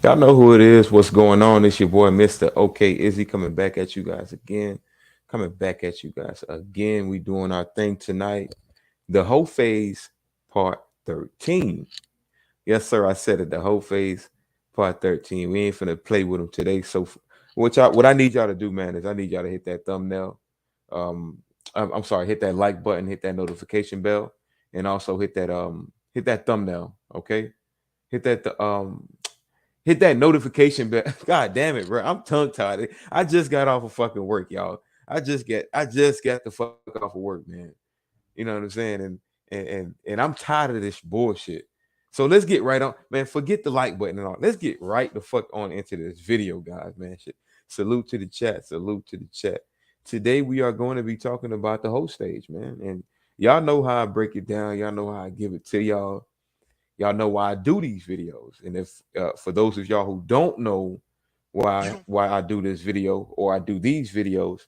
Y'all know who it is. What's going on? It's your boy, Mr. OK Izzy, coming back at you guys again. Coming back at you guys again. We doing our thing tonight. The whole phase, part 13. Yes, sir. I said it. The whole phase, part 13. We ain't finna play with them today. So, what I need y'all to do, man, is I need y'all to hit that thumbnail. I'm sorry, hit that like button, hit that notification bell, and also hit that thumbnail. Okay, hit hit that notification bell. God damn it, bro. I'm tongue tied. I just got off of fucking work, y'all. I just got the fuck off of work, man. You know what I'm saying? And I'm tired of this bullshit. So let's get right on, man. Forget the like button and all. Let's get right the fuck on into this video, guys, man. Shit. Salute to the chat. Salute to the chat. Today we are going to be talking about the whole stage, man. And y'all know how I break it down. Y'all know how I give it to y'all. Y'all know why I do these videos. And if for those of y'all who don't know why I do this video or I do these videos,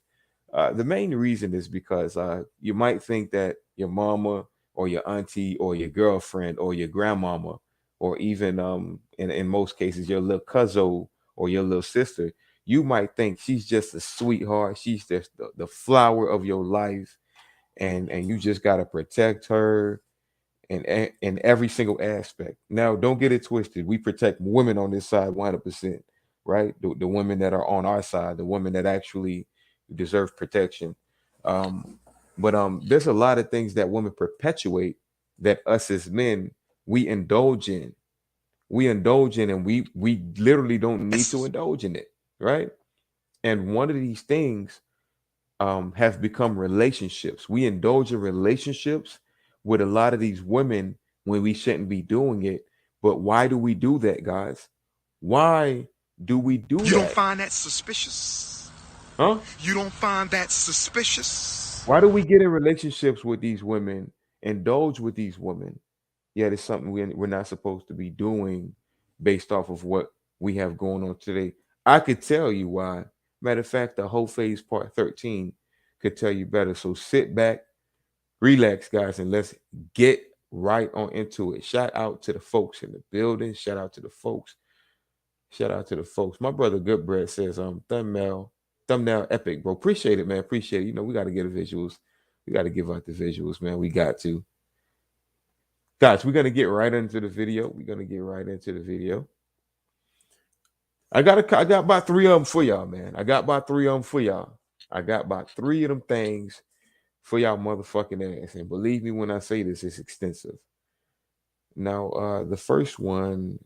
the main reason is because you might think that your mama or your auntie or your girlfriend or your grandmama or even in most cases your little cousin or your little sister, you might think she's just a sweetheart. She's just the flower of your life, and you just gotta protect her in every single aspect. Now, don't get it twisted. We protect women on this side 100%, right? The women that are on our side, the women that actually deserve protection. Um, But there's a lot of things that women perpetuate that us as men we indulge in. We indulge in, and we literally don't need to indulge in it, right? And one of these things have become relationships. We indulge in relationships with a lot of these women when we shouldn't be doing it. But why do we do that, guys? Why do we do You don't that? find that suspicious? Huh? You don't find that suspicious? Why do we get in relationships with these women, indulge with these women? Yet it's something we're not supposed to be doing based off of what we have going on today. I could tell you why. Matter of fact, the whole phase part 13 could tell you better. So sit back, relax, guys, and let's get right on into it. Shout out to the folks in the building. Shout out to the folks. Shout out to the folks. My brother Goodbread says, thumbnail epic, bro. Appreciate it, man. Appreciate it. You know, we got to get the visuals. We got to give out the visuals, man. We got to. Guys, we're gonna get right into the video. We're gonna get right into the video. I got about three of them for y'all, man. I got about three of them for y'all. I got about three of them things for y'all motherfucking ass. And believe me when I say this, it's extensive. Now, the first one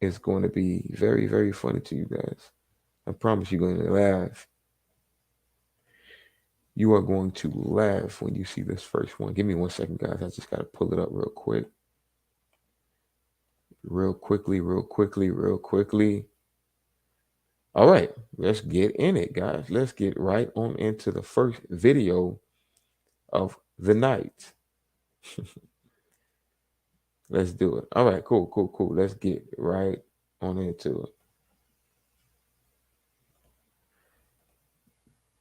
is going to be very, very funny to you guys. I promise you're going to laugh. You are going to laugh when you see this first one. Give me 1 second, guys. I just got to pull it up real quick. Real quickly. All right, let's get in it, guys. Let's get right on into the first video of the night. Let's do it. All right, cool. Let's get right on into it.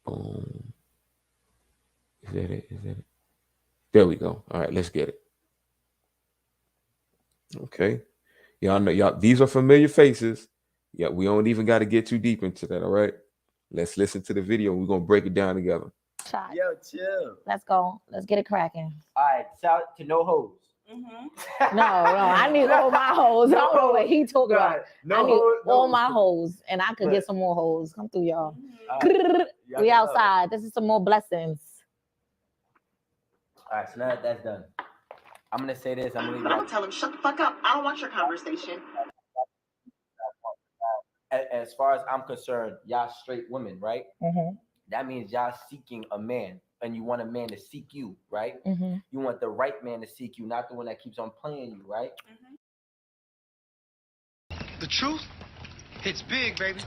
Boom. Is that it? There we go. All right, let's get it. Okay. Y'all know, y'all, these are familiar faces. Yeah, we don't even got to get too deep into that. All right. Let's listen to the video. We're gonna break it down together. Shot. Yo, chill. Let's go. Let's get it cracking. All right, shout to no hoes. No, I need all my hoes. I don't know what he talking about. No I need hoes, no all my hoes. hoes, and I could get some more hoes. Come through, y'all. Y'all We know. outside. This is some more blessings. All right, so now that that's done, I'm gonna say this. I'm But I'm gonna tell him, shut the fuck up. I don't want your conversation. As far as I'm concerned, y'all straight women, right? Mm-hmm. That means y'all seeking a man, and you want a man to seek you, right? Mm-hmm. You want the right man to seek you, not the one that keeps on playing you, right? The truth hits big, baby.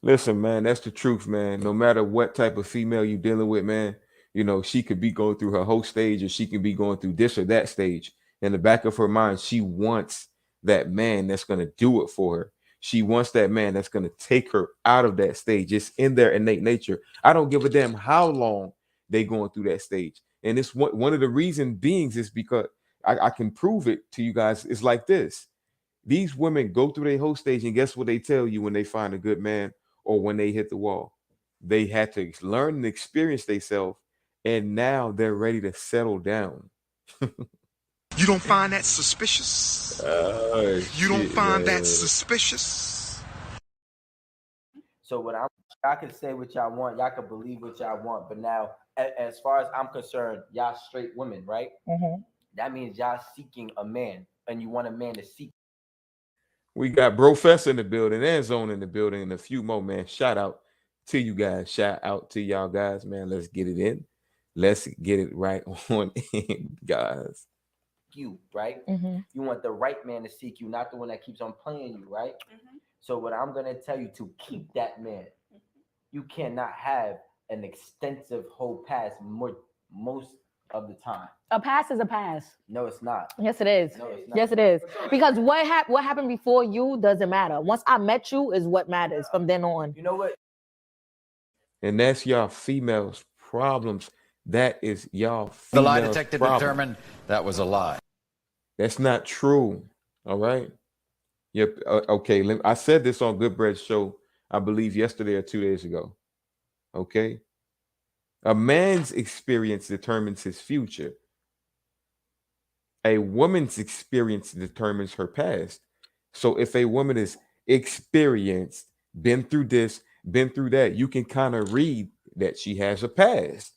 Listen, man, that's the truth, man. No matter what type of female you're dealing with, man, you know, she could be going through her whole stage or she can be going through this or that stage. In the back of her mind, she wants that man that's going to do it for her. She wants that man that's going to take her out of that stage. It's in their innate nature. I don't give a damn how long they going through that stage. And it's one of the reason beings is because I can prove it to you guys. It's like this. These women go through their whole stage, and guess what they tell you when they find a good man or when they hit the wall? They had to learn and experience themselves, and now they're ready to settle down. You don't find that suspicious? You don't find that suspicious? So what y'all can say what y'all want, y'all can believe what y'all want, but now, as far as I'm concerned, y'all straight women, right? Mm-hmm. That means y'all seeking a man, and you want a man to seek. We got Brofess in the building and Zone in the building and a few more, man. Shout out to you guys. Shout out to y'all guys, man. Let's get it in. Let's get it right on in, guys. You, right? Mm-hmm. You want the right man to seek you, not the one that keeps on playing you, right? So what I'm gonna tell you to keep that man, you cannot have an extensive whole past most of the time. A pass is a pass. No, it's not. Yes, it is. No, it's not. Yes, it is. Because what happened before you doesn't matter. Once I met you is what matters from then on. You know what? And that's y'all females' problems. That is y'all females' The lie detector problem. determined that was a lie. That's not true. All right. Yep. Okay. I said this on Good Bread's show, I believe yesterday or 2 days ago. Okay. A man's experience determines his future. A woman's experience determines her past. So if a woman is experienced, been through this, been through that, you can kind of read that she has a past.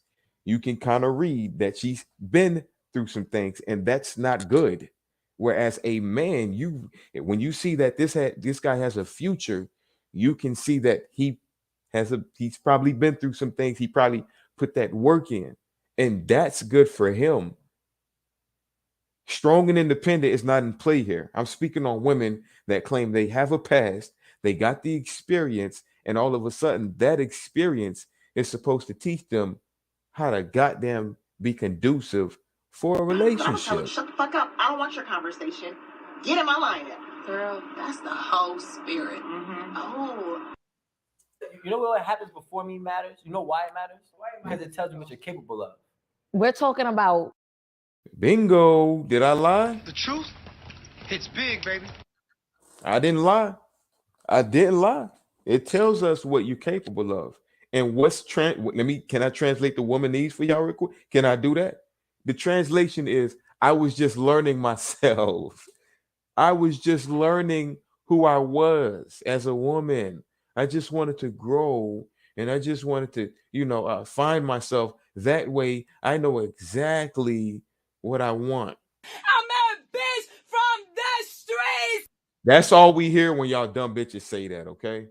You can kind of read that she's been through some things, and that's not good. Whereas a man, when you see that this guy has a future, you can see that he's probably been through some things. He probably put that work in, and that's good for him. Strong and independent is not in play here. I'm speaking on women that claim they have a past, they got the experience, and all of a sudden that experience is supposed to teach them how to goddamn be conducive for a But I'm gonna tell him, relationship. shut the fuck up. I don't want your conversation. Get in my lineup. Girl, that's the whole spirit. Oh. You know what happens before me matters? You know why it matters? Because it tells you what you're capable of. We're talking about Bingo. Did I lie? The truth hits big, baby. I didn't lie. I didn't lie. It tells us what you're capable of. And can I translate the womanese for y'all real quick? Can I do that? The translation is, I was just learning myself. I was just learning who I was as a woman. I just wanted to grow, and I just wanted to, find myself. That way I know exactly what I want. I'm a bitch from the streets. That's all we hear when y'all dumb bitches say that, okay?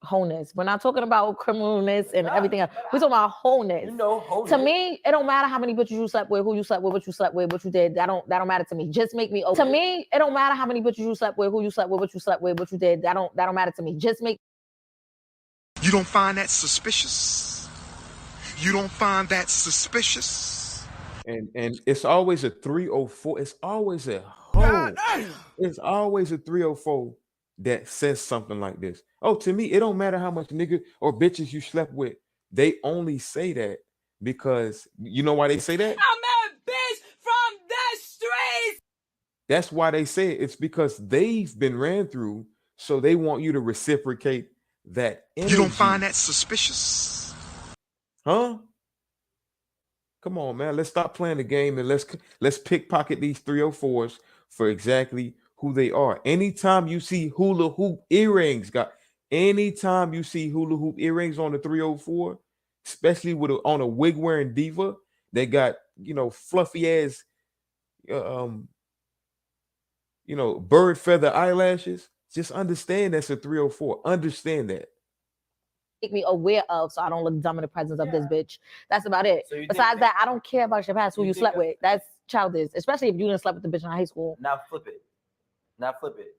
wholeness. We're not talking about criminalness and everything else. We're talking about wholeness. You know, wholeness. To me, it don't matter how many bitches you slept with, who you slept with, what you slept with, what you did. That don't matter to me. Just make me open. To me, it don't matter how many bitches you slept with, who you slept with, what you slept with, what you did. That don't matter to me. Just make. You don't find that suspicious? You don't find that suspicious? And it's always a 304. It's always a hoe. It's always a 304 that says something like this. Oh, to me, it don't matter how much nigga or bitches you slept with. They only say that because you know why they say that? I'm a bitch from the streets. That's why they say it. It's because they've been ran through, so they want you to reciprocate that energy. You don't find that suspicious? Huh? Come on, man. Let's stop playing the game and let's pickpocket these 304s for exactly who they are. Anytime you see hula hoop earrings, anytime you see hula hoop earrings on the 304, especially on a wig wearing diva, they got fluffy ass bird feather eyelashes. Just understand that's a 304. Understand that. Make me aware of, so I don't look dumb in the presence of this bitch. That's about it. So Besides that, I don't care about your past, who you slept with. That's childish, especially if you didn't sleep with the bitch in high school. Now flip it.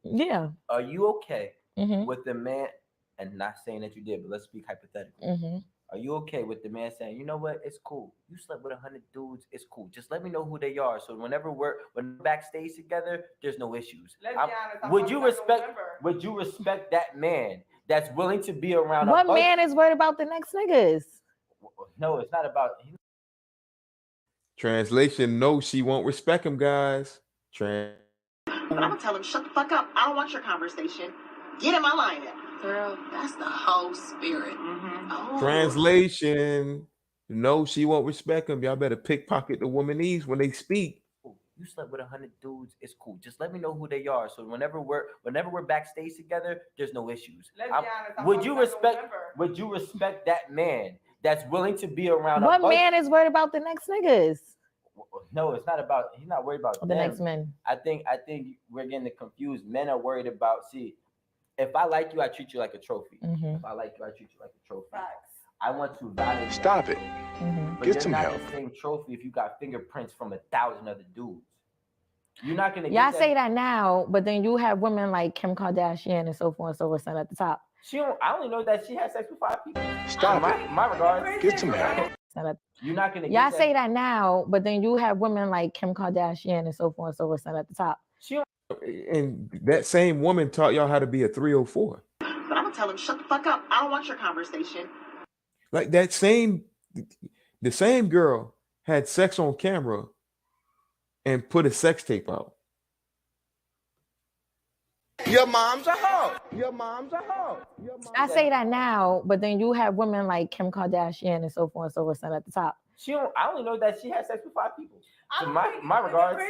Yeah. Are you okay Mm-hmm. with the man, and not saying that you did, but let's speak hypothetically. Mm-hmm. Are you okay with the man saying, you know what, it's cool. You slept with 100 dudes, it's cool. Just let me know who they are. So whenever we're backstage together, there's no issues. Would you respect that man that's willing to be around? What man is worried about the next niggas? No, it's not about. Translation: no, she won't respect him, guys. But I'm gonna tell him, shut the fuck up. I don't want your conversation. Get in my lineup. Girl, that's the whole spirit. Oh. Translation: no, she won't respect him. Y'all better pickpocket the womanese when they speak. You slept with 100 dudes, it's cool. Just let me know who they are. So whenever we're backstage together, there's no issues. Would you respect that man that's willing to be around? What man is worried about the next niggas? No, it's not about. He's not worried about the them. Next men. I think we're getting confused. Men are worried about. See, if I like you, I treat you like a trophy. Mm-hmm. If I like you, I treat you like a trophy. I want to validate. Stop it. Mm-hmm. But Get some you're not help. the same trophy if you got fingerprints from 1,000 other dudes. You're not gonna. Y'all say that now, but then you have women like Kim Kardashian and so forth and so forth at the top. I only know that she has sex with 5 people. Stop it. My regards. Get some help. You're not gonna. Y'all say that now, but then you have women like Kim Kardashian and so forth and so forth at the top. And that same woman taught y'all how to be a 304. But I'm gonna tell him, shut the fuck up. I don't want your conversation. Like the same girl had sex on camera and put a sex tape out. Your mom's a hoe. Your mom's a hoe. I say that now, but then you have women like Kim Kardashian and so forth and so forth at the top. I only know that she has sex with 5 people. So my regards.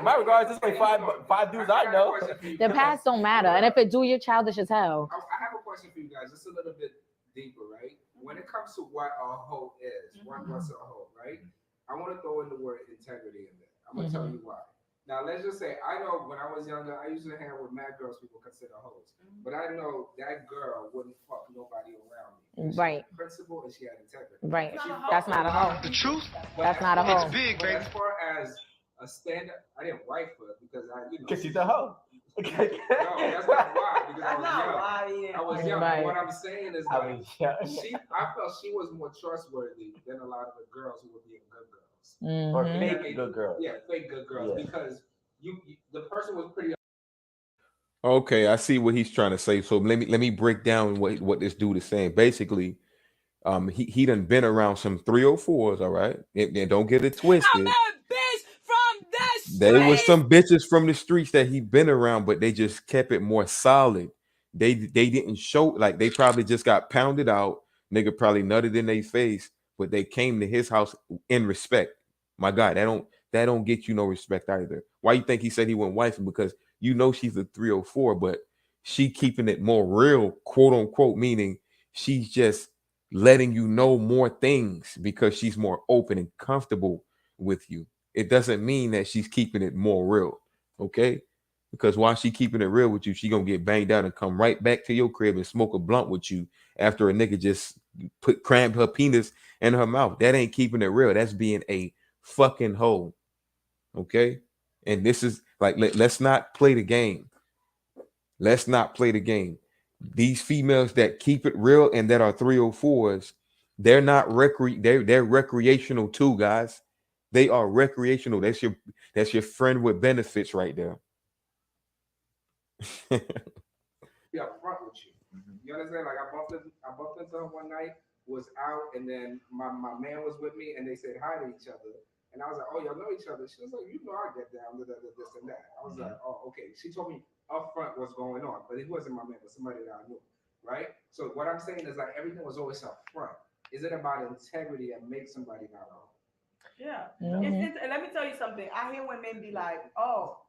My regards. There's only five dudes I know. The past don't matter, and if it do, you're childish as hell. I have a question for you guys. It's a little bit deeper, right? When it to what a hoe is, what's a hoe, right? I want to throw in the word integrity in there. I'm gonna tell you why. Now let's just say I know when I was younger, I used to hang with mad girls people consider hoes, but I know that girl wouldn't fuck nobody around me. She Right. had principle and she had integrity. Right. She That's not a hoe. The truth? That's not a hoe. It's big, But baby. as far as a standard, I didn't wife her because Because she's a hoe. No, that's not why. Because That's not why. I was young. Right. What I'm saying is I like was young. I felt she was more trustworthy than a lot of the girls who were being good girls. Or Mhm. fake good girl. Yeah, fake good girls. Yeah. Because the person was pretty. Okay, I see what he's trying to say. So let me break down what this dude is saying. Basically, he done been around some 304s, all right? And don't get it twisted. I'm a bitch from the There was streets. some bitches from the streets that he been around, but they just kept it more solid. They didn't show, like, they probably just got pounded out. Nigga probably nutted in their face, but they came to his house in respect. My God, that don't get you no respect either. Why you think he said he went wifing? Because you know she's a 304, but she keeping it more real, quote unquote, meaning she's just letting you know more things because she's more open and comfortable with you. It doesn't mean that she's keeping it more real, okay? Because while she keeping it real with you, she gonna get banged out and come right back to your crib and smoke a blunt with you after a nigga just crammed her penis in her mouth. That ain't keeping it real. That's being a fucking hoe, okay? And this is like, let's not play the game. Let's not play the game. These females that keep it real and that are 304s, they're not they're recreational too, guys. They are recreational. That's your friend with benefits right there. Be upfront with you. You understand? Like I bumped into her one night, was out, and then my man was with me, and they said hi to each other. And I was like, "Oh, y'all know each other?" She was like, "You know, I get down to this and that." I was like, "Oh, okay." She told me upfront what's going on, but it wasn't my man, but somebody that I knew, right? So what I'm saying is like everything was always upfront. Is it about integrity that makes somebody not wrong? Yeah. Mhm. Let me tell you something. I hear when men be like, oh,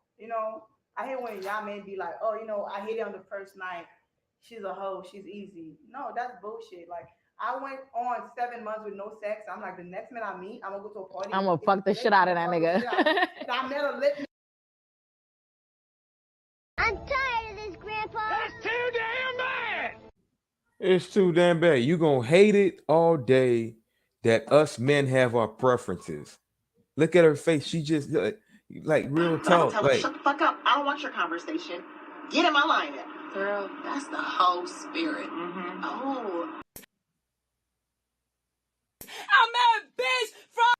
I hear when y'all men be like, oh, I hit it on the first night. She's a hoe. She's easy. No, that's bullshit. Like, I went on 7 months with no sex. I'm like, the next man I meet, I'm going to go to a party. I'm gonna fuck the shit out of that nigga. I met a lit. I'm tired of this, Grandpa. That's too damn bad. It's too damn bad. You gonna hate it all day that us men have our preferences. Look at her face. She just like real But I'm gonna talk. tell him, Like, shut the fuck up. I don't want your conversation. Get in my line then. Girl, that's the whole spirit. Oh. I'm a bitch from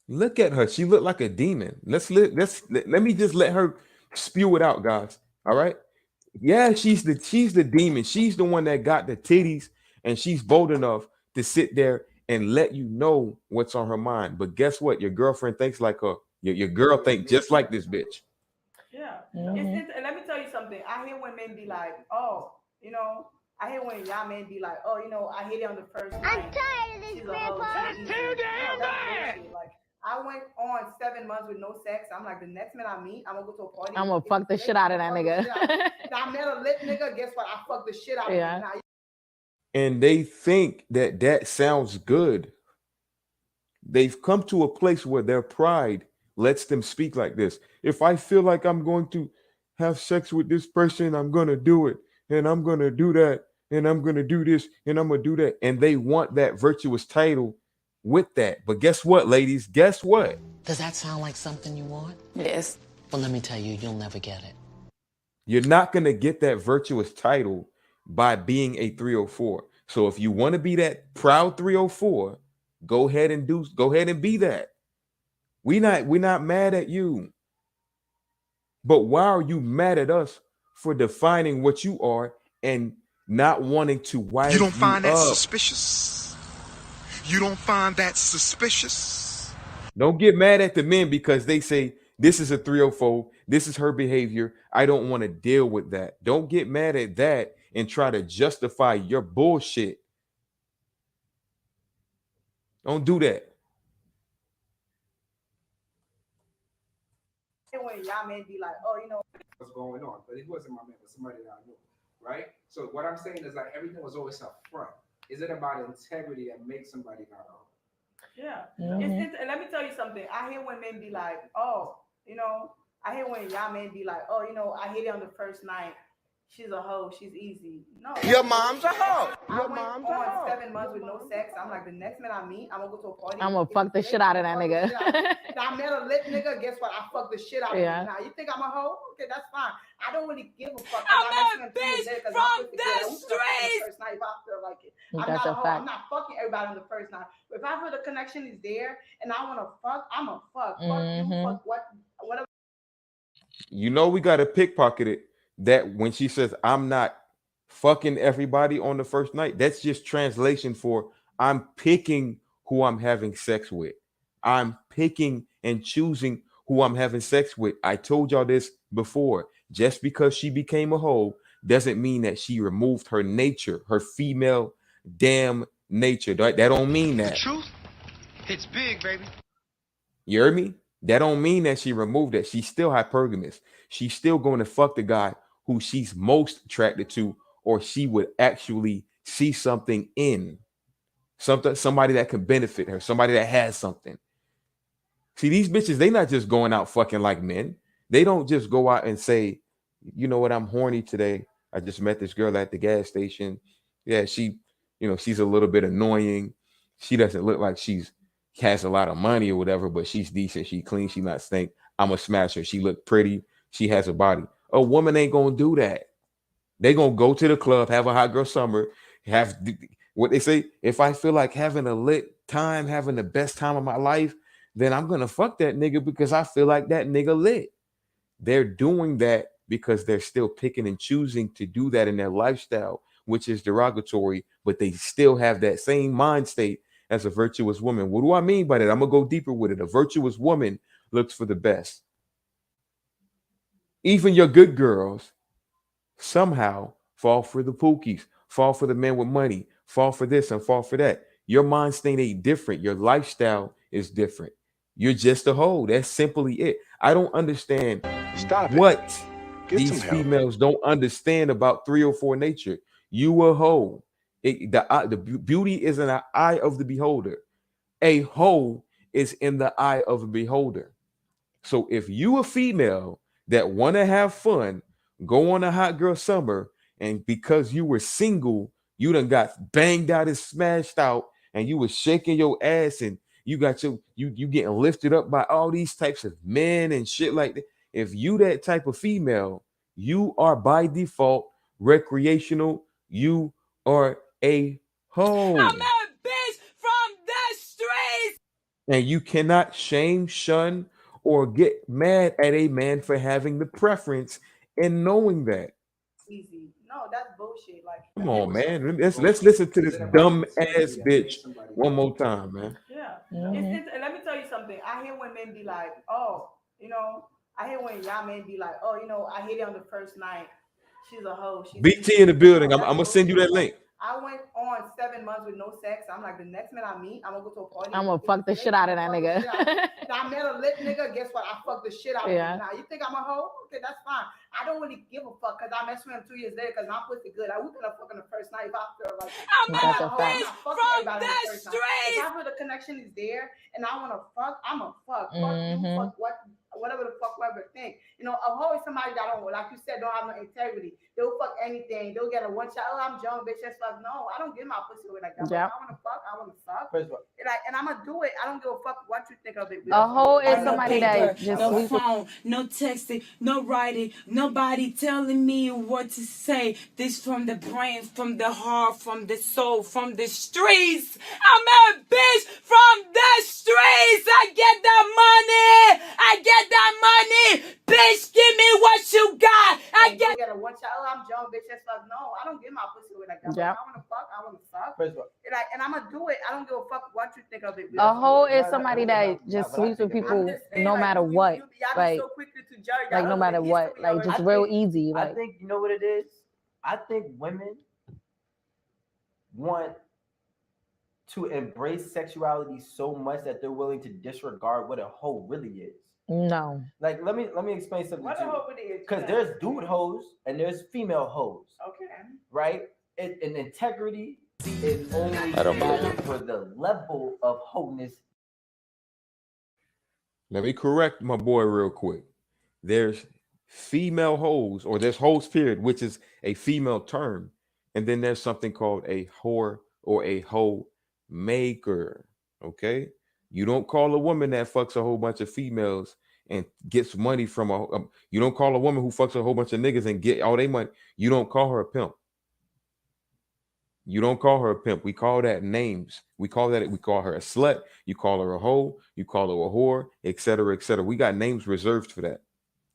look at her. She looked like a demon. Let me just let her spew it out, guys. All right. Yeah, she's the demon. She's the one that got the titties, and she's bold enough to sit there and let you know what's on her mind. But guess what? Your girlfriend thinks like her. Your girl think just like this bitch. Yeah. Mhm. Let me tell you something. I hear when men be like, oh, I hear when y'all men be like, oh, I hit it on the first night. I'm tired of this, She's a hoe. Grandpa. She's That's easy. too damn No, that's bad. bullshit. Like, I went on 7 months with no sex. I'm like, the next man I meet, I'm gonna go to a party. I'm gonna fuck the shit out of that nigga. I met a lit nigga. Guess what? I fucked the shit out of Yeah. him. Now, And they think that sounds good. They've come to a place where their pride lets them speak like this. If I feel like I'm going to have sex with this person, I'm going to do it. And I'm going to do that. And I'm going to do this. And I'm going to do that. And they want that virtuous title with that. But guess what, ladies? Guess what? Does that sound like something you want? Yes. Well, let me tell you, you'll never get it. You're not going to get that virtuous title by being a 304. So if you want to be that proud 304, go ahead and be that. We're not mad at you. But why are you mad at us for defining what you are and not wanting to wise You don't find that up? suspicious? You don't find that suspicious? Don't get mad at the men because they say this is a 304, this is her behavior. I don't want to deal with that. Don't get mad at that and try to justify your bullshit. Don't do that. when y'all men be like, oh, What's going on? But it wasn't my man, but somebody that I knew, right? So what I'm saying is like everything was always up front. Is it about integrity that makes somebody not a hoe? Yeah. Mhm. And let me tell you something. I hear when men be like, oh, you know, I hear when y'all men be like, oh, you know, I hit it on the first night. She's a hoe. She's easy. No. Your mom's a hoe. I Your went mom's a on hoe. 7 months with no sex. I'm like, the next man I meet, I'm gonna go to a party. I'm gonna fuck the shit out of that nigga. And I met a lit nigga. Guess what? I fucked the shit out of Yeah. him. Now you think I'm a hoe? Okay, that's fine. I don't really give a fuck. I'm a bitch from the streets. First night if I feel like it. I'm That's not a a hoe. fact. I'm not fucking everybody on the first night. But if I feel the connection is there and I want to fuck, I'm a fuck. Fuck you. Fuck whatever. You know, we got to pickpocket it. That when she says, I'm not fucking everybody on the first night, that's just translation for I'm picking who I'm having sex with. I'm picking and choosing who I'm having sex with. I told y'all this before. Just because she became a hoe doesn't mean that she removed her nature, her female damn nature. That don't mean that. The truth, it's big, baby. You heard me? That don't mean that she removed that. She's still hypergamous. She's still going to fuck the guy who she's most attracted to, or she would actually see something in. Somebody that can benefit her, somebody that has something. See, these bitches, they not just going out fucking like men. They don't just go out and say, you know what, I'm horny today. I just met this girl at the gas station. Yeah, she, she's a little bit annoying. She doesn't look like she's has a lot of money or whatever, but she's decent. She clean. She not stink. I'm a smasher. She look pretty. She has a body. A woman ain't gonna do that. They gonna go to the club, have a hot girl summer, have what they say. If I feel like having a lit time, having the best time of my life, then I'm gonna fuck that nigga because I feel like that nigga lit. They're doing that because they're still picking and choosing to do that in their lifestyle, which is derogatory, but they still have that same mind state as a virtuous woman. What do I mean by that? I'm gonna go deeper with it. A virtuous woman looks for the best. Even your good girls somehow fall for the pookies, fall for the men with money, fall for this and fall for that. Your mind state ain't different. Your lifestyle is different. You're just a hoe. That's simply it. I don't understand what these females don't understand about 304 nature. You a hoe. The beauty is in the eye of the beholder. A hoe is in the eye of a beholder. So if you a female that want to have fun, go on a hot girl summer, and because you were single, you done got banged out and smashed out, and you was shaking your ass, and you got you getting lifted up by all these types of men and shit like that. If you that type of female, you are by default recreational. You are a hoe. I'm a bitch from the streets. And you cannot shame, shun, or get mad at a man for having the preference and knowing that. Easy. No, that's bullshit. Like, come on, man. Let's listen to this dumb ass bitch one more time, man. Yeah. And let me tell you something. I hear when men be like, oh, I hear when y'all men be like, oh, I hit it on the first night. She's a hoe. BT in the building. I'm gonna send you that link. I went on 7 months with no sex. I'm like, the next man I meet, I'm gonna go to a party. I'm gonna fuck the shit out of that nigga. And I met a lit nigga. Guess what? I fucked the shit out of him. Now you think I'm a hoe? Okay, that's fine. I don't really give a fuck because I messed with him 2 years later because I'm pussy good. I was gonna fuck on the first night if I feel like I'm a bitch from the streets. If I feel the connection is there and I wanna fuck, I'm a fuck. Fuck you, fuck whatever the fuck whoever think. A hoe is somebody that don't, like you said, don't have no integrity. They'll fuck anything. They'll get a one shot. Oh, I'm drunk, bitch. That's fuck. No, I don't give my pussy away like that. Yep. I wanna fuck. I wanna fuck. And I'm gonna do it. I don't give a fuck what you think of it. A hoe is No somebody paper, that just no phone, no texting, no writing, nobody telling me what to say. This from the brain, from the heart, from the soul, from the streets. I'm a bitch from the streets. I get that money. I get that money. Bitch, give me what you got. I get a one shot. Oh, I'm drunk, bitch. That's fuck. No, I don't give my pussy away like that. Yep. I wanna fuck. I wanna fuck. And I'm gonna do it. I don't give a fuck what you think of it. a hoe is somebody that just sleeps with people no matter what. Like, so quickly to judge. like no matter what. Like just real easy. I Like think you know what it is. I think women want to embrace sexuality so much that they're willing to disregard what a hoe really is. no. Like let me explain something What to a you. hoe it is. Because there's dude hoes and there's female hoes, Okay. right? And integrity is only I don't believe matter it. for the level of wholeness. Let me correct my boy real quick. There's female hoes, or there's hoes period, which is a female term. And then there's something called a whore or a hoe maker. Okay. You don't call a woman that fucks a whole bunch of females and gets money from you don't call a woman who fucks a whole bunch of niggas and get all their money. You don't call her a pimp. You don't call her a pimp. We call that names. We call her a slut. You call her a hoe. You call her a whore, etc., etc. We got names reserved for that.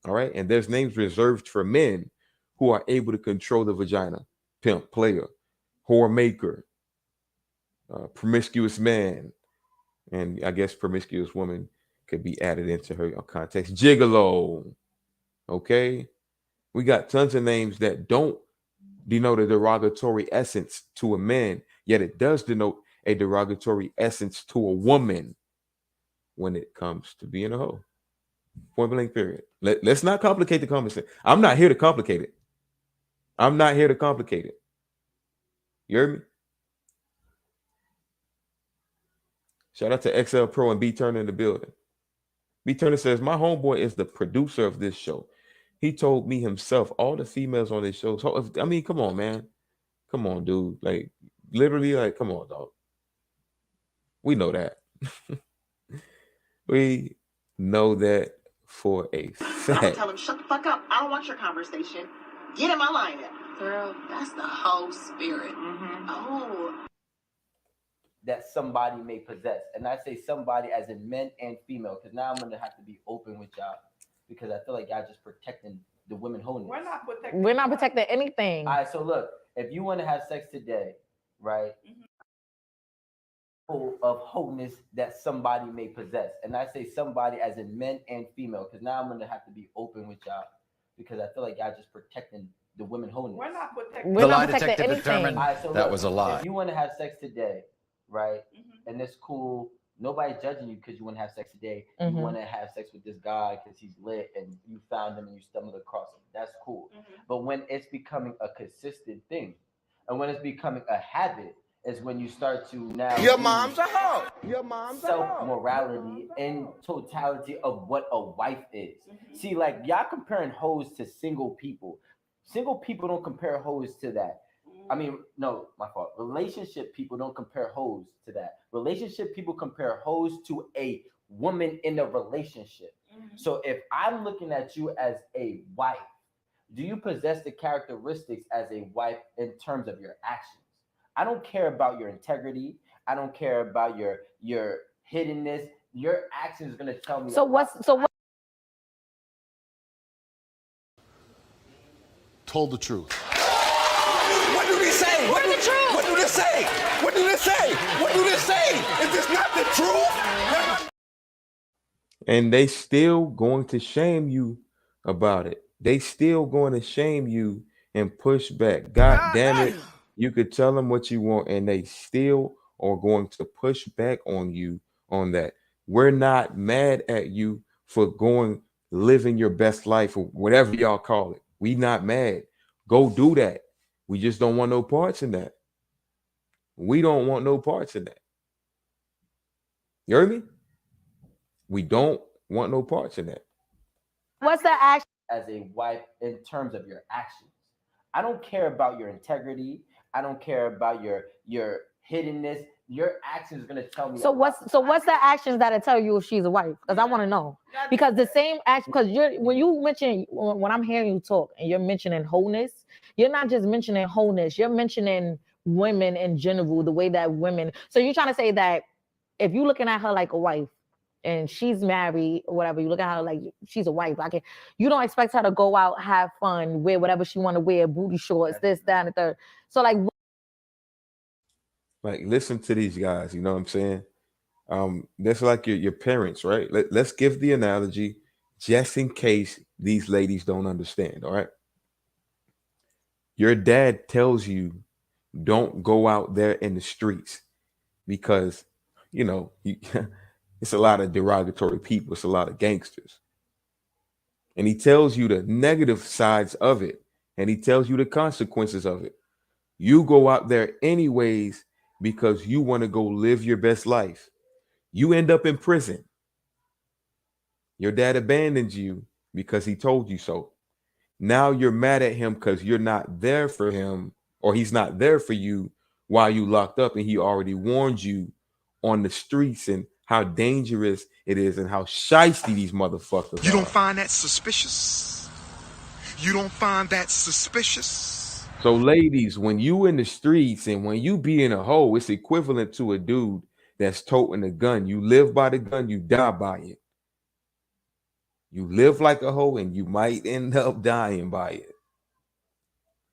All right. And there's names reserved for men who are able to control the vagina: pimp, player, whore maker, promiscuous man. And I guess promiscuous woman could be added into her context. Gigolo. Okay. We got tons of names that don't denote a derogatory essence to a man, yet it does denote a derogatory essence to a woman when it comes to being a hoe. Point blank, period. Let's not complicate the conversation. I'm not here to complicate it. I'm not here to complicate it. You heard me? Shout out to XL Pro and B Turner in the building. B Turner says, my homeboy is the producer of this show. He told me himself all the females on this show. So, I mean, come on, man. Come on, dude. Like, literally, like, come on, dog. We know that. We know that for a fact. I'm gonna tell him, shut the fuck up. I don't want your conversation. Get in my line. Girl, that's the whole spirit. Oh. That somebody may possess. And I say somebody as in men and female, because now I'm going to have to be open with y'all, because I feel like y'all just protecting the women wholeness. We're not protecting anything. All right, so look, if you want to have sex today, right, of wholeness that somebody may possess. And I say somebody as in men and female, because now I'm going to have to be open with y'all, because I feel like y'all just protecting the women wholeness. We're not protecting. We're not protecting anything. All right, so that look, was a lie. If you want to have sex today, right, and it's cool, nobody's judging you because you want to have sex today. You want to have sex with this guy because he's lit and you found him and you stumbled across him. That's cool. But when it's becoming a consistent thing, and when it's becoming a habit, is when you start to now Your mom's a hoe. Your mom's a hoe. self-morality and totality of what a wife is. See, like, y'all comparing hoes to single people. Single people don't compare hoes to that. I mean, no, my fault. Relationship people don't compare hoes to that. Relationship people compare hoes to a woman in a relationship. So if I'm looking at you as a wife, do you possess the characteristics as a wife in terms of your actions? I don't care about your integrity. I don't care about your hiddenness. Your actions is gonna tell me. So what? Told the truth. What do they say? What do they say? What do they say? What do they say? Is this not the truth? And they still going to shame you about it. They still going to shame you and push back. God damn it. You could tell them what you want and they still are going to push back on you on that. We're not mad at you for living your best life or whatever y'all call it. We not mad. Go do that. We just don't want no parts in that. We don't want no parts in that. You heard me? We don't want no parts in that. What's the action? As a wife in terms of your actions. I don't care about your integrity. I don't care about your hiddenness. Your actions is gonna tell me. So what's the actions that'll tell you if she's a wife? Because I want to know. Because the same action, because when I'm hearing you talk and you're mentioning wholeness, you're not just mentioning wholeness, you're mentioning women in general, the way that women. So you're trying to say that if you're looking at her like a wife and she's married or whatever, you look at her like she's a wife. You don't expect her to go out, have fun, wear whatever she want to wear, booty shorts, this, that, and the third. So like listen to these guys, you know what I'm saying? That's like your parents, right? Let's give the analogy just in case these ladies don't understand, all right? Your dad tells you don't go out there in the streets because, it's a lot of derogatory people. It's a lot of gangsters. And he tells you the negative sides of it. And he tells you the consequences of it. You go out there anyways because you want to go live your best life. You end up in prison. Your dad abandoned you because he told you so. Now you're mad at him because you're not there for him, or he's not there for you while you locked up, and he already warned you on the streets and how dangerous it is and how shiesty these motherfuckers You are. don't find that suspicious? You don't find that suspicious? So ladies, when you in the streets and when you be in a hole, it's equivalent to a dude that's toting a gun. You live by the gun, you die by it. You live like a hoe and you might end up dying by it.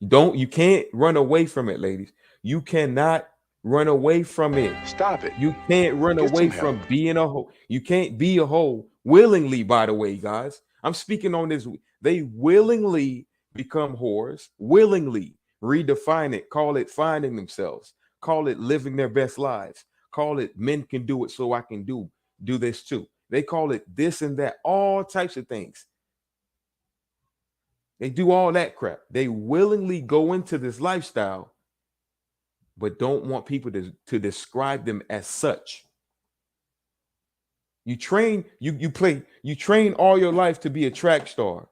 You can't run away from it, ladies. You cannot run away from it. Stop it. You can't run Get away some from help. being a hoe. You can't be a hoe willingly, by the way, guys. I'm speaking on this. They willingly become whores, willingly redefine it, call it finding themselves, call it living their best lives, call it men can do it, so I can do this too. They call it this and that, all types of things. They do all that crap. They willingly go into this lifestyle, but don't want people to describe them as such. You train all your life to be a track star.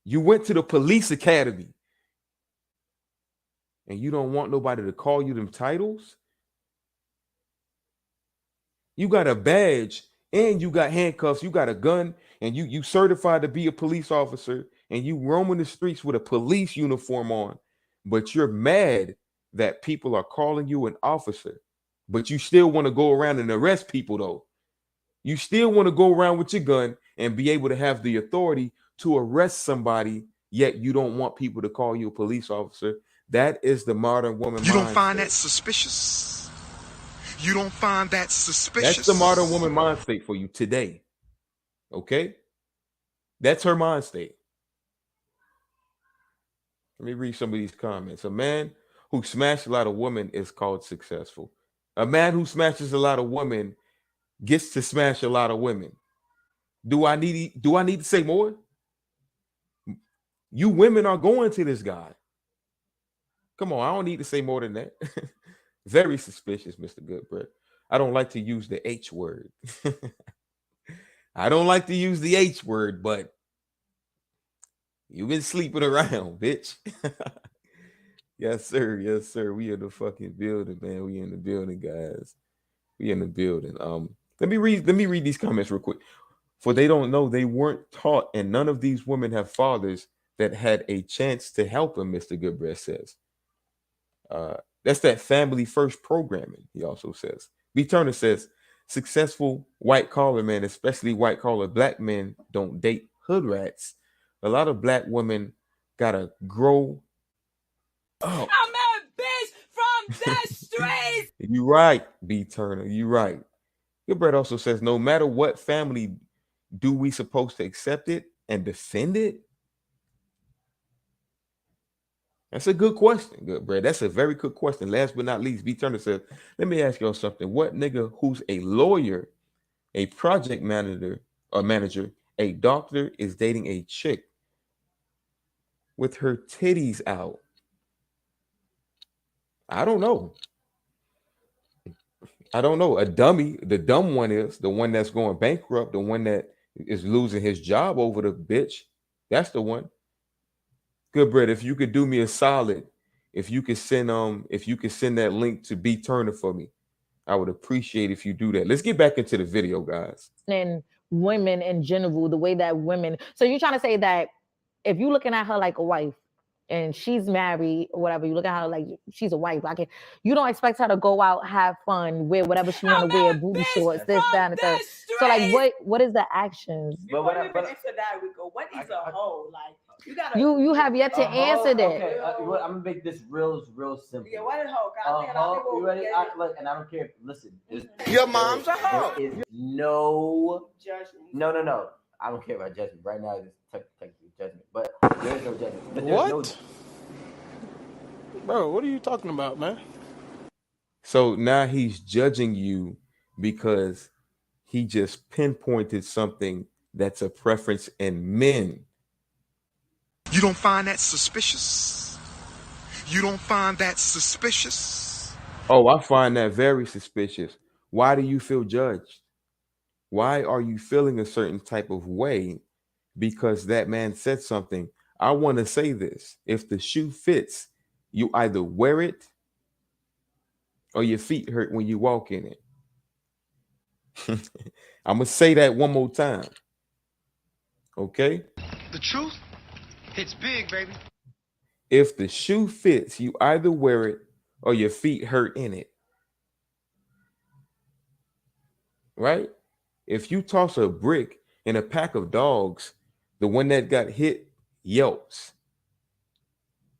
You went to the police academy and you don't want nobody to call you them titles. You got a badge and you got handcuffs, you got a gun, and you certified to be a police officer, and you roaming the streets with a police uniform on, but you're mad that people are calling you an officer, but you still want to go around and arrest people though. You still want to go around with your gun and be able to have the authority to arrest somebody, yet you don't want people to call you a police officer. That is the modern woman. You don't find that suspicious? You don't find that suspicious? That's the modern woman mind state for you today. Okay? That's her mind state. Let me read some of these comments. A man who smashed a lot of women is called successful. A man who smashes a lot of women gets to smash a lot of women. Do I need to say more? You women are going to this guy. Come on, I don't need to say more than that. Very suspicious, Mr. Goodbread. I don't like to use the H word. I don't like to use the H word, but you've been sleeping around, bitch. Yes, sir. Yes, sir. We in the fucking building, man. We in the building, guys. We in the building. Let me read these comments real quick. For they don't know, they weren't taught, and none of these women have fathers that had a chance to help them, Mr. Goodbread says. That's that family first programming, he also says. B. Turner says, successful white collar men, especially white collar black men, don't date hood rats. A lot of black women gotta grow up. I'm a bitch from the streets. You're right, B. Turner. You're right. Goodbread also says, no matter what family, do we supposed to accept it and defend it? That's a good question, Goodbread. That's a very good question. Last but not least, B. Turner says, let me ask y'all something. What nigga who's a lawyer, a project manager, a doctor is dating a chick with her titties out? I don't know. I don't know. A dummy, the dumb one is the one that's going bankrupt, the one that is losing his job over the bitch. That's the one. Goodbread, if you could do me a solid, if you could send that link to B. Turner for me, I would appreciate if you do that. Let's get back into the video, guys. And women in general, the way that women. So you're trying to say that if you're looking at her like a wife and she's married or whatever, you look at her like she's a wife. Like you don't expect her to go out, have fun, wear whatever she want to wear, booty shorts, this, that, and the third. So like, what is the actions? Before we get into that, we go. What is a hoe? Like you have yet to answer that. Okay, I'm gonna make this real simple. Yeah, what is hoe? You ready? And I don't care. Listen, Your mom's a hoe. There is no judgment. No. I don't care about judgment. Right now, it's technically judgment, but there is no judgment. But What? Bro, what are you talking about, man? So now he's judging you because he just pinpointed something that's a preference in men. You don't find that suspicious? You don't find that suspicious? Oh, I find that very suspicious. Why do you feel judged? Why are you feeling a certain type of way because that man said something? I want to say this. If the shoe fits, you either wear it or your feet hurt when you walk in it. I'm going to say that one more time. Okay? The truth hits big, baby. If the shoe fits, you either wear it or your feet hurt in it. Right? If you toss a brick in a pack of dogs, the one that got hit yelps.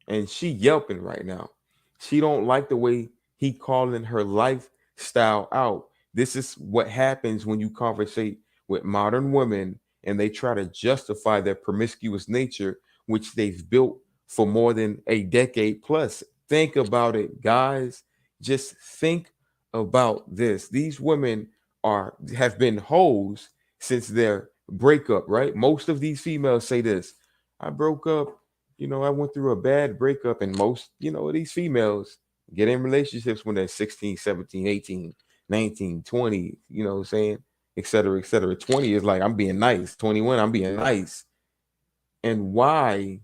And she yelping right now. She don't like the way he calling her lifestyle out. This is what happens when you conversate with modern women and they try to justify their promiscuous nature, which they've built for more than a decade plus. Think about it, guys. Just think about this. These women have been hoes since their breakup, right? Most of these females say this: I broke up, I went through a bad breakup. And most, these females get in relationships when they're 16, 17, 18, 19, 20, you know what I'm saying, et cetera, et cetera. 20 is like, I'm being nice. 21, I'm being nice. And why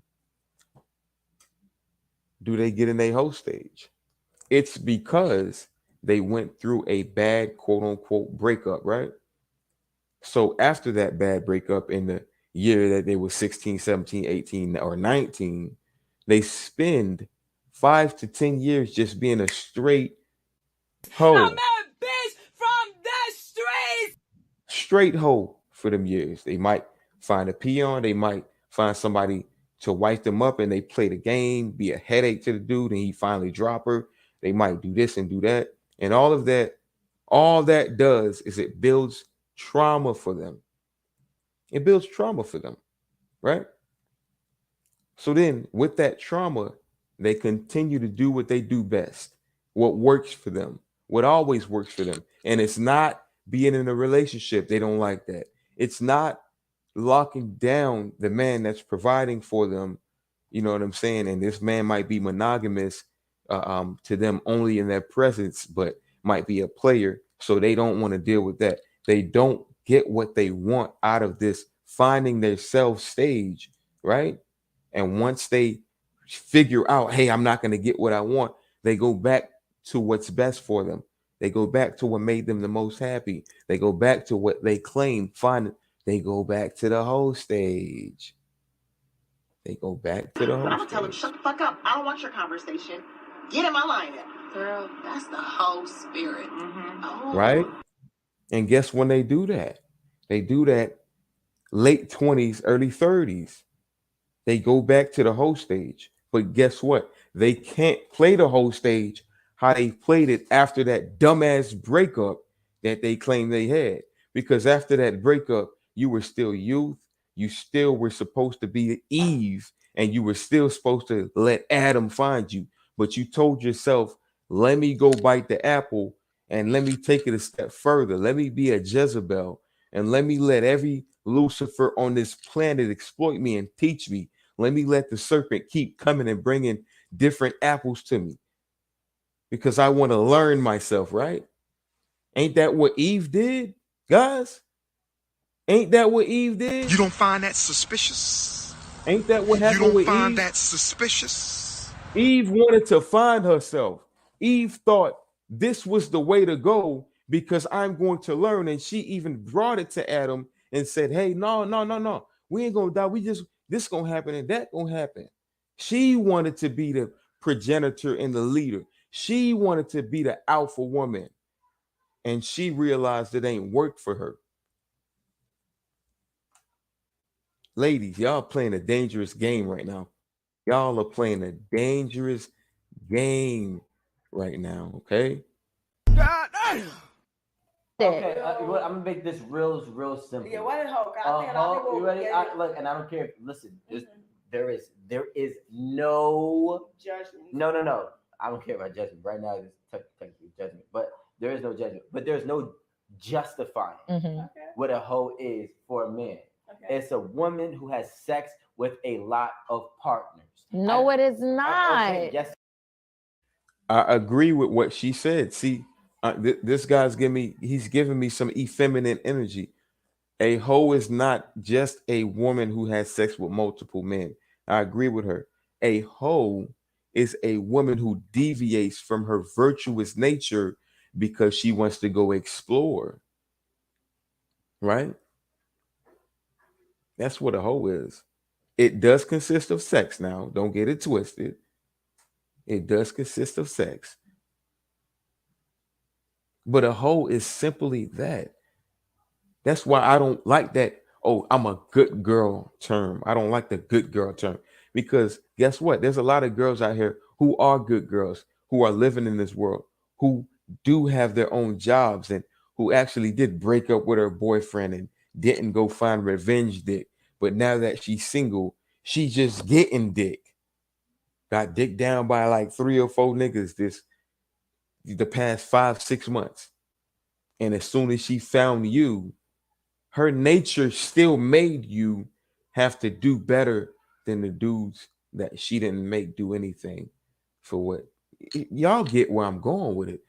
do they get in their hoe stage? It's because they went through a bad quote unquote breakup, right? So after that bad breakup in the year that they were 16, 17, 18, or 19, they spend 5 to 10 years just being a straight hoe. I'm a bitch from the streets. Straight hoe for them years. They might find a peon, they might find somebody to wife them up and they play the game, be a headache to the dude, and he finally drop her. They might do this and do that. And all that does is it builds trauma for them. It builds trauma for them, right? So then with that trauma, they continue to do what they do best, what works for them, what always works for them. And it's not being in a relationship. They don't like that. It's not locking down the man that's providing for them. You know what I'm saying? And this man might be monogamous to them only in their presence, but might be a player. So they don't want to deal with that. They don't get what they want out of this finding their self stage, right? And once they figure out, hey, I'm not going to get what I want, they go back to what's best for them. They go back to what made them the most happy. They go back to what they claim. They go back to the whole stage. They go back to the whole I'm gonna tell him, stage. shut the fuck up. I don't want your conversation. Get in my lineup. Girl, that's the whole spirit. Oh. Right? And guess when they do that? They do that late 20s, early 30s. They go back to the whole stage. But guess what? They can't play the whole stage how they played it after that dumbass breakup that they claimed they had. Because after that breakup, you were still youth. You still were supposed to be Eve, and you were still supposed to let Adam find you. But you told yourself, let me go bite the apple and let me take it a step further. Let me be a Jezebel and let me let every Lucifer on this planet exploit me and teach me. Let me let the serpent keep coming and bringing different apples to me because I want to learn myself, right? Ain't that what Eve did, guys? Ain't that what Eve did? You don't find that suspicious? Ain't that what happened You with don't find Eve? that suspicious? Eve wanted to find herself. Eve thought this was the way to go because I'm going to learn. And she even brought it to Adam and said, hey, no. We ain't going to die. This going to happen and that going to happen. She wanted to be the progenitor and the leader. She wanted to be the alpha woman. And she realized it ain't worked for her. Ladies, y'all playing a dangerous game right now. Y'all are playing a dangerous game right now, okay? God damn. Okay, I'm gonna make this real simple. Yeah, what is hope? I think a lot of people You ready? get it. Look, and I don't care. Listen, there is no Judgment. No. I don't care about judgment. Right now, it's technically judgment, but there is no judgment. But there's no justifying what a hoe is for a man. Okay. It's a woman who has sex with a lot of partners. No, it is not. Okay, yes. I agree with what she said. See, this guy's he's giving me some effeminate energy. A hoe is not just a woman who has sex with multiple men. I agree with her. A hoe is a woman who deviates from her virtuous nature because she wants to go explore. Right? That's what a hoe is. It does consist of sex now. Don't get it twisted. It does consist of sex. But a hoe is simply that. That's why I don't like that. Oh, I'm a good girl term. I don't like the good girl term because guess what? There's a lot of girls out here who are good girls, who are living in this world, who do have their own jobs and who actually did break up with her boyfriend and didn't go find revenge dick. But now that she's single, she's just getting dick. Got dick down by like 3 or 4 niggas the past 5-6 months. And as soon as she found you, her nature still made you have to do better than the dudes that she didn't make do anything for what y'all get where I'm going with it.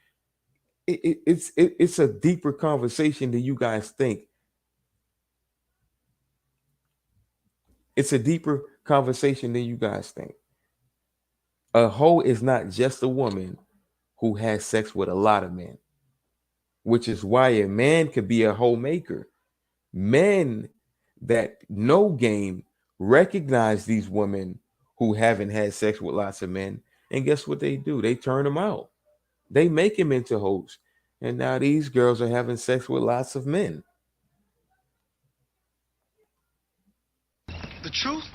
It's a deeper conversation than you guys think. It's a deeper conversation than you guys think. A hoe is not just a woman who has sex with a lot of men, which is why a man could be a hoe maker. Men that know game recognize these women who haven't had sex with lots of men, and guess what they do? They turn them out. They make them into hoes, and now these girls are having sex with lots of men. The truth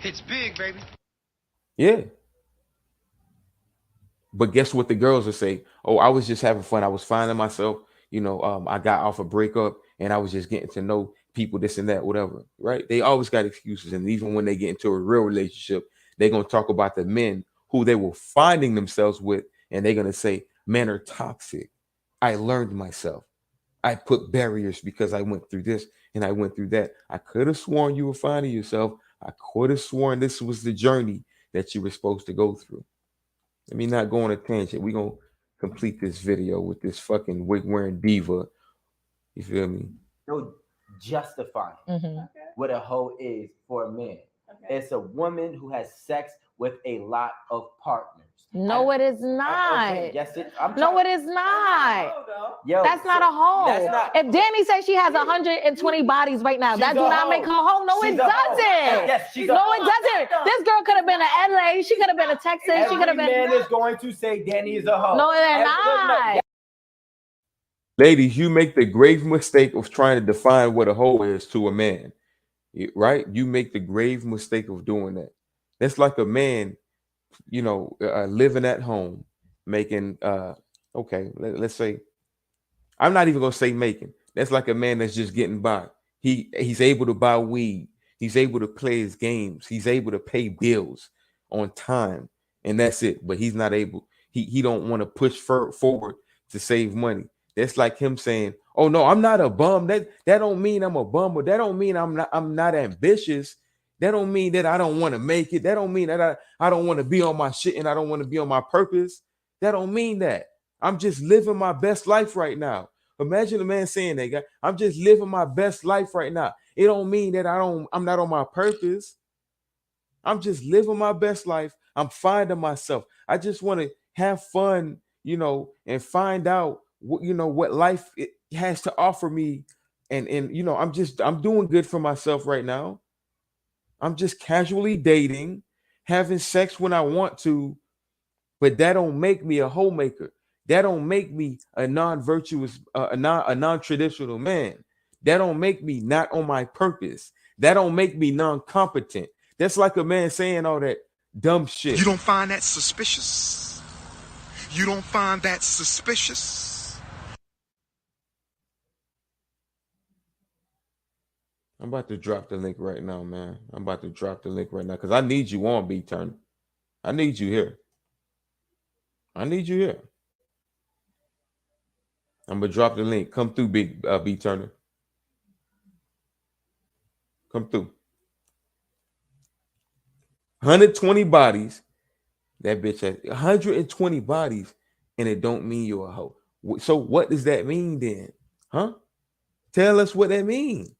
hits big, baby. Yeah. But guess what the girls will say? Oh, I was just having fun. I was finding myself, I got off a breakup and I was just getting to know people, this and that, whatever, right? They always got excuses. And even when they get into a real relationship, they're going to talk about the men who they were finding themselves with. And they're going to say, men are toxic. I learned myself. I put barriers because I went through this and I went through that. I could have sworn you were finding yourself. I could have sworn this was the journey that you were supposed to go through. Let me not go on a tangent. We're going to complete this video with this fucking wig-wearing diva. You feel me? No, justify what a hoe is for a man. It's a woman who has sex with a lot of partners. No, it is not. Yes, it is not. Yo, that's not a hoe. That's not, if Danny says she has 120 bodies right now, that do not make her hoe. No, it doesn't. Yes, it doesn't. This girl could have been in LA. She could have been in Texas. She could have been. Man is going to say Danny is a hoe. No, they're not. Ladies, you make the grave mistake of trying to define what a hoe is to a man, right? You make the grave mistake of doing that. That's like a man, living at home, making, let's say, I'm not even going to say making. That's like a man that's just getting by. He's able to buy weed. He's able to play his games. He's able to pay bills on time. And that's it. But he's not able. He don't want to push forward to save money. That's like him saying, "Oh no, I'm not a bum." That don't mean I'm a bum, but that don't mean I'm not ambitious. That don't mean that I don't want to make it. That don't mean that I don't want to be on my shit and I don't want to be on my purpose. That don't mean that. I'm just living my best life right now. Imagine a man saying that, guy. I'm just living my best life right now. It don't mean that I'm not on my purpose. I'm just living my best life. I'm finding myself. I just want to have fun, and find out what life it has to offer me. And I'm doing good for myself right now. I'm just casually dating, having sex when I want to, but that don't make me a homemaker. That don't make me a non-virtuous, a non-traditional man. That don't make me not on my purpose. That don't make me non-competent. That's like a man saying all that dumb shit. You don't find that suspicious? You don't find that suspicious? I'm about to drop the link right now, man. I'm about to drop the link right now because I need you on, B Turner. I need you here. I need you here. I'm gonna drop the link. Come through, B Turner. Come through. 120 bodies that bitch has 120 bodies, and it don't mean you're a hoe. So what does that mean then? Huh? Tell us what that means.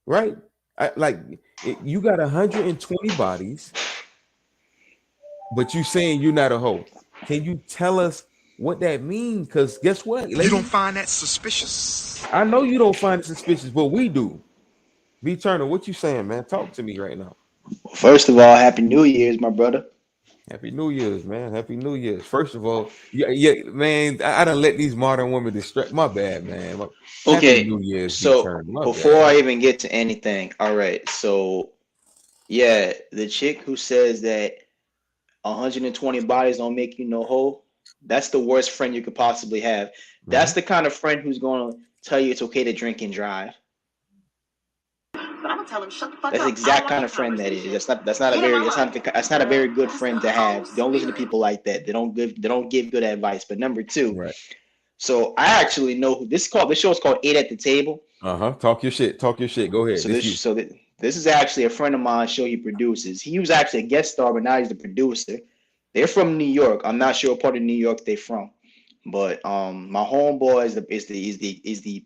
Right? You got 120 bodies, but you saying you're not a hoe. Can you tell us what that means? Because guess what? You don't find that suspicious? I know you don't find it suspicious, but we do. B Turner, what you saying, man? Talk to me right now. First of all, Happy New Year's, my brother. Happy New Year's, man. Happy New Year's. First of all, yeah, man. I done let these modern women distract. My bad, man. Okay, Happy New Year's, so B-Turner. before I even get to anything, all right. So, yeah, the chick who says that 120 bodies don't make you no hoe, that's the worst friend you could possibly have. That's the kind of friend who's going to tell you it's okay to drink and drive. But I'm gonna tell him, shut the fuck That's up. the exact kind of friend that is. That's not a very good friend to have. Don't listen to people like that. They don't give good advice. But number two, right. So I actually know who this show is called 8 at the Table. Talk your shit. Talk your shit. Go ahead. So this is actually a friend of mine's show he produces. He was actually a guest star, but now he's the producer. They're from New York. I'm not sure what part of New York they're from, but my homeboy is the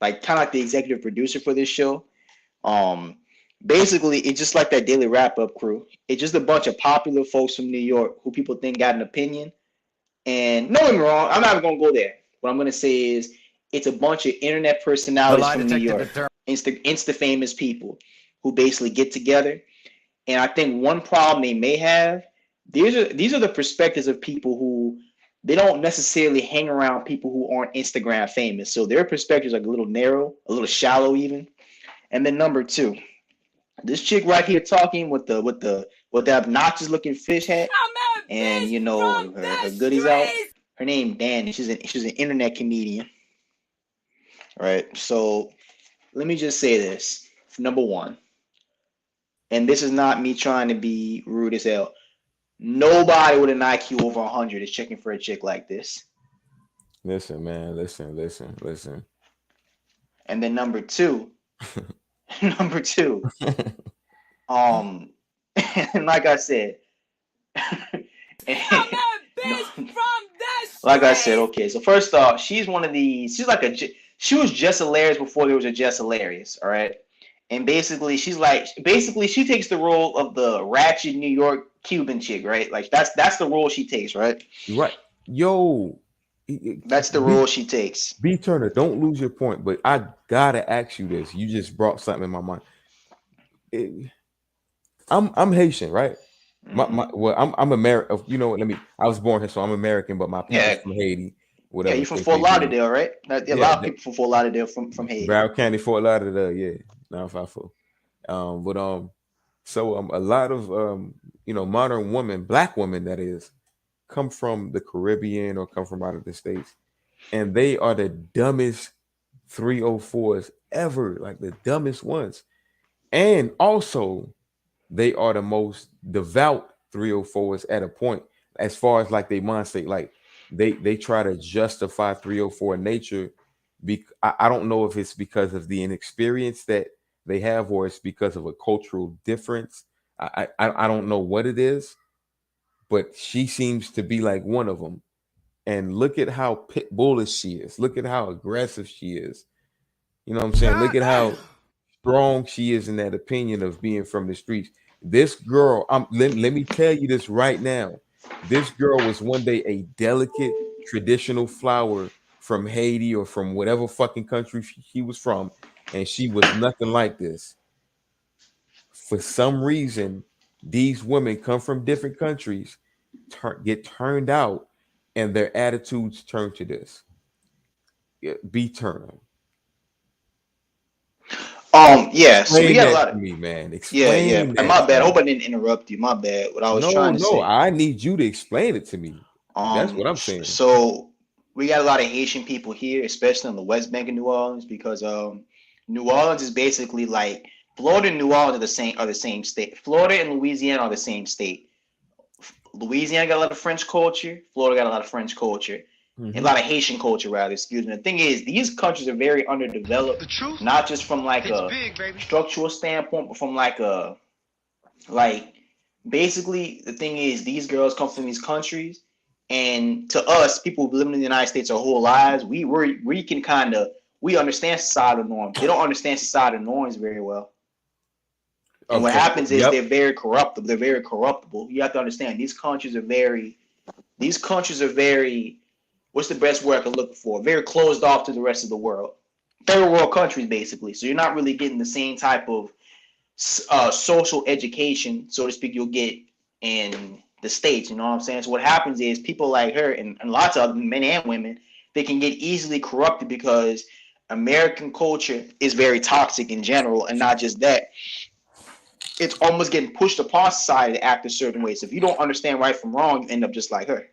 like kind of like the executive producer for this show. Basically, it's just like that Daily Wrap Up crew. It's just a bunch of popular folks from New York who people think got an opinion. And no, I'm wrong. I'm not even gonna go there. What I'm gonna say is it's a bunch of internet personalities from New York, insta famous people who basically get together. And I think one problem they may have, these are the perspectives of people who they don't necessarily hang around people who aren't Instagram famous. So their perspectives are a little narrow, a little shallow even. And then number two, this chick right here talking with the obnoxious looking fish hat and you know her goodies out. Her name Danny. She's an internet comedian. Right. So let me just say this. Number one, and this is not me trying to be rude as hell. Nobody with an IQ over 100 is checking for a chick like this. Listen, man. Listen. And then number two. And like I said, okay. So first off, she's one of these. She was Jess Hilarious before there was a Jess Hilarious. All right, and basically she takes the role of the ratchet New York Cuban chick, right? Like that's the role she takes, right? Right. Yo. That's the role she takes. B Turner, don't lose your point, but I gotta ask you this. You just brought something in my mind. I'm Haitian, right? I'm American. You know, I was born here, so I'm American, but my parents from Haiti. Whatever. Yeah, you from Fort Lauderdale, right? A lot of people from Fort Lauderdale from Haiti. Broward County, Fort Lauderdale, yeah. 954. So a lot of modern women, black women that is, come from the Caribbean or come from out of the States, and they are the dumbest 304s ever, like the dumbest ones. And also they are the most devout 304s at a point, as far as like they mindset, like they try to justify 304 nature. I don't know if it's because of the inexperience that they have, or it's because of a cultural difference. I don't know what it is, but she seems to be like one of them. And look at how pit bullish she is. Look at how aggressive she is. You know what I'm saying? Look at how strong she is in that opinion of being from the streets. This girl, let me tell you this right now. This girl was one day a delicate traditional flower from Haiti or from whatever fucking country she was from, and she was nothing like this. For some reason, these women come from different countries, get turned out, and their attitudes turn to this. Be turned. Yeah. So we got a lot of me, man. Yeah. And my bad. I hope I didn't interrupt you. My bad. What I was trying to say. I need you to explain it to me. That's what I'm saying. So we got a lot of Haitian people here, especially on the West Bank of New Orleans, because New Orleans is basically like Florida and New Orleans are the same state. Florida and Louisiana are the same state. Louisiana got a lot of French culture. Florida got a lot of French culture. Mm-hmm. A lot of Haitian culture, rather. Excuse me. The thing is, these countries are very underdeveloped. Not just from like a structural standpoint, but from like basically the thing is these girls come from these countries, and to us, people living in the United States our whole lives, we can kind of we understand societal norms. They don't understand societal norms very well. And what happens is they're very corruptible. They're very corruptible. You have to understand these countries are very, what's the best word I could look for? Very closed off to the rest of the world. Third world countries, basically. So you're not really getting the same type of social education, so to speak, you'll get in the States. You know what I'm saying? So what happens is people like her and lots of other men and women, they can get easily corrupted because American culture is very toxic in general, and not just that. It's almost getting pushed upon society to act a certain way. So if you don't understand right from wrong, you end up just like her.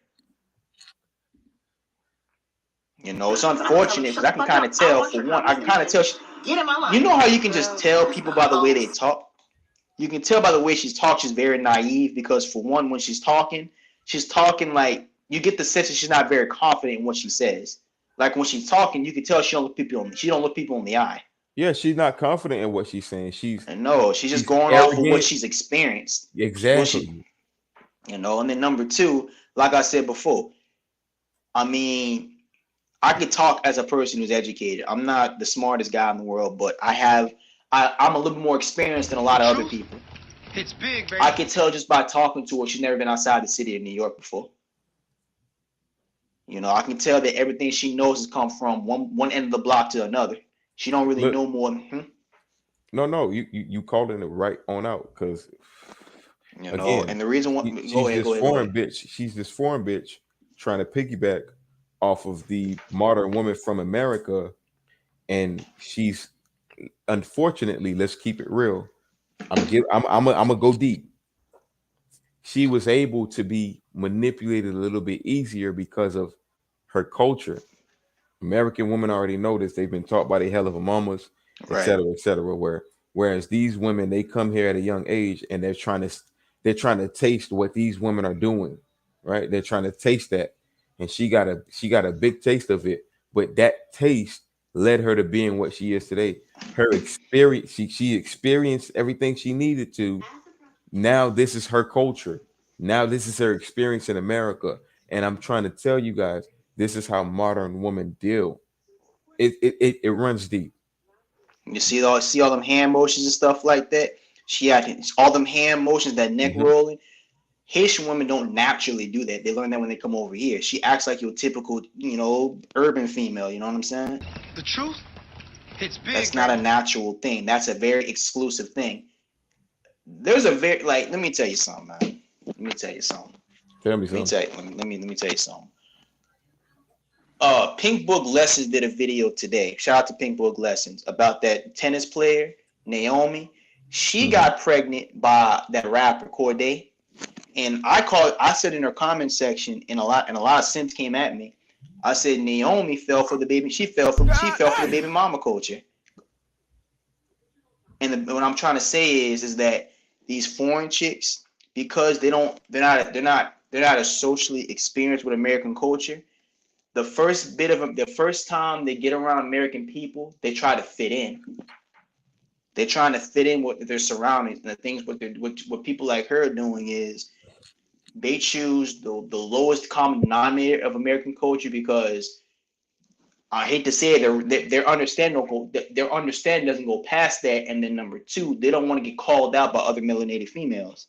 You know, it's unfortunate because I can kind of tell, for one, I can kind of tell, you know how you can just tell people by the way they talk? You can tell by the way she talks, she's very naive because, for one, when she's talking like, you get the sense that she's not very confident in what she says. Like when she's talking, you can tell she don't look people in the eye. Yeah, she's not confident in what she's saying. She's just going off of what she's experienced. Exactly. You know, and then number two, like I said before, I mean, I could talk as a person who's educated. I'm not the smartest guy in the world, but I'm a little more experienced than a lot of other people. It's big, baby. I can tell just by talking to her, she's never been outside the city of New York before. You know, I can tell that everything she knows has come from one end of the block to another. She don't really know more. No, you calling it right on out because you know, again, and the reason why go ahead. She's this foreign bitch trying to piggyback off of the modern woman from America, and she's unfortunately, let's keep it real. I'm gonna go deep. She was able to be manipulated a little bit easier because of her culture. American women already know this. They've been taught by their hell of a mamas, et cetera. Whereas these women, they come here at a young age and they're trying to taste what these women are doing, right? They're trying to taste that, and she got a big taste of it. But that taste led her to being what she is today. Her experience, she experienced everything she needed to. Now this is her culture. Now this is her experience in America, and I'm trying to tell you guys. This is how modern women deal. It runs deep. You see all them hand motions and stuff like that. She had all them hand motions, that neck rolling. Haitian women don't naturally do that. They learn that when they come over here. She acts like your typical, you know, urban female. You know what I'm saying? The truth, it's big. That's not a natural thing. That's a very exclusive thing. There's a very let me tell you something, man. Let me tell you something. Tell me something. Let me tell you something. Pink Book Lessons did a video today. Shout out to Pink Book Lessons about that tennis player, Naomi. She got pregnant by that rapper Corday. And I said in her comment section, and a lot of simps came at me. I said Naomi fell for the baby. She fell for the baby mama culture. And what I'm trying to say is that these foreign chicks, because they're not as socially experienced with American culture. The first time they get around American people, they try to fit in. They're trying to fit in with their surroundings, and the things what people like her are doing is they choose the lowest common denominator of American culture because I hate to say it, their understanding doesn't go past that, and then number two, they don't want to get called out by other melanated females.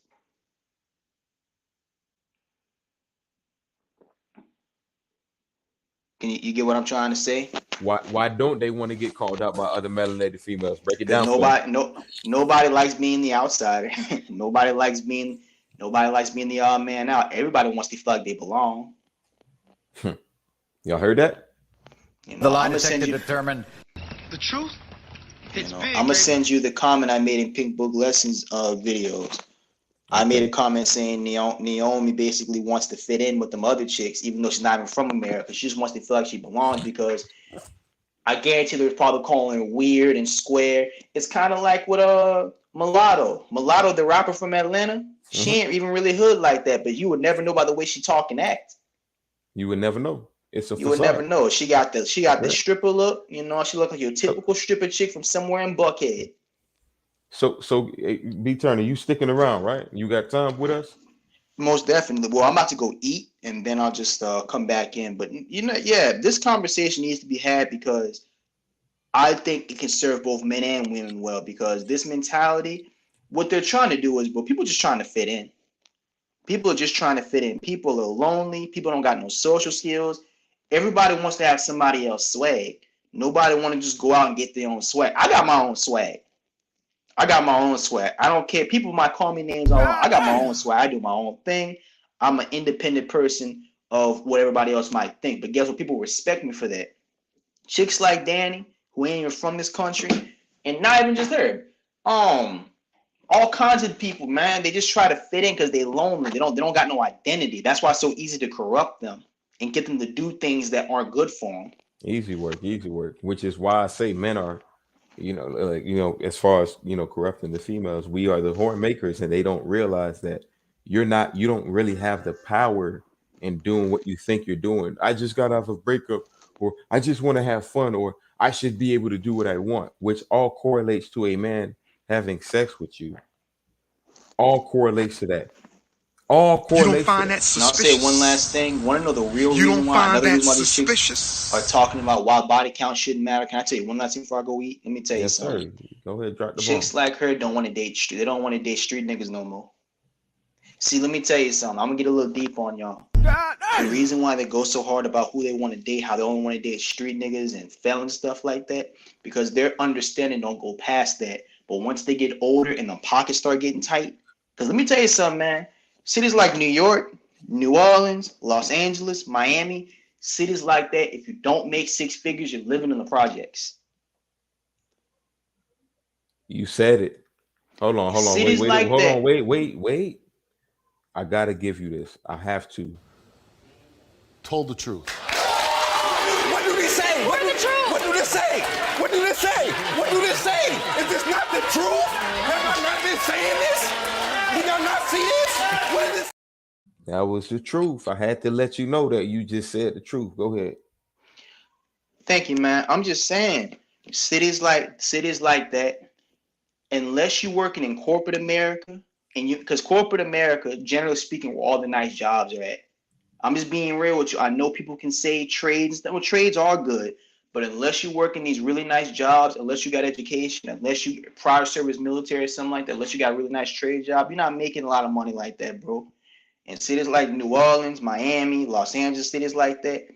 Can you get what I'm trying to say? Why don't they want to get called out by other melanated females? Break it down. Nobody likes being the outsider. nobody likes being the odd man out. Everybody wants to feel like they belong. Y'all heard that? You know, the lie detector determined the truth. It's big. I'm gonna send you the comment I made in Pink Book Lessons videos. I made a comment saying Naomi basically wants to fit in with them other chicks, even though she's not even from America. She just wants to feel like she belongs because I guarantee they're probably calling her weird and square. It's kind of like with Mulatto. Mulatto, the rapper from Atlanta, she ain't even really hood like that, but you would never know by the way she talk and act. You would never know. You would never know. She got the stripper look. You know, she look like your typical stripper chick from somewhere in Buckhead. So B Turner, you sticking around, right? You got time with us? Most definitely. Well, I'm about to go eat and then I'll just come back in. But yeah, this conversation needs to be had because I think it can serve both men and women well. Because this mentality, what they're trying to do is, well, people just trying to fit in. People are just trying to fit in. People are lonely. People don't got no social skills. Everybody wants to have somebody else swag. Nobody want to just go out and get their own swag. I got my own swag. I got my own swag. I don't care. People might call me names all along. I got my own swag. I do my own thing. I'm an independent person of what everybody else might think. But guess what? People respect me for that. Chicks like Danny, who ain't even from this country, and not even just her. All kinds of people, man. They just try to fit in because they lonely. They don't got no identity. That's why it's so easy to corrupt them and get them to do things that aren't good for them. Easy work, which is why I say men are, as far as, corrupting the females, we are the horn makers, and they don't realize that you don't really have the power in doing what you think you're doing. I just got off a breakup, or I just want to have fun, or I should be able to do what I want, which all correlates to a man having sex with you. All correlates to that. All correlates. You don't find that suspicious? And I'll say one last thing. Want to know the real You reason don't why? find Another that reason why these suspicious? chicks are talking about why body count shouldn't matter. Can I tell you one last thing before I go eat? Let me tell you Yes, something. sir. Go ahead, drop the Chicks bomb. like her don't want to date street. They don't want to date street niggas no more. See, let me tell you something. I'm gonna get a little deep on y'all. The reason why they go so hard about who they want to date, how they only want to date street niggas and felons, stuff like that, because their understanding don't go past that. But once they get older and the pockets start getting tight, because let me tell you something, man. Cities like New York, New Orleans, Los Angeles, Miami, cities like that, if you don't make six figures, you're living in the projects. You said it. Hold on. Cities like that. Wait. I gotta give you this. I have to. Told the truth. What do they say? What do they say? What do they say? What do they say? Is this not the truth? Have I not been saying this? Did y'all not see this? What is this? That was the truth. I had to let you know that you just said the truth. Go ahead. Thank you, man. I'm just saying, cities like that, unless you're working in corporate America, because corporate America, generally speaking, where all the nice jobs are at. I'm just being real with you. I know people can say trades. Well, trades are good, but unless you work in these really nice jobs, unless you got education, unless you prior service military or something like that, unless you got a really nice trade job, you're not making a lot of money like that, bro. In cities like New Orleans, Miami, Los Angeles, cities like that,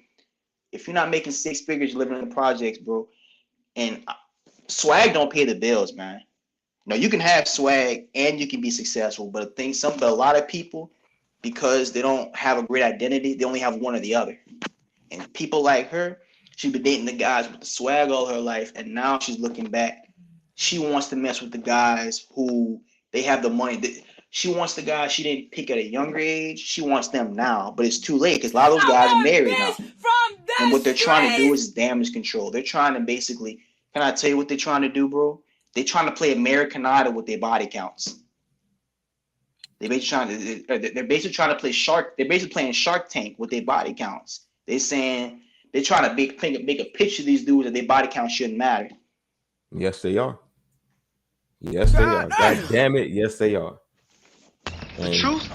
if you're not making six figures, you're living in the projects, bro. And swag don't pay the bills, man. No, you can have swag and you can be successful, but a lot of people, because they don't have a great identity, they only have one or the other. And people like her, she's been dating the guys with the swag all her life, and now she's looking back. She wants to mess with the guys who they have the money. She wants the guys she didn't pick at a younger age. She wants them now, but it's too late because a lot of those guys are married now. And what they're trying to do is damage control. They're trying to basically, can I tell you what they're trying to do, bro? They're trying to play American Idol with their body counts. They're basically trying to play Shark. They're basically playing Shark Tank with their body counts. They're saying they're trying to make a picture of these dudes that their body count shouldn't matter. Yes, they are. Yes, they are. God damn it. Yes, they are. The truth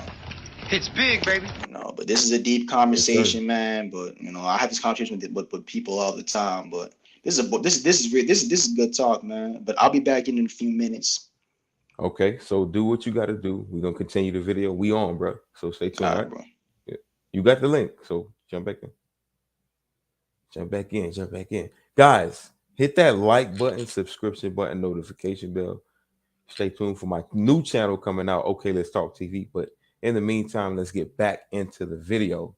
hits big, baby. No, but this is a deep conversation, man. But I have this conversation with people all the time. But this is good talk, man. But I'll be back in a few minutes. Okay, so do what you got to do. We're gonna continue the video. We on, bro. So stay tuned. All right, bro. Yeah. You got the link, so jump back in. Jump back in, guys. Hit that like button, subscription button, notification bell. Stay tuned for my new channel coming out. Okay, let's talk TV. But in the meantime, let's get back into the video.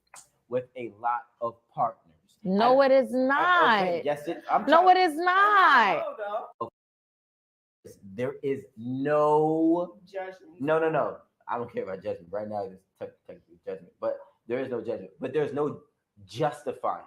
With a lot of partners. No, it is not. Okay, yes, it is not. There is no judgment. No. I don't care about judgment. Right now, it's technically judgment, but there is no judgment. But there's no justifying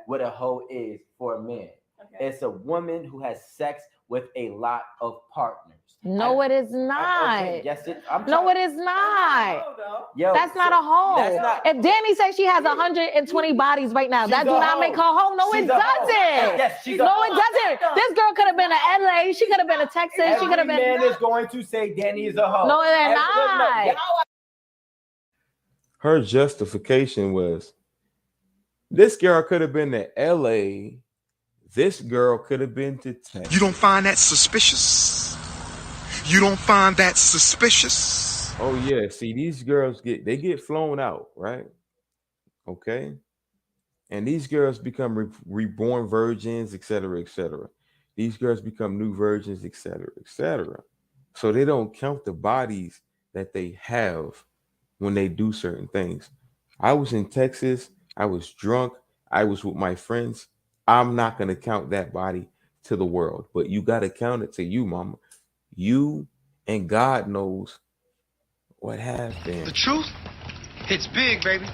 what a hoe is for a man. Okay. It's a woman who has sex with a lot of partners. No, it is not. Okay, yes, No, it is not. Yo, That's not a hoe. That's not. If Danny says she has 120 bodies right now, that do not make her hoe. No, it doesn't. Yes, she's no, it doesn't. This girl could have been in LA. She could have been in Texas. She could have been. Man is going to say Danny is a hoe. No, they're not. Her justification was, this girl could have been to LA. This girl could have been to Texas. You don't find that suspicious? You don't find that suspicious? Oh yeah, see, these girls get flown out, right? Okay, and these girls become reborn virgins, etc., etc. These girls become new virgins, etc., etc. So they don't count the bodies that they have when they do certain things. I was in Texas. I was drunk. I was with my friends. I'm not gonna count that body to the world, but you gotta count it to you, mama. You and God knows what happened. The truth hits big, baby.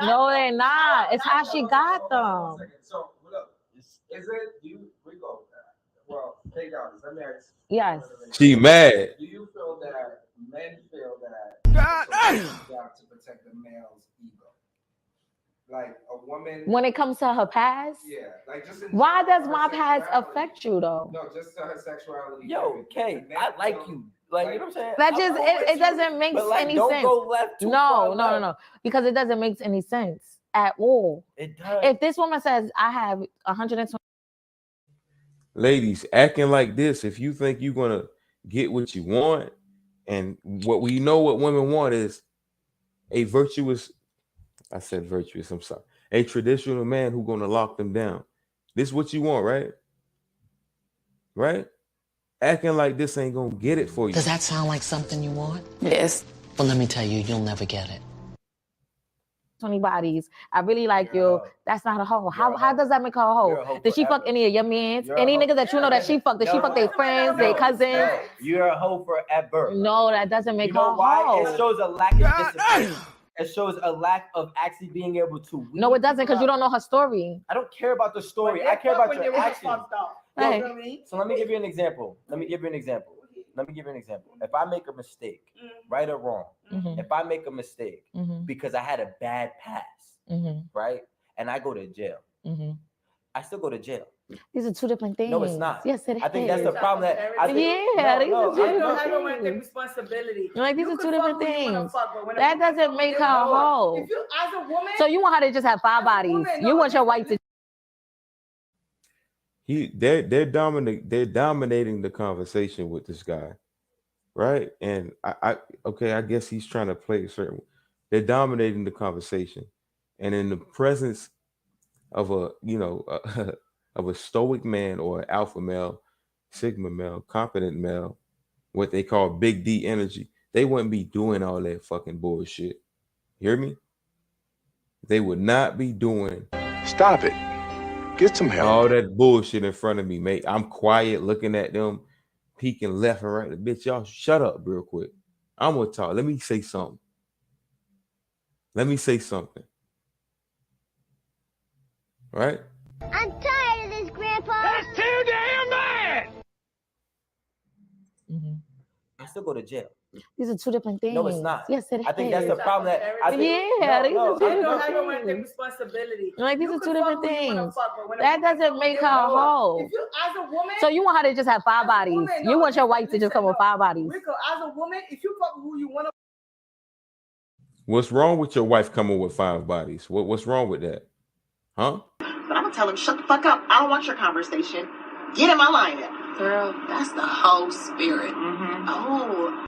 No, they're not. It's how she got them. So, look, is it you? We go. Well, take out. Let me ask. Yes. She mad. Do you feel that men feel that it's a job to protect the male's ego? Like a woman. When it comes to her past? Yeah. Like just why does my past affect you though? No, just to her sexuality. Yo, Kay, I like you. Like, you know what I'm saying? That just it doesn't make any don't sense. Go left too far No. Because it doesn't make any sense at all. It does. If this woman says I have 120, Ladies, acting like this, if you think you're gonna get what you want, and what we know what women want is a virtuous, I said virtuous, I'm sorry, a traditional man who's gonna lock them down. This is what you want, right? Right? Acting like this ain't gonna get it for you. Does that sound like something you want? Yes. Well, let me tell you, you'll never get it. 20 bodies. I really like you. That's not a hoe. How does that make her a hoe? Did she fuck any of your mans? Any niggas that you know that she fucked? Did she fuck their friends, their cousins? You're a hoe forever. No, that doesn't make You know her a why? hoe. It shows a lack of discipline. It shows a lack of actually being able to. No, it doesn't, because you don't know her story. I don't care about the story. I care about your actions. Hey. So let me give you an example. If I make a mistake, right or wrong, if I make a mistake because I had a bad past, right, and I go to jail, I still go to jail. These are two different things. No, it's not. Yes, it is. I think that's the problem. That I think, these are two different things. Responsibility. Like, these You are two could fuck different who you wanna things. fuck, but when a That woman doesn't fuck, make they her a know. hoe. If you, as a woman, So you want her to just have 5 bodies. You want your wife to. They're dominating the conversation with this guy, right? And I guess he's trying to play a certain. They're dominating the conversation, and in the presence of a of a stoic man or an alpha male, sigma male, confident male, what they call big D energy, they wouldn't be doing all that fucking bullshit. You hear me? They would not be doing. Stop it. Get some help. All that bullshit in front of me, mate. I'm quiet looking at them, peeking left and right. Bitch, y'all shut up real quick. I'm gonna talk. Let me say something. Right? I'm tired of this, Grandpa. That's too damn bad. I still go to jail. These are two different things. No, it's not. Yes, it is. I think that's the problem. That I think, these are two different things. responsibility. Like, these You are two could different fuck who you wanna things. fuck, but when a That woman doesn't fuck, make they her a know. hoe. If you, as a woman, So you want her to just have 5 bodies. woman, You no, want your wife to just listen, come with 5 bodies. Rico, as a woman, if you fuck who you want to. What's wrong with your wife coming with 5 bodies? What's wrong with that? Huh? But I'm gonna tell him, shut the fuck up. I don't want your conversation. Get in my lineup. Girl, that's the whole spirit. Oh.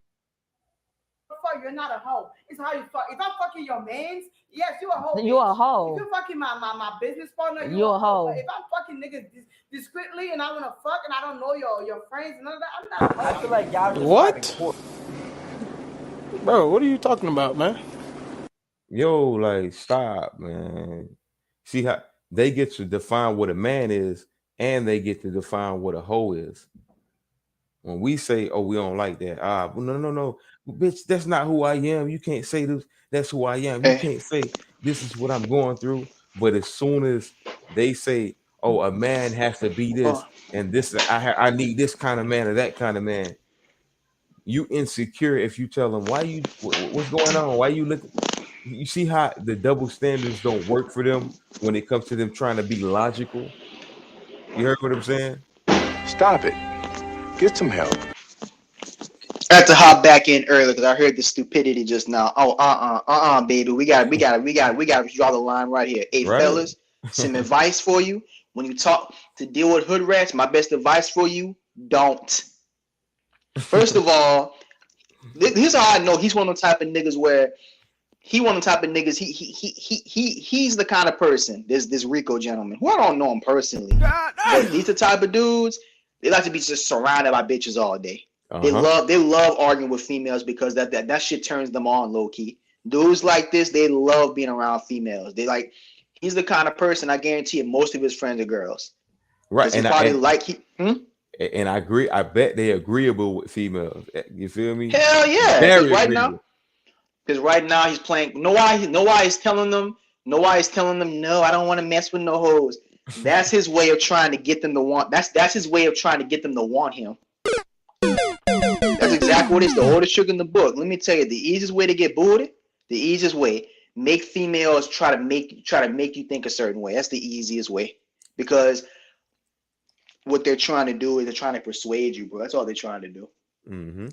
Fuck, you're not a hoe. It's how you fuck. If I'm fucking your mans, yes, you a hoe. You a bitch. hoe. If you're fucking my business partner, You a hoe. But if I'm fucking niggas discreetly and I wanna fuck and I don't know your friends and none of that, I'm not a hoe. I feel like y'all just What? having court. Bro, what are you talking about, man? Yo, like, stop, man. See how they get to define what a man is, and they get to define what a hoe is. When we say, "Oh, we don't like that," no, bitch, that's not who I am. You can't say this. That's who I am. You can't say this is what I'm going through. But as soon as they say, oh, a man has to be this and this. I need this kind of man or that kind of man. You insecure if you tell them what's going on? Why you looking? You see how the double standards don't work for them when it comes to them trying to be logical. You heard what I'm saying? Stop it. Get some help. I have to hop back in early because I heard the stupidity just now. Oh, baby, we got to draw the line right here. Hey, Right. fellas, some advice for you when you talk to deal with hood rats. My best advice for you: don't. First of all, here's how I know he's one of the type of niggas where he's the kind of person. This Rico gentleman who I don't know him personally, but these the type of dudes they like to be just surrounded by bitches all day. They love arguing with females because that shit turns them on low key. Dudes like this, they love being around females. He's the kind of person I guarantee you most of his friends are girls. Right. And I agree. I bet they agreeable with females. You feel me? Hell yeah. Very Because right now he's playing. Know why he's telling them? No, I don't want to mess with no hoes. That's his way of trying to get them to want. That's his way of trying to get them to want him. That's exactly what it is. The oldest trick in the book. Let me tell you, the easiest way to get booted, the easiest way, make females try to make you think a certain way. That's the easiest way. Because what they're trying to do is they're trying to persuade you, bro. That's all they're trying to do. Mm-hmm.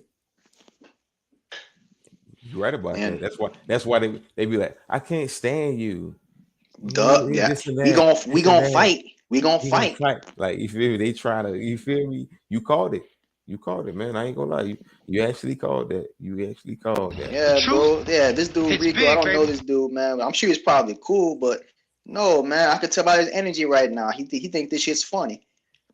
You're right about that. That's why they be like, I can't stand you. Duh, yeah. We gonna fight. We gonna fight. Like, you feel me? They try to, you feel me? You called it. You called it, man. I ain't gonna lie. You actually called that. Yeah, bro. Yeah, this dude Rico, I don't know this dude, man. I'm sure he's probably cool, but no, man. I could tell by his energy right now. He think this shit's funny.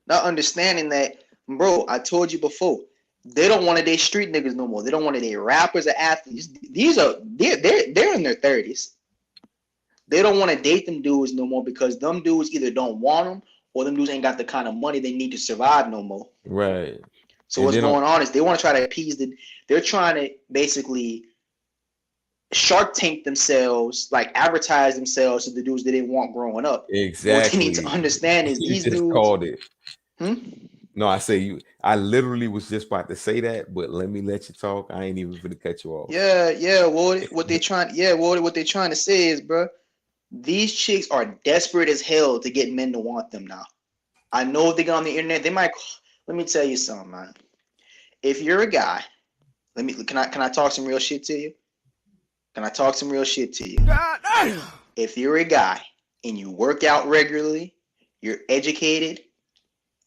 Not understanding that, bro, I told you before, they don't want to date street niggas no more. They don't want to date rappers or athletes. They're in their 30s. They don't want to date them dudes no more because them dudes either don't want them or them dudes ain't got the kind of money they need to survive no more. Right. So what's going on is they want to try to appease they're trying to basically Shark Tank themselves, like advertise themselves to the dudes that they want growing up. Exactly. What they need to understand is these dudes called it. No, I literally was just about to say that, but let me let you talk. I ain't even gonna cut you off. Yeah. What they're trying to say is, bro, these chicks are desperate as hell to get men to want them now. I know if they get on the internet, they might. Let me tell you something, man. If you're a guy, can I talk some real shit to you? If you're a guy and you work out regularly, you're educated,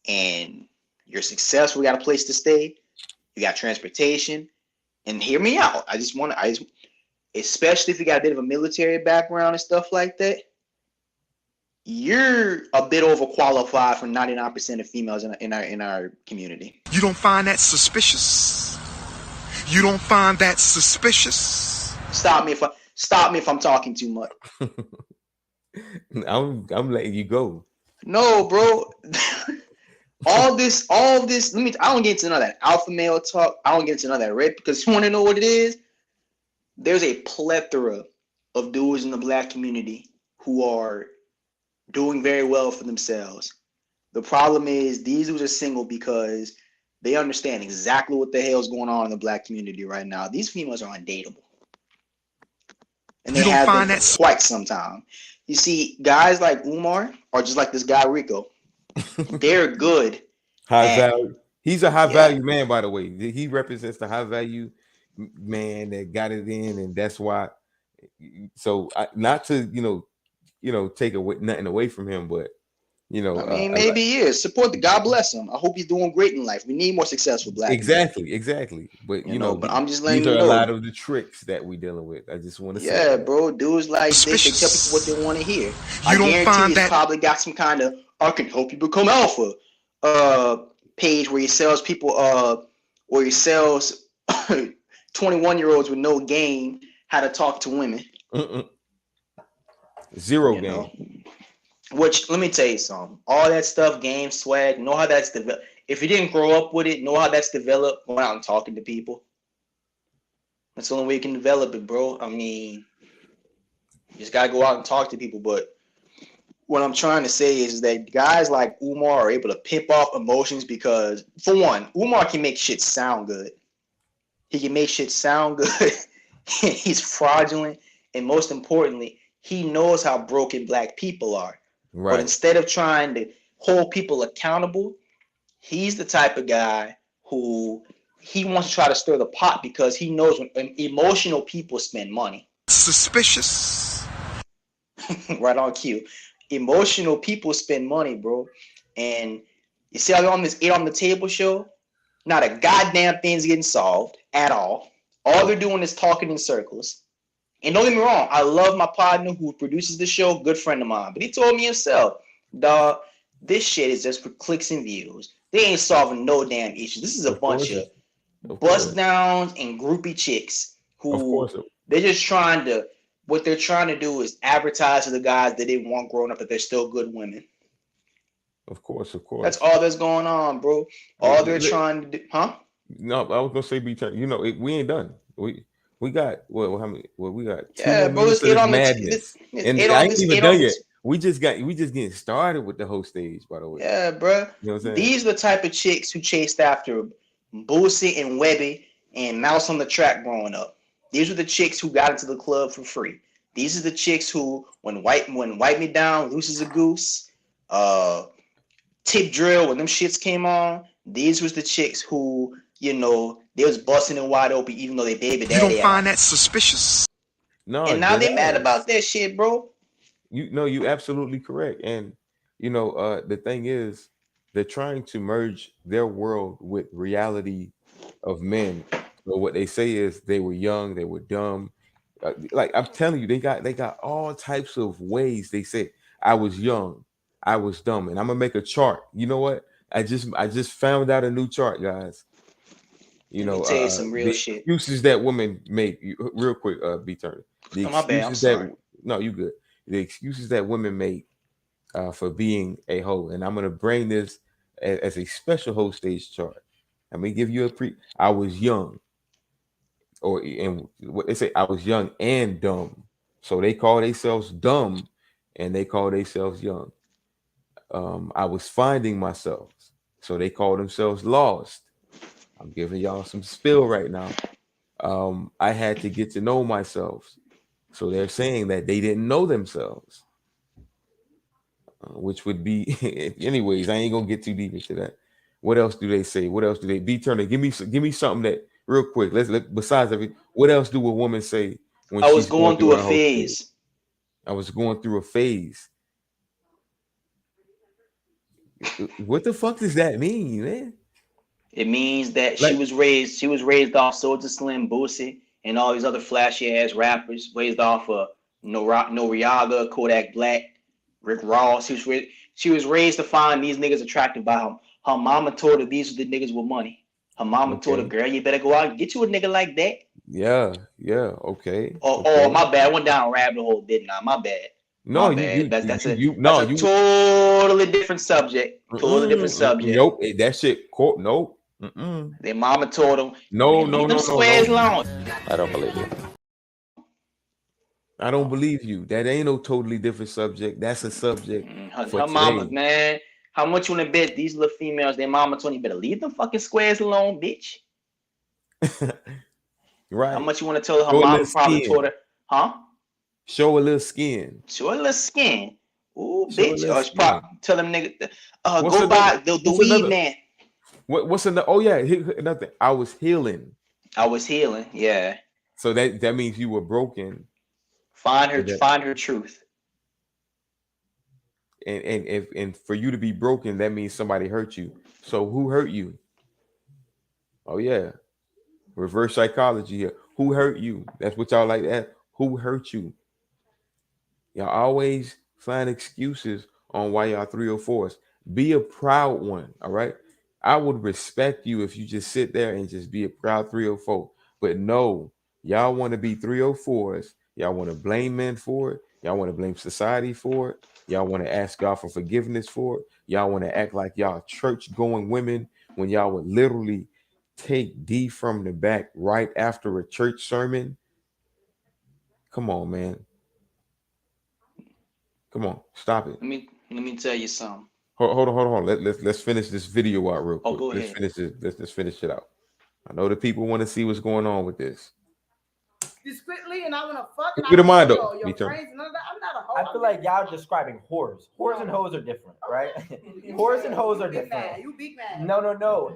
and you're successful, you got a place to stay, you got transportation, and hear me out. Especially if you got a bit of a military background and stuff like that, you're a bit overqualified for 99% of females in our community. You don't find that suspicious? Stop me if I'm talking too much. I'm letting you go. No, bro. all this. I don't get into none of that alpha male talk. I don't get into none of that red, because you want to know what it is? There's a plethora of dudes in the black community who are doing very well for themselves. The problem is these dudes are single because they understand exactly what the hell is going on in the black community right now. These females are undateable. And they have been for quite some time. You see, guys like Umar are just like this guy Rico. They're good. High value. He's a high value man, by the way. He represents the high value man that got it in, and that's why. So not to take nothing away from him, but maybe he is. Support the God bless him. I hope he's doing great in life. We need more successful black men. Exactly. But but I'm just letting these you are know. a lot of the tricks that we dealing with. I just want to say. Yeah, bro. Dudes like this, they tell people what they want to hear. I guarantee he's probably got some kind of "I can help you become alpha" page where he sells people where he sells 21-year-olds with no game how to talk to women. Zero game. Which, let me tell you something. All that stuff, game, swag, know how that's developed. If you didn't grow up with it, know how that's developed. Going out and talking to people. That's the only way you can develop it, bro. I mean, you just gotta go out and talk to people. But What I'm trying to say is that guys like Umar are able to pimp off emotions because, for one, Umar can make shit sound good. He can make shit sound good. He's fraudulent, and most importantly, he knows how broken black people are. Right. But instead of trying to hold people accountable, he's the type of guy who he wants to try to stir the pot because he knows when emotional people spend money. Suspicious. Right on cue. Emotional people spend money, bro. And you see how on this 8 on the Table show, not a goddamn thing's getting solved at all. All they're doing is talking in circles. And don't get me wrong, I love my partner who produces the show, good friend of mine. But he told me himself, dog, this shit is just for clicks and views. They ain't solving no damn issues. This is a bunch of bust downs and groupie chicks who they're just trying to, what they're trying to do is advertise to the guys that they want growing up that they're still good women. Of course. That's all that's going on, bro. All they're trying to do, huh? No, I was gonna say B-turn. You know, we ain't done. We got how many? Well, we got 2 yeah, more bro. minutes It's of on madness, and I ain't even done yet. We just getting started with the whole stage, by the way. Yeah, bro. You know what I'm saying? These are the type of chicks who chased after Boosie and Webby and Mouse on the Track growing up. These were the chicks who got into the club for free. These are the chicks who, when Wipe Me Down, Loose as a Goose, Tip Drill, when them shits came on, these was the chicks who, you know, they was busting it wide open, even though they baby daddy. You don't find that suspicious? No, and now they mad about that shit, bro. You absolutely correct. And you know, the thing is, they're trying to merge their world with reality of men. So what they say is they were young, they were dumb. Like I'm telling you, they got all types of ways. They say I was young, I was dumb, and I'm gonna make a chart. You know what? I just found out a new chart, guys. You know, tell you some real the shit. excuses that women make. Real quick, B-turn. The my bad. I'm excuses sorry. no, you good. The excuses that women make for being a hoe, and I'm gonna bring this as a special hoe stage chart. Let me give you I was young, and what they say, I was young and dumb. So they call themselves dumb, and they call themselves young. I was finding myself, so they call themselves lost. I'm giving y'all some spill right now. I had to get to know myself. So they're saying that they didn't know themselves, which would be, anyways, I ain't gonna get too deep into that. What else do they say? What else do they B-turner? Give me something that real quick. Let's besides everything, what else do a woman say when I was she's going through a her phase? phase? I was going through a phase. What the fuck does that mean, man? It means that she was raised off Soulja Slim, Boosie, and all these other flashy ass rappers, raised off of Noriega, Kodak Black, Rick Ross. She was raised to find these niggas attractive by her mama told her these are the niggas with money. Her mama told her, girl, you better go out and get you a nigga like that. Yeah, okay. Oh, my bad. I went down a rabbit hole, didn't I? My bad. No, my bad. That's a you totally different subject. Totally different subject. Nope, that shit. Nope. Their mama told them. No. Squares long. I don't believe you. I don't believe you. That ain't no totally different subject. That's a subject. Her mama, man. How much you wanna bet these little females? Their mama told you better leave them fucking squares alone, bitch. Right. How much you wanna tell her? Her mama probably told her, huh? Show a little skin. Show a little skin. Ooh, bitch. Or probably tell them nigga, go buy the weed man. What's another? Oh yeah, nothing. I was healing. Yeah. So that means you were broken. Find her truth. And for you to be broken, that means somebody hurt you. So who hurt you? Oh yeah, reverse psychology here. Who hurt you? That's what y'all like that. Who hurt you? Y'all always find excuses on why y'all 304s. Be a proud one. All right. I would respect you if you just sit there and just be a proud 304. But no, y'all want to be 304s. Y'all want to blame men for it. Y'all want to blame society for it. Y'all want to ask God for forgiveness for it. Y'all want to act like y'all church-going women when y'all would literally take D from the back right after a church sermon. Come on, man. Come on, stop it. Let me tell you something. Hold on. Let's finish this video out real quick. Oh, go let's ahead. finish it. Let's finish it out. I know the people want to see what's going on with this. Discreetly, and I want to fuck. Keep it in mind, though. Your friends, none of that. I'm not a hoe. I feel like y'all describing whores. Whores and hoes are different, right? Whores and hoes are different. You big man. No.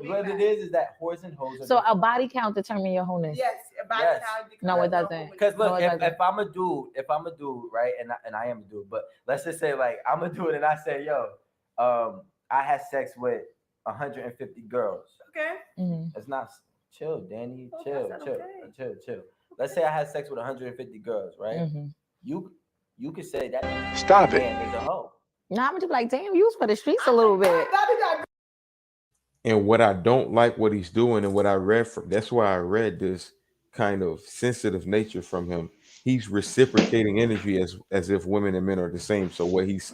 What it is that whores and hoes are So different. a body count determine your wholeness. Yes, about Yes. No, it doesn't. Because look, No, it doesn't. if I'm a dude, right, and I am a dude, but let's just say like I'm a dude and I say, yo, I had sex with 150 girls. Okay. Mhm. It's not chill, Danny. Oh, Chill. that's okay. Chill. Let's say I had sex with 150 girls, right? Mhm. You could say that. Stop it. Man is a hoe. Now I'm gonna be like, damn, you was for the streets a little bit. And what I don't like what he's doing, and what I read from, that's why I read this kind of sensitive nature from him. He's reciprocating energy as if women and men are the same. So what he's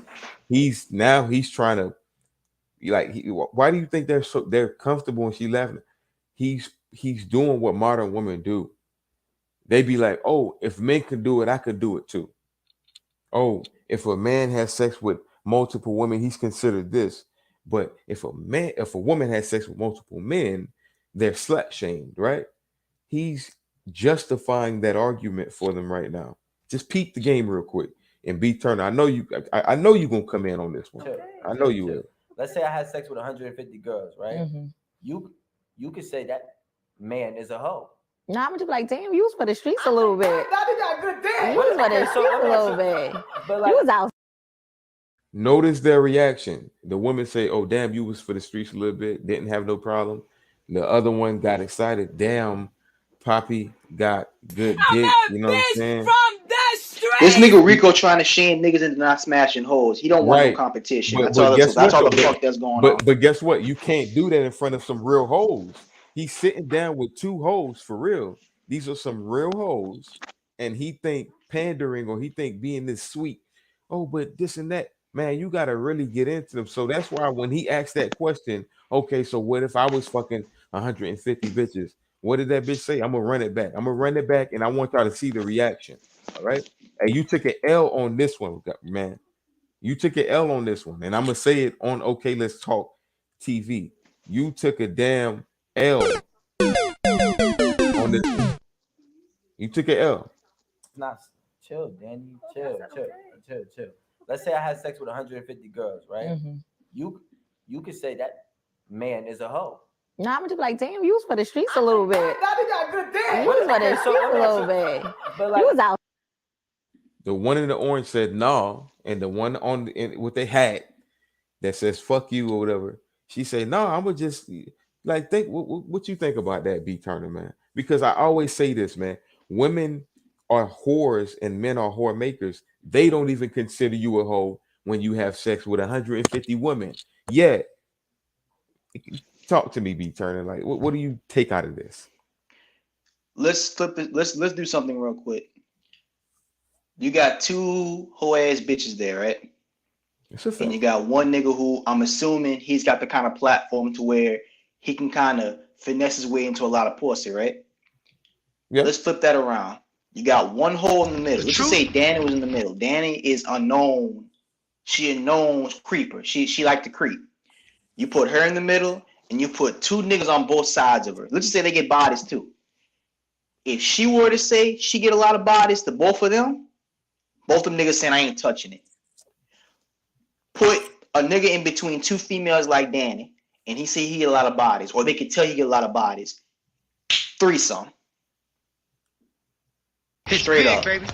trying to why do you think they're comfortable when she laughing? He's doing what modern women do. They be like, oh, if men can do it, I could do it too. Oh, if a man has sex with multiple women, he's considered this. But if a woman has sex with multiple men, they're slut shamed, right? He's justifying that argument for them right now. Just peep the game real quick. And B Turner, I know you're gonna come in on this one. Chill. I know you will. Let's say I had sex with 150 girls, right? Mhm. You could say that man is a hoe. Now I'm gonna be like, damn, you was for the streets a little bit. That good day. You was for the Okay, streets a little so- bit. But like, You was out. Notice their reaction. The women say, oh, damn, you was for the streets a little bit, didn't have no problem. The other one got excited. Damn, Poppy got good dick. You know what I'm saying? From the street. This nigga Rico trying to shame niggas into not smashing hoes. He don't want Right. no competition. But That's guess all what, the though? fuck that's going on. But guess what? You can't do that in front of some real hoes. He's sitting down with two hoes for real. These are some real hoes, and he think pandering, or he think being this sweet. Oh, but this and that, man, you gotta really get into them. So that's why when he asked that question, okay, so what if I was fucking 150 bitches? What did that bitch say? I'm gonna run it back. And I want y'all to see the reaction. All right. And you took an L on this one, man. You took an L on this one, and I'm gonna say it on OK Let's Talk TV. You took a damn L on this one. You took an L. it's not chill, Danny. Chill. Let's say I had sex with 150 girls, right? Mhm. You could say that man is a hoe. Now I'm gonna be like, damn, you was for the streets a little bit. That good day. You was for the Okay, so- streets a little bit. But like, You was out. The one in the orange said no, and the one with the hat that says "fuck you" or whatever, she said no. I'm gonna just like think what you think about that, B Turner, man. Because I always say this, man. Women are whores and men are whore makers. They don't even consider you a hoe when you have sex with 150 women. Yeah, talk to me, B Turner. Like, what do you take out of this? Let's flip it. Let's do something real quick. You got two whole ass bitches there, right? And you got one nigga who I'm assuming he's got the kind of platform to where he can kind of finesse his way into a lot of pussy, right? Yeah. Let's flip that around. You got one hole in the middle. Let's just say Danny was in the middle. Danny is unknown. She a known creeper. She like to creep. You put her in the middle, and you put two niggas on both sides of her. Let's just say they get bodies too. If she were to say she get a lot of bodies to both of them niggas saying I ain't touching it. Put a nigga in between two females like Danny, and he say he get a lot of bodies, or they could tell he get a lot of bodies. Threesome. Straight up. Baby.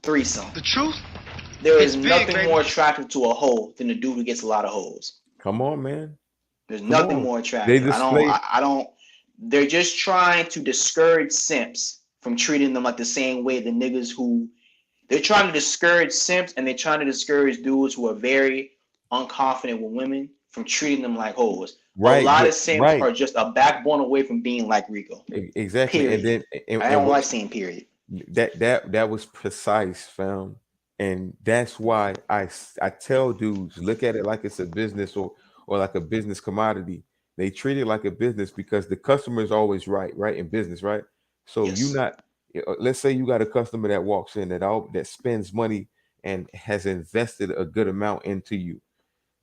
Threesome. The truth? There is It's big, nothing baby. more attractive to a hoe than a dude who gets a lot of hoes. Come on, man. There's Come nothing on. more They attractive. display. I don't. They're just trying to discourage simps from treating them like the same way the niggas who. They're trying to discourage simps, and they're trying to discourage dudes who are very unconfident with women from treating them like hoes. Right, A lot but- of simps right. are just a backbone away from being like Rico. Exactly. Period. And then I don't what- like saying period. that was precise, fam. And that's why I tell dudes, look at it like it's a business or like a business commodity. They treat it like a business because the customer is always right in business, right? So Yes. you not, let's say you got a customer that walks in that spends money and has invested a good amount into you.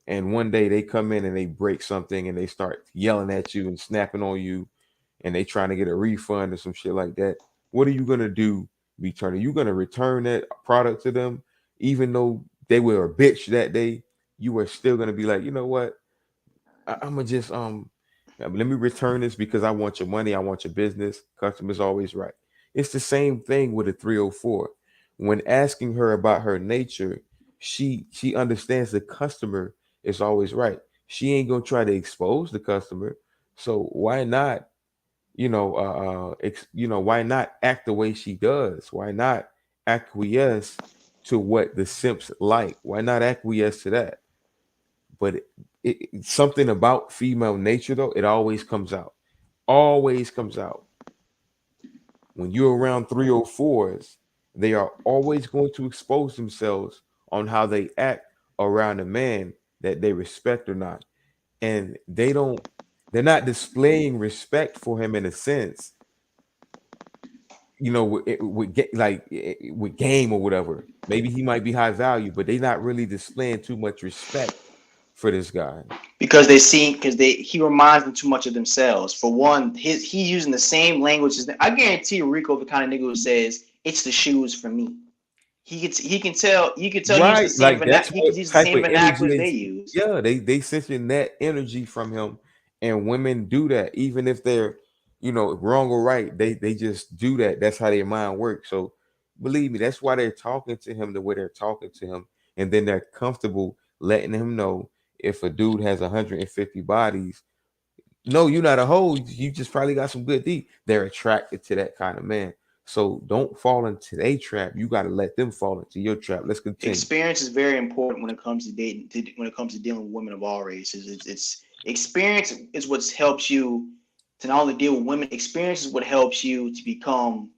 And one day they come in and they break something and they start yelling at you and snapping on you and they trying to get a refund or some shit like that. What are you gonna do? Are you gonna return that product to them, even though they were a bitch that day? You are still gonna be like, you know what? I'm gonna just let me return this because I want your money, I want your business. Customer's always right. It's the same thing with a 304. When asking her about her nature, she understands the customer is always right. She ain't gonna try to expose the customer. So why not, why not act the way she does? Why not acquiesce to what the simps like? Why not acquiesce to that? But something about female nature, though, it always comes out. Always comes out. When you're around 304s, they are always going to expose themselves on how they act around a man that they respect or not. And they're not displaying respect for him in a sense, with game or whatever. Maybe he might be high value, but they're not really displaying too much respect for this guy because he reminds them too much of themselves. For one, he using the same language as them. I guarantee you, Rico, the kind of nigga who says it's the shoes for me. You can tell right. He uses the same vernacular they use. Yeah, they sensing that energy from him, and women do that even if they're wrong or right. They just do that. That's how their mind works. So believe me, that's why they're talking to him the way they're talking to him, and then they're comfortable letting him know if a dude has 150 bodies. No, you're not a hoe. You just probably got some good D. They're attracted to that kind of man. So don't fall into their trap. You got to let them fall into your trap. Let's continue. Experience is very important when it comes to dating. When it comes to dealing with women of all races, it's experience is what helps you to not only deal with women. Experience is what helps you to become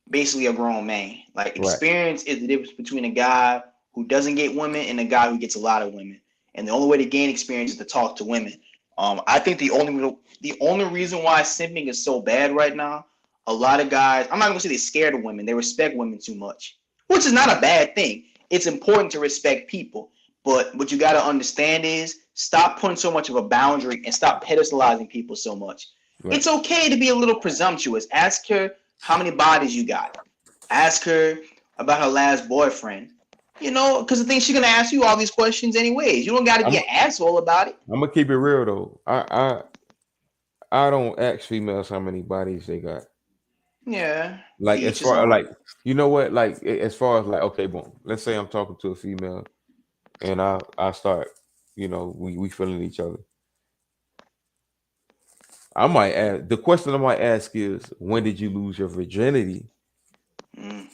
basically a grown man. Like experience is the difference between a guy who doesn't get women and a guy who gets a lot of women. And the only way to gain experience is to talk to women. I think the only reason why simping is so bad right now, a lot of guys, I'm not gonna say they're scared of women, they respect women too much, which is not a bad thing. It's important to respect people, but what you gotta understand is stop putting so much of a boundary and stop pedestalizing people so much. Right. It's okay to be a little presumptuous. Ask her how many bodies you got. Ask her about her last boyfriend. Because the thing she's gonna ask you all these questions anyways. You don't got to be an asshole about it. I'm gonna keep it real though. I don't ask females how many bodies they got. Yeah. Like as far like you know what, like as far as like okay, boom. Let's say I'm talking to a female, and I start, we feeling each other. I might ask the question. I might ask is, when did you lose your virginity?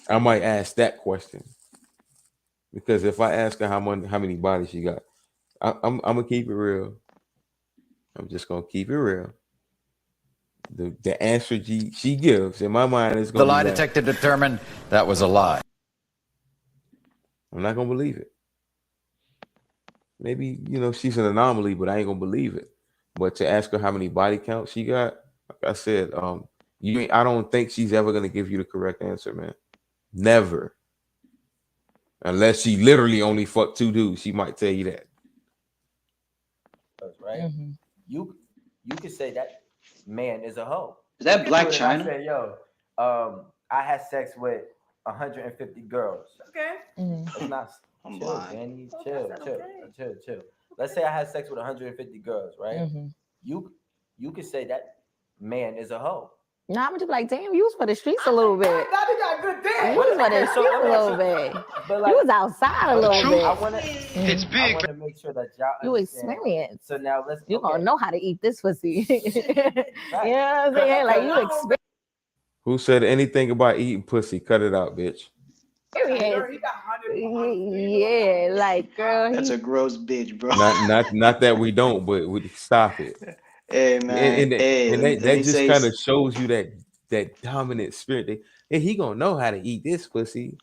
I might ask that question. Because if I ask her how many bodies she got, I'm gonna keep it real. I'm just gonna keep it real. The answer she gives in my mind is gonna the lie detector determined that was a lie. I'm not gonna believe it. Maybe she's an anomaly, but I ain't gonna believe it. But to ask her how many body counts she got, like I said, I don't think she's ever gonna give you the correct answer, man. Never. Unless she literally only fucked 2 dudes, she might tell you that. Right? Mm-hmm. You could say that man is a hoe. Is that Black China? I say, I had sex with 150 girls. Okay. Mm-hmm. It's not. I'm chill, Danny. Chill. Let's say I had sex with 150 girls, right? Mm-hmm. You could say that man is a hoe. No, I'm just like, damn, you was for the streets a little bit. You got good day. You was for the streets a little bit. But like, you was outside a little bit. It's big. I want to make sure that y'all you experience. So now you gonna know how to eat this pussy. You know what I'm saying? Like you experience. Who said anything about eating pussy? Cut it out, bitch. Yeah, like girl. That's a gross bitch, bro. Not that we don't, but we stop it. Hey man, that just kind of shows you that dominant spirit. He gonna know how to eat this pussy.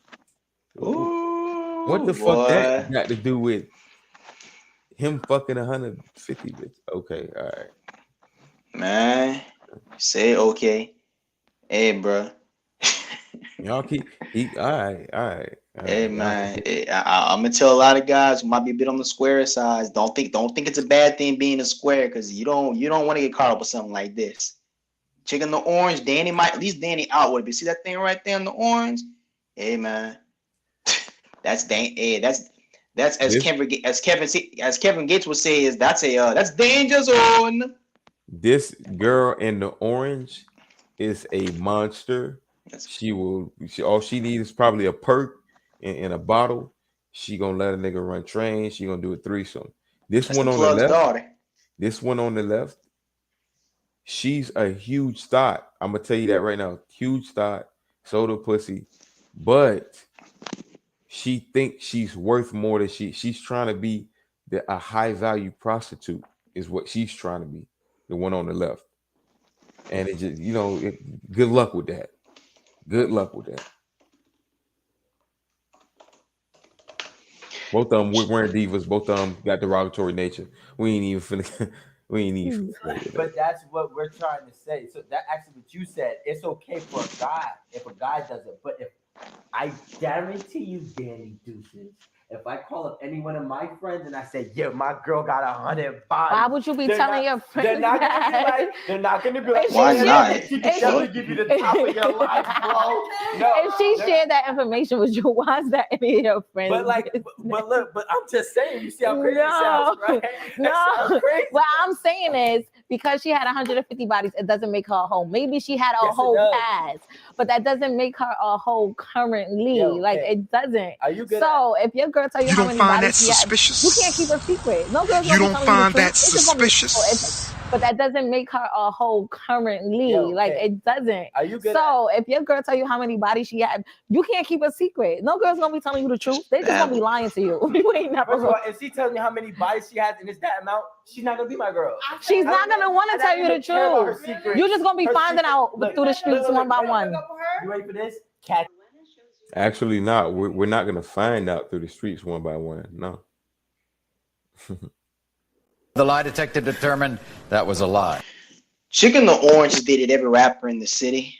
Ooh, what the fuck that got to do with him fucking 150 bitch? Okay, all right. Man, say okay. Hey, bro. Y'all keep all right. Hey man, I'm gonna tell a lot of guys who might be a bit on the square side. Don't think it's a bad thing being a square, because you don't want to get caught up with something like this. Chicken the orange, Danny might, at least Danny out with it. But see that thing right there in the orange? Hey man, that's Dan. Hey, that's as Kevin Gates would say, is that's danger zone. This girl in the orange is a monster. All she needs is probably a perk in a bottle. She gonna let a nigga run train. She gonna do a threesome. This one on the left. This one on the left. She's a huge thought. I'm gonna tell you that right now. Huge thought. Soda pussy, but she thinks she's worth more than she's trying to be a high value prostitute is what she's trying to be. The one on the left, and it just good luck with that. Good luck with that. Both of them we're wearing divas. Both of them got derogatory nature. We ain't even finna. But that's what we're trying to say. So that actually what you said. It's okay for a guy if a guy does it, but if I guarantee you, Danny Deuces, if I call up any one of my friends and I say, "Yeah, my girl got 100 bodies," why would you be telling your friends? They're not gonna be like, why not? She can definitely give you the top of your life, bro. No, if she shared that information with you, why is that any of your friends? But look, I'm just saying. You see how crazy it sounds, right? No. What I'm saying is, because she had 150 bodies, it doesn't make her a hoe. Maybe she had a whole past, but that doesn't make her a hoe currently. It doesn't. Are you good? So if your girl tell you how many bodies she has, you can't keep a secret. No girl's You gonna don't be find you the that truth. suspicious? But that doesn't make her a hoe currently. It doesn't. Are you good? So if your girl tell you how many bodies she had, you can't keep a secret. No girl's gonna be telling you the truth. They just gonna be lying to you. You ain't never. First of all, if she tells me how many bodies she has and it's that amount, she's not gonna be my girl. She's not gonna want to tell you the truth. You're just gonna be finding out through the streets one by one. You ready for this? Cat. Actually, not. We're not gonna find out through the streets one by one. No. The lie detector determined that was a lie. Chicken the Orange has dated every rapper in the city.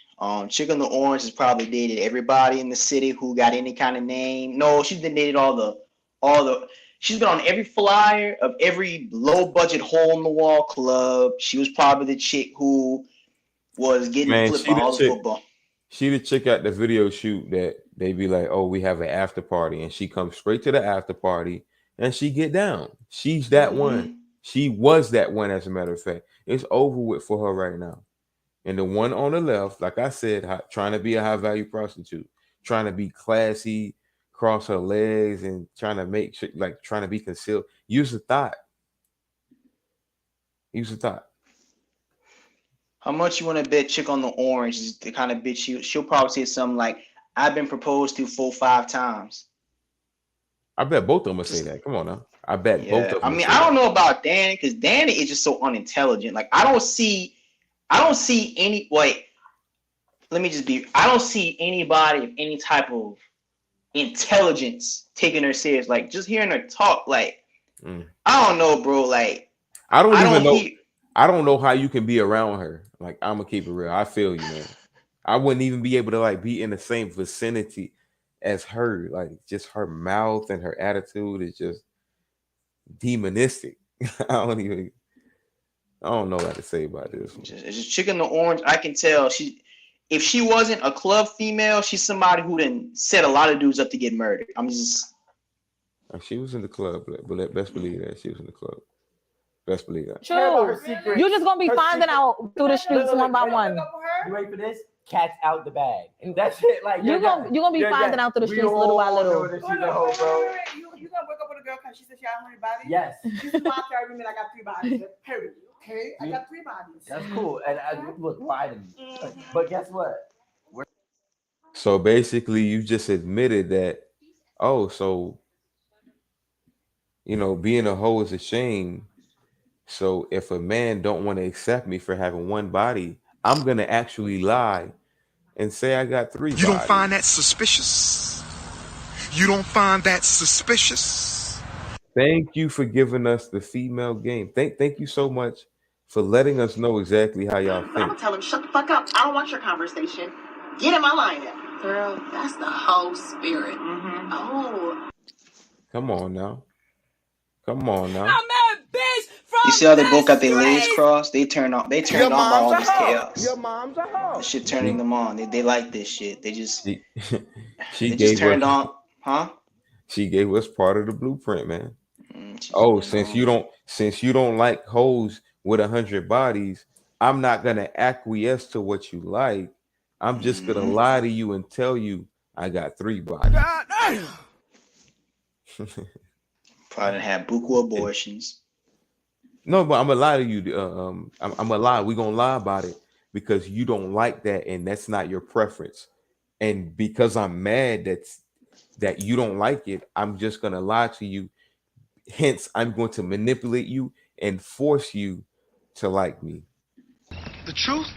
Chicken the Orange has probably dated everybody in the city who got any kind of name. No, she's dated all the. She's been on every flyer of every low budget hole in the wall club. She was probably the chick who was getting flipped on all the football. She the chick at the video shoot that they be like, "Oh, we have an after party," and she comes straight to the after party and she get down. She's that one. She was that one, as a matter of fact. It's over with for her right now. And the one on the left, like I said, trying to be a high value prostitute, trying to be classy, cross her legs, and trying to make sure, trying to be concealed. Use a thought. How much you want to bet Chick on the Orange is the kind of bitch she'll probably say something like, "I've been proposed to 4-5 times." I bet both of them will say that. Come on now. I bet both of them. I mean, I don't know about Danny, because Danny is just so unintelligent. Like, I don't see any. Wait, I don't see anybody of any type of intelligence taking her serious. Like, just hearing her talk, I don't know, bro. Like, I don't know how you can be around her. Like, I'm gonna keep it real. I feel you, man. I wouldn't even be able to be in the same vicinity as her. Like, just her mouth and her attitude is just demonistic. I don't know what to say about this. It's just Chicken the Orange. I can tell if she wasn't a club female, she's somebody who done set a lot of dudes up to get murdered. She was in the club, but best believe that she was in the club. Best believe that. True. You're just gonna be finding out through the streets one by one. You ready for this? Cat's out the bag. And that's it. Like, you're gonna be finding out through the streets little by little. You gonna wake up with a girl because she said she had 100 bodies? Yes. She's my carry me. I got 3 bodies. Period. Okay, I got 3 bodies. That's cool. And I look fine to me. But guess what? So basically, you just admitted that. So being a hoe is a shame. So if a man don't want to accept me for having 1 body, I'm gonna actually lie and say I got 3 bodies. You don't find that suspicious? You don't find that suspicious? Thank you for giving us the female game. Thank you so much for letting us know exactly how y'all I'm think. gonna tell him, shut the fuck up. I don't want your conversation. Get in my line. Girl, that's the whole spirit. Oh. Come on now. Come on now. I'm a bitch from You see how they the both got their legs streets. crossed? They turned on. They turned on by all this chaos. Your mom's a hoe. This shit turning them on. They like this shit. They just She they gave just turned us on, huh? she gave us part of the blueprint, man. She Oh, turned since on. you don't like hoes with 100 bodies, I'm not gonna acquiesce to what you like. I'm just gonna lie to you and tell you I got 3 bodies. God damn. Probably had buku abortions. No, but I'm gonna lie to you. I'm gonna lie. We're gonna lie about it because you don't like that, and that's not your preference. And because I'm mad that you don't like it, I'm just gonna lie to you. Hence, I'm going to manipulate you and force you to like me. The truth?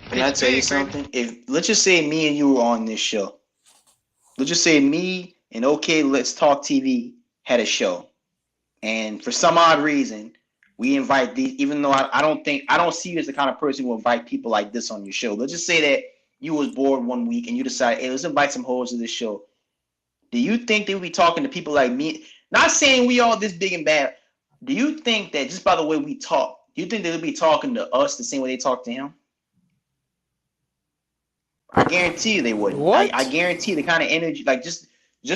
Can I tell you something? If let's just say me and you were on this show. Let's just say me and OK Let's Talk TV had a show, and for some odd reason, we invite these. Even though I don't see you as the kind of person who invite people like this on your show. Let's just say that you was bored one week and you decided, hey, let's invite some hoes to this show. Do you think they would be talking to people like me? Not saying we all this big and bad. Do you think that just by the way we talk, do you think they would be talking to us the same way they talk to him? I guarantee you they wouldn't. I guarantee the kind of energy, like just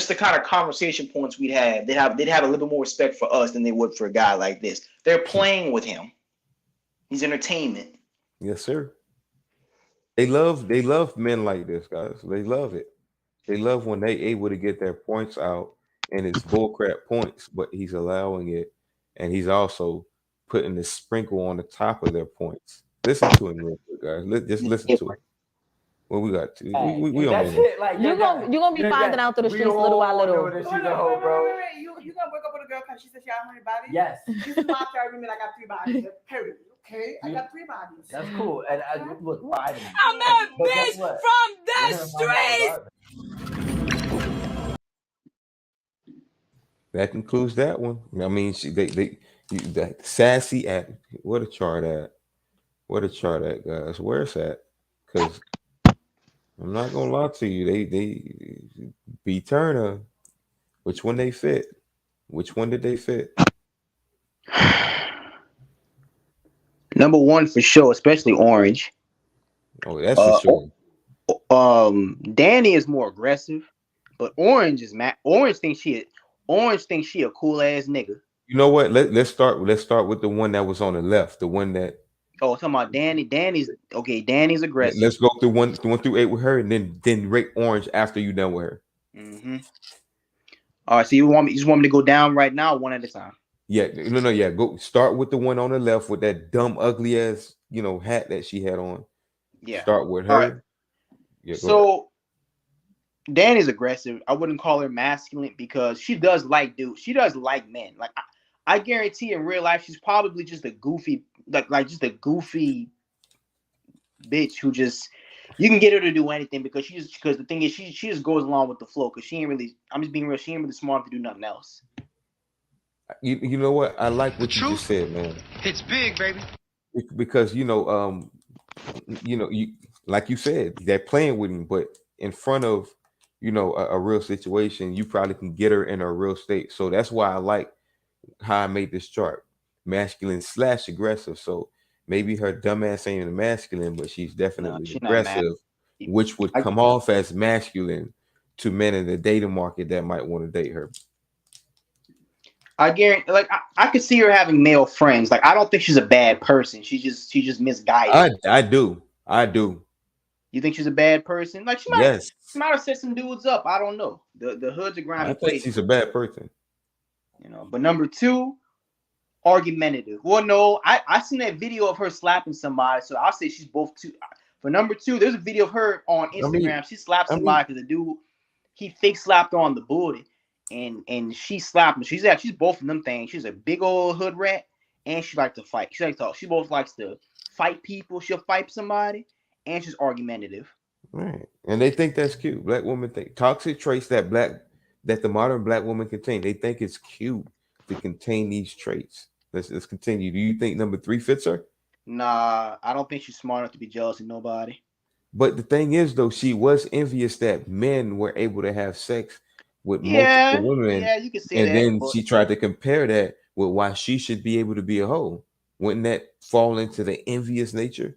the kind of conversation points we'd have, they'd have a little bit more respect for us than they would for a guy like this. They're playing with him. He's entertainment. Yes, sir. They love men like this, guys. They love it. They love when they able to get their points out, and it's bullcrap points, but he's allowing it, and he's also putting the sprinkle on the top of their points. Listen to him real quick, guys. Just listen to it. Well, we got to. We That's on it. Like You're gonna be finding out through the streets little by little. Wait, you gonna wake up with a girl because she said she had 100 bodies? Yes. She's a doctor. I mean, I got 3 bodies. Period. Okay, I got 3 bodies. That's cool. And look, why? I'm a bitch from the streets. That concludes that one. I mean, that sassy at what a chart at, guys. Where's that? Because I'm not gonna lie to you, they B Turner. Which one they fit? Which one did they fit? Number 1 for sure, especially Orange. Oh, that's for sure. Danny is more aggressive, but Orange is mad. Orange thinks she a cool ass nigga. You know what? Let's start with the one that was on the left. The one that. Oh, talking about Danny. Danny's aggressive. Let's go through one through 8 with her, and then rate Orange after you done with her. Mm-hmm. All right, so you just want me to go down right now, one at a time? Yeah, no, yeah. Go start with the one on the left with that dumb, ugly ass, hat that she had on. Yeah. Start with her. Right. Yeah, so Danny's aggressive. I wouldn't call her masculine because she does like dudes. She does like men. Like I guarantee in real life she's probably just a goofy, like just a goofy bitch who just you can get her to do anything because the thing is she just goes along with the flow because she ain't really. I'm just being real. She ain't really smart enough to do nothing else. You know what? I like what you just said, man. It's big, baby. Because you like you said, they're playing with him, but in front of a real situation, you probably can get her in a real state. So that's why I like how I made this chart, masculine / aggressive. So maybe her dumbass ain't even masculine, but she's definitely aggressive, which would come off as masculine to men in the dating market that might want to date her. I guarantee, like I could see her having male friends. Like I don't think she's a bad person. She just misguided. I do. You think she's a bad person? Like she might have set some dudes up. I don't know. The hood's a grimy I place. think she's a bad person. But number 2, argumentative. Well, no, I seen that video of her slapping somebody, so I'll say she's both 2. For number 2, there's a video of her on Instagram. She slapped somebody because the dude he fake slapped her on the booty. And she slapped him. She's both of them things. She's a big old hood rat, and she likes to fight. She likes to talk. She both likes to fight people. She'll fight somebody, and she's argumentative. Right, and they think that's cute. Black women think toxic traits that the modern black woman contain. They think it's cute to contain these traits. Let's continue. Do you think number 3 fits her? Nah, I don't think she's smart enough to be jealous of nobody. But the thing is, though, she was envious that men were able to have sex with Yeah, multiple women, yeah, you can say and that, then but she tried to compare that with why she should be able to be a hoe. Wouldn't that fall into the envious nature?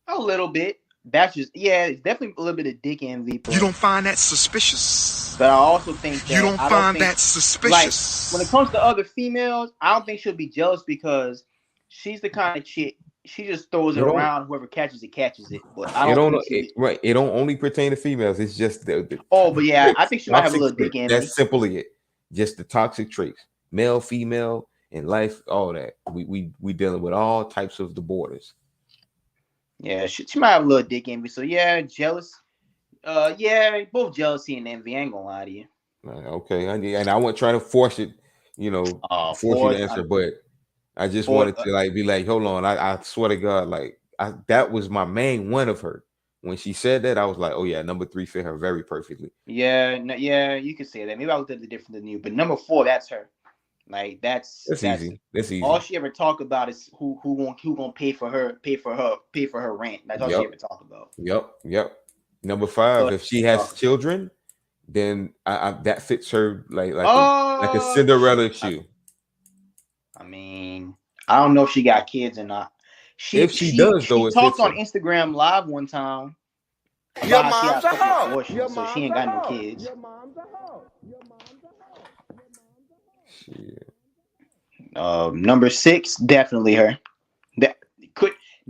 a little bit. That's just it's definitely a little bit of dick envy. But You don't find that suspicious? I also think that You don't I find think, that like, suspicious? when it comes to other females, I don't think she'll be jealous because she's the kind of chick, she just throws it It don't. around. Whoever catches it, catches it. But I It don't don't. think she'll be. Right. It don't only pertain to females. It's just the Oh, but yeah, I traits, think she might have a toxic little dick traits. envy. That's simply it. Just the toxic traits, male, female, in life, all that. We dealing with all types of the borders. Yeah, she might have a little dick envy. So yeah, jealous. Yeah, both jealousy and envy. I ain't gonna lie to you. Okay, and I wasn't trying to force it, force you to answer, but I just wanted to be like, hold on, I swear to God, that was my main one of her. When she said that, I was like, oh yeah, number 3 fit her very perfectly. Yeah, yeah, you could say that. Maybe I looked at it different than you, but number 4, that's her. Like that's easy. That's easy. All she ever talk about is who gonna pay for her rent. That's all she ever talk about. Yep. Number 5, if she has children, then I that fits her like a Cinderella shoe. I mean, I don't know if she got kids or not. If she does, though, she talked on Instagram Live one time. Your mom's a hoe. So she ain't got no kids. Number 6, definitely her.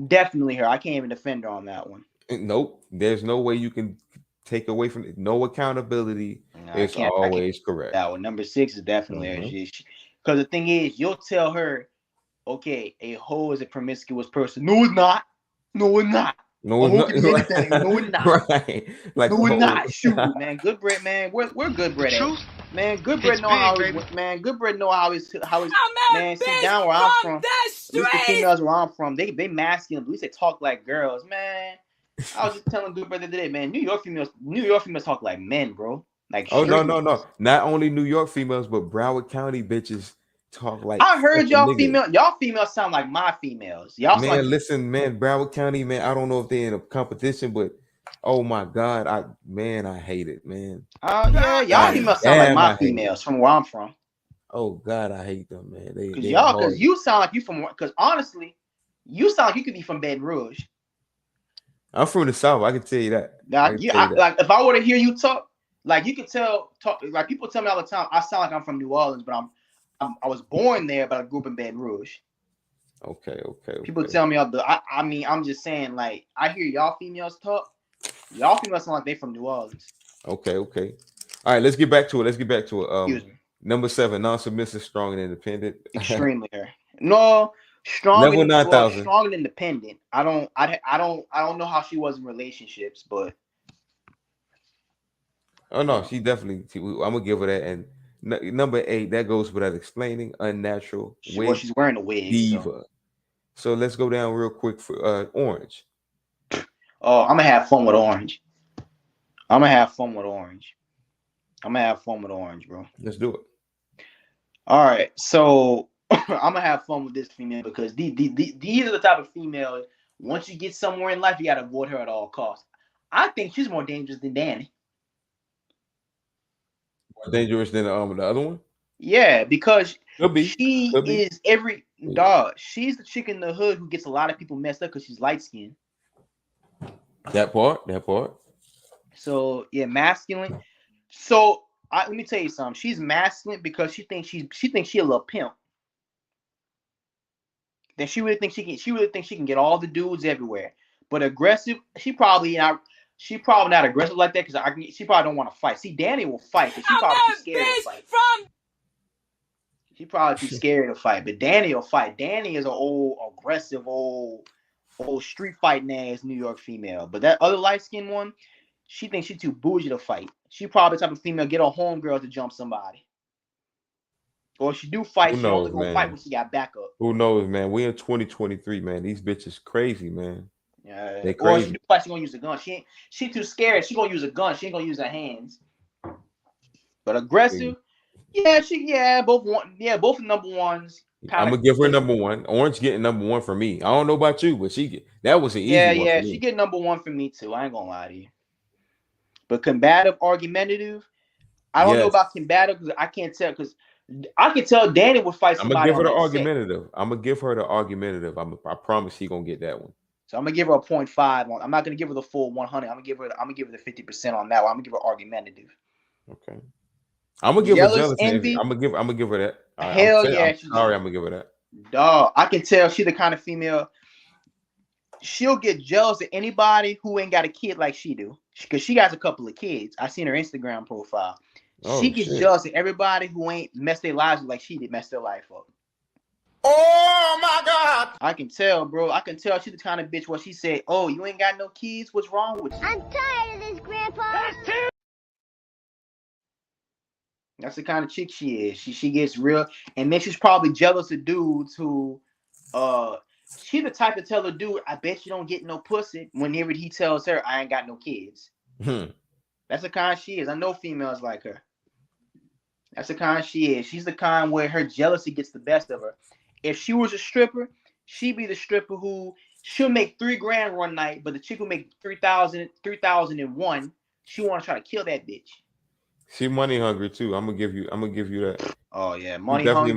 Definitely her. I can't even defend her on that one. Nope. There's no way you can take away from it. No accountability. It's always correct. That one. Number 6 is definitely her. Because the thing is, you'll tell her, okay, a hoe is a promiscuous person. No, it's not. No, it's not. No, it's not. Anything. No, it's not. Right. Like, no, it's not. Shoot, man. Good bread, man. We're good bread. Man, good bread know how he's. Man, good bread know how he's. Man, sit down where I'm from. At least the females where I'm from, they masculine. At least they talk like girls, man. I was just telling Good Brother today, man. New York females talk like men, bro. Like, oh no. Not only New York females, but Broward County bitches talk like. I heard y'all females sound like my females. Y'all man, listen, man, Broward County, man. I don't know if they're in a competition, but oh my God, I hate it, man. Yeah, y'all females sound like my females from where I'm from. Oh God, I hate them, man. Because you sound like you from. Because honestly, you sound like you could be from Baton Rouge. I'm from the South. I can tell you that. Like if I were to hear you talk, like you can talk like people tell me all the time. I sound like I'm from New Orleans, but I was born there, but I grew up in Baton Rouge. Okay. People tell me I mean, I'm just saying, like, I hear y'all females talk. Y'all females sound like they from New Orleans. Okay. All right, let's get back to it. Number 7, non-submissive, strong and independent. Extremely her. No, strong. Level 9,000. Strong and independent. I don't know how she was in relationships, but. Oh no, she definitely. I'm gonna give her that. And number 8, that goes without explaining. Unnatural. She's wearing a wig. Diva. So let's go down real quick for Orange. Oh, I'm gonna have fun with Orange. Bro. Let's do it. All right, so I'm gonna have fun with this female because these are the type of females. Once you get somewhere in life, you gotta avoid her at all costs. I think she's more dangerous than Danny. More dangerous than the other one? Yeah, because she is every dog. She's the chick in the hood who gets a lot of people messed up because she's light skinned. That part. So yeah, masculine. So let me tell you something. She's masculine because she thinks she a little pimp. Then she really thinks she can get all the dudes everywhere. But aggressive, she probably not aggressive like that because she probably don't want to fight. See, Danny will fight, but she probably too scared to fight. She probably too scared to fight, but Danny will fight. Danny is an old aggressive old street fighting ass New York female. But that other light skinned one, she thinks she's too bougie to fight. She probably the type of female get a homegirl to jump somebody. Or if she do fight, she only gonna fight when she got backup. Who knows, man? We in 2023, man. These bitches crazy, man. Yeah. They Or crazy. if she do fight, she gonna use a gun. She too scared. She gonna use a gun. She ain't gonna use her hands. But aggressive, both number ones. I'm gonna give her number one. Orange getting number one for me. I don't know about you, but that was an easy one for me. She get number one for me too. I ain't gonna lie to you. But combative, argumentative. I don't know about combative because I can't tell because I can tell Danny would fight somebody. I'm gonna give her the argumentative. I'm gonna give her the argumentative. I promise she gonna get that one. So I'm gonna give her a 0.5 I'm not gonna give her the full 100. I'm gonna give her the 50% on that one. I'm gonna give her argumentative. Okay. I'm gonna give her jealous envy. I'm gonna give her that. Hell yeah. I'm sorry, I'm gonna give her that. Dog, I can tell she's the kind of female. She'll get jealous of anybody who ain't got a kid like she do. Because she has a couple of kids. I seen her Instagram profile. She gets jealous of everybody who ain't messed their lives like she did mess their life up. Oh my God! I can tell, bro. I can tell she's the kind of bitch where she said, "Oh, you ain't got no kids? What's wrong with you?" I'm tired of this, Grandpa. That's the kind of chick she is. She gets real, and then she's probably jealous of dudes who, she the type to tell a dude, "I bet you don't get no pussy." Whenever he tells her, "I ain't got no kids." That's the kind she is. I know females like her. That's the kind she is. She's the kind where her jealousy gets the best of her. If she was a stripper, she'd be the stripper who she'll make $3,000 one night, but the chick will make 3,001. She want to try to kill that bitch. She money hungry too. I'm gonna give you that. Oh yeah, money hungry.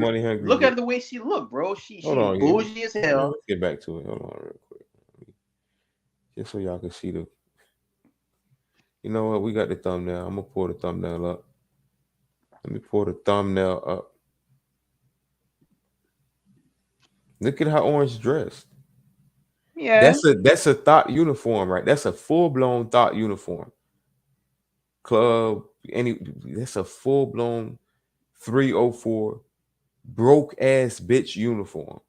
Look at the way she look, bro. She's bougie as hell. Let's get back to it. Hold on real quick. Just so y'all can see the. You know what? We got the thumbnail. I'm gonna pull the thumbnail up. Let me pull the thumbnail up. Look at how Orange dressed. Yeah. That's a thought uniform, right? That's a full-blown thought uniform. Club, that's a full-blown 304 broke ass bitch uniform.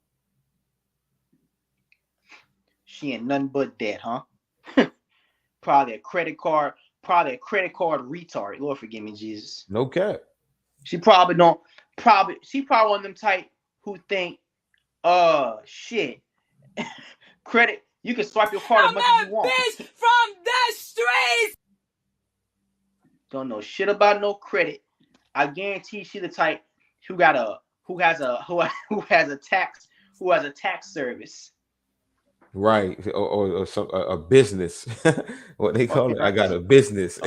She ain't nothing but that, huh? Probably a credit card retard. Lord forgive me, Jesus. No cap. She probably one of them type who think, shit. Credit, you can swipe your card as much as you want. Bitch from the streets. Don't know shit about no credit. I guarantee she the type who has a tax service. Right, or a business. What they call it? I got a business.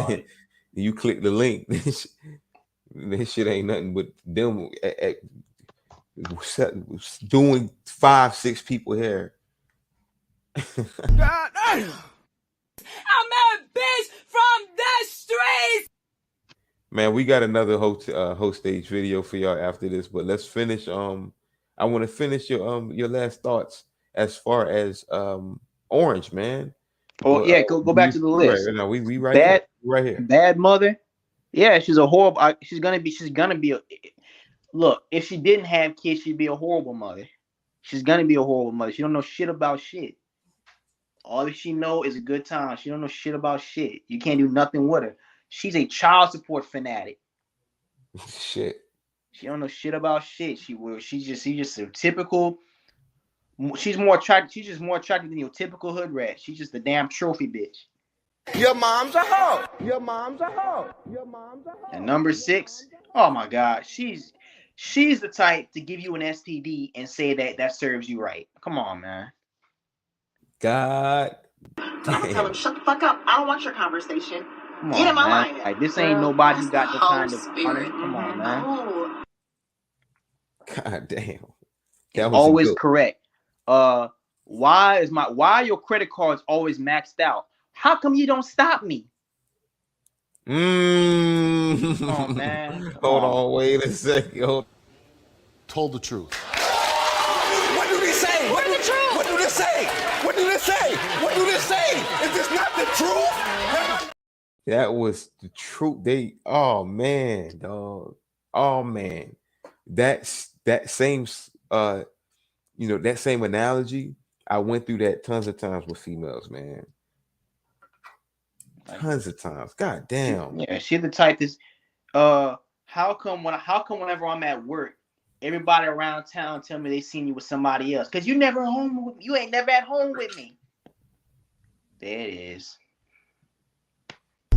You click the link. This shit ain't nothing but them doing 5-6 people here. God damn. I'm a bitch from the streets. Man, we got another host stage video for y'all after this, but let's finish. I want to finish your last thoughts as far as Orange, man. Oh yeah, go back to the list. Right, now we right here. Bad mother. Yeah, she's a horrible. She's gonna be a. Look, if she didn't have kids, she'd be a horrible mother. She's gonna be a horrible mother. She don't know shit about shit. All that she know is a good time. She don't know shit about shit. You can't do nothing with her. She's a child support fanatic. Shit. She don't know shit about shit. She's just a typical. She's more attractive. She's just more attractive than your typical hood rat. She's just a damn trophy bitch. Your mom's a hoe. Your mom's a hoe. Your mom's a hoe. And number 6, oh my God, she's the type to give you an STD and say that serves you right. Come on, man. God. I'm gonna tell him, shut the fuck up. I don't want your conversation. Come Get in my line. Like this ain't nobody who got the kind of honor. Come on, man. Oh. God damn. That was always good. Correct. Why your credit cards always maxed out? How come you don't stop me? Come on, man. Hold on, wait a second. Told the truth. What do they say? What do they say? What do they say? What do they say? Is this not the truth? That was the truth. Oh man, dog. Oh man. That same that same analogy. I went through that tons of times with females, man. Tons of times. God damn. Yeah, she's the type that's how come whenever I'm at work, everybody around town tell me they seen you with somebody else? Because you ain't never at home with me. There it is.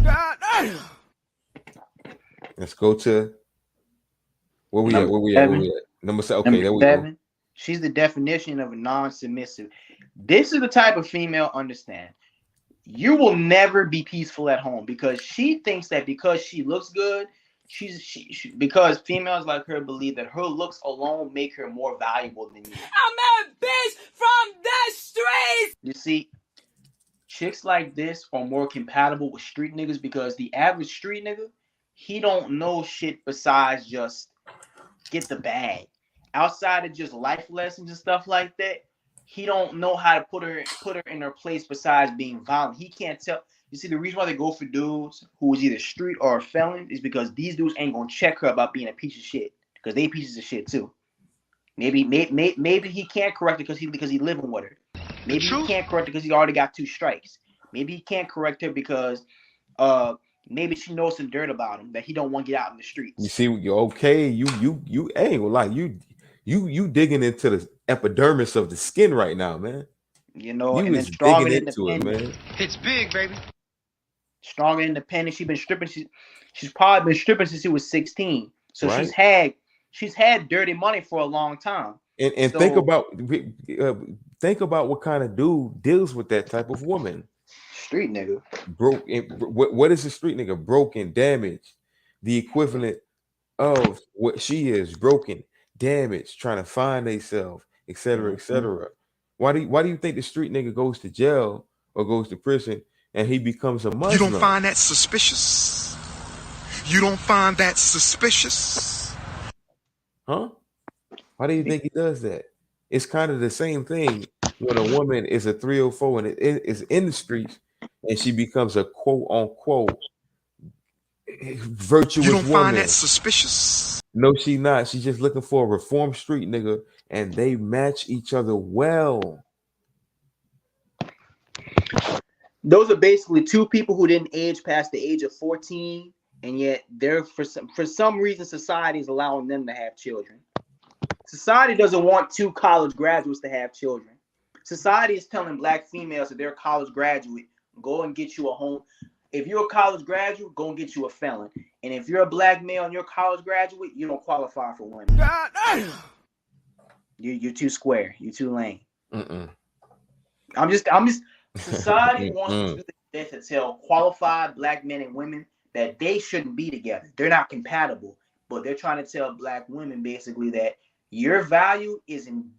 God damn. Let's go to Where we at? Where we at? Where we at? Number 7. Okay, there we go. She's the definition of a non-submissive. This is the type of female, understand. You will never be peaceful at home because she thinks that because she looks good, because females like her believe that her looks alone make her more valuable than you. I'm a bitch from the streets. You see, chicks like this are more compatible with street niggas because the average street nigga, he don't know shit besides just get the bag. Outside of just life lessons and stuff like that, he don't know how to put her in her place besides being violent. He can't tell. You see, the reason why they go for dudes who is either street or a felon is because these dudes ain't gonna check her about being a piece of shit because they pieces of shit too. Maybe he can't correct it because he living with her. Maybe he can't correct it because he already got 2 strikes. Maybe he can't correct her because maybe she knows some dirt about him that he don't want to get out in the streets. You see, you're okay. You ain't like you digging into the epidermis of the skin right now, man. You know, you and then is strong and digging into it, independent. man. It's big, baby. Strong and independent. She's been stripping. She's probably been stripping since she was 16. So Right. she's had dirty money for a long time. And So- think about what kind of dude deals with that type of woman. Street nigga. Broke. What is a street nigga? Broken, damaged. The equivalent of what she is: broken, damaged, trying to find themselves, etc., etc. Why do you think the street nigga goes to jail or goes to prison and he becomes a Muslim? You don't find that suspicious? You don't find that suspicious? Huh? Why do you think he does that? It's kind of the same thing when a woman is a 304 and it is in the streets and she becomes a quote unquote virtuous You don't woman. find that suspicious? No, she not. She's just looking for a reformed street nigga, and they match each other well. Those are basically 2 people who didn't age past the age of 14, and yet they're for some reason society is allowing them to have children. Society doesn't want 2 college graduates to have children. Society is telling black females that they're a college graduate, go and get you a home. If you're a college graduate, go and get you a felon. And if you're a black male and you're a college graduate, you don't qualify for women. God damn. You're too square. You're too lame. Mm-mm. I'm just. Society wants to do this to tell qualified black men and women that they shouldn't be together. They're not compatible. But they're trying to tell black women basically that your value is in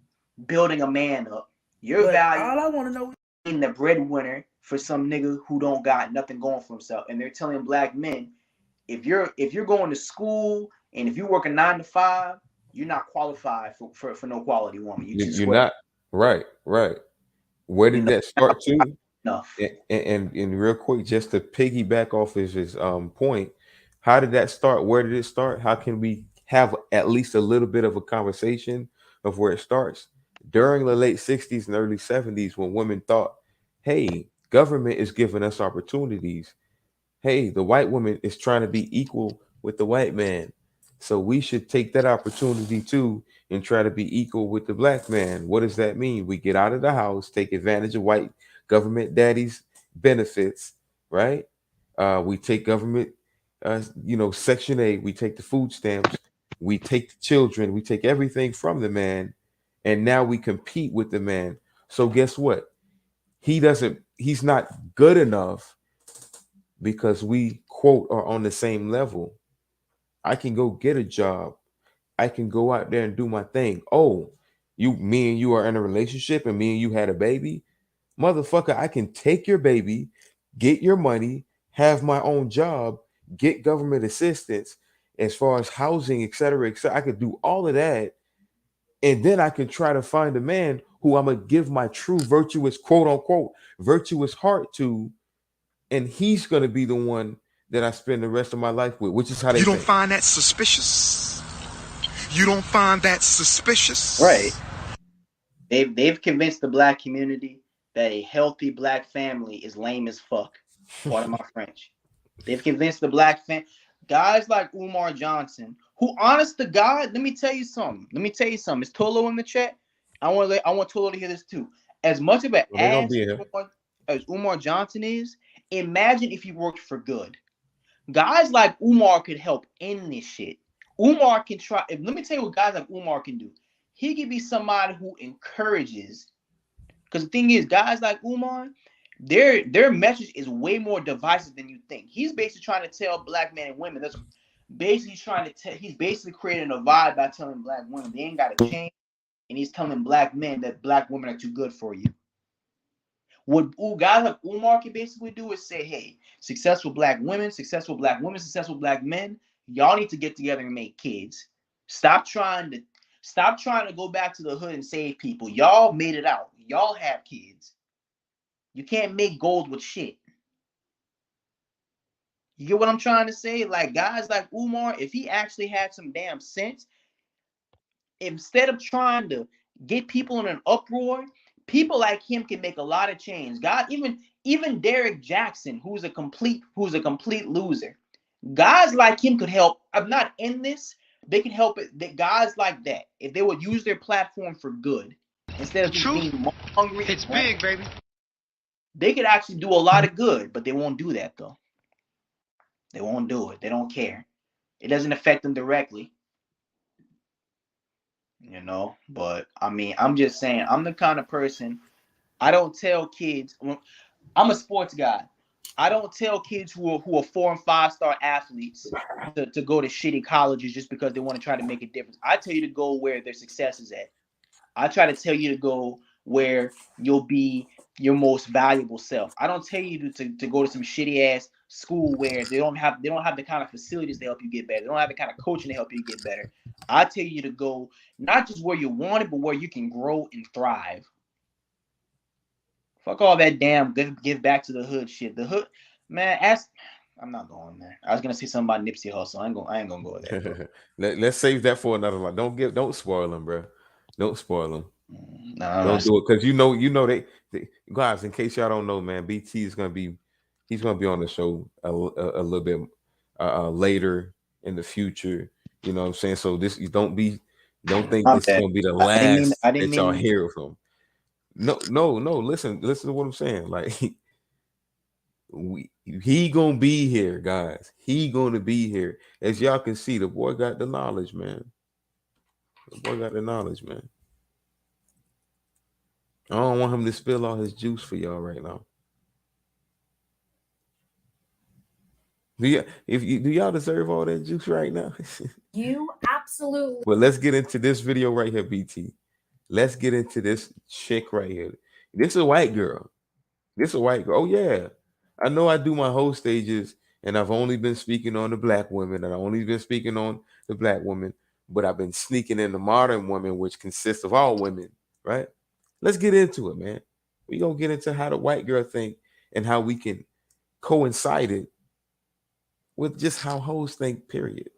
building a man up. Your value. All I want to know is being the breadwinner for some nigga who don't got nothing going for himself. And they're telling black men, if you're going to school and if you work a 9 to 5, you're not qualified for no quality woman. You're not right. Where did that start to? Enough. And real quick, just to piggyback off of his point, how did that start? Where did it start? How can we have at least a little bit of a conversation of where it starts? During the late 60s and early 70s, when women thought, hey, government is giving us opportunities. Hey, the white woman is trying to be equal with the white man. So we should take that opportunity too and try to be equal with the black man. What does that mean? We get out of the house, take advantage of white government daddy's benefits, right? We take government, Section 8, we take the food stamps, we take the children, we take everything from the man, and now we compete with the man. So guess what? He's not good enough because we, quote, are on the same level. I can go get a job. I can go out there and do my thing. Oh, me and you are in a relationship and me and you had a baby? Motherfucker, I can take your baby, get your money, have my own job, get government assistance as far as housing, et cetera, et cetera. I could do all of that. And then I can try to find a man who I'm going to give my true virtuous, quote unquote, virtuous heart to. And he's going to be the one that I spend the rest of my life with, which is how they You don't think. find that suspicious? You don't find that suspicious? Right. They've convinced the black community that a healthy black family is lame as fuck. Pardon my French. They've convinced the black guys like Umar Johnson, who, honest to God, let me tell you something. Is Tolo in the chat? I want Tolo to hear this too. As much of an ass as Umar Johnson is, imagine if he worked for good. Guys like Umar could help end this shit. Umar can try. Let me tell you what guys like Umar can do. He can be somebody who encourages. Because the thing is, guys like Umar, their message is way more divisive than you think. He's basically trying to tell black men and women. That's basically he's basically creating a vibe by telling black women they ain't got to change, and he's telling black men that black women are too good for you. What guys like Umar can basically do is say, hey, successful black women, successful black men, y'all need to get together and make kids. Stop trying to go back to the hood and save people. Y'all made it out. Y'all have kids. You can't make gold with shit. You get what I'm trying to say? Like guys like Umar, if he actually had some damn sense, instead of trying to get people in an uproar, people like him can make a lot of change. God, even Derek Jackson, who's a complete loser. Guys like him could help. I'm not in this. They can help it. That guys like that, if they would use their platform for good, instead of just being hungry. It's big, baby. They could actually do a lot of good, but they won't do that though. They won't do it. They don't care. It doesn't affect them directly. You know, but I mean, I'm just saying, I'm the kind of person, I don't tell kids, I'm a sports guy. I don't tell kids who are 4- and 5-star athletes to go to shitty colleges just because they want to try to make a difference. I tell you to go where their success is at. I try to tell you to go where you'll be your most valuable self. I don't tell you to go to some shitty ass school where they don't have the kind of facilities to help you get better. They don't have the kind of coaching to help you get better. I tell you to go not just where you want it, but where you can grow and thrive. Fuck all that damn give back to the hood shit. The hood, man. I'm not going there. I was gonna say something about Nipsey Hussle. I ain't gonna go there. Let's save that for another one. Don't spoil them, bro. Don't spoil them. Don't do it because you know they guys. In case y'all don't know, man, BT is gonna be on the show a little bit later in the future. You know what I'm saying? So don't think this is gonna be the last that y'all hear from. No. Listen to what I'm saying. Like he gonna be here, guys. He gonna be here. As y'all can see, the boy got the knowledge, man. The boy got the knowledge, man. I don't want him to spill all his juice for y'all right now. Do y'all deserve all that juice right now? You absolutely. Well, let's get into this video right here, BT. Let's get into this chick right here. This is a white girl. Oh yeah, I know I do my whole stages, and I've only been speaking on the black women, and I've only been speaking on the black women, but I've been sneaking in the modern women, which consists of all women, right? Let's get into it, man. We're gonna get into how the white girl think and how we can coincide it with just how hoes think, period.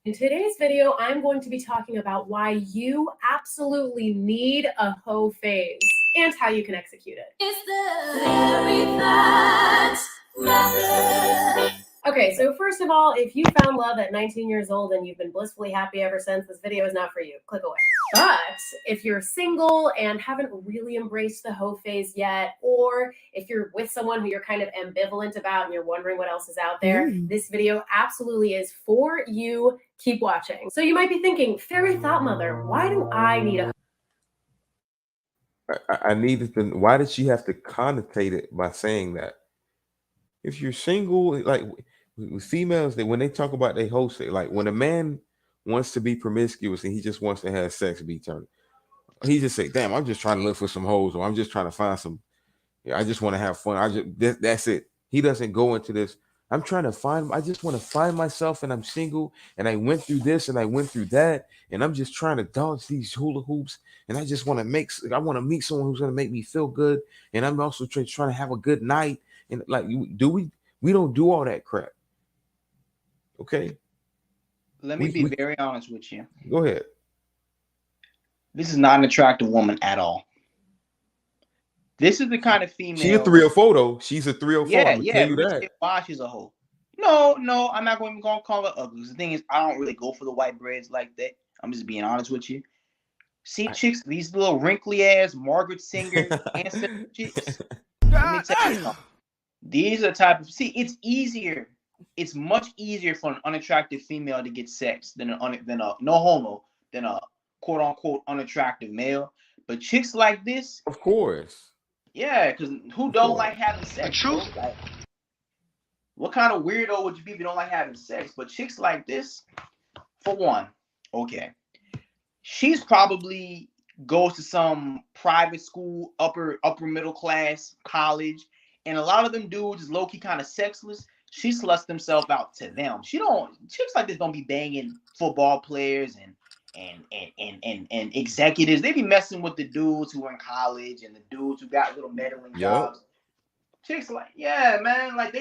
In today's video, I'm going to be talking about why you absolutely need a hoe phase and how you can execute it. It's the very facts method. Okay, so first of all, if you found love at 19 years old and you've been blissfully happy ever since, this video is not for you. Click away. But if you're single and haven't really embraced the hoe phase yet, or if you're with someone who you're kind of ambivalent about and you're wondering what else is out there, this video absolutely is for you. Keep watching. So you might be thinking, Fairy Thought Mother, why do I need a I needed to. Why did she have to connotate it by saying that? If you're single, like with females, that when they talk about their host, like when a man wants to be promiscuous and he just wants to have sex, be turned, he just say, "Damn, I'm just trying to look for some hoes, or I'm just trying to find some. I just want to have fun. That's it." He doesn't go into this. I just want to find myself, and I'm single, and I went through this and I went through that, and I'm just trying to dodge these hula hoops, and I just want to meet someone who's going to make me feel good, and I'm also trying to have a good night. And like, we don't do all that crap. Okay. Let me be very honest with you. Go ahead. This is not an attractive woman at all. This is the kind of female. She's a 304 though. She's a 304. Yeah, I'm gonna tell you that. Why she's a hoe? No, I'm not going to call her ugly. The thing is, I don't really go for the white braids like that. I'm just being honest with you. See, chicks, these little wrinkly ass Margaret Singer ancestor chicks. Let me tell you something. These are the type of it's easier it's much easier for an unattractive female to get sex than a quote unquote unattractive male. But chicks like this, of course, yeah, because who don't like having sex? The truth. Like, what kind of weirdo would you be if you don't like having sex? But chicks like this, for one, okay, she's probably goes to some private school, upper middle class college, and a lot of them dudes is low key kind of sexless. She sluts themselves out to them. Chicks like this don't be banging football players and executives. They be messing with the dudes who are in college and the dudes who got little meddling jobs. Chicks like, yeah, man, like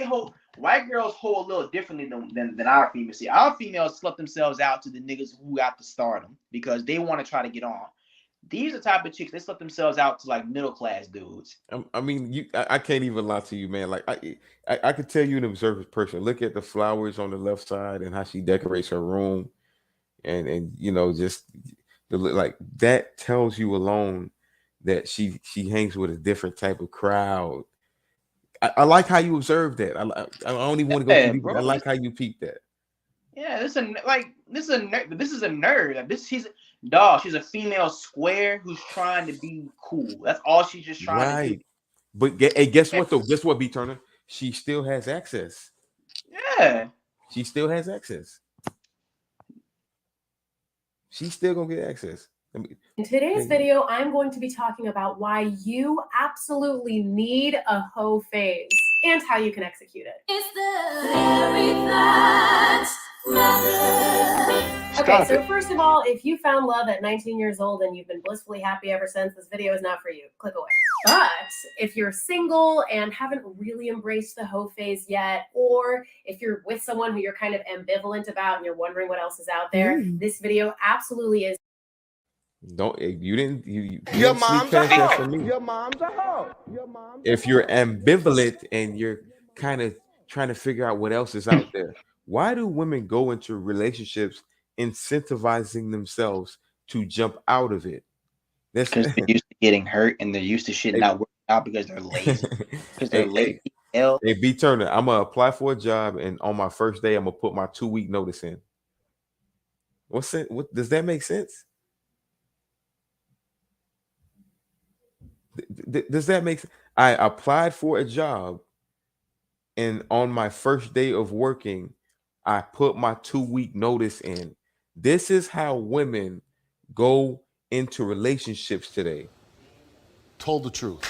white girls hold a little differently than our females. See, our females slut themselves out to the niggas who got the stardom because they want to try to get on. These are the type of chicks, they slut themselves out to like middle class dudes. I mean, I can't even lie to you, man. Like I could tell you an observant person. Look at the flowers on the left side and how she decorates her room, and you know, just like that tells you alone that she hangs with a different type of crowd. I like how you observe that. I don't even want to go through. I like how you peep that. Yeah, this is a nerd. She's a female square who's trying to be cool. That's all she's just trying to do. But guess what though? Guess what, B Turner? She still has access. Yeah. She still has access. She's still gonna get access. In today's video, I'm going to be talking about why you absolutely need a hoe phase and how you can execute it. It's the very facts matter. Okay, so first of all, if you found love at 19 years old and you've been blissfully happy ever since, this video is not for you. Click away. But if you're single and haven't really embraced the hoe phase yet, or if you're with someone who you're kind of ambivalent about and you're wondering what else is out there, this video absolutely is. You didn't Your mom's a hoe. Your mom's a hoe. If you're ambivalent and you're kind of trying to figure out what else is out there, why do women go into relationships incentivizing themselves to jump out of it? That's because they're used to getting hurt and they're used to shit not working out because they're lazy. Because they're lazy. Hey, B Turner, I'm gonna apply for a job and on my first day, I'm gonna put my 2-week notice in. What does that make sense? Does that make sense? I applied for a job, and on my first day of working, I put my 2-week notice in. This is how women go into relationships today. Told the truth.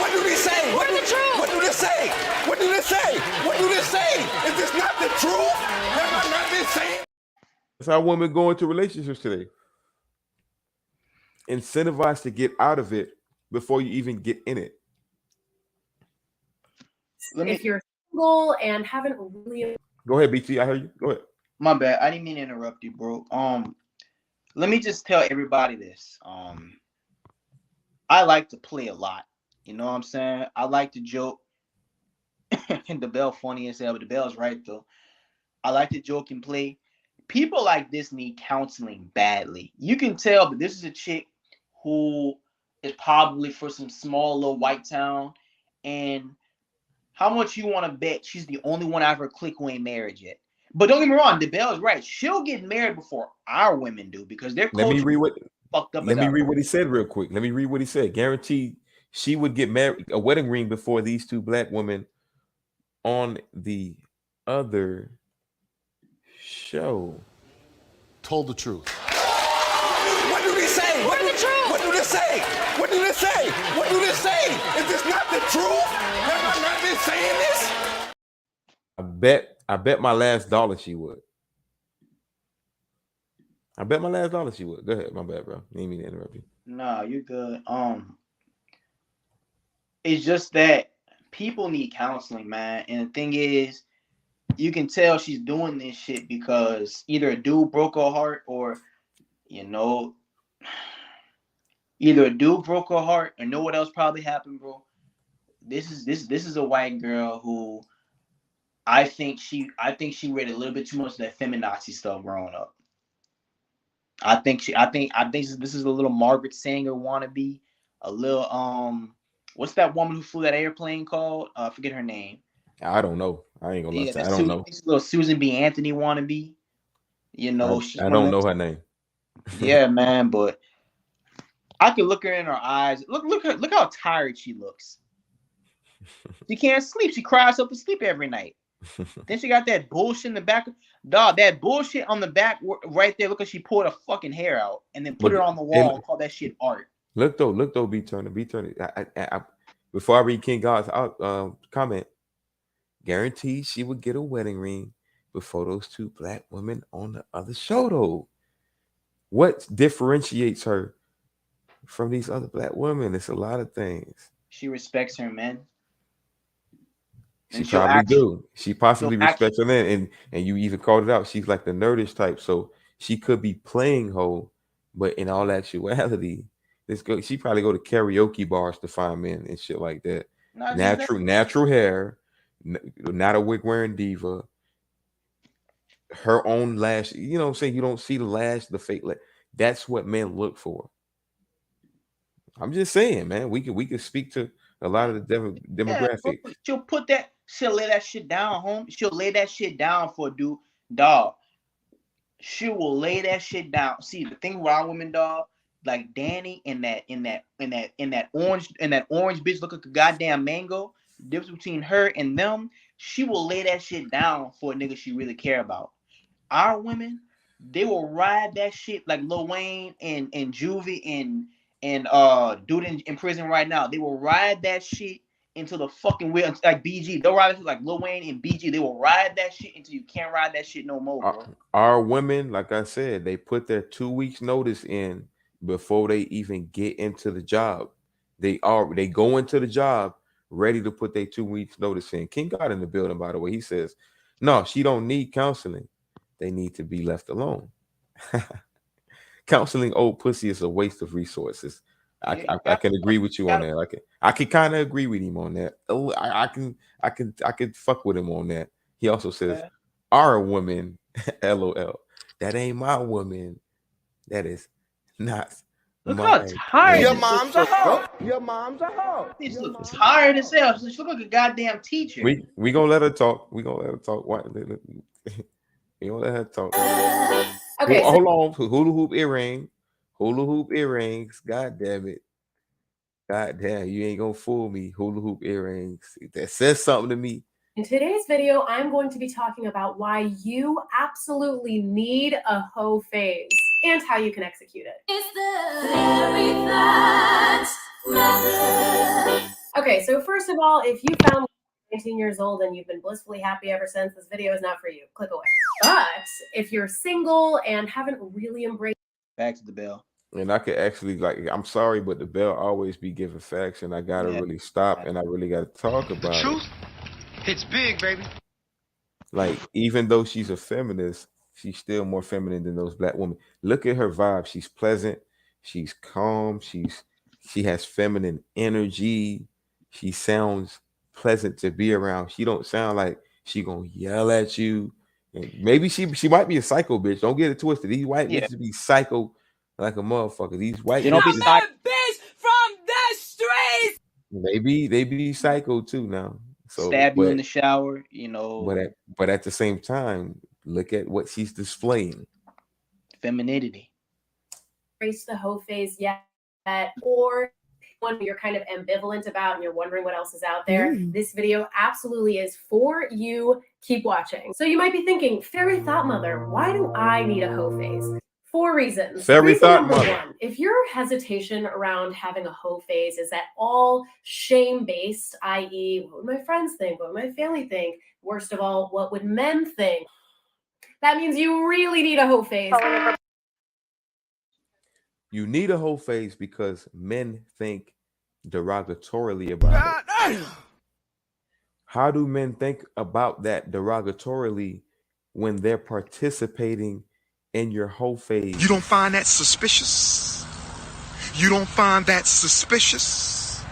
What do they say? What do they say? What do they say? What do they say? Is this not the truth? Have I not been saying? That's how women go into relationships today. Incentivized to get out of it before you even get in it. If you're single and haven't really. Go ahead, BT. I heard you. Go ahead. My bad. I didn't mean to interrupt you, bro. Let me just tell everybody this. I like to play a lot. You know what I'm saying? I like to joke. And the bell funny as hell, but the bell's right though. I like to joke and play. People like this need counseling badly. You can tell, but this is a chick who is probably for some small little white town. And how much you want to bet she's the only one out of her clique who ain't married yet? But don't get me wrong, the bell is right. She'll get married before our women do because they're Let me read what he said real quick. Let me read what he said. Guaranteed she would get married, a wedding ring before these two black women on the other show. Told the truth. What do they say? What do they say? What do they say? What do they say? Is this not the truth? Have I not been saying this? I bet my last dollar she would. Go ahead, my bad, bro. Didn't mean to interrupt you. No, you're good. It's just that people need counseling, man. And the thing is, you can tell she's doing this shit because either a dude broke her heart or, you know, either a dude broke her heart or know what else probably happened, bro. This is a white girl who I think she read a little bit too much of that feminazi stuff growing up. I think this is a little Margaret Sanger wannabe, a little what's that woman who flew that airplane called? I forget her name. I don't know. I ain't gonna lie Yeah, to you. I don't know. this little Susan B. Anthony wannabe. You know, she's I one of don't know them. her name. Yeah, man, but I could look her in her eyes. Look how tired she looks. She can't sleep. She cries herself to sleep every night. Then she got that bullshit in the back. Dog, that bullshit on the back right there. Look, she pulled her fucking hair out and then put it on the wall and call that shit art. Look though, B Turner. Before I read King God's comment, guaranteed she would get a wedding ring before those two black women on the other show though. What differentiates her from these other black women? It's a lot of things. She respects her men. She probably do. She possibly respects her men, and you even called it out. She's like the nerdish type, so she could be playing hoe, but in all actuality, she probably go to karaoke bars to find men and shit like that. Natural hair, not a wig wearing diva. Her own lash, you know what I'm saying? You don't see the lash, the fake lash. That's what men look for. I'm just saying, man. We could speak to a lot of the demographics. She'll lay that shit down, home. She'll lay that shit down for a dude, dog. She will lay that shit down. See, the thing with our women, dog, like Danny and that orange bitch look like a goddamn mango. The difference between her and them, she will lay that shit down for a nigga she really care about. Our women, they will ride that shit like Lil Wayne and Juvie and dude in prison right now. They will ride that shit until the fucking wheel, like BG. They'll ride it like Lil Wayne and BG. They will ride that shit until you can't ride that shit no more, bro. Our women, like I said, they put their 2 weeks notice in before they even get into the job. They go into the job ready to put their 2 weeks notice in. King God in the building, by the way. He says, no, she don't need counseling. They need to be left alone. Counseling old pussy is a waste of resources. I can agree with you on that. I can kind of agree with him on that. I can fuck with him on that. He also says, our woman, LOL. That ain't my woman. That is not. Look how tired. Your mom's a hoe. Your mom's a hoe. She looks tired as hell. She look like a goddamn teacher. We gonna let her talk. We gonna let her talk. We gonna let her talk. Okay. Hold on. Hula hoop earrings. God damn it. God damn, you ain't gonna fool me. Hula hoop earrings. That says something to me. In today's video, I'm going to be talking about why you absolutely need a hoe phase and how you can execute it. It's the very facts method. Okay, so first of all, if you found 19 years old and you've been blissfully happy ever since, this video is not for you. Click away. But if you're single and haven't really embraced back to the bell. And I could actually, I'm sorry, but the bell always be giving facts, and I gotta really stop, and I really gotta talk about the truth. It's big, baby. Like, even though she's a feminist, she's still more feminine than those black women. Look at her vibe. She's pleasant. She's calm. She has feminine energy. She sounds pleasant to be around. She don't sound like she gonna yell at you. And maybe she might be a psycho bitch. Don't get it twisted. These white bitches be psycho like a motherfucker. These white bitches, bitch from the streets. they be psycho too now. So stab you in the shower, you know. But at the same time, look at what she's displaying. Femininity. Embrace the hoe phase yet, or one you're kind of ambivalent about and you're wondering what else is out there, this video absolutely is for you. Keep watching. So you might be thinking, Fairy Thought Mother, why do I need a hoe phase? 4 reasons. Fairy Thought Number Mother. 1, if your hesitation around having a hoe phase is at all shame-based, i.e., what would my friends think? What would my family think? Worst of all, what would men think? That means you really need a hoe phase. You need a whole phase because men think derogatorily about it. How do men think about that derogatorily when they're participating in your whole phase? You don't find that suspicious? You don't find that suspicious?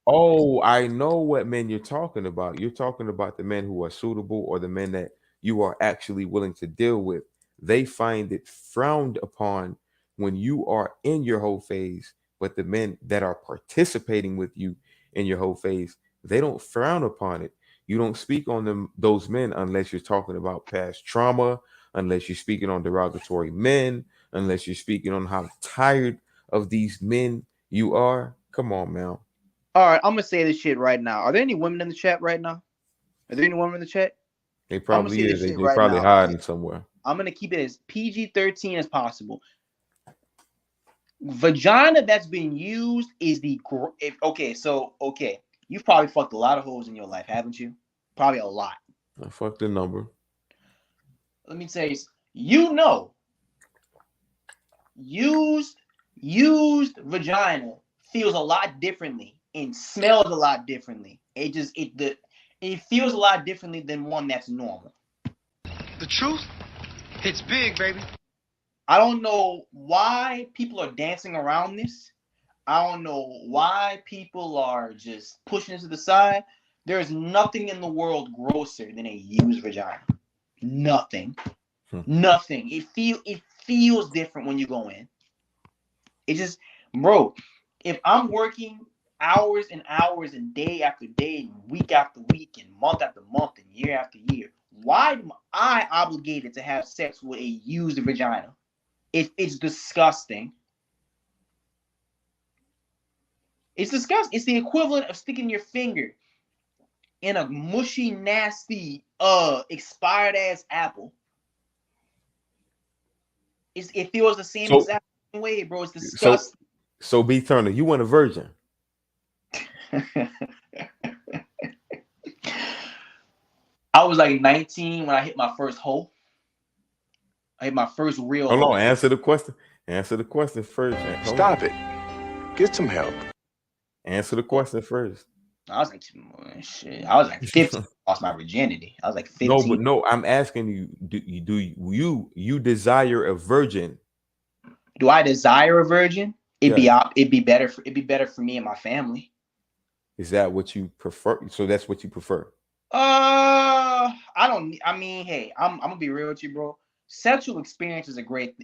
Oh, I know what men you're talking about. You're talking about the men who are suitable or the men that you are actually willing to deal with. They find it frowned upon when you are in your whole phase, but the men that are participating with you in your whole phase, they don't frown upon it. You don't speak on those men unless you're talking about past trauma, unless you're speaking on derogatory men, unless you're speaking on how tired of these men you are. Come on, man. All right, I'm gonna say this shit right now. Are there any women in the chat right now? Are there any women in the chat? They probably say is. this They shit right probably now. hiding somewhere. I'm gonna keep it as PG-13 as possible. Vagina that's been used is okay. You've probably fucked a lot of hoes in your life, haven't you? Probably a lot. I fucked the number. Let me tell you, used vagina feels a lot differently and smells a lot differently. It feels a lot differently than one that's normal. The truth hits big, baby. I don't know why people are dancing around this. I don't know why people are just pushing it to the side. There's nothing in the world grosser than a used vagina. Nothing. Nothing. It feels different when you go in. It just, bro, if I'm working hours and hours and day after day, and week after week, and month after month, and year after year, why am I obligated to have sex with a used vagina? It's disgusting. It's disgusting. It's the equivalent of sticking your finger in a mushy, nasty, expired ass apple. It feels the same exact way, bro. It's disgusting. So B Turner, you want a virgin? I was like 19 when I hit my first hole. I hit my first real Hold hole. on, answer the question. Answer the question first. Stop it. Get some help. Answer the question first. I was like, shit. I was like 15. Lost my virginity. I was like 15. No, I'm asking you. Do you desire a virgin? Do I desire a virgin? It'd be better for me and my family. Is that what you prefer? So that's what you prefer. I'm gonna be real with you, bro. Sexual experience it's great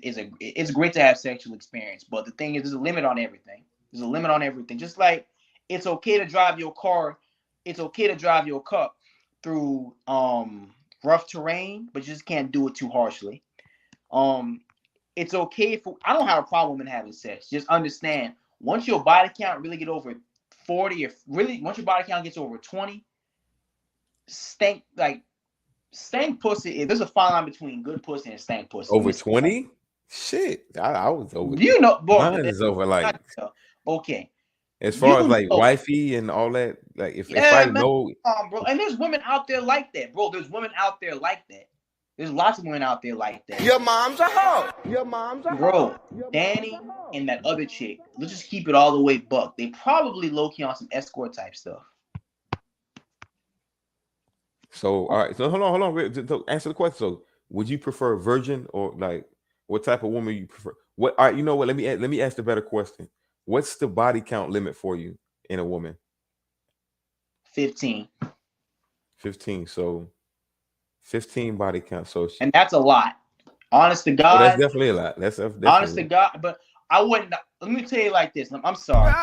to have sexual experience, but the thing is, there's a limit on everything. There's a limit on everything. Just like it's okay to drive your car, it's okay to drive your cup through rough terrain, but you just can't do it too harshly. It's okay I don't have a problem with having sex. Just understand, once your body count really get over 40, or really once your body count gets over 20, stank pussy. There's a fine line between good pussy and stank pussy. Over 20? Shit, I was over. Boy, mine is over like. Okay. As far as like wifey and all that, like if I know, bro, and there's women out there like that, bro. There's women out there like that. There's lots of women out there like that. Your mom's a hoe. Your mom's a hoe. Bro, Danny and that other chick, let's just keep it all the way buck. They probably low-key on some escort type stuff. So all right, so hold on. Answer the question. So would you prefer a virgin or like what type of woman you prefer? What? All right, you know what? Let me ask the better question. What's the body count limit for you in a woman? 15. 15. So 15 body count. So and that's a lot. Honest to God. That's definitely a lot. That's definitely honest to God. But I wouldn't. Let me tell you like this. I'm sorry.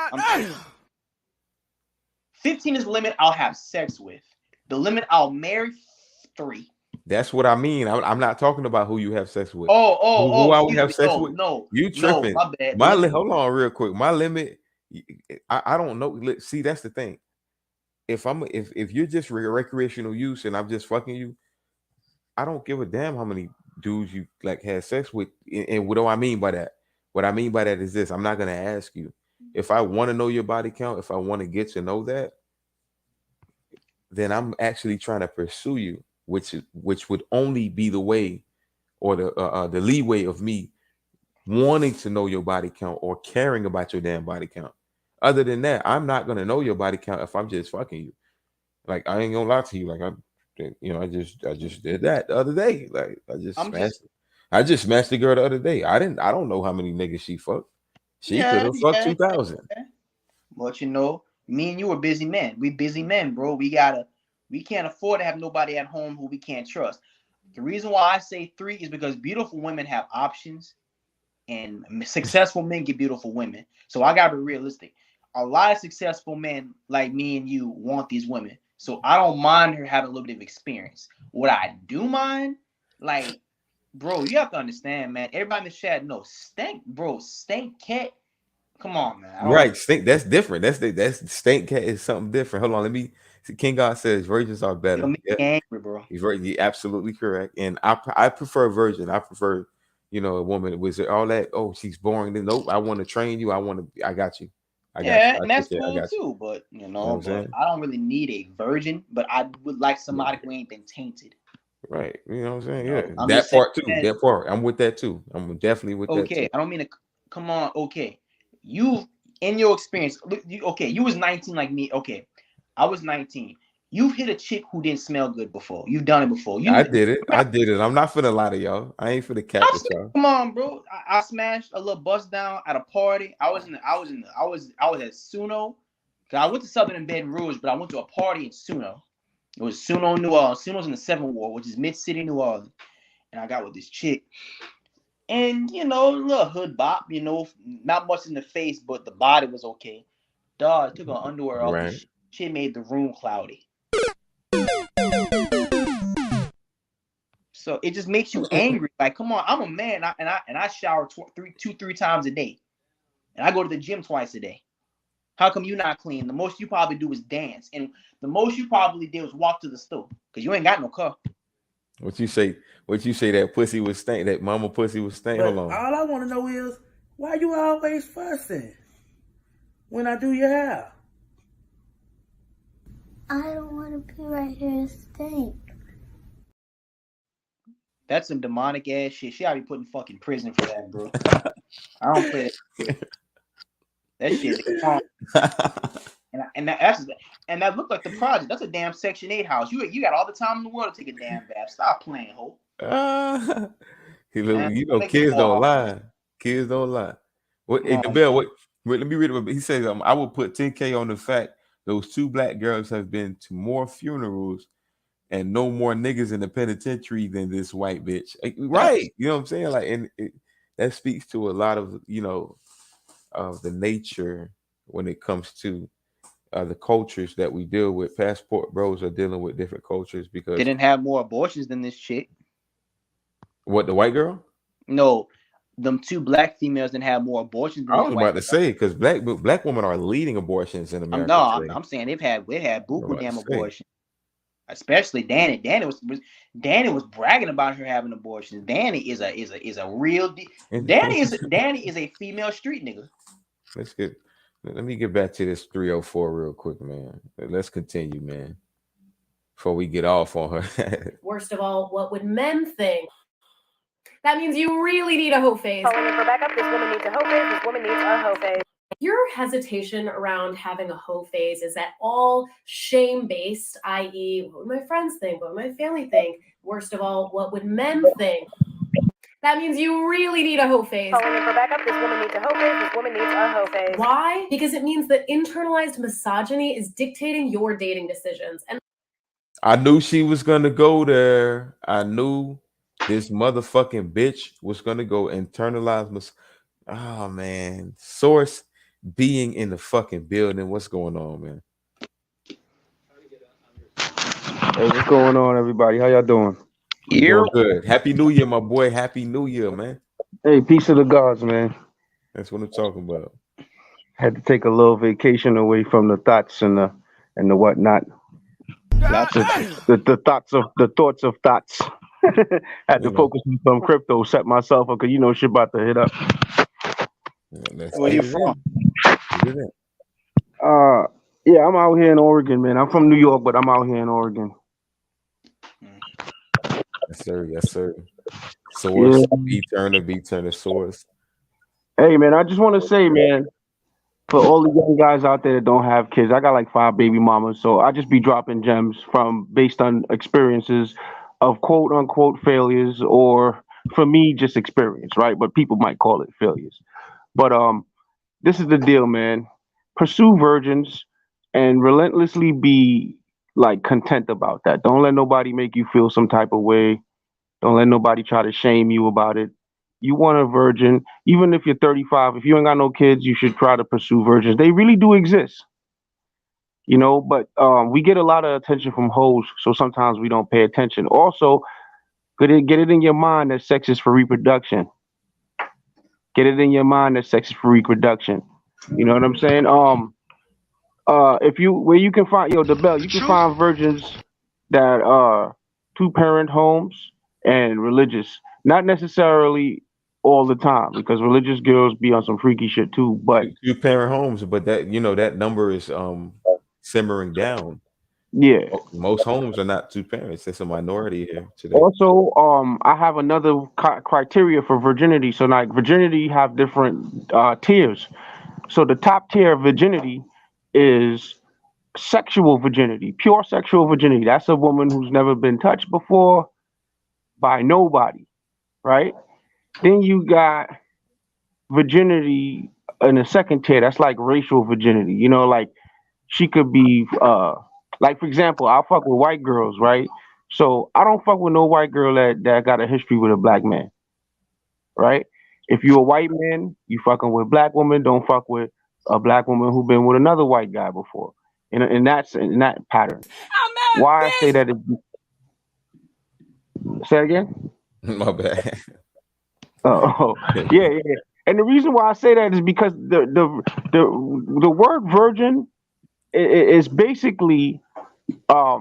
15 is the limit I'll have sex with. The limit I'll marry, 3. That's what I mean. I'm not talking about who you have sex with. Who I would have sex with? No, you tripping? No, my bad. Hold on, real quick. My limit. I don't know. See, that's the thing. If you're just recreational use and I'm just fucking you, I don't give a damn how many dudes you like had sex with. And what do I mean by that? What I mean by that is this: I'm not gonna ask you. If I want to know your body count, if I want to get to know that, then I'm actually trying to pursue you, which would only be the way or the leeway of me wanting to know your body count or caring about your damn body count. Other than that, I'm not gonna know your body count if I'm just fucking you. Like I ain't gonna lie to you. Like I just did that the other day. Like I just smashed the girl the other day. I don't know how many niggas she fucked. She could have fucked 2,000. But you know, me and you are busy men. We busy men, bro. We can't afford to have nobody at home who we can't trust. The reason why I say 3 is because beautiful women have options and successful men get beautiful women. So I gotta be realistic. A lot of successful men like me and you want these women. So I don't mind her having a little bit of experience. What I do mind, like, bro, you have to understand, man. Everybody in the chat knows Stank Cat. Come on, man. Right, stink. That's different. That's Stank Cat is something different. Hold on, let me. King God says virgins are better. It'll make me angry, bro. He's absolutely correct, and I prefer virgin. I prefer, a woman with all that. Oh, she's boring. Then nope. I want to train you. I got you. And that's cool too. But I don't really need a virgin. But I would like somebody who ain't been tainted. Right. You know what I'm saying? Yeah. That part too. That part. I'm with that too. I'm definitely with that. Okay. I don't mean to. Come on. Okay. You in your experience. You was 19 like me. Okay. I was 19. You've hit a chick who didn't smell good before. You've done it before. I did it. I'm not finna lie to y'all. I ain't finna cap with y'all. Come on, bro. I smashed a little bust down at a party. I was at Suno. I went to Southern and Baton Rouge, but I went to a party in Suno. It was Suno, New Orleans. Suno's in the 7th Ward, which is mid-city New Orleans. And I got with this chick. And a little hood bop, not much in the face, but the body was okay. Dog, I took her underwear off. Right. She made the room cloudy. So it just makes you angry. Like, come on, I'm a man, and I shower 2-3 times a day, and I go to the gym twice a day. How come you not clean? The most you probably do is dance, and the most you probably did was walk to the store because you ain't got no car. What you say? That pussy was stank? That mama pussy was stank? Hold on. All I want to know is why you always fussing when I do your hair. I don't want to be right here and stink. That's some demonic ass shit. She ought to be put in fucking prison for that, bro. I don't play that. That shit is wrong. And that looked like the project. That's a damn Section 8 house. You got all the time in the world to take a damn bath. Stop playing, ho. Kids don't lie. Kids don't lie. Hey, the bell. Wait, let me read it. He says, I will put 10K on the fact those 2 black girls have been to more funerals and no more niggas in the penitentiary than this white bitch. Right. You know what I'm saying? Like, and that speaks to a lot of, of the nature when it comes to the cultures that we deal with. Passport bros are dealing with different cultures because they didn't have more abortions than this chick. What, the white girl? No, them 2 black females didn't have more abortions than I was about to say, because black women are leading abortions in America. I'm saying they've had buku damn abortions. Especially Danny. Danny was bragging about her having abortions. Danny is a real Danny is a female street nigga. Let me get back to this 304 real quick, man. Let's continue, man. Before we get off on her. Worst of all, what would men think? That means you really need a hoe phase. Calling in for backup. This woman needs a hoe phase. This woman needs a hoe phase. Your hesitation around having a hoe phase is at all shame-based, i.e., what would my friends think? What would my family think? Worst of all, what would men think? That means you really need a hoe phase. Calling in for backup. This woman needs a hoe phase. This woman needs a hoe phase. Why? Because it means that internalized misogyny is dictating your dating decisions. And I knew she was gonna go there. I knew this motherfucking bitch was gonna go internalize oh man, Source being in the fucking building. What's going on, man? Hey, what's going on, everybody? How y'all doing? You're good. Happy New Year, my boy. Happy New Year, man. Hey, peace of the gods, man. That's what I'm talking about. Had to take a little vacation away from the thoughts and the whatnot. The thoughts of thoughts. Had to focus on some crypto, set myself up, because shit about to hit up. Where you from? Yeah, I'm out here in Oregon, man. I'm from New York, but I'm out here in Oregon. Yes, sir. Yes, sir. Source, B Turner, Source. Hey, man, I just want to say, man, for all the young guys out there that don't have kids, I got like 5 baby mamas, so I just be dropping gems based on experiences of quote unquote failures, or for me, just experience, right? But people might call it failures. But this is the deal, man. Pursue virgins and relentlessly be like content about that. Don't let nobody make you feel some type of way. Don't let nobody try to shame you about it. You want a virgin, even if you're 35, if you ain't got no kids, you should try to pursue virgins. They really do exist. you know. But we get a lot of attention from hoes, so sometimes we don't pay attention. Also, get it in your mind that sex is for reproduction. Get it in your mind that sex is for reproduction. You know what I'm saying? If you where you can find the bell, you can find virgins that are 2-parent homes and religious. Not necessarily all the time, because religious girls be on some freaky shit too. But 2-parent homes, but that that number is simmering down. yeah, Most homes are not 2 parents. It's a minority here today. also, I have another criteria for virginity. So, like, virginity have different tiers. So, the top tier of virginity is sexual virginity, pure sexual virginity. That's a woman who's never been touched before by nobody, right? Then you got virginity in the second tier. That's like racial virginity. You know, like she could be, like, for example, I'll fuck with white girls, right? So I don't fuck with no white girl that got a history with a black man, right? If you're a white man, you fucking with black woman, don't fuck with a black woman who been with another white guy before. In that pattern. Why I say that is, say it again? My bad. Oh, yeah. And the reason why I say that is because the word virgin is basically a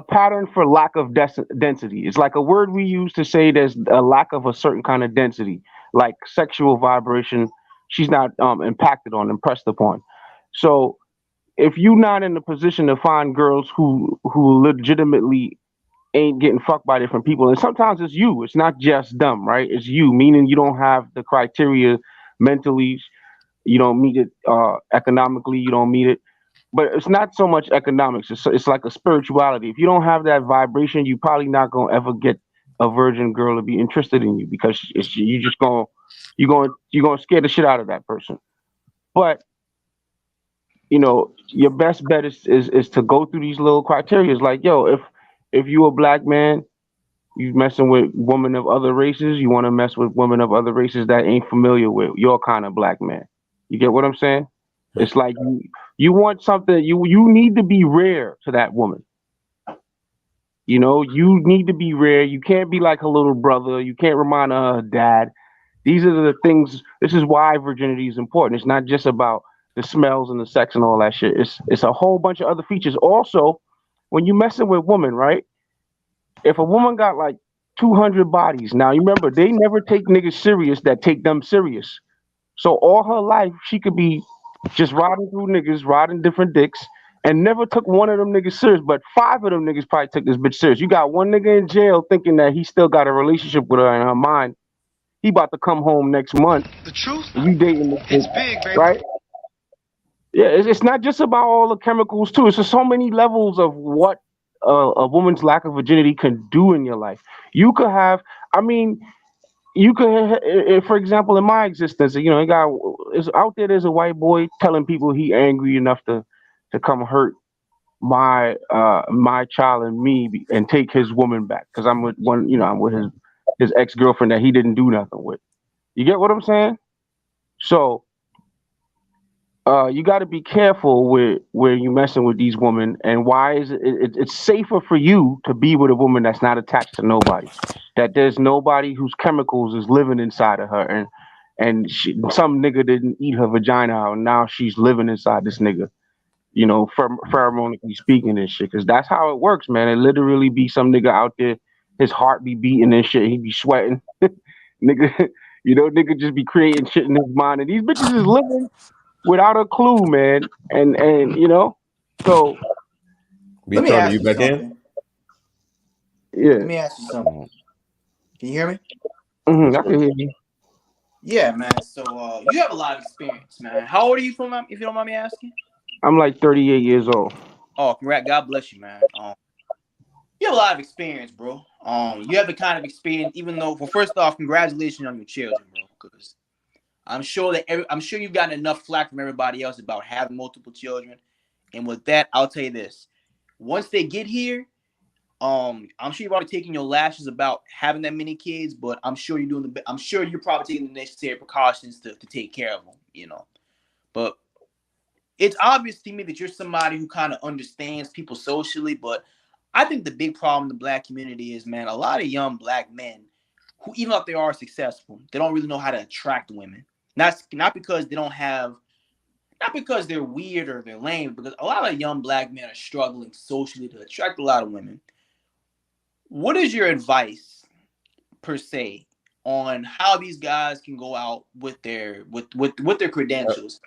pattern for lack of density. It's like a word we use to say there's a lack of a certain kind of density, like sexual vibration. She's not impacted on, impressed upon. So if you're not in the position to find girls who legitimately ain't getting fucked by different people, and sometimes it's you, it's not just them, right? It's you, meaning you don't have the criteria mentally, you don't meet it economically, you don't meet it. But it's not so much economics. It's like a spirituality. If you don't have that vibration, you probably not gonna ever get a virgin girl to be interested in you, because you're gonna scare the shit out of that person. But your best bet is to go through these little criteria. Like, yo, if you a black man, you messing with women of other races, you want to mess with women of other races that ain't familiar with your kind of black man. You get what I'm saying? It's like you want something, you need to be rare to that woman. You need to be rare. You can't be like her little brother. You can't remind her of her dad. These are the things. This is why virginity is important. It's not just about the smells and the sex and all that shit. It's a whole bunch of other features. Also, when you messing with women, right? If a woman got like 200 bodies, now you remember they never take niggas serious that take them serious. So all her life she could be just riding through niggas, riding different dicks, and never took one of them niggas serious. But 5 of them niggas probably took this bitch serious. You got one nigga in jail thinking that he still got a relationship with her in her mind. He about to come home next month. The truth? You dating this It's bitch, big, baby. right? Yeah, it's not just about all the chemicals too. It's just so many levels of what a woman's lack of virginity can do in your life. You could have, for example, in my existence, it's out there. There's a white boy telling people he angry enough to come hurt my child and me and take his woman back because I'm with his ex-girlfriend that he didn't do nothing with. You get what I'm saying? So you got to be careful with where you messing with these women, and why is it's safer for you to be with a woman that's not attached to nobody, that there's nobody whose chemicals is living inside of her, and some nigga didn't eat her vagina out, and now she's living inside this nigga, pheromonically speaking and shit, because that's how it works, man. It literally be some nigga out there, his heart be beating and shit, he be sweating, nigga, nigga just be creating shit in his mind, and these bitches is living without a clue, man, and so. Let me ask you back in? something. Yeah. Let me ask you something. Can you hear me? I can hear you. Yeah, man. So you have a lot of experience, man. How old are you, if you don't mind me asking? I'm like 38 years old. Oh, congrats. God bless you, man. You have a lot of experience, bro. You have the kind of experience, even though, well, first off, congratulations on your children, bro, because I'm sure you've gotten enough flack from everybody else about having multiple children. And with that, I'll tell you this: once they get here, I'm sure you've already taken your lashes about having that many kids, but I'm sure you're probably taking the necessary precautions to take care of them, But it's obvious to me that you're somebody who kind of understands people socially, but I think the big problem in the black community is, man, a lot of young black men who, even if they are successful, they don't really know how to attract women. Not because they don't have, not because they're weird or they're lame, because a lot of young black men are struggling socially to attract a lot of women. What is your advice, per se, on how these guys can go out with their credentials?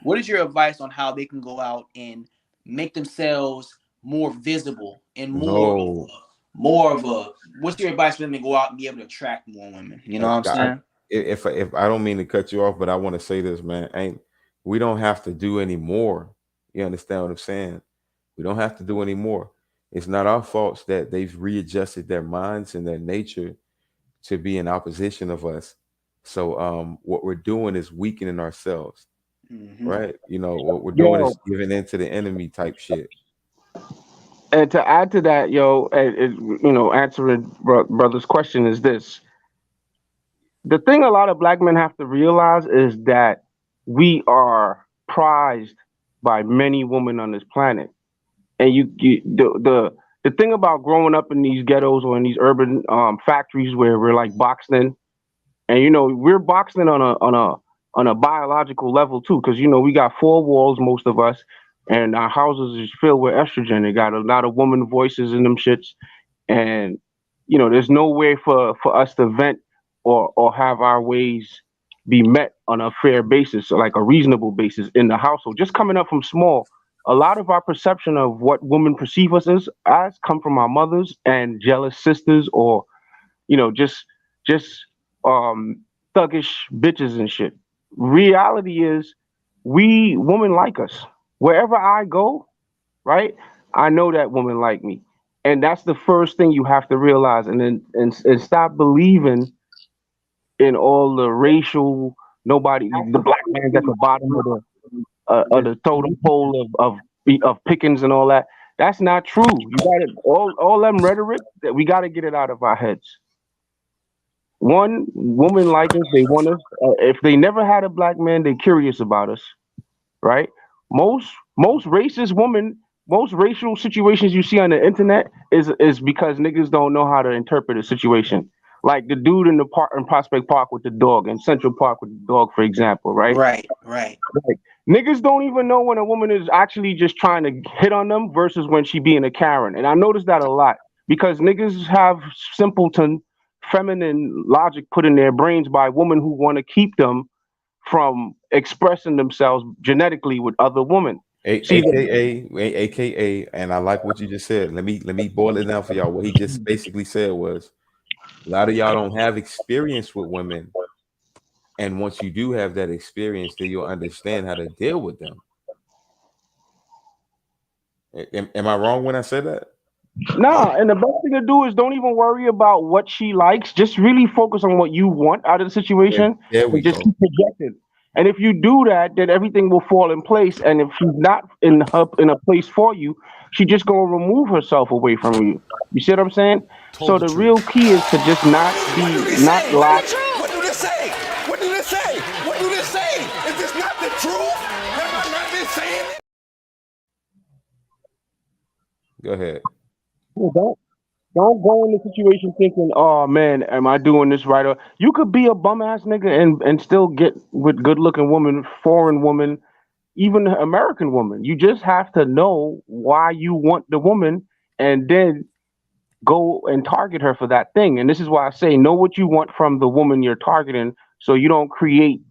What is your advice on how they can go out and make themselves more visible and more of a what's your advice for them to go out and be able to attract more women? You know what I'm saying? If I don't mean to cut you off, but I want to say this, man. We don't have to do any more. You understand what I'm saying? We don't have to do any more. It's not our faults that they've readjusted their minds and their nature to be in opposition of us. So what we're doing is weakening ourselves. Right? You know, what we're doing is giving in to the enemy type shit. And to add to that, answering brother's question is this. The thing a lot of black men have to realize is that we are prized by many women on this planet. And the thing about growing up in these ghettos or in these urban factories where we're like boxed in, and we're boxed in on a biological level too, because we got 4 walls, most of us, and our houses is filled with estrogen. They got a lot of woman voices in them shits, and there's no way for us to vent or have our ways be met on a fair basis, or like a reasonable basis in the household. Just coming up from small, a lot of our perception of what women perceive us as come from our mothers and jealous sisters, or just thuggish bitches and shit. Reality is, women like us. Wherever I go, right, I know that women like me, and that's the first thing you have to realize, and then and stop believing in all the racial the black man's at the bottom of the totem pole of pickings and all that. That's not true. You got it. All them rhetoric that we got to get it out of our heads. One, woman like us, they want us. If they never had a black man, they're curious about us, right? Most racist women, most racial situations you see on the internet is because niggas don't know how to interpret a situation. Like the dude in Prospect Park with the dog, in Central Park with the dog, for example, right? Right. Like, niggas don't even know when a woman is actually just trying to hit on them versus when she being a Karen. And I notice that a lot because niggas have simpleton feminine logic put in their brains by women who want to keep them from expressing themselves genetically with other women. AKA, and I like what you just said. Let me boil it down for y'all. What he just basically said was, a lot of y'all don't have experience with women, and once you do have that experience, then you'll understand how to deal with them. Am I wrong when I said that? No, and the best thing to do is don't even worry about what she likes. Just really focus on what you want out of the situation. There we just go. keep projecting. And if you do that, then everything will fall in place. And if she's not in a place for you, she just gonna remove herself away from you. You see what I'm saying? So the real key is to just not lie. What do this say? What do this say? What do this say? Is this not the truth? Have I not been saying it? Go ahead. Don't go in the situation thinking, oh man, am I doing this right? Or you could be a bum ass nigga and still get with good looking woman, foreign woman, even American woman. You just have to know why you want the woman and then go and target her for that thing. And this is why I say know what you want from the woman you're targeting, so you don't create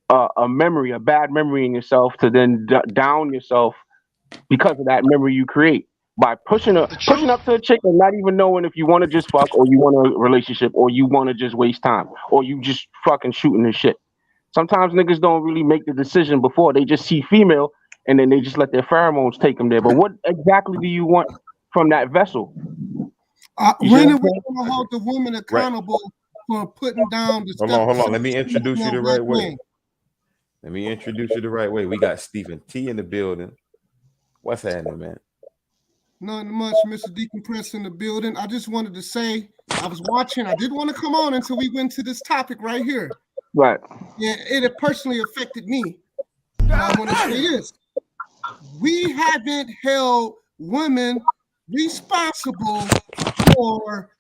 a bad memory in yourself to then down yourself because of that memory you create. By pushing up to a chick and not even knowing if you want to just fuck or you want a relationship or you want to just waste time or you just fucking shooting this shit. Sometimes niggas don't really make the decision before. They just see female and then they just let their pheromones take them there. But what exactly do you want from that vessel? When are we going to hold the women accountable for putting down the Hold on. Let me introduce you the right way. We got Stephen T in the building. What's happening, man? Nothing much, Mr. Decompress in the building. I just wanted to say, I was watching. I didn't want to come on until we went to this topic right here. Right. Yeah, it personally affected me. I want to say this. we haven't held women responsible for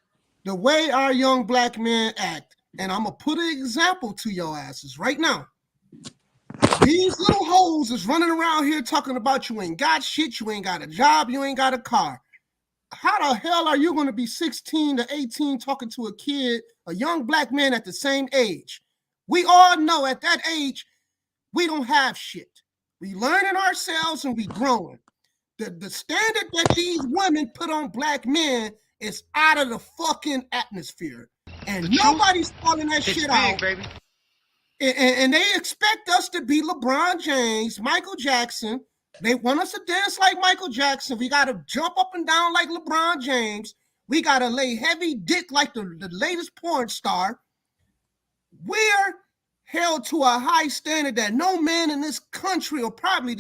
the way our young black men act. And I'm gonna put an example to your asses right now. These little hoes is running around here talking about you ain't got shit, you ain't got a job, you ain't got a car. How the hell are you gonna be 16 to 18 talking to a kid, a young black man at the same age? We all know at that age, we don't have shit. We learning ourselves and we growing. The standard that these women put on black men is out of the fucking atmosphere. And nobody's calling that shit out. Baby. And they expect us to be LeBron James, Michael Jackson. They want us to dance like Michael Jackson. We got to jump up and down like LeBron James. We got to lay heavy dick like the latest porn star. We're held to a high standard that no man in this country or probably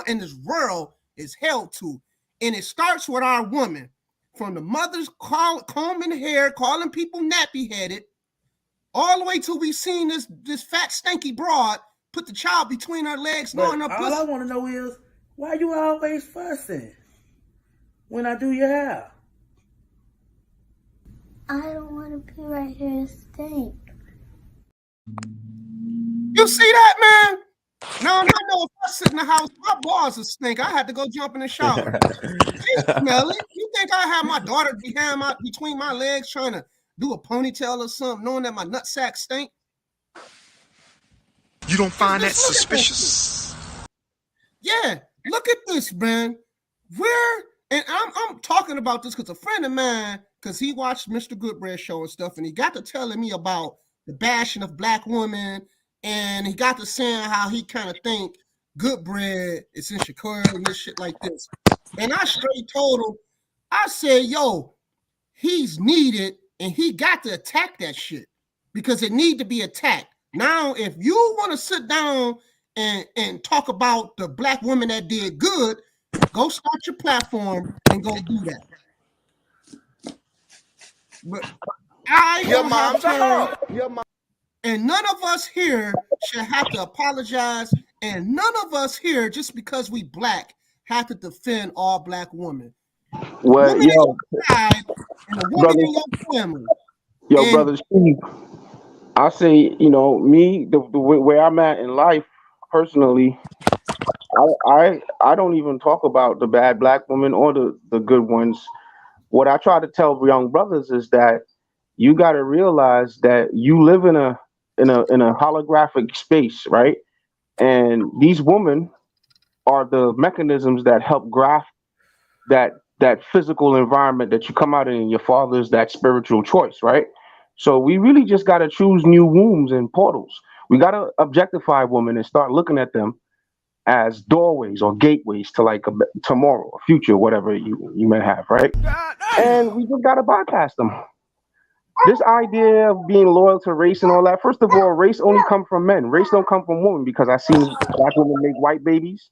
in this world is held to. And it starts with our women. From the mothers combing hair, calling people nappy-headed, all the way till we seen this fat, stanky broad put the child between her legs, knowing her pussy. All I want to know is, why you always fussing when I do your hair? I don't want to be right here and stink. You see that, man? No, if I sit in the house, my balls will stink. I had to go jump in the shower. She smell it. You think I have my daughter between my legs trying to do a ponytail or something, knowing that my nutsack stink? You don't find that suspicious? Yeah, look at this, man. I'm talking about this because a friend of mine, because he watched Mr. Goodbread show and stuff, and he got to telling me about the bashing of black women. And he got to saying how he kind of think Goodbread is insecure and this shit like this. And I straight told him, I said, yo, he's needed and he got to attack that shit because it need to be attacked. Now, if you want to sit down and talk about the black women that did good, go start your platform and go do that. But I don't have time. And none of us here should have to apologize. And none of us here, just because we black, have to defend all black women. Well, women in your side and a woman in your family. Brother Steve, I say, me, the where I'm at in life, personally, I don't even talk about the bad black women or the good ones. What I try to tell young brothers is that you got to realize that you live in a holographic space, right? And these women are the mechanisms that help graft that physical environment that you come out in your father's that spiritual choice, right? So we really just got to choose new wombs and portals. We got to objectify women and start looking at them as doorways or gateways to like a tomorrow, a future, whatever you may have, right? And we just got to bypass them. This idea of being loyal to race and all that, first of all, race only come from men. Race don't come from women, because I seen black women make white babies.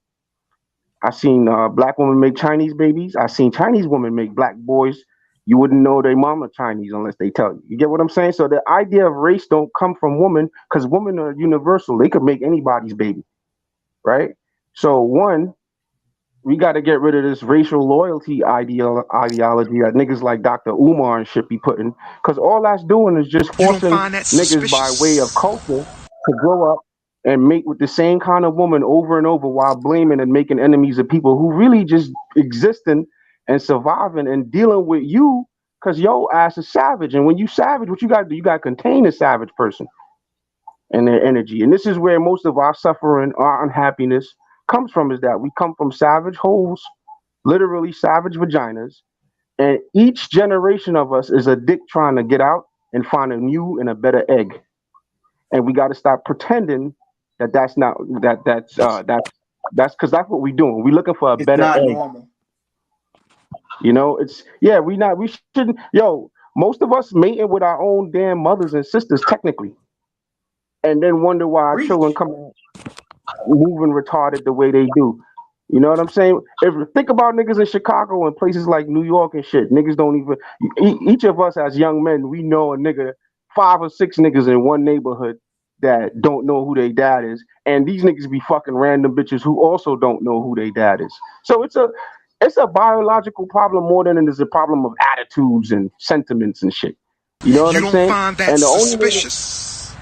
I seen black women make Chinese babies. I seen Chinese women make black boys. You wouldn't know their mama Chinese unless they tell you. You get what I'm saying? So the idea of race don't come from women, because women are universal. They could make anybody's baby, right? So one, we got to get rid of this racial loyalty ideology that niggas like Dr. Umar and shit be putting, because all that's doing is just forcing niggas by way of culture to grow up and mate with the same kind of woman over and over, while blaming and making enemies of people who really just existing and surviving and dealing with you, because your ass is savage. And when you savage, what you got to do? You got to contain a savage person and their energy. And this is where most of our suffering, our unhappiness comes from, is that we come from savage holes, literally savage vaginas, and each generation of us is a dick trying to get out and find a new and a better egg. And we got to stop pretending that that's not that's because that's what we're doing. We're looking for a better egg. Normal. We shouldn't. Most of us mating with our own damn mothers and sisters technically, and then wonder why our children come out moving retarded the way they do. You know what I'm saying? Think about niggas in Chicago and places like New York and shit. Niggas don't even. Each of us as young men, we know a nigga, 5 or 6 niggas in one neighborhood that don't know who their dad is, and these niggas be fucking random bitches who also don't know who their dad is. So it's a biological problem more than it is a problem of attitudes and sentiments and shit. You know what I'm saying? Find that And suspicious?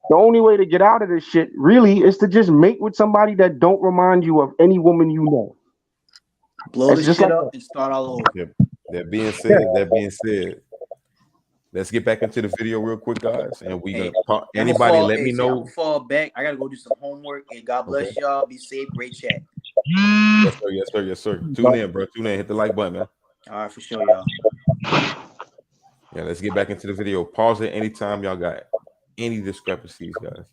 The only way to get out of this shit really is to just mate with somebody that don't remind you of any woman you know. Blow It's the just shit like up and start all over. Yeah. That being said, let's get back into the video real quick, guys. And we gonna anybody let me know. I'm fall back. I gotta go do some homework. And God bless y'all. Be safe. Great chat. Yes, sir. Yes, sir. Yes, sir. Tune in, bro. Tune in. Hit the like button, man. All right, for sure, y'all. Yeah, let's get back into the video. Pause it anytime y'all got any discrepancies, guys.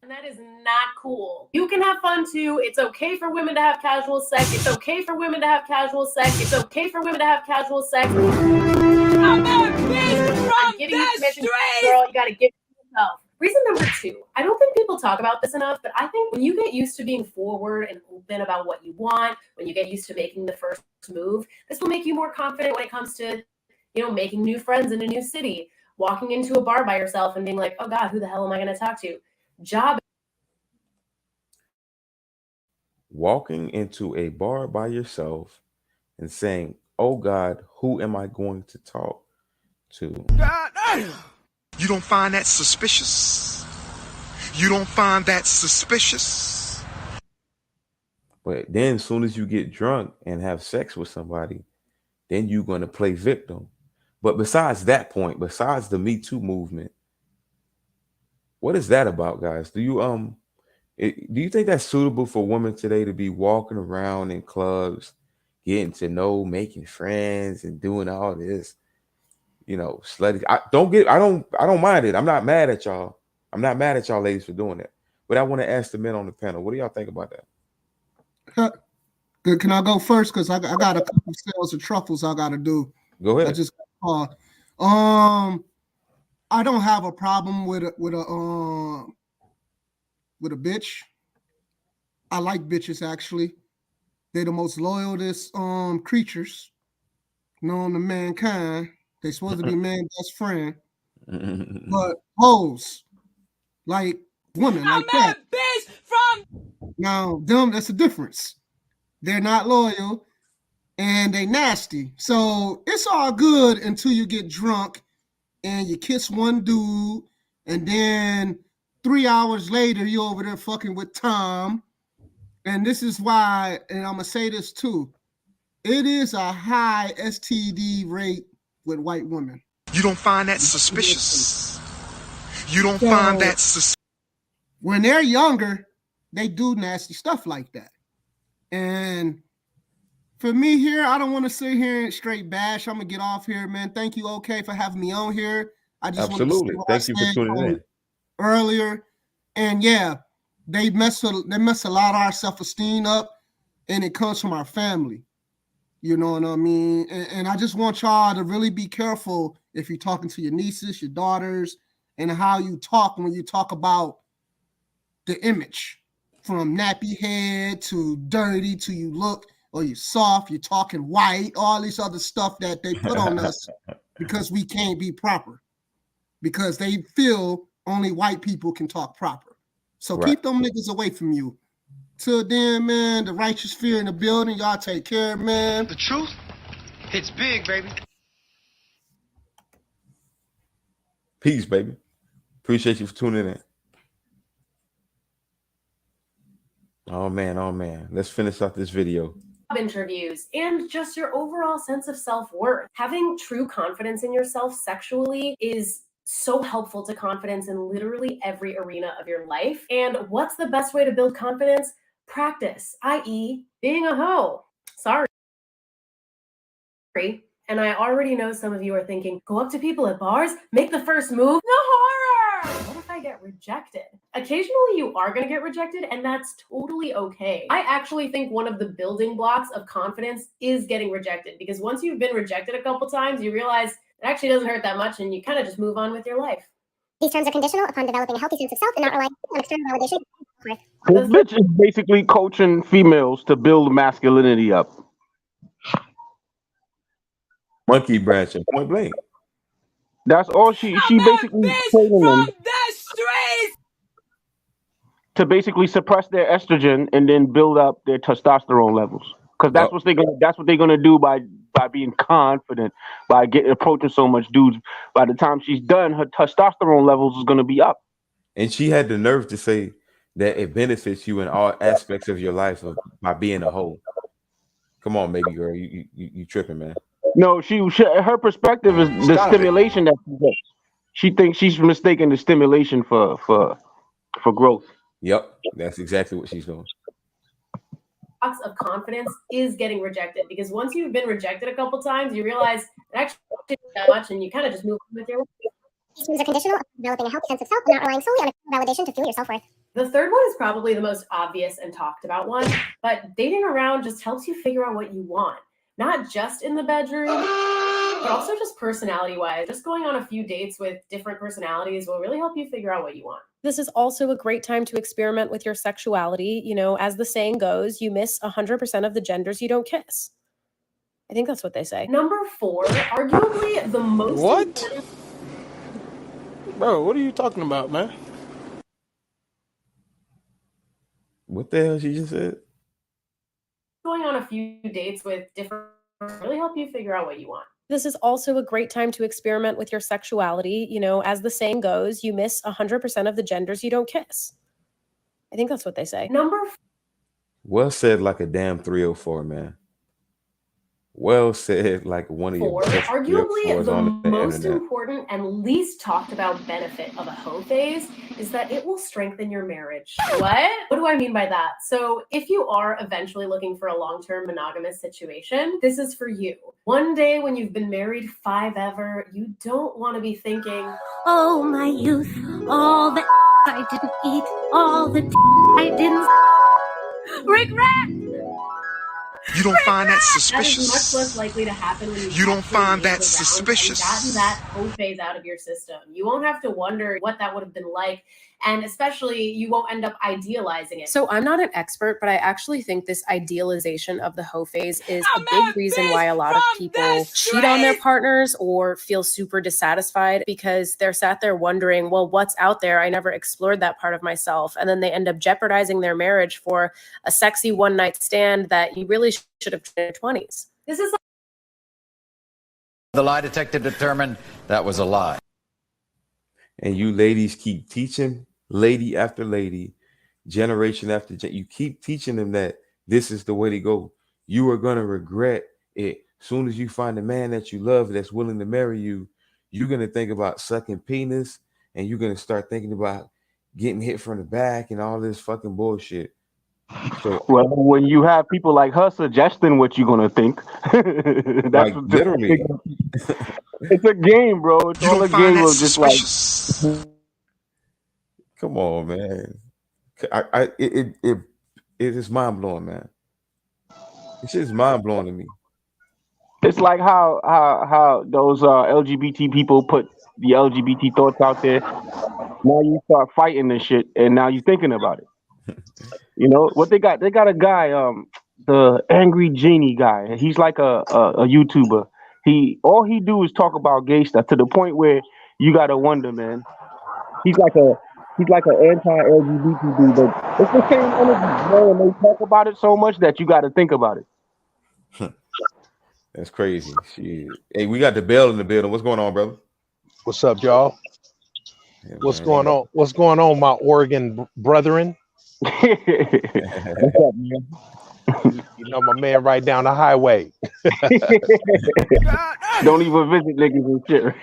And that is not cool. You can have fun too. It's okay for women to have casual sex. It's okay for women to have casual sex. It's okay for women to have casual sex. I'm a bitch from the streets. Girl, you gotta give it to yourself. Reason number 2, I don't think people talk about this enough, but I think when you get used to being forward and open about what you want, when you get used to making the first move, this will make you more confident when it comes to, you know, making new friends in a new city, walking into a bar by yourself and being like, oh God, who the hell am I going to talk to? Walking into a bar by yourself and saying, oh God, who am I going to talk to? You don't find that suspicious? You don't find that suspicious? But then as soon as you get drunk and have sex with somebody, then you're going to play victim. But besides that point, besides the Me Too movement, what is that about, guys? Do you think that's suitable for women today to be walking around in clubs, getting to know, making friends, and doing all this? You know, slutty. I don't mind it. I'm not mad at y'all. I'm not mad at y'all ladies for doing that. But I want to ask the men on the panel, what do y'all think about that? Good. Can I go first? Because I got a couple sales of truffles I gotta do. Go ahead. I just I don't have a problem with a bitch. I like bitches actually. They're the most loyalest creatures known to mankind. They supposed to be man's best friend. But hoes, like women, like that. Bitch from Now, them, that's the difference. They're not loyal and they nasty. So it's all good until you get drunk and you kiss one dude, and then 3 hours later you're over there fucking with Tom. And this is why, and I'm gonna say this too, it is a high STD rate with white women. You don't find that suspicious? You don't find that suspicious? When they're younger, they do nasty stuff like that. And for me here, I don't want to sit here and straight bash. I'm gonna get off here, man. Thank you, OK, for having me on here. I just absolutely thank you for tuning in earlier. And yeah, they mess a lot of our self-esteem up, and it comes from our family. You know what I mean? And I just want y'all to really be careful if you're talking to your nieces, your daughters, and how you talk when you talk about the image, from nappy head to dirty to you look or you soft, you're talking white, all this other stuff that they put on us because we can't be proper, because they feel only white people can talk proper. So keep them niggas away from you. Till then, man, the righteous fear in the building. Y'all take care, man. The truth hits big, baby. Peace, baby. Appreciate you for tuning in. Oh man. Let's finish up this video. Interviews and just your overall sense of self-worth. Having true confidence in yourself sexually is so helpful to confidence in literally every arena of your life. And what's the best way to build confidence? Practice, i.e. being a hoe. Sorry. And I already know some of you are thinking, go up to people at bars, make the first move. The horror! What if I get rejected? Occasionally you are going to get rejected, and that's totally okay. I actually think one of the building blocks of confidence is getting rejected, because once you've been rejected a couple times, you realize it actually doesn't hurt that much, and you kind of just move on with your life. These terms are conditional upon developing a healthy sense of self and not relying on external validation. This bitch is basically coaching females to build masculinity up. Monkey branching, point blank. That's all she basically training them the streets to basically suppress their estrogen and then build up their testosterone levels. Because that's what they're gonna do by being confident, by approaching so much dudes. By the time she's done, her testosterone levels is gonna be up. And she had the nerve to say that it benefits you in all aspects of your life by being a hoe. Come on, baby girl, you tripping, man. No, her perspective is the stimulation that she gets. She thinks she's mistaken the stimulation for growth. Yep, that's exactly what she's doing. Of confidence is getting rejected, because once you've been rejected a couple times, you realize it actually isn't that much, and you kind of just move on with your life. These terms are conditional upon developing a healthy sense of self and not relying solely on external validation to fuel your self-worth. The third one is probably the most obvious and talked about one, but dating around just helps you figure out what you want, not just in the bedroom, but also just personality-wise. Just going on a few dates with different personalities will really help you figure out what you want. This is also a great time to experiment with your sexuality. You know, as the saying goes, you miss 100% of the genders you don't kiss. I think that's what they say. Number 4, arguably the most... What? Bro, what are you talking about, man? What the hell she just said? Going on a few dates with different really help you figure out what you want. This is also a great time to experiment with your sexuality. You know, as the saying goes, you miss 100% of the genders you don't kiss. I think that's what they say. Number Well said, like a damn 304, man. Well said, like one of your 4, best arguably 304s the on the most internet. important and least talked about benefit of a hoe phase is that it will strengthen your marriage. What? What do I mean by that? So if you are eventually looking for a long-term monogamous situation, this is for you. One day when you've been married 5 ever, you don't want to be thinking, Oh, my youth, all the I didn't eat, all the I didn't regret. You don't find that that is suspicious? much less likely to happen when You don't actually find moved that around and suspicious? gotten that hoe phase out of your system. You won't have to wonder what that would have been like, and especially you won't end up idealizing it. So I'm not an expert, but I actually think this idealization of the hoe phase is a big reason why a lot of people cheat on their partners or feel super dissatisfied, because they're sat there wondering, well, what's out there? I never explored that part of myself. And then they end up jeopardizing their marriage for a sexy one-night stand that you really should have tried in your 20s. This is The lie detector determined that was a lie. And you ladies keep teaching lady after lady, generation after you keep teaching them that this is the way to go. You are going to regret it. Soon as you find a man that you love that's willing to marry you, you're going to think about sucking penis, and you're going to start thinking about getting hit from the back and all this fucking bullshit. So, well, when you have people like her suggesting what you're gonna think, that's like literally, it's a game, bro. It's all a game of just like. Come on, man. It is mind blowing, man. It's just mind blowing to me. It's like how those LGBT people put the LGBT thoughts out there. Now you start fighting this shit, and now you're thinking about it. You know what they got? They got a guy, the Angry Genie guy. He's like a YouTuber. All he do is talk about gay stuff to the point where you gotta wonder, man. He's like an anti-LGBT dude, but it's the same energy, bro. And they talk about it so much that you gotta think about it. That's crazy. Shit. Hey, we got the Bell in the building. What's going on, brother? What's up, y'all? Yeah, What's man. going on? What's going on, my Oregon brethren? What's up, man? You know my man right down the highway. Don't even visit niggas and shit.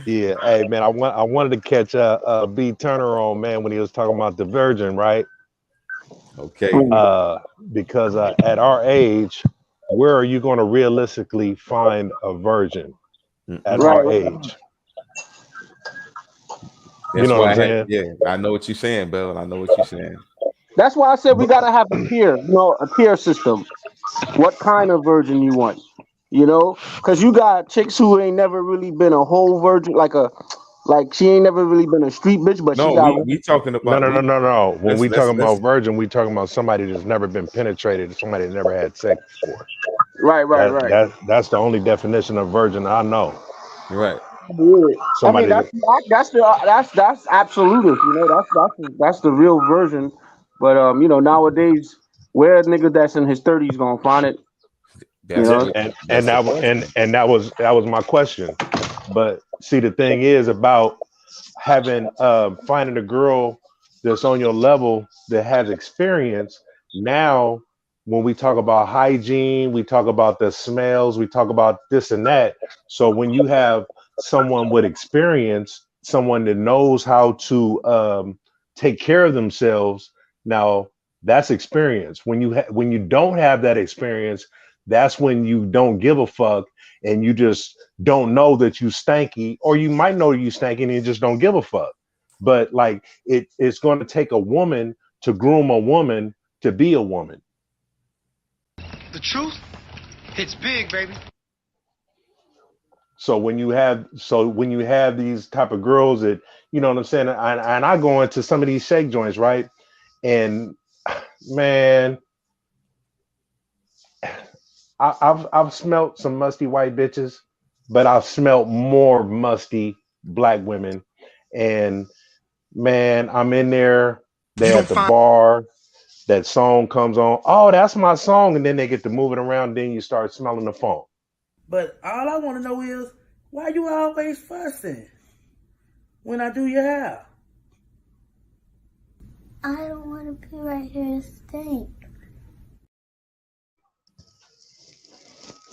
Yeah, hey man, I wanted to catch B Turner on, man, when he was talking about the virgin, right? Okay. Because at our age, where are you going to realistically find a virgin at our age? That's You know why what I'm saying? yeah, I know what you're saying, Bell. I know what you're saying. That's why I said we gotta have a tier, a tier system. What kind of virgin you want, Because you got chicks who ain't never really been a whole virgin, like she ain't never really been a street bitch, but No, she got. we talking about No. When we talking let's- about virgin, we talking about somebody that's never been penetrated, somebody that never had sex before. Right. That's the only definition of virgin I know. Right. I mean, Somebody that's absolutist. You know, that's the real version. But you know, nowadays, where a nigga that's in his 30s gonna find it? You That's know, and that was my question. But see, the thing is about having finding a girl that's on your level that has experience. Now, when we talk about hygiene, we talk about the smells, we talk about this and that. So when you have someone with experience, someone that knows how to take care of themselves, now that's experience. When you don't have that experience, that's when you don't give a fuck and you just don't know that you stanky, or you might know you stanky and you just don't give a fuck. But like it's going to take a woman to groom a woman to be a woman. The truth hits big, baby. So when you have these type of girls that, you know what I'm saying, and I go into some of these shake joints, right? And man, I've smelt some musty white bitches, but I've smelt more musty black women. And man, I'm in there, they at the bar, that song comes on, oh, that's my song, and then they get to moving around, then you start smelling the phone. But all I want to know is, why you always fussing when I do your hair? I don't want to be right here and stink.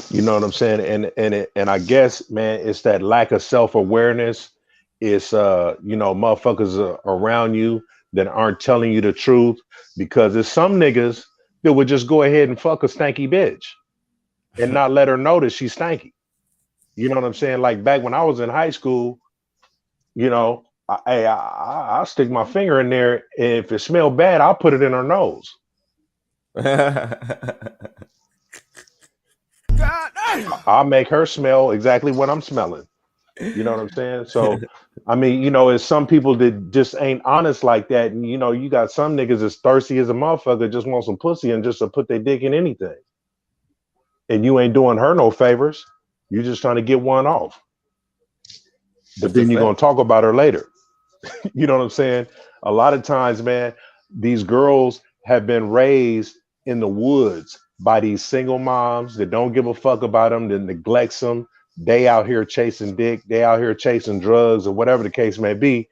You know what I'm saying? And I guess, man, it's that lack of self-awareness. It's you know, motherfuckers around you that aren't telling you the truth, because there's some niggas that would just go ahead and fuck a stanky bitch and not let her know that she's stanky. You know what I'm saying? Like back when I was in high school, you know, I'll stick my finger in there, and if it smelled bad, I'll put it in her nose. I'll make her smell exactly what I'm smelling. You know what I'm saying? So, I mean, you know, it's some people that just ain't honest like that. And, you know, you got some niggas as thirsty as a motherfucker, just want some pussy and just to put their dick in anything. And you ain't doing her no favors. You're just trying to get one off. But then you're going to talk about her later. You know what I'm saying? A lot of times, man, these girls have been raised in the woods by these single moms that don't give a fuck about them, that neglects them. They out here chasing dick, they out here chasing drugs, or whatever the case may be.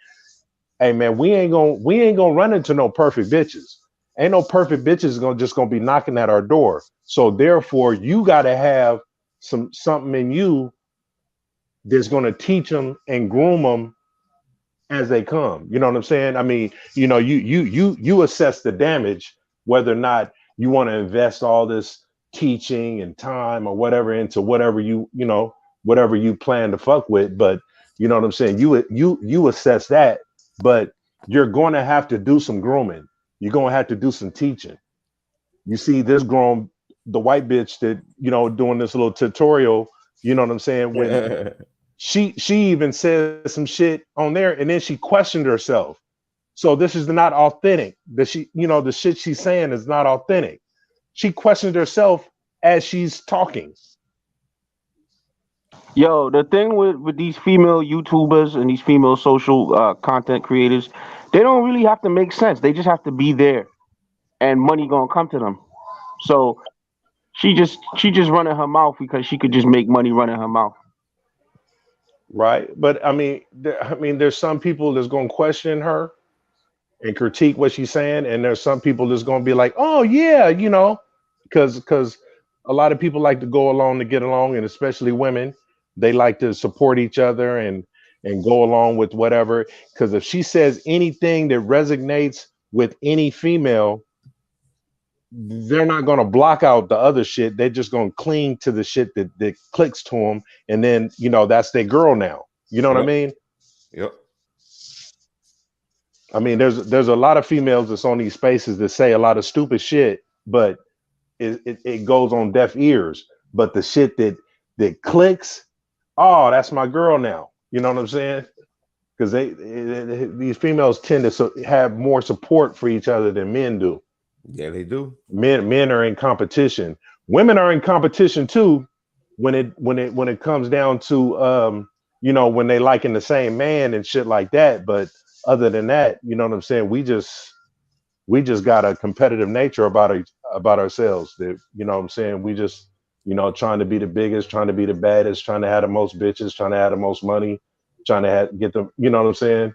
Hey man, we ain't gonna run into no perfect bitches. Ain't no perfect bitches gonna be knocking at our door. So therefore, you gotta have something in you that's gonna teach them and groom them as they come. You know what I'm saying? I mean, you know, you assess the damage, whether or not you want to invest all this teaching and time or whatever into whatever you know, whatever you plan to fuck with. But you know what I'm saying? You assess that, but you're going to have to do some grooming. You're going to have to do some teaching. You see this the white bitch that, you know, doing this little tutorial, you know what I'm saying? When she even said some shit on there, and then she questioned herself. So this is not authentic. The shit she's saying is not authentic. She questioned herself as she's talking. Yo, the thing with these female YouTubers and these female social content creators, they don't really have to make sense. They just have to be there, and money gonna come to them. So she just running her mouth because she could just make money running her mouth. Right, but I mean, there's some people that's gonna question her and critique what she's saying, and there's some people that's gonna be like, oh yeah, you know, because a lot of people like to go along to get along, and especially women. They like to support each other and go along with whatever. Because if she says anything that resonates with any female, they're not going to block out the other shit. They're just going to cling to the shit that clicks to them. And then, you know, that's their girl now. You know what I mean? Yep. I mean, there's a lot of females that's on these spaces that say a lot of stupid shit, but it goes on deaf ears. But the shit that clicks, oh, that's my girl now. You know what I'm saying? Because these females tend to have more support for each other than men do. Yeah, they do. Men are in competition. Women are in competition too when it comes down to you know, when they liking the same man and shit like that. But other than that, you know what I'm saying? We just got a competitive nature about ourselves. That, you know what I'm saying? We just, you know, trying to be the biggest, trying to be the baddest, trying to have the most bitches, trying to have the most money, trying to get the, you know what I'm saying?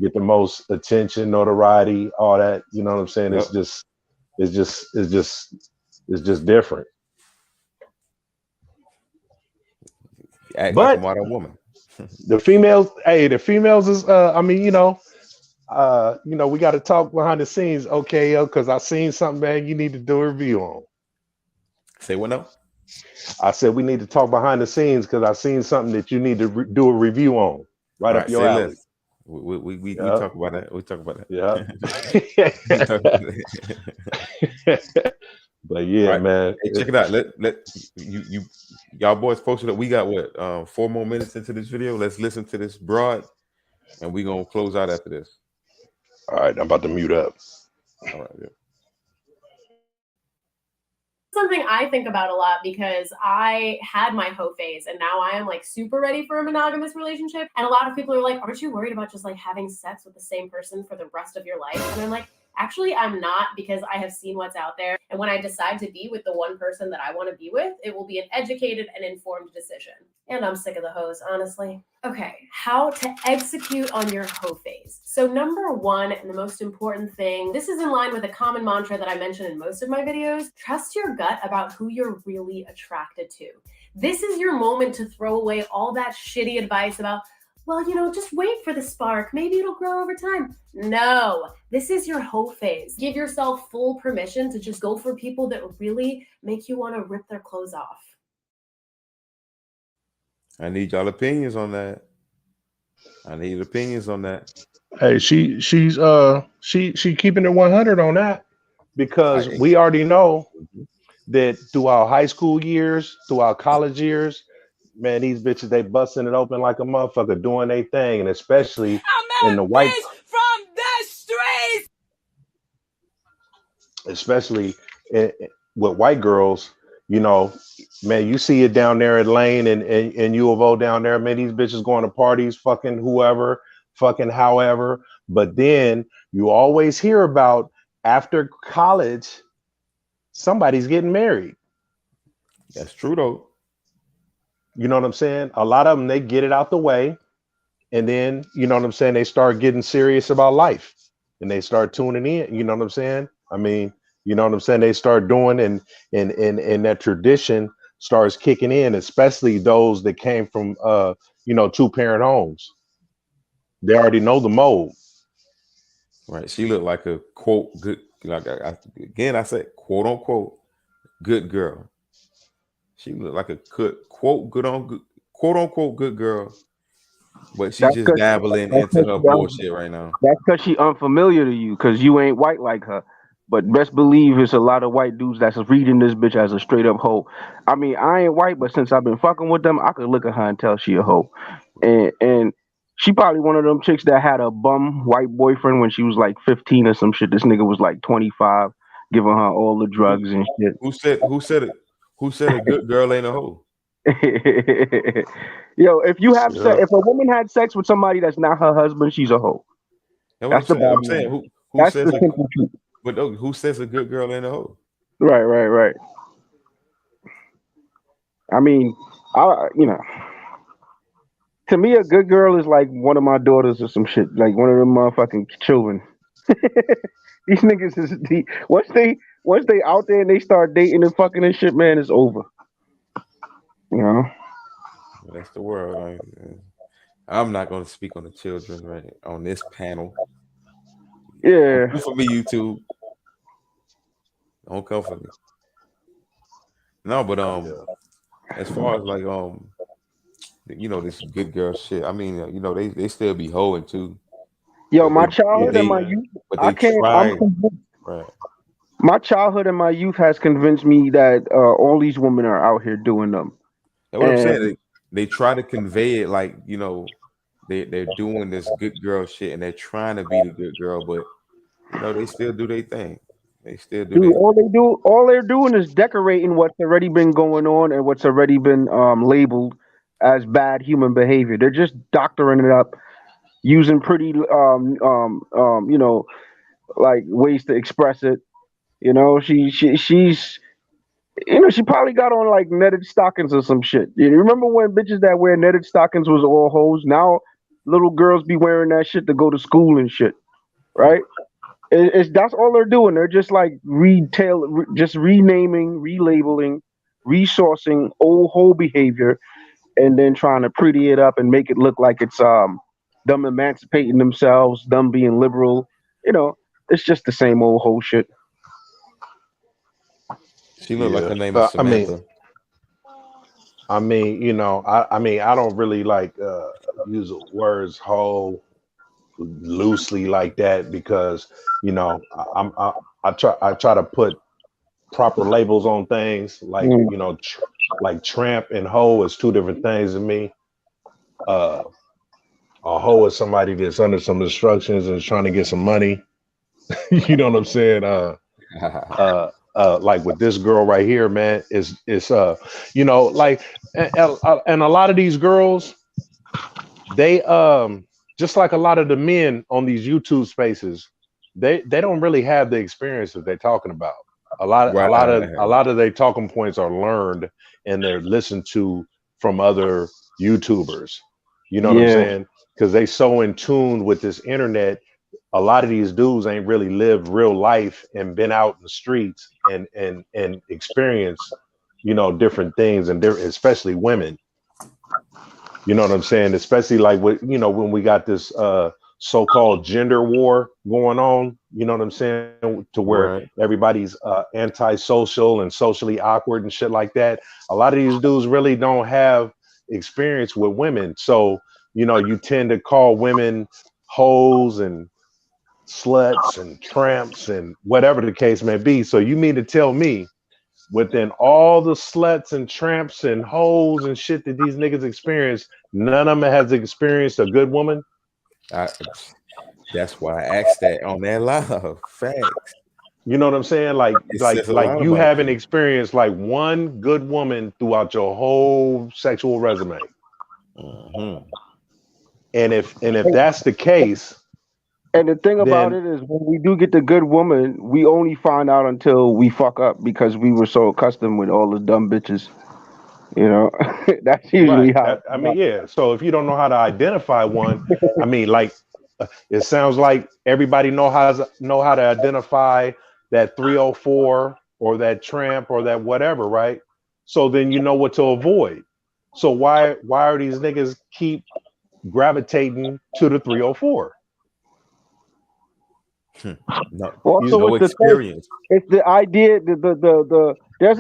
Get the most attention, notoriety, all that. You know what I'm saying? Yep. It's just different. Act But like a modern woman. the females is I mean, you know, we got to talk behind the scenes, okay, because I seen something, man, you need to do a review on. Say what now? I said we need to talk behind the scenes because I seen something that you need to do a review on. Right up your say alley. less. We talk about that. We talk about that. Yeah. But yeah, right, man. Hey, check it out. Let y'all boys posted up. We got what 4 more minutes into this video. Let's listen to this broad, and we gonna close out after this. All right, I'm about to mute up. All right. Yeah. Something I think about a lot because I had my hoe phase and now I am like super ready for a monogamous relationship. And a lot of people are like, aren't you worried about just like having sex with the same person for the rest of your life? And I'm like, actually, I'm not, because I have seen what's out there. And when I decide to be with the one person that I want to be with, it will be an educated and informed decision. And I'm sick of the hoes, honestly. Okay, how to execute on your hoe phase. So number one, and the most important thing, this is in line with a common mantra that I mention in most of my videos, trust your gut about who you're really attracted to. This is your moment to throw away all that shitty advice about, well, you know, just wait for the spark. Maybe it'll grow over time. No, this is your hoe phase. Give yourself full permission to just go for people that really make you want to rip their clothes off. I need y'all opinions on that. I need opinions on that. Hey, she's keeping it 100 on that, because we already know that through our high school years, through our college years, man, these bitches, they busting it open like a motherfucker, doing their thing, and especially in the white from the streets. Especially with white girls, you know, man, you see it down there at Lane and U of O down there, man, these bitches going to parties, fucking whoever, fucking however. But then you always hear about after college, somebody's getting married. That's true though. You know what I'm saying? A lot of them, they get it out the way, and then, you know what I'm saying, they start getting serious about life and they start tuning in. You know what I'm saying? I mean, you know what I'm saying? They start doing, and that tradition starts kicking in, especially those that came from, 2-parent homes. They already know the mold. Right. She looked like a quote good, like I said, quote unquote, good girl. She looked like a quote unquote good girl, but she's just dabbling into her bullshit right now. That's because she unfamiliar to you, because you ain't white like her. But best believe it's a lot of white dudes that's reading this bitch as a straight up hoe. I mean, I ain't white, but since I've been fucking with them, I could look at her and tell she a hoe. And she probably one of them chicks that had a bum white boyfriend when she was like 15 or some shit. This nigga was like 25, giving her all the drugs and shit. Who said it? Who said a good girl ain't a hoe? Yo, if you have if a woman had sex with somebody that's not her husband, she's a hoe. That's the bottom line. Who that's says the simple truth. But who says a good girl ain't a hoe? Right. I mean, to me, a good girl is like one of my daughters or some shit, like one of them motherfucking children. These niggas is once they out there and they start dating and fucking and shit, man, it's over. You know, that's the world. I'm not going to speak on the children right on this panel. Yeah, come for me, YouTube. Don't come for me. No, but as far as like this good girl shit. I mean, they still be hoeing too. Yo, my childhood and my youth, I can't. Right. My childhood and my youth has convinced me that all these women are out here doing them. That's what I'm saying. They try to convey it like, they're doing this good girl shit and they're trying to be the good girl, but they still do their thing. They still do. Dude, all they're doing is decorating what's already been going on and what's already been labeled as bad human behavior. They're just doctoring it up, using pretty you know, like ways to express it. You know, she's you know, she probably got on like netted stockings or some shit. You remember when bitches that wear netted stockings was all hoes? Now little girls be wearing that shit to go to school and shit, right? It's that's all they're doing. They're just like just renaming, relabeling, resourcing old hoe behavior, and then trying to pretty it up and make it look like it's them emancipating themselves, them being liberal. You know, it's just the same old hoe shit. She looked like her name is Samantha. I mean, you know, I mean, I don't really like use words hoe loosely like that because, you know, I try to put proper labels on things like, you know, like tramp and hoe is two different things to me. A hoe is somebody that's under some instructions and is trying to get some money. You know what I'm saying? Like with this girl right here, man, is you know, like and a lot of these girls, they just like a lot of the men on these YouTube spaces, they don't really have the experience that they're talking about. A lot of their talking points are learned and they're listened to from other YouTubers. You know what I'm saying? Because they so in tune with this internet. A lot of these dudes ain't really lived real life and been out in the streets and experienced, you know, different things, and especially women. You know what I'm saying? Especially like with, you know, when we got this so-called gender war going on, you know what I'm saying? To where everybody's antisocial and socially awkward and shit like that. A lot of these dudes really don't have experience with women. So, you know, you tend to call women hoes and sluts and tramps and whatever the case may be. So you mean to tell me within all the sluts and tramps and hoes and shit that these niggas experience, none of them has experienced a good woman? That's why I asked that on that live. Facts. You know what I'm saying? Like you haven't experienced like one good woman throughout your whole sexual resume. And if that's the case. And the thing about it is, when we do get the good woman, we only find out until we fuck up because we were so accustomed with all the dumb bitches. You know, that's usually how. I mean, yeah. So if you don't know how to identify one, I mean, like, it sounds like everybody know how to identify that 304 or that tramp or that whatever, right? So then you know what to avoid. So why are these niggas keep gravitating to the 304? No, Also, no experience. It's the idea. There's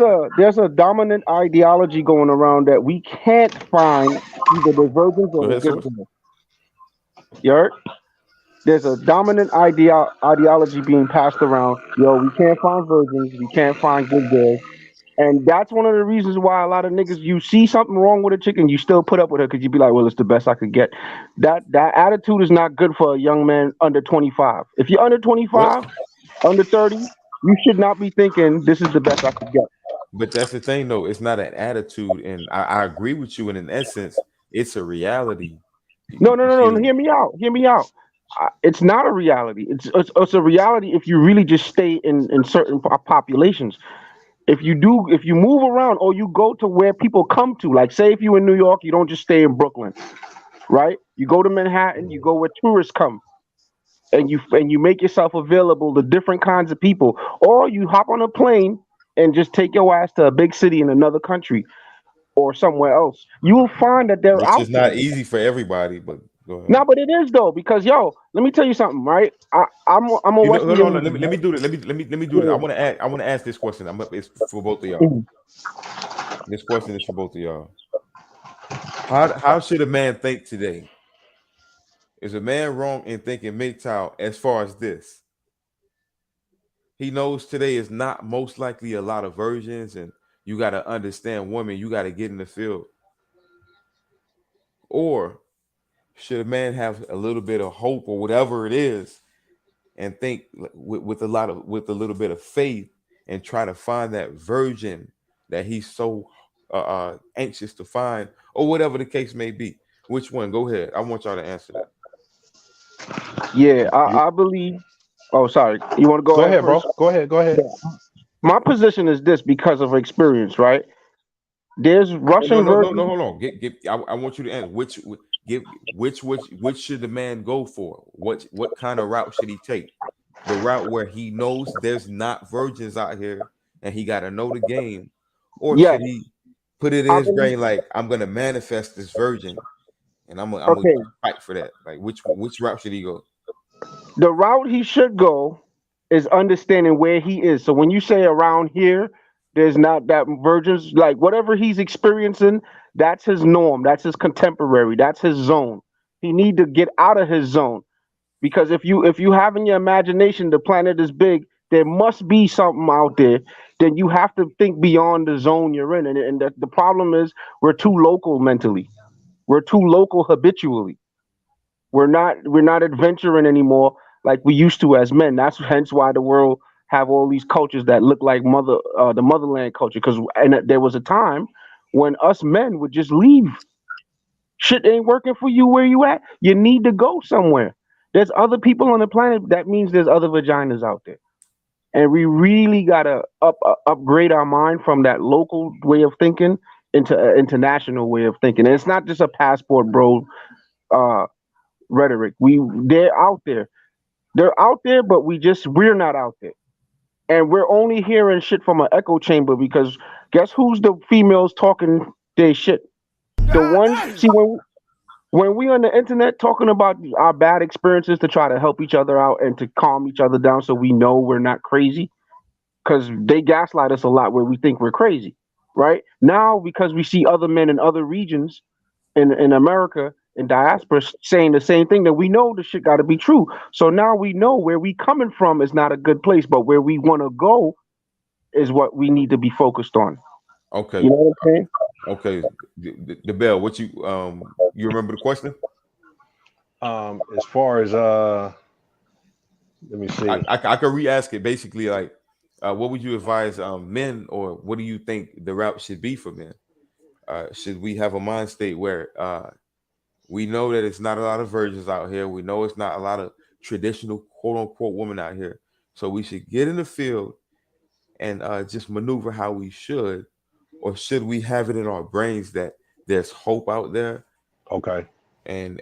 a dominant ideology going around that we can't find either the virgins or the good women. You heard? There's a dominant ideology being passed around. Yo, we can't find virgins. We can't find good girls. And that's one of the reasons why a lot of niggas, you see something wrong with a chick and you still put up with her because you be like, well, it's the best I could get. That attitude is not good for a young man under 25. If you're under 25, under 30, you should not be thinking this is the best I could get. But that's the thing, though. It's not an attitude. And I agree with you. And in essence, it's a reality. No. Hear me out. It's not a reality. It's a reality if you really just stay in certain populations. If you move around or you go to where people come to, like say if you're in New York, you don't just stay in Brooklyn, right? You go to Manhattan, you go where tourists come, and you make yourself available to different kinds of people, or you hop on a plane and just take your ass to a big city in another country or somewhere else. You will find that they're out. It's not easy for everybody, but go ahead. No, but it is though, because let me tell you something, right? I'm a West Let me do it. Let me do it. I want to ask this question. It's for both of y'all. This question is for both of y'all. How should a man think today? Is a man wrong in thinking MGTOW as far as this? He knows today is not most likely a lot of virgins, and you got to understand women. You got to get in the field. Or should a man have a little bit of hope or whatever it is, and think with a little bit of faith and try to find that virgin that he's so anxious to find, or whatever the case may be? Which one? Go ahead. I want y'all to answer that. Yeah, I believe. Oh, sorry. You want to go ahead, bro. first? Go ahead. My position is this because of experience, right? There's Russian No, hold on. I want you to answer which should the man go for? What kind of route should he take? The route where he knows there's not virgins out here and he got to know the game, or should he put it in his brain like, I'm gonna manifest this virgin and I'm gonna fight for that? Like which route should he go? The route he should go is understanding where he is. So when you say around here, there's not that virgins, like whatever he's experiencing, that's his norm, that's his contemporary, that's his zone. He need to get out of his zone, because if you have in your imagination the planet is big, there must be something out there. Then you have to think beyond the zone you're in, and the problem is we're too local mentally, we're too local habitually. We're not adventuring anymore like we used to as men. That's hence why the world have all these cultures that look like the motherland culture. Because there was a time when us men would just leave. Shit ain't working for you where you at. You need to go somewhere. There's other people on the planet. That means there's other vaginas out there, and we really gotta upgrade our mind from that local way of thinking into an international way of thinking. And it's not just a passport, bro. Rhetoric. They're out there. They're out there, but we're not out there. And we're only hearing shit from an echo chamber, because guess who's the females talking their shit? The ones, see, when we on the internet talking about our bad experiences to try to help each other out and to calm each other down so we know we're not crazy, because they gaslight us a lot where we think we're crazy, right? Now, because we see other men in other regions in America, in diaspora, saying the same thing, that we know the shit got to be true. So now we know where we coming from is not a good place, but where we want to go is what we need to be focused on. Okay. You know what I'm saying? Okay. The Bell, what you remember the question? As far as let me see. I could re-ask it basically like, what would you advise men, or what do you think the route should be for men? Should we have a mind state where we know that it's not a lot of virgins out here. We know it's not a lot of traditional quote unquote women out here. So we should get in the field and just maneuver how we should, or should we have it in our brains that there's hope out there? Okay. And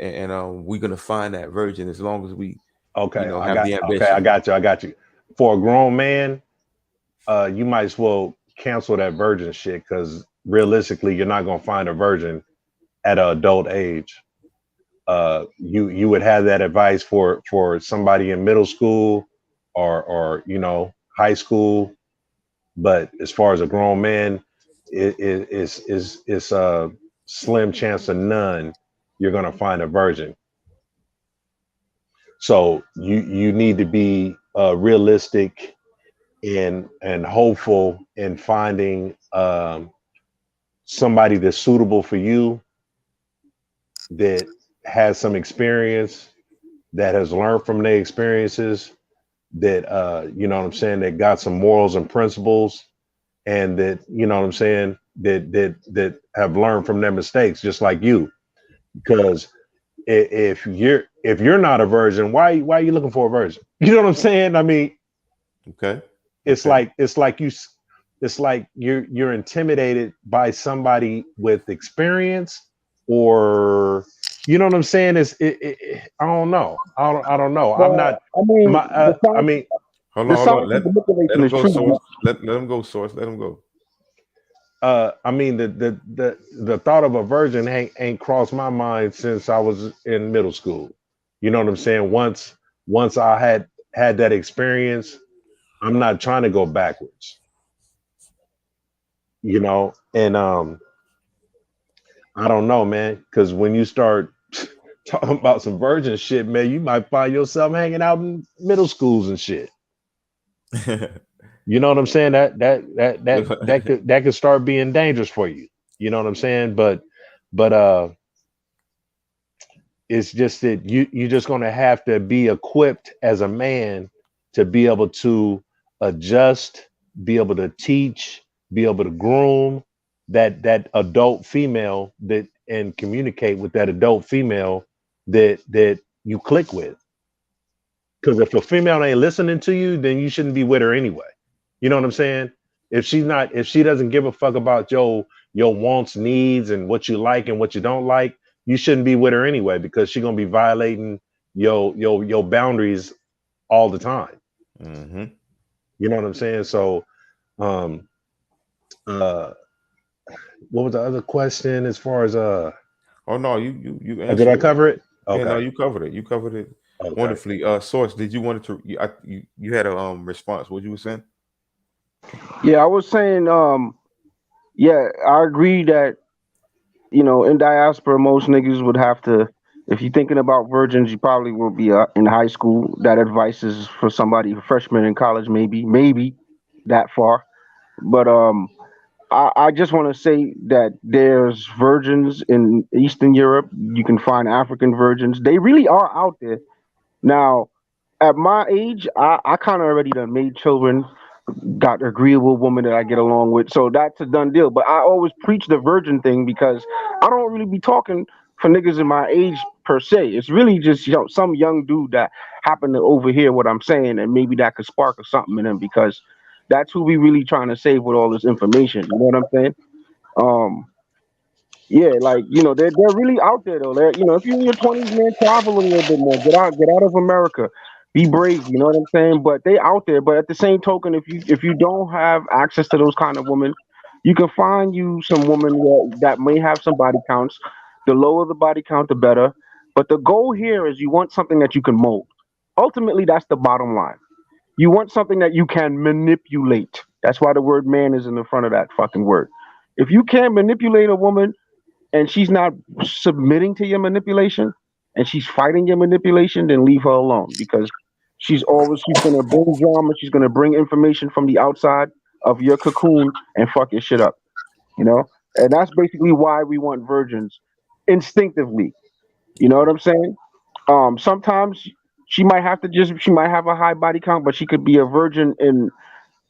we're gonna find that virgin as long as we have the ambition. Okay, I got you. For a grown man, you might as well cancel that virgin shit, because realistically, you're not gonna find a virgin at an adult age. You would have that advice for somebody in middle school or high school, but as far as a grown man, it's a slim chance of none you're gonna find a virgin. So you need to be realistic and hopeful in finding somebody that's suitable for you, that has some experience, that has learned from their experiences, that that got some morals and principles, and that that have learned from their mistakes, just like you. Because if you're not a virgin, why are you looking for a virgin? You know what I'm saying? I mean, okay. It's like you're intimidated by somebody with experience, or you know what I'm saying? I don't know. I don't know. Well, I'm not. Hold on. Let him go, Source. Let him go, Source. Let him go. I mean, the thought of a virgin ain't crossed my mind since I was in middle school. You know what I'm saying? Once I had that experience, I'm not trying to go backwards. And I don't know, man, because when you start talking about some virgin shit, man, you might find yourself hanging out in middle schools and shit. You know what I'm saying? That could start being dangerous for you. You know what I'm saying? But it's just that you're just gonna have to be equipped as a man to be able to adjust, be able to teach, be able to groom, that adult female that and communicate with that adult female that you click with. Because if a female ain't listening to you, then you shouldn't be with her anyway. You know what I'm saying? If she doesn't give a fuck about your wants, needs, and what you like and what you don't like, you shouldn't be with her anyway, because she's gonna be violating your boundaries all the time. Mm-hmm. You know what I'm saying? So, what was the other question as far as Oh no, you did I answered cover it? Okay. Yeah, no, you covered it. You covered it wonderfully. Source, did you want to? You had a response. What you were saying? Yeah, I was saying, yeah, I agree that, in diaspora, most niggas would have to, if you're thinking about virgins, you probably will be in high school. That advice is for somebody, a freshman in college, maybe that far. But I just want to say that there's virgins in Eastern Europe. You can find African virgins. They really are out there. Now, at my age, I kind of already done made children, got an agreeable woman that I get along with. So that's a done deal. But I always preach the virgin thing because I don't really be talking for niggas in my age per se. It's really just some young dude that happened to overhear what I'm saying, and maybe that could spark or something in him, because that's who we really trying to save with all this information. You know what I'm saying? Yeah, like, they're really out there though. If you're in your 20s, man, travel a little bit more. Get out of America. Be brave, you know what I'm saying? But they out there. But at the same token, if you don't have access to those kind of women, you can find you some women that may have some body counts. The lower the body count, the better. But the goal here is you want something that you can mold. Ultimately, that's the bottom line. You want something that you can manipulate. That's why the word man is in the front of that fucking word. If you can't manipulate a woman and she's not submitting to your manipulation and she's fighting your manipulation, then leave her alone, because she's going to bring drama. She's going to bring information from the outside of your cocoon and fuck your shit up, And that's basically why we want virgins instinctively. You know what I'm saying? Sometimes she might have a high body count, but she could be a virgin and,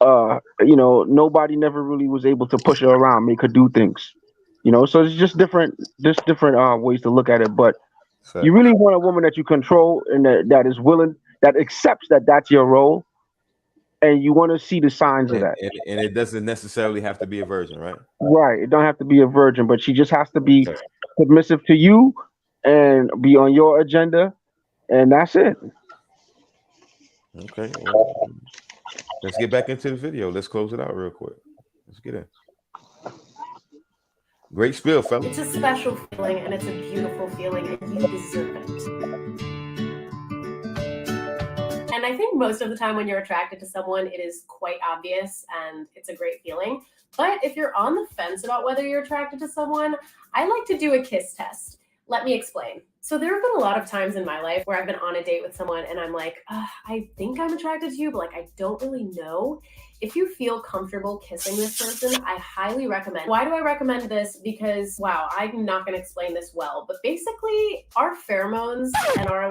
nobody never really was able to push her around, make her do things. So it's just different ways to look at it. But you really want a woman that you control and that is willing, that accepts that that's your role, and you want to see the signs of that. And it doesn't necessarily have to be a virgin, right? Right. It don't have to be a virgin, but she just has to be submissive to you and be on your agenda, and that's it. Okay. Well, let's get back into the video. Let's close it out real quick. Let's get in. Great spill, fella. It's a special feeling, and it's a beautiful feeling, and you deserve it. And I think most of the time when you're attracted to someone, it is quite obvious, and it's a great feeling. But if you're on the fence about whether you're attracted to someone, I like to do a kiss test. Let me explain. So there have been a lot of times in my life where I've been on a date with someone and I'm like, I think I'm attracted to you, but I don't really know. If you feel comfortable kissing this person, I highly recommend. Why do I recommend this? Because, wow, I'm not going to explain this well, but basically our pheromones and our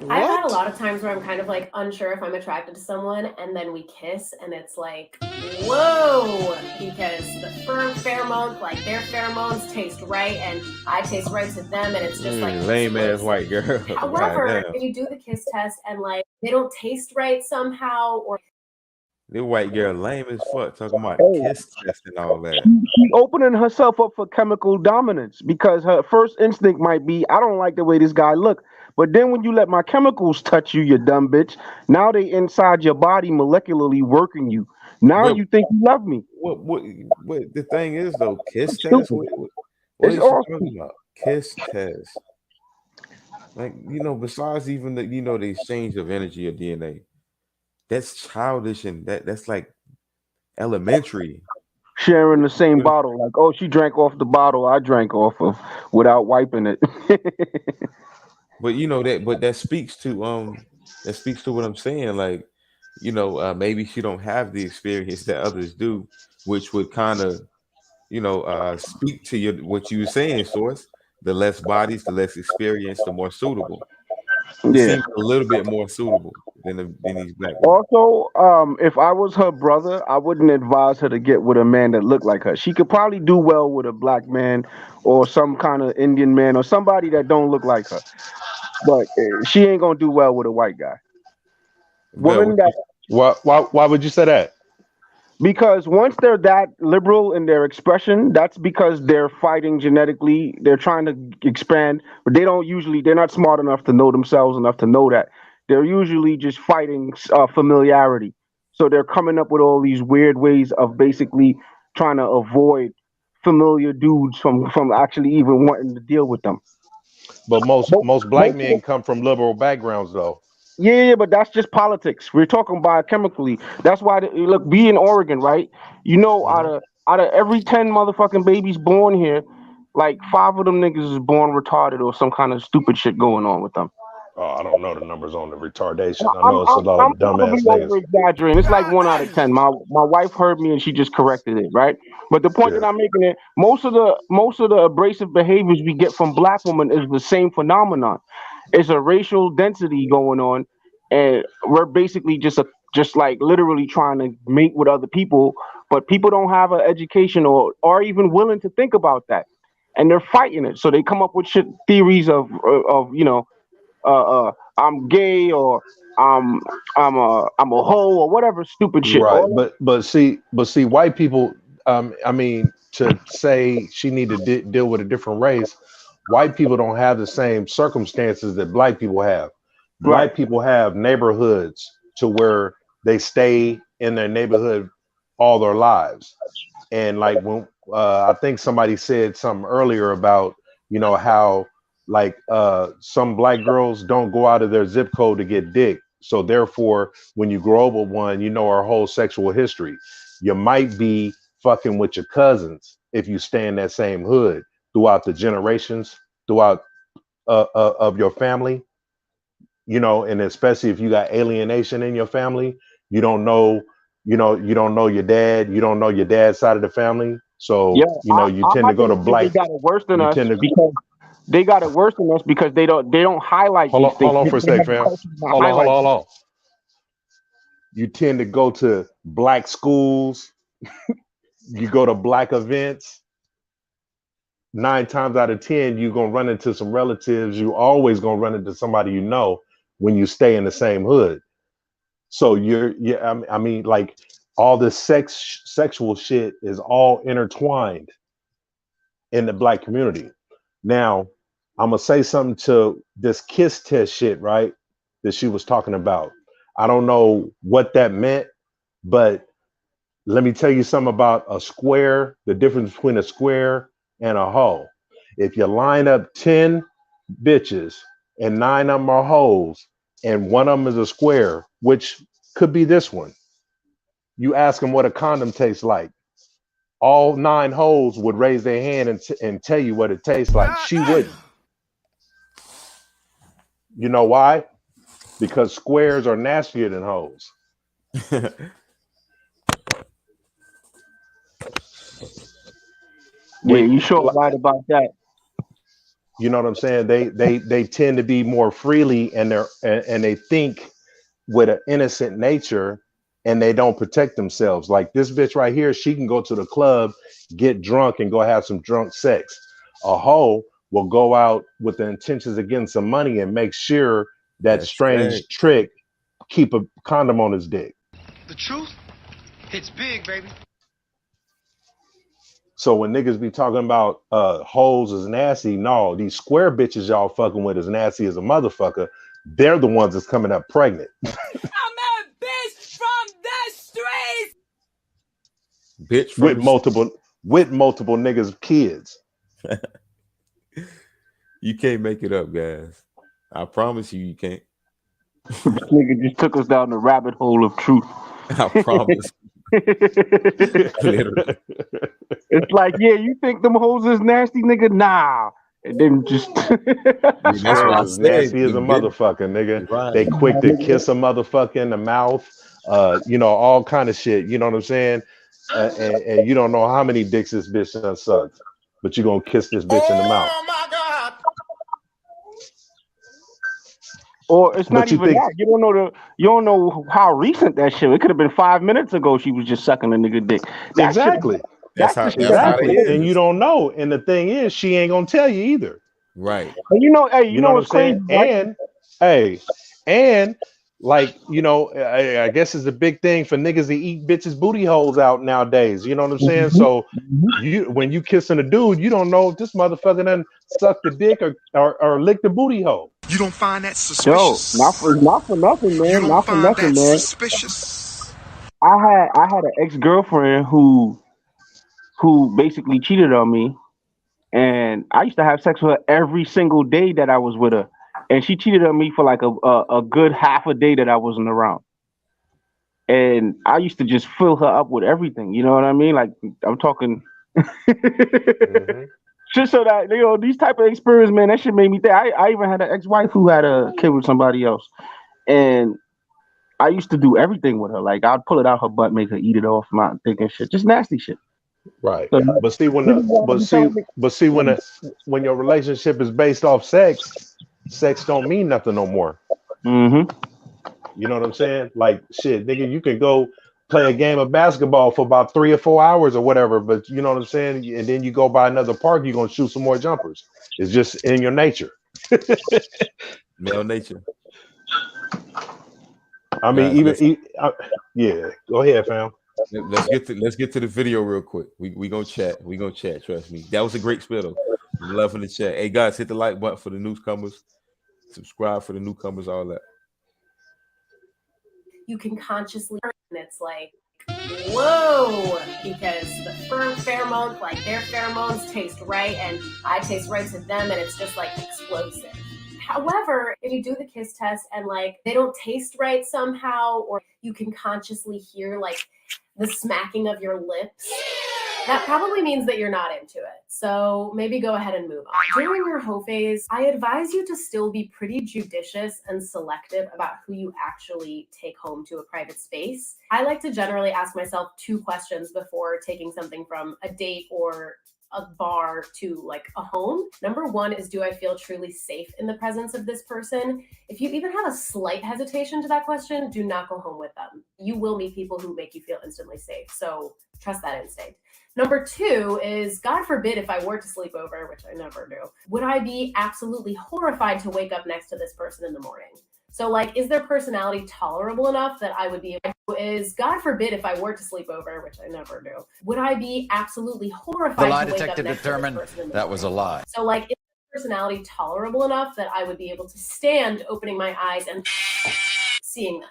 I've had a lot of times where I'm kind of unsure if I'm attracted to someone, and then we kiss and it's whoa, because the pheromones, their pheromones taste right and I taste right to them, and it's just lame ass white girl. However, if you do the kiss test and they don't taste right somehow, or the white girl lame as fuck talking about kiss test and all that. She's opening herself up for chemical dominance, because her first instinct might be, I don't like the way this guy look. But then when you let my chemicals touch you, you dumb bitch, now they inside your body molecularly working you. Now you think you love me. What the thing is though, kiss test? What is she talking about? Kiss test. Besides even the the exchange of energy or DNA, that's childish, and that's elementary. Sharing the same bottle, she drank off the bottle I drank off of without wiping it. But that speaks to what I'm saying. Maybe she don't have the experience that others do, which would kind of, speak to what you were saying, Source. The less bodies, the less experience, the more suitable. Yeah. Seems a little bit more suitable. than these black women. Also, if I was her brother, I wouldn't advise her to get with a man that looked like her. She could probably do well with a black man or some kind of Indian man or somebody that don't look like her. But she ain't gonna do well with a white guy. Women that why would you say that? Because once they're that liberal in their expression, that's because they're fighting genetically. They're trying to expand, but they're not smart enough to know themselves enough to know that. They're usually just fighting familiarity. So they're coming up with all these weird ways of basically trying to avoid familiar dudes from actually even wanting to deal with them. But most black men come from liberal backgrounds, though. Yeah, but that's just politics. We're talking biochemically. That's why, look, be in Oregon, right? You know, out of every 10 motherfucking babies born here, like 5 of them niggas is born retarded or some kind of stupid shit going on with them. Oh, I don't know the numbers on the retardation. I know it's a lot of dumbass niggas. Exaggerating. It's like 1 out of 10. My wife heard me and she just corrected it, right? But the point that I'm making is most of the abrasive behaviors we get from black women is the same phenomenon. It's a racial density going on, and we're basically just like literally trying to mate with other people, but people don't have an education or are even willing to think about that, and they're fighting it. So they come up with shit theories of you know, I'm gay or I'm a hoe or whatever stupid shit. Right, but see, white people. I mean, to say she need to deal with a different race. White people don't have the same circumstances that black people have. Black people have neighborhoods to where they stay in their neighborhood all their lives. And like when I think somebody said something earlier about, you know, how like some black girls don't go out of their zip code to get dick. So therefore, when you grow up with one, you know our whole sexual history. You might be fucking with your cousins if you stay in that same hood throughout the generations, throughout of your family, you know, and especially if you got alienation in your family, you don't know your dad, you don't know your dad's side of the family. So, you know, you tend to go to black. They got it worse than us because they got it worse than us because they don't highlight these things. Hold on for a sec, fam. Hold on. You tend to go to black schools. You go to black events. 9 times out of 10, you're gonna run into some relatives. You always gonna run into somebody you know when you stay in the same hood. So I mean, like all this sexual shit is all intertwined in the black community. Now, I'm gonna say something to this kiss test shit, right? That she was talking about. I don't know what that meant, but let me tell you something about a square, the difference between a square and a hoe. If you line up 10 bitches and 9 of them are hoes and one of them is a square, which could be this one, you ask them what a condom tastes like. All 9 hoes would raise their hand and tell you what it tastes like. She wouldn't. You know why? Because squares are nastier than hoes. Yeah, you sure right about that. You know what I'm saying? They tend to be more freely and they think with an innocent nature and they don't protect themselves. Like this bitch right here, she can go to the club, get drunk and go have some drunk sex. A hoe will go out with the intentions of getting some money and make sure that strange trick keep a condom on his dick. The truth hits big, baby. So when niggas be talking about hoes is nasty, no, these square bitches y'all fucking with is nasty as a motherfucker. They're the ones that's coming up pregnant. I'm a bitch from the streets. Bitch from with multiple niggas kids. You can't make it up, guys. I promise you can't. This nigga just took us down the rabbit hole of truth. I promise. Literally. It's like, yeah, you think them hoes is nasty, nigga? Nah. And then just that's nasty as a motherfucker, nigga. Right. They quick to kiss a motherfucker in the mouth, you know, all kind of shit. You know what I'm saying? And you don't know how many dicks this bitch done sucked, but you gonna kiss this bitch in the mouth. Oh my God! Or it's But not you even think that. You don't know how recent that shit. It could have been 5 minutes ago she was just sucking a nigga dick. That shit. exactly, That's That's how the shit that's that how be it exactly, crazy. and you is. don't know. And the thing is, she ain't gonna tell you either. Right. And you know, hey, You know what I'm what's crazy? saying? Like, And hey, and like I guess it's a big thing for niggas to eat bitches booty holes out nowadays. You know what I'm saying? So when you kissing a dude, you don't know if this motherfucker done sucked the dick or licked the booty hole. You don't find that yo, suspicious? not for nothing, You man. don't Not for find nothing, that man. suspicious? I had an ex-girlfriend who basically cheated on me, and I used to have sex with her every single day that I was with her, and she cheated on me for like a good half a day that I wasn't around, and I used to just fill her up with everything. You know what I mean? Like I'm talking. Just so that these type of experience, man, that shit made me think. I even had an ex-wife who had a kid with somebody else, and I used to do everything with her. Like I'd pull it out her butt, make her eat it off, not thinking shit, just nasty shit. Right. So, But see when when your relationship is based off sex, sex don't mean nothing no more. Mm-hmm. You know what I'm saying? Like shit, nigga, you can go play a game of basketball for about 3 or 4 hours or whatever, but you know what I'm saying? And then you go by another park, you're gonna shoot some more jumpers. It's just in your nature. Male nature. I mean, Guys, yeah. Go ahead, fam. let's get to the video real quick. We gonna chat. We gonna chat. Trust me. That was a great spill though. Love in the chat. Hey guys, hit the like button for the newcomers. Subscribe for the newcomers. All that. You can consciously, and it's like, whoa, because the pheromones, like their pheromones taste right, and I taste right to them, and it's just like explosive. However, if you do the kiss test and like they don't taste right somehow, or you can consciously hear like the smacking of your lips, that probably means that you're not into it. So maybe go ahead and move on. During your hoe phase, I advise you to still be pretty judicious and selective about who you actually take home to a private space. I like to generally ask myself 2 questions before taking something from a date or a bar to like a home. Number 1 is, do I feel truly safe in the presence of this person? If you even have a slight hesitation to that question, do not go home with them. You will meet people who make you feel instantly safe. So trust that instinct. Number 2 is, God forbid if I were to sleep over, which I never do, would I be absolutely horrified to wake up next to this person in the morning? So like, is their personality tolerable enough that I would be, is God forbid if I were to sleep over, which I never do, would I be absolutely horrified The lie to wake up detector next determined to this person in the that was a lie. So like, is their personality tolerable enough that I would be able to stand opening my eyes and seeing them?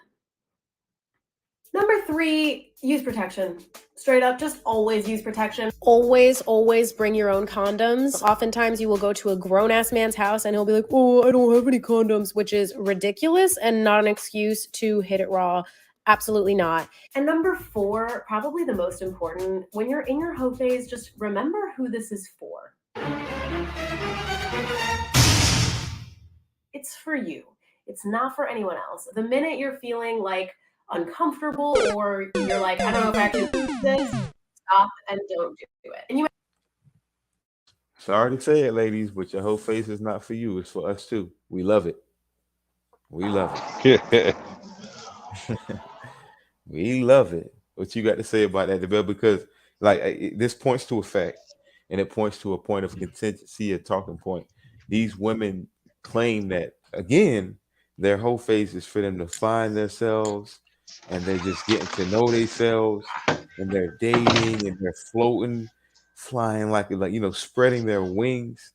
Number 3, use protection. Straight up, just always use protection. Always bring your own condoms. Oftentimes you will go to a grown-ass man's house and he'll be like, oh, I don't have any condoms, which is ridiculous and not an excuse to hit it raw. Absolutely not. And number 4, probably the most important, when you're in your hoe phase, just remember who this is for. It's for you. It's not for anyone else. The minute you're feeling like uncomfortable or you're like, I don't know if I can do this, stop and don't do it. And you Sorry to say it, ladies, but your whole face is not for you. It's for us too. We love it. We love it. We love it. What you got to say about that, Deville? Because like this points to a fact, and it points to a point of contingency, a talking point. These women claim that again, their whole phase is for them to find themselves, and they're just getting to know themselves, and they're dating, and they're floating, flying like spreading their wings.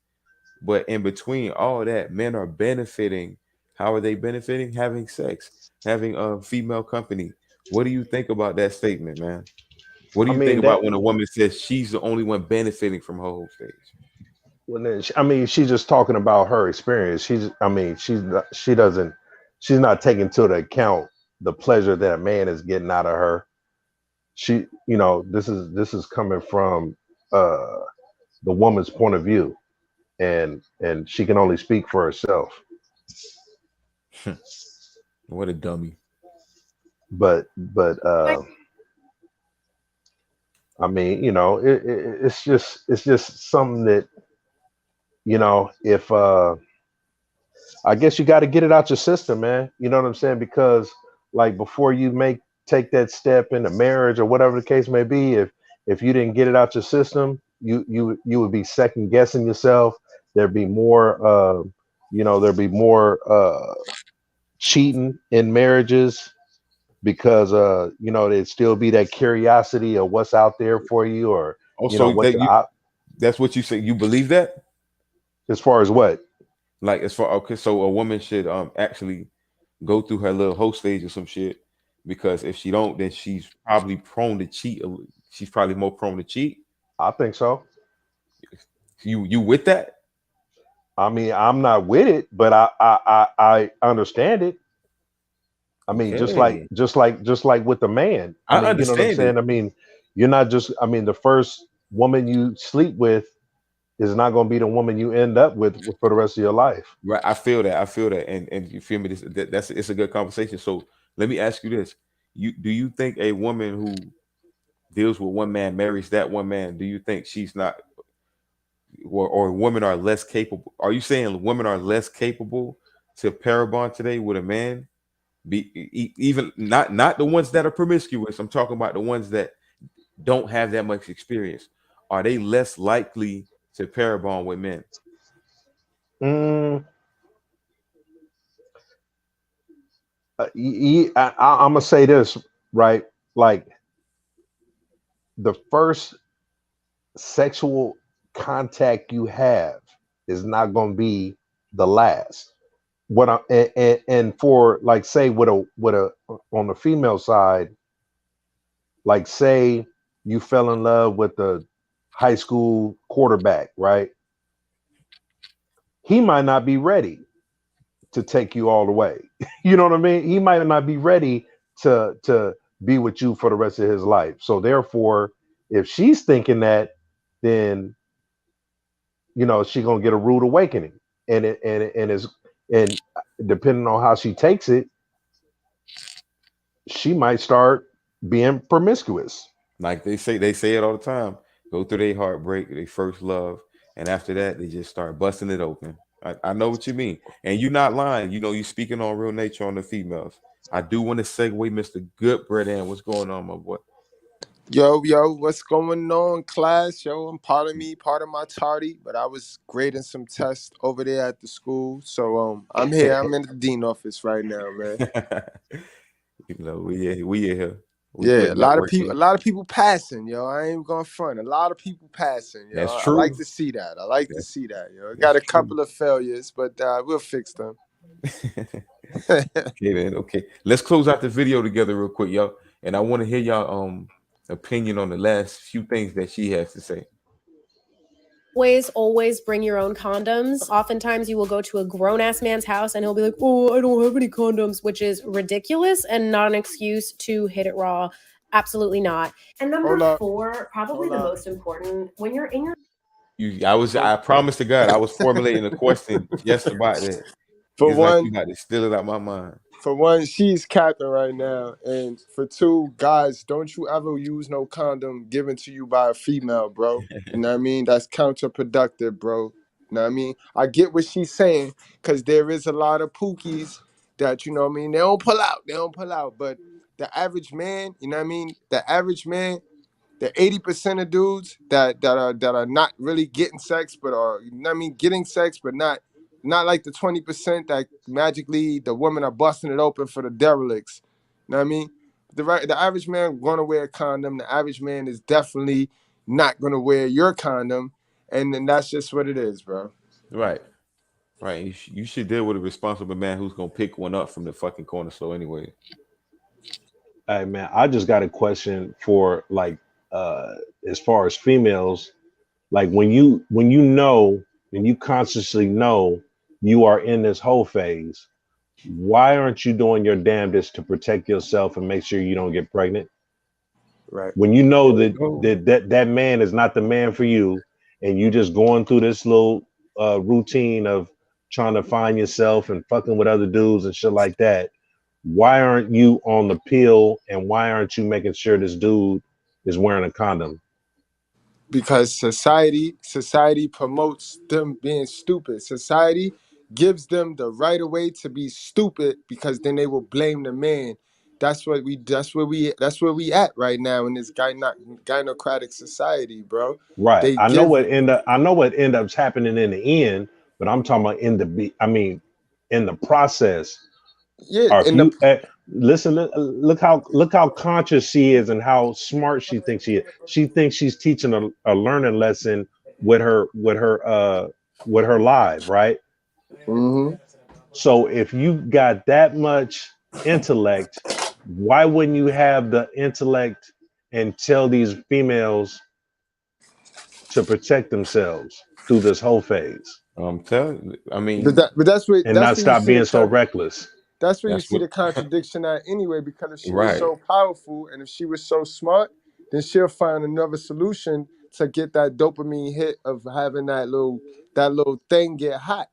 But in between all that, men are benefiting. How are they benefiting? Having sex, having female company. What do you think about that statement, man? What do you think about when a woman says she's the only one benefiting from her whole stage? Well, then, she's just talking about her experience. She's not taking into account the pleasure that a man is getting out of her. This is coming from the woman's point of view, and she can only speak for herself. What a dummy. But it's just something that, if I guess you got to get it out your system, man. You know what I'm saying? Because like before you take that step into marriage or whatever the case may be, if you didn't get it out your system, you would be second guessing yourself. There'd be more there'd be more cheating in marriages because there'd still be that curiosity of what's out there for you, or Also, that's what you say. You believe that? As far as what? Like so a woman should actually go through her little hoe stage or some shit, because if she don't, then she's probably prone to cheat. She's probably more prone to cheat. I think so. You with that? I mean, I'm not with it, but I understand it. I mean, Okay. just like with the man. I mean, you know what I'm understand saying? it. I mean, you're not just. I mean, the first woman you sleep with is not going to be the woman you end up with for the rest of your life. Right. I feel that. And you feel me? It's a good conversation. So let me ask you this: do you think a woman who deals with one man, marries that one man, do you think she's not, or women are less capable? Are you saying women are less capable to pair bond today with a man? Even not the ones that are promiscuous. I'm talking about the ones that don't have that much experience. Are they less likely to pair bond with men? I'm gonna say this, right? Like the first sexual contact you have is not going to be the last. And for like, say with a on the female side, like say you fell in love with the high school quarterback, right? He might not be ready to take you all the way. You know what I mean? He might not be ready to be with you for the rest of his life. So therefore, if she's thinking that, then she's gonna get a rude awakening, and depending on how she takes it, she might start being promiscuous. Like they say it all the time. Go through their heartbreak, their first love, and after that, they just start busting it open. I know what you mean, and you're not lying. You're speaking on real nature on the females. I do want to segue, Mr. Goodbread, and what's going on, my boy? Yo, what's going on, class? Yo, I'm part of my tardy, but I was grading some tests over there at the school. So I'm here. I'm in the dean office right now, man. We in here. A lot of people passing, yo. I ain't gonna front. A lot of people passing, yo. That's true. I like to see that. To see that, yo. Got a couple of failures, but we'll fix them. Okay, man. Okay, let's close out the video together real quick, y'all. And I want to hear y'all opinion on the last few things that she has to say. Always bring your own condoms. Oftentimes you will go to a grown-ass man's house and he'll be like, oh, I don't have any condoms, which is ridiculous and not an excuse to hit it raw. Absolutely not. And number 4, probably the most important, when you're in your... I promise to God, I was formulating a question just about that. For it's one, like you got to steal it out my mind. For one, she's capping right now. And for 2, guys, don't you ever use no condom given to you by a female, bro. You know what I mean? That's counterproductive, bro. You know what I mean? I get what she's saying, because there is a lot of pookies that, you know what I mean, they don't pull out. But the average man, you know what I mean? The average man, the 80% of dudes that are not really getting sex, but are, you know what I mean, getting sex, but not like the 20% that magically the women are busting it open for the derelicts. You know what I mean? The average man gonna wear a condom. The average man is definitely not gonna wear your condom, and then that's just what it is, bro. Right. You should deal with a responsible man who's gonna pick one up from the fucking corner store anyway. Hey man, I just got a question for like as far as females, like when you consciously know you are in this whole phase, why aren't you doing your damnedest to protect yourself and make sure you don't get pregnant? Right. When you know that man is not the man for you, and you just going through this little routine of trying to find yourself and fucking with other dudes and shit like that, why aren't you on the pill, and why aren't you making sure this dude is wearing a condom? Because society promotes them being stupid. Society gives them the right of way to be stupid because then they will blame the man. That's where we at right now in this gynocratic society, bro. Right. They I know give what end up happening in the end, but I'm talking about in the process. yeah, Or if in the you listen, look how conscious she is and how smart she thinks she is. She thinks she's teaching a learning lesson with her live, right? Mhm. So if you got that much intellect, why wouldn't you have the intellect and tell these females to protect themselves through this whole phase I'm telling you, I mean, but that's where and not you stop see being so reckless? that's where you that's see what, the contradiction at anyway, because if she was right. so powerful and if she was so smart, then she'll find another solution to get that dopamine hit of having that little thing get hot.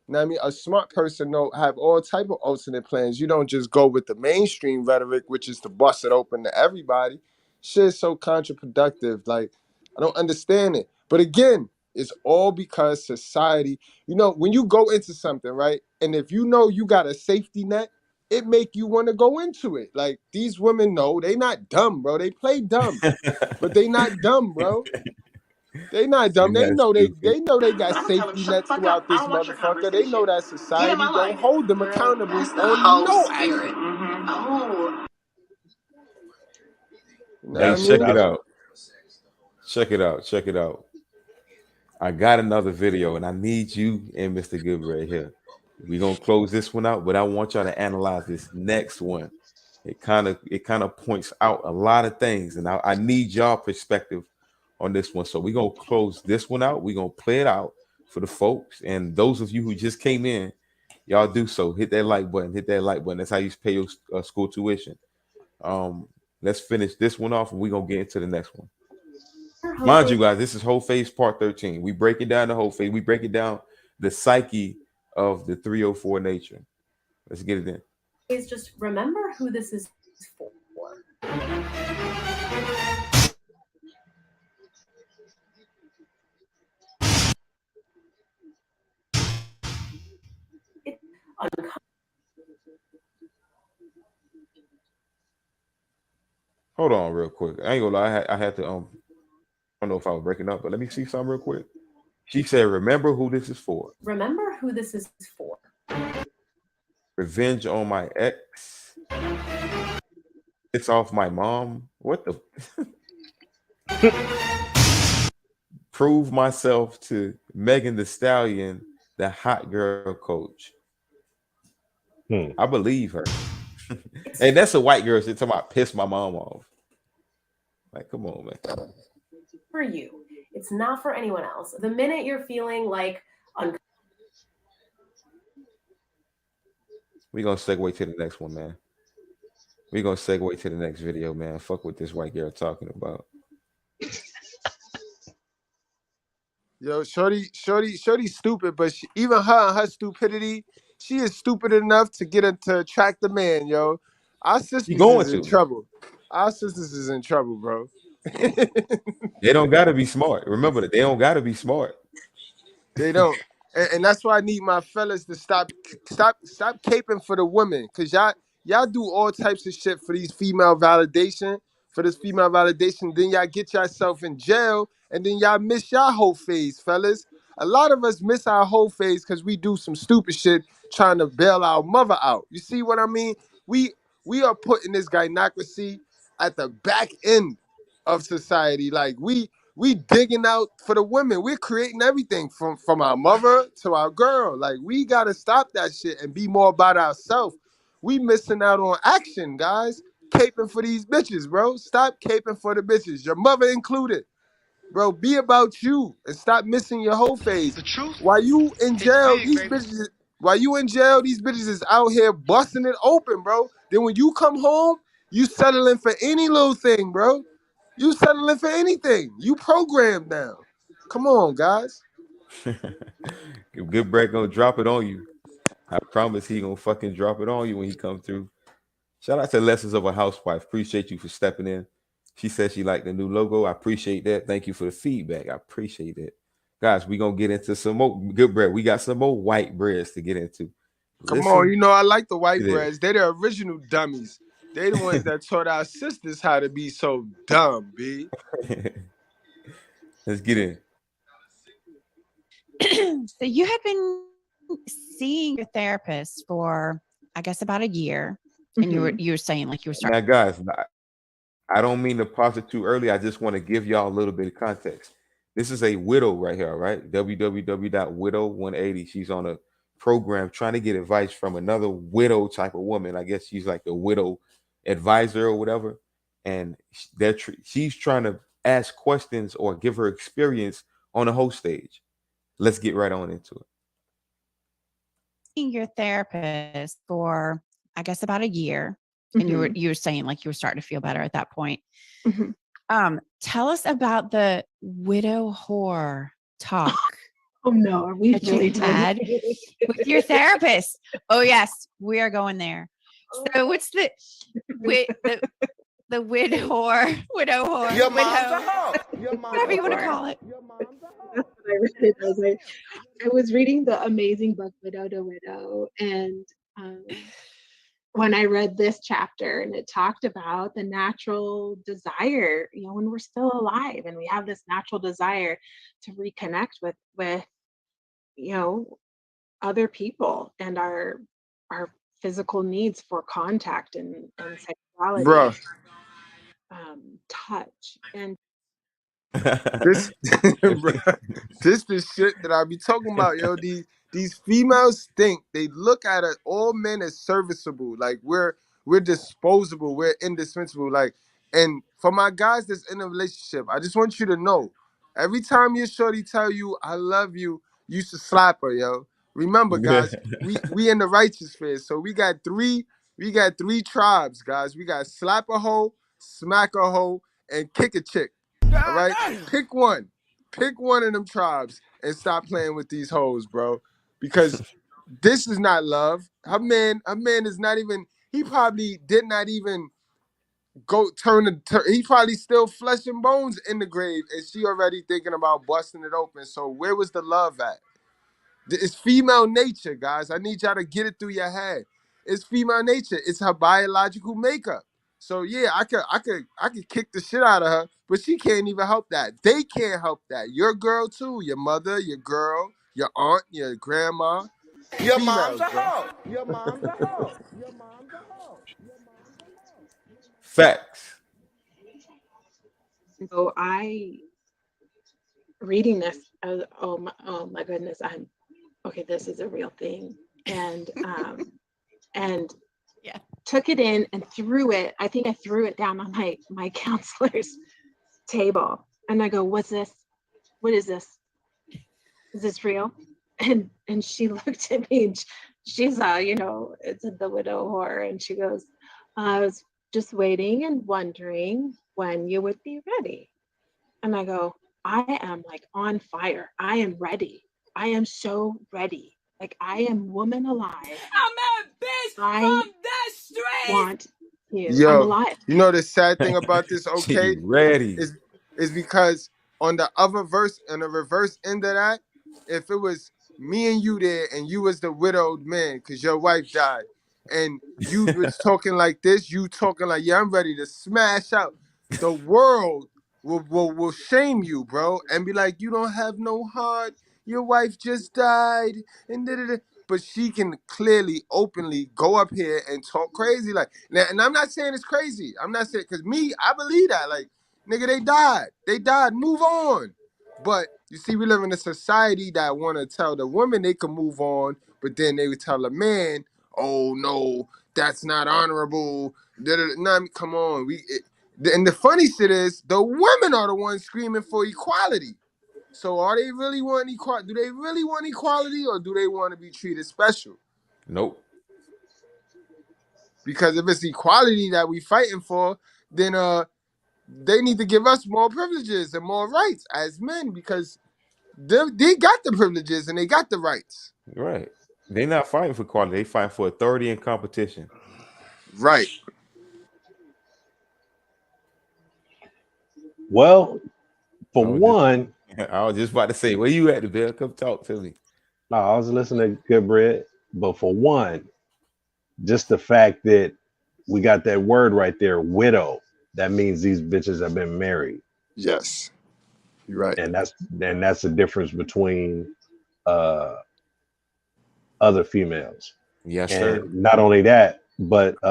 You know what I mean? A smart person don't have all type of alternate plans. You don't just go with the mainstream rhetoric, which is to bust it open to everybody. Shit's so counterproductive. Like, I don't understand it. But again, it's all because society, when you go into something, right? And if you know you got a safety net, it make you want to go into it. Like, these women know they not dumb, bro. They play dumb, but they not dumb, bro. They not dumb. They That's know stupid. they got I'm gonna tell him, safety shut the nets fuck up. throughout I this don't want your motherfucker. They know conversation. that Get in my society don't line. hold them Girl, accountable that's the on whole no spirit. action. Oh. You know what Hey, I check mean? it out. Check it out. Check it out. I got another video, and I need you and Mr. Good right here. We're gonna close this one out, but I want y'all to analyze this next one. It kind of points out a lot of things, and I need y'all perspective on this one. So we're gonna close this one out. We're gonna play it out for the folks, and those of you who just came in, y'all do so. Hit that like button. Hit that like button. That's how you pay your school tuition. Let's finish this one off, and we're gonna get into the next one. Mind you, guys, this is whole phase part 13. We break it down the whole phase. We break it down the psyche of the 304 nature. Let's get it in. Is just remember who this is for. Hold on real quick. I ain't gonna lie. I had to I don't know if I was breaking up, but let me see something real quick. She said, remember who this is for. Remember who this is for. Revenge on my ex. It's off my mom. What the prove myself to Megan Thee Stallion, the hot girl coach. I believe her. And that's a white girl shit talking about piss my mom off. Like, come on, man. For you. It's not for anyone else. The minute you're feeling like We're gonna segue to the next one, man. We're gonna segue to the next video, man. Fuck what this white girl talking about. Yo, shorty stupid, but even her and her stupidity, she is stupid enough to to attract the man, yo. Our sisters is in trouble. Our sisters is in trouble, bro. They don't gotta be smart. Remember that they don't gotta be smart. They don't. And that's why I need my fellas to stop caping for the women. Cause y'all do all types of shit for these female validation. For this female validation, then y'all get yourself in jail, and then y'all miss y'all whole phase, fellas. A lot of us miss our whole phase because we do some stupid shit trying to bail our mother out. You see what I mean? We are putting this gynocracy at the back end of society. Like we digging out for the women. We're creating everything from our mother to our girl. Like, we gotta stop that shit and be more about ourselves. We missing out on action, guys. Caping for these bitches, bro. Stop caping for the bitches, your mother included. Bro, be about you and stop missing your whole phase. The truth. While you in jail, these baby. bitches. While you in jail, these bitches is out here busting it open, bro. Then when you come home, you settling for any little thing, bro. You settling for anything. You programmed now. Come on, guys. Good Brett gonna drop it on you. I promise he gonna fucking drop it on you when he come through. Shout out to Lessons of a Housewife. Appreciate you for stepping in. She said she liked the new logo. I appreciate that. Thank you for the feedback. I appreciate it. Guys, we're gonna get into some more good bread. We got some more white breads to get into. Come Listen on, you know I like the white to this. breads. They're the original dummies. They the ones that taught our sisters how to be so dumb, B. Let's get in. So you have been seeing your therapist for, I guess, about a year, and you were saying like you were starting. Now, guys, I don't mean to pause it too early. I just want to give y'all a little bit of context. This is a widow right here, right? www.widow180. She's on a program trying to get advice from another widow type of woman. I guess she's like the widow advisor or whatever. And she's trying to ask questions or give her experience on a host stage. Let's get right on into it. Seeing your therapist for, I guess, about a year, and you were saying like you were starting to feel better at that point. Tell us about the widow whore talk. Oh no, are we that really you had with your therapist? Oh yes, we are going there. So what's the widow whore? Your mom's a hoe. Whatever you want to call it. That's what I read it as. I was reading the amazing book Widow to Widow, and when I read this chapter, and it talked about the natural desire, you know, when we're still alive and we have this natural desire to reconnect with you know, other people and our physical needs for contact and sexuality. Bruh. Touch and this the shit that I be talking about, yo. These females think they look at us, all men as serviceable, like we're disposable, we're indispensable. Like, and for my guys that's in a relationship, I just want you to know, every time your shorty tell you I love you, you should slap her, yo. Remember, guys, we in the righteous phase, so we got three tribes, guys. We got slap a hoe, smack a hoe, and kick a chick. All right, pick one of them tribes and stop playing with these hoes, bro. Because this is not love. Her man is not even. He probably did not even go he probably still flesh and bones in the grave, and she already thinking about busting it open. So where was the love at? It's female nature, guys. I need y'all to get it through your head. It's female nature. It's her biological makeup. So yeah, I could kick the shit out of her, but she can't even help that. They can't help that. Your girl too, your mother, your girl, your aunt, your grandma. Your mom's a hoe. Your mom's a hoe. Your mom's a hoe. Facts. so reading this, oh my goodness, okay, this is a real thing. And yeah, took it in and threw it. I think I threw it down on my counselor's table. And I go, what's this? What is this? Is this real? And she looked at me and she saw, you know, it's the widow whore. And she goes, I was just waiting and wondering when you would be ready. And I go, I am like on fire. I am ready. I am so ready. Like, I am woman alive. I'm a bitch from the street. Want you. Yo, I'm alive. you know the sad thing about this, okay? She ready. Is because on the other verse, on the reverse end of that, if it was me and you there and you was the widowed man because your wife died and you was talking like this, you talking like, yeah, I'm ready to smash out, the world will shame you, bro, and be like, you don't have no heart. Your wife just died, and da-da-da. But she can clearly, openly go up here and talk crazy. Like, and I'm not saying it's crazy. I'm not saying, because me, I believe that. Like, nigga, they died. They died. Move on. But you see, we live in a society that want to tell the woman they can move on, but then they would tell a man, oh no, that's not honorable. Da-da-da. Nah, come on. And the funny shit is, the women are the ones screaming for equality. So are they really want equality? Do they really want equality, or do they want to be treated special? Nope. Because if it's equality that we fighting for, then they need to give us more privileges and more rights as men, because they got the privileges and they got the rights. Right. They're not fighting for equality. They fighting for authority and competition. Right. Well, for one, I was just about to say, where you at, the Bill? Come talk to me. No, I was listening to Good Bread, but for one, just the fact that we got that word right there, widow, that means these bitches have been married. Yes, you're right. And that's the difference between other females. Yes, and sir. Not only that, but we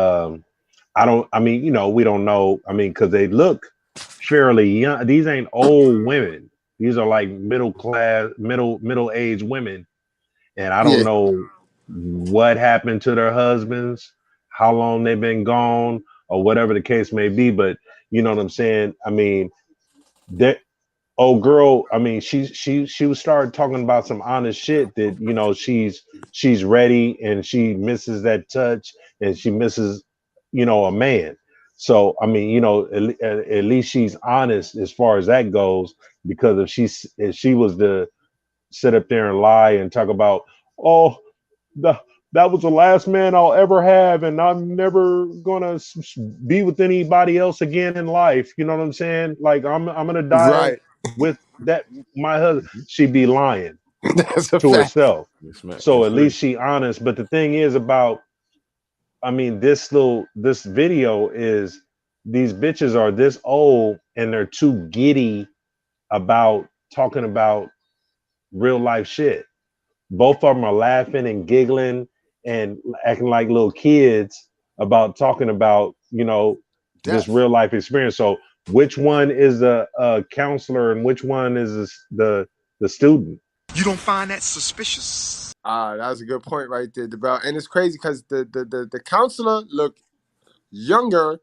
don't know. I mean, because they look fairly young. These ain't old women. These are like middle-aged women. And I don't know what happened to their husbands, how long they've been gone, or whatever the case may be. But you know what I'm saying? I mean, that old girl, I mean, she was started talking about some honest shit that, you know, she's ready and she misses that touch and she misses, you know, a man. So, I mean, you know, at least she's honest as far as that goes, because if she was to sit up there and lie and talk about, oh, that was the last man I'll ever have, and I'm never gonna be with anybody else again in life. You know what I'm saying? Like I'm gonna die with that my husband. She'd be lying to herself. So at least she honest. But the thing is about, I mean, this video is these bitches are this old and they're too giddy about talking about real life shit. Both of them are laughing and giggling and acting like little kids about talking about, you know, this real life experience. So which one is a counselor and which one is the student? You don't find that suspicious? That was a good point right there, DeBell. And it's crazy because the counselor looked younger.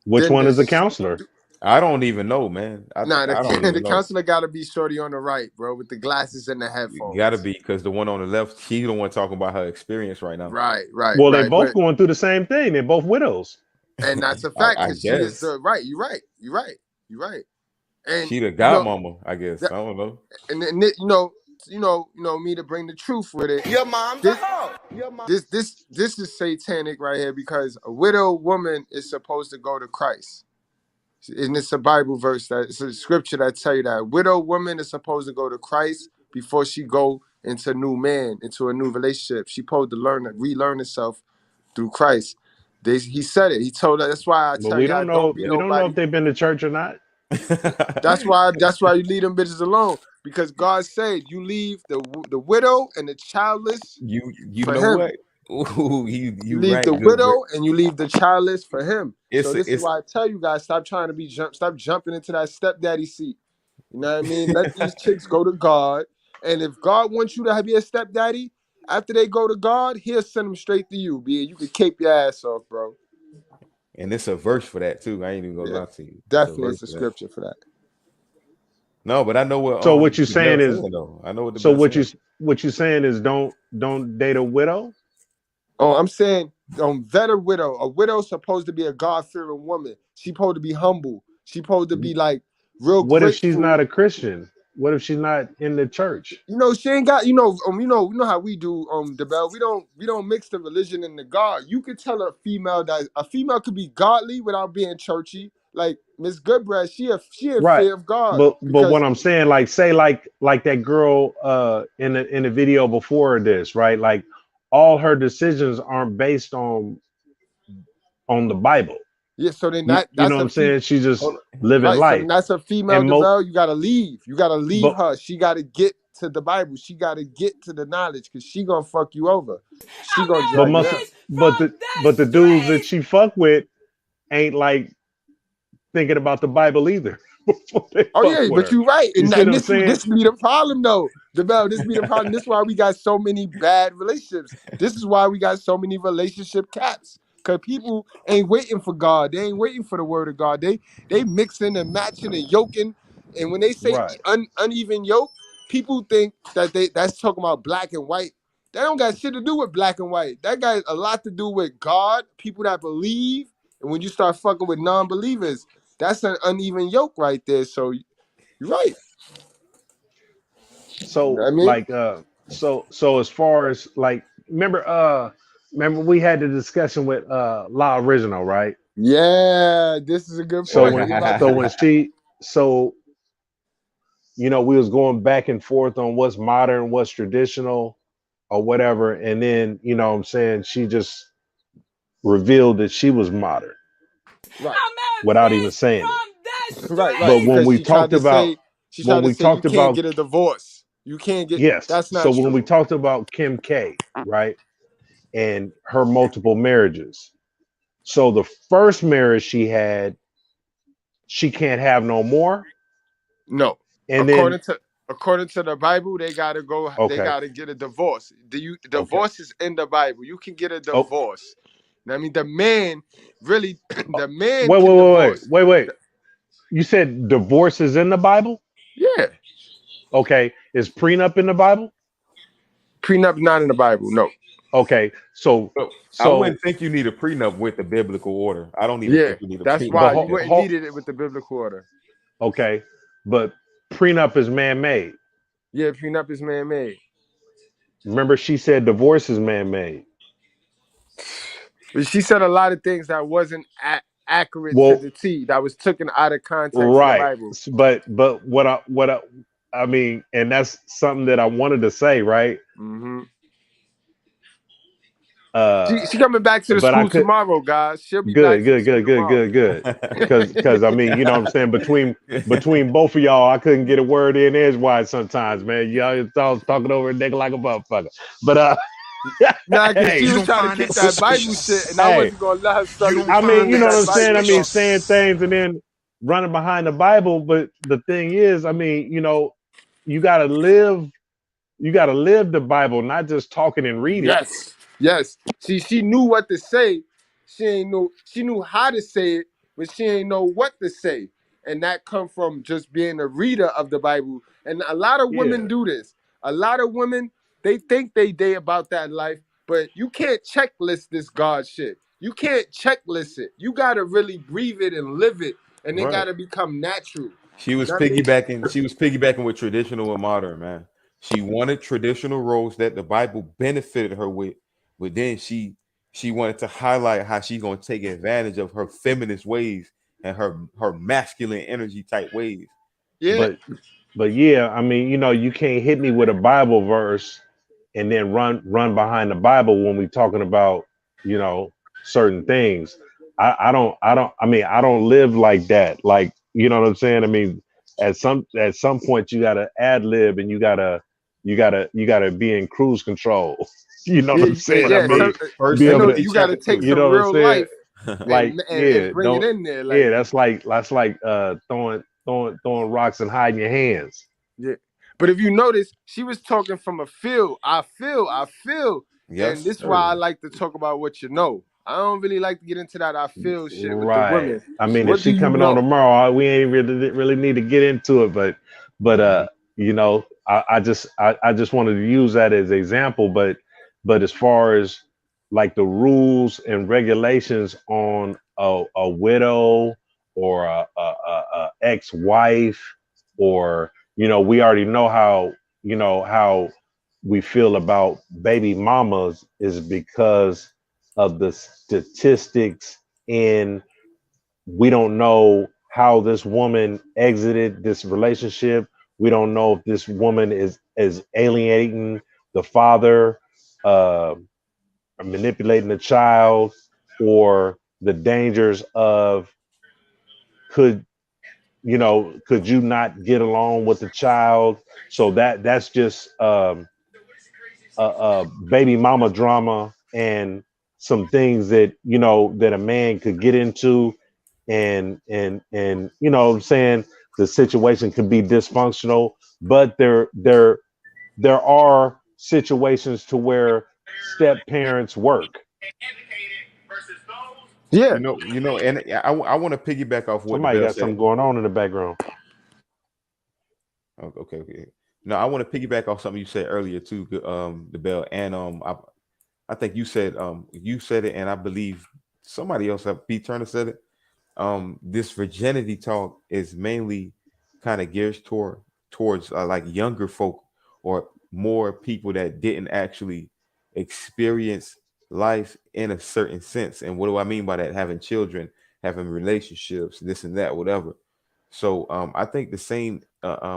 Which one is the counselor? I don't even know, man. The counselor got to be shorty on the right, bro, with the glasses and the headphones. Got to be, because the one on the left, she's the one talking about her experience right now. Right. Well, they both going through the same thing. They're both widows. And that's a fact. I She is the right. You're right. And she the godmama, I guess. I don't know. And you know me to bring the truth with it. Your mom's a hoe. This is satanic right here, because a widow woman is supposed to go to Christ. And it's a Bible verse, that it's a scripture that tell you that a widow woman is supposed to go to Christ before she go into a new man, into a new relationship. She supposed to relearn herself through Christ. He said it. He told her. That's why I tell you, don't know if they've been to church or not. That's why you leave them bitches alone, because God said you leave the widow and the childless. You for know him. what? Ooh, you leave right, the good widow Rick. and you leave the childless for him. It's So this is why I tell you guys, stop trying to stop jumping into that stepdaddy seat. You know what I mean? Let these chicks go to God. And if God wants you to be a stepdaddy, after they go to God, he'll send them straight to you. You can cape your ass off, bro. And it's a verse for that too. I ain't even gonna lie to you. Definitely, it's a scripture for that. No, but I know what. So what you're saying is, I know what. The so what you're saying is, don't date a widow. Oh, I'm saying, vet a widow. A widow's supposed to be a God-fearing woman. She's supposed to be humble. She's supposed to be like real. What grateful. if she's not a Christian? What if she's not in the church? You know, she ain't got. You know how we do. DeBell. We don't mix the religion and the God. You could tell a female that a female could be godly without being churchy. Like Miss Goodbread, she a fear of God. But what I'm saying, like, say like that girl in the video before this, right? Like, all her decisions aren't based on the Bible. Yeah, so then You know what I'm saying? She's just living life. So that's a female DeBell. You gotta leave. You gotta leave her. She gotta get to the Bible. She gotta get to the knowledge, because she gonna fuck you over. She gonna drag you down. But the dudes that she fuck with ain't like thinking about the Bible either. Oh yeah, but you're right. And this be the problem though. DeBell, this be the problem. This is why we got so many bad relationships. This is why we got so many relationship caps. Because people ain't waiting for God. They ain't waiting for the word of God. They mixing and matching and yoking. And when they say uneven yoke, people think that's talking about black and white. That don't got shit to do with black and white. That got a lot to do with God, people that believe. And when you start fucking with non-believers, that's an uneven yoke right there. So you're right. So like so as far as like, remember we had the discussion with La Original, right? Yeah, this is a good point. So when you know, we was going back and forth on what's modern, what's traditional, or whatever. And then, you know what I'm saying, she just revealed that she was modern Right. without even saying it. Right, But when because we talked about she tried to say you can't about get a divorce. You can't get. yes, That's so not when we true. talked about Kim K, right, and her multiple marriages, so the first marriage she had, she can't have no more. No. And then According to the Bible, they gotta go. They okay, gotta get a divorce. okay, Divorce is in the Bible. You can get a oh, divorce. I mean, the man really, the man wait, can wait, wait, wait, divorce. wait, wait. You said divorce is in the Bible? Yeah. Okay, is prenup in the Bible? Prenup not in the Bible. No. Okay, so I wouldn't think you need a prenup with the biblical order. I don't even Yeah, think you need a that's prenup. why but you wouldn't need it with the biblical order. okay, but prenup is man-made. Yeah, prenup is man-made. Remember, she said divorce is man-made. But she said a lot of things that wasn't accurate to Well, the T. That was taken out of context of the right, Bible. but I mean, and that's something that I wanted to say, right? Mm-hmm. She coming back to the but I school could tomorrow, guys. She'll be good, back to the good, school good, good, tomorrow. good. Because I mean, you know what I'm saying, between both of y'all, I couldn't get a word in edgewise sometimes, man. Y'all was talking over a nigga like a motherfucker. But nah, because hey, she was trying to kick that Bible shit, and I wasn't gonna let her study. I mean, you know what I'm saying? I mean, Bible. saying things and then running behind the Bible. But the thing is, I mean, you know, you gotta live the Bible, not just talking and reading. Yes. See, she knew what to say. She knew how to say it, but she ain't know what to say. And that come from just being a reader of the Bible. And a lot of women do this. A lot of women, they think they about that life, but you can't checklist this God shit. You can't checklist it. You gotta really breathe it and live it, and it Right. gotta become natural. She was You know what I mean? piggybacking. She was piggybacking with traditional and modern, man. She wanted traditional roles that the Bible benefited her with, but then she wanted to highlight how she's gonna take advantage of her feminist ways and her masculine energy type ways. Yeah. But yeah, I mean, you know, you can't hit me with a Bible verse and then run behind the Bible when we talking about, you know, certain things. I don't live like that. Like, you know what I'm saying? I mean, at some point you gotta ad lib and you gotta be in cruise control. You know what I'm saying? Yeah, I mean, First be able Timothy to, you gotta take you some know what I'm real saying? life Like, and bring it in there. Like, yeah, that's like throwing rocks and hiding your hands. yeah. But if you notice, she was talking from a feel. I feel. Yes, And this is sir. why I like to talk about what you know. I don't really like to get into that I feel shit with the Right. women. I mean, What if she do you coming know? on tomorrow, we ain't really need to get into it, but you know, I just wanted to use that as an example, but as far as like the rules and regulations on a widow or a ex-wife, or, you know, we already know how we feel about baby mamas is because of the statistics, and we don't know how this woman exited this relationship. We don't know if this woman is alienating the father, manipulating the child, or the dangers of could you not get along with the child. So that's just baby mama drama and some things that, you know, that a man could get into, and you know what I'm saying, the situation could be dysfunctional, but there are situations to where step parents work. Yeah. You know, and I want to piggyback off what the Somebody Bell got said. something going on in the background. Okay. No, I want to piggyback off something you said earlier too, the Bell, and I think you said it, and I believe somebody else, Pete Turner, said it. This virginity talk is mainly kind of geared towards like younger folk or more people that didn't actually experience life in a certain sense. And what do I mean by that? Having children, having relationships, this and that, whatever. So I think the same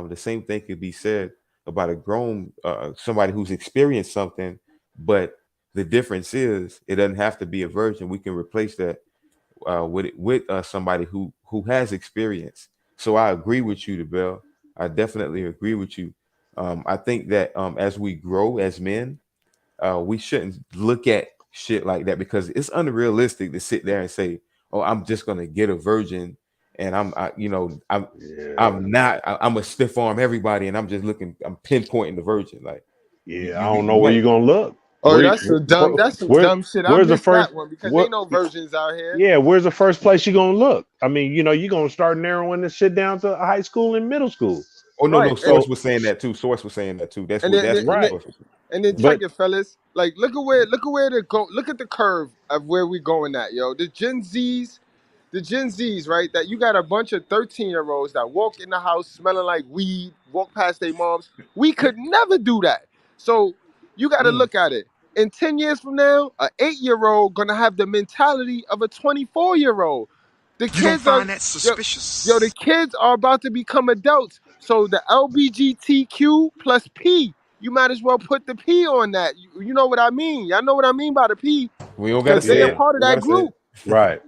the same thing could be said about a grown somebody who's experienced something, but the difference is it doesn't have to be a virgin. We can replace that with somebody who has experience. So I agree with you, DeBell. I definitely agree with you. I think that as we grow as men, we shouldn't look at shit like that because it's unrealistic to sit there and say, "Oh, I'm just gonna get a virgin." And I'm a stiff arm everybody, and I'm pinpointing the virgin. Like, I don't know where you're gonna look. Oh, that's some dumb shit. I missed that one because ain't no virgins out here. Yeah, where's the first place you're gonna look? I mean, you're gonna start narrowing this shit down to high school and middle school. Oh no, Source was saying that too. Source was saying that too. That's right. And then check it, fellas. Like, look at where they go. Look at the curve of where we going at, yo. The Gen Zs, right? That you got a bunch of 13-year-olds that walk in the house smelling like weed, walk past their moms. We could never do that. So you got to look at it. In 10 years from now, an 8-year-old gonna have the mentality of a 24-year-old. The You don't kids find that suspicious? Yo, the kids are about to become adults. So the LBGTQ plus P, you might as well put the P on that. You know what I mean? Y'all know what I mean by the P. We don't got to say a part of that group. Right.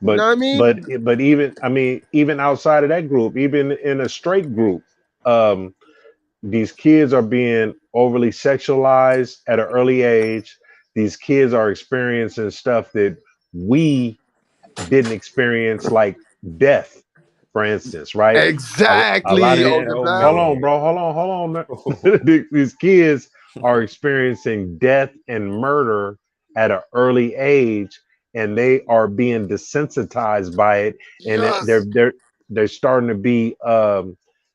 But you know what I mean? But even outside of that group, even in a straight group, these kids are being overly sexualized at an early age. These kids are experiencing stuff that we didn't experience, like death, for instance, right? Exactly. Hold on, bro. Hold on. These kids are experiencing death and murder at an early age, and they are being desensitized by it, and they're starting to be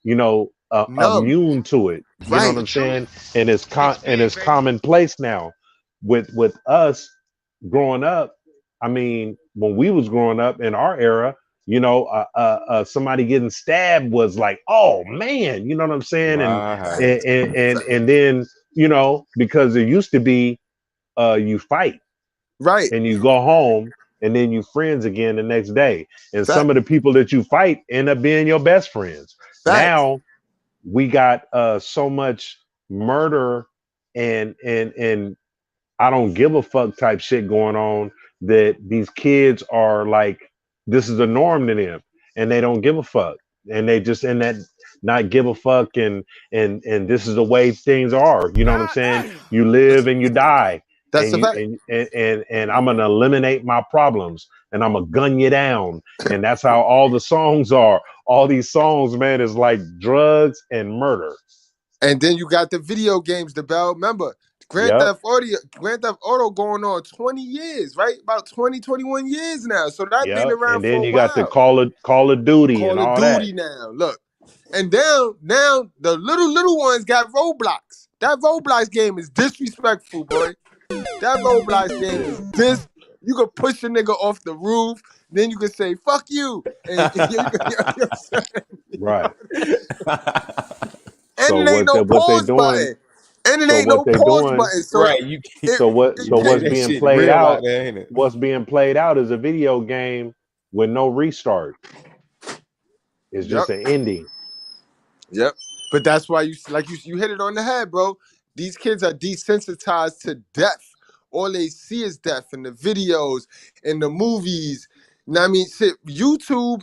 immune to it. You know what I'm saying? And it's commonplace now. With us growing up, I mean, when we was growing up in our era, somebody getting stabbed was like, oh man, you know what I'm saying? And then, because there used to be you fight. Right. And you go home and then you friends again the next day. And some of the people that you fight end up being your best friends. Now we got so much murder and I don't give a fuck type shit going on that these kids are like, this is the norm to them, and they don't give a fuck, and they just in that not give a fuck, and this is the way things are. You know what I'm saying? You live and you die. That's the fact. And I'm gonna eliminate my problems, and I'm gonna gun you down, and that's how all the songs are. All these songs, man, is like drugs and murder. And then you got the video games, DeBell. Remember, Grand Theft Auto going on 20 years, right? About 20, 21 years now. So that's been around. And then for a you while. got the Call of Duty and all that. Now, look. And now the little ones got Roblox. That Roblox game is disrespectful, boy. That Roblox game is this. You can push a nigga off the roof, then you can say "fuck you," and right. And it ain't no pause button. And it ain't no pause button. So right. What's being played out? What's being played out is a video game with no restart. It's just an ending. Yep. But that's why you hit it on the head, bro. These kids are desensitized to death. All they see is death in the videos, in the movies. I mean, shit, YouTube.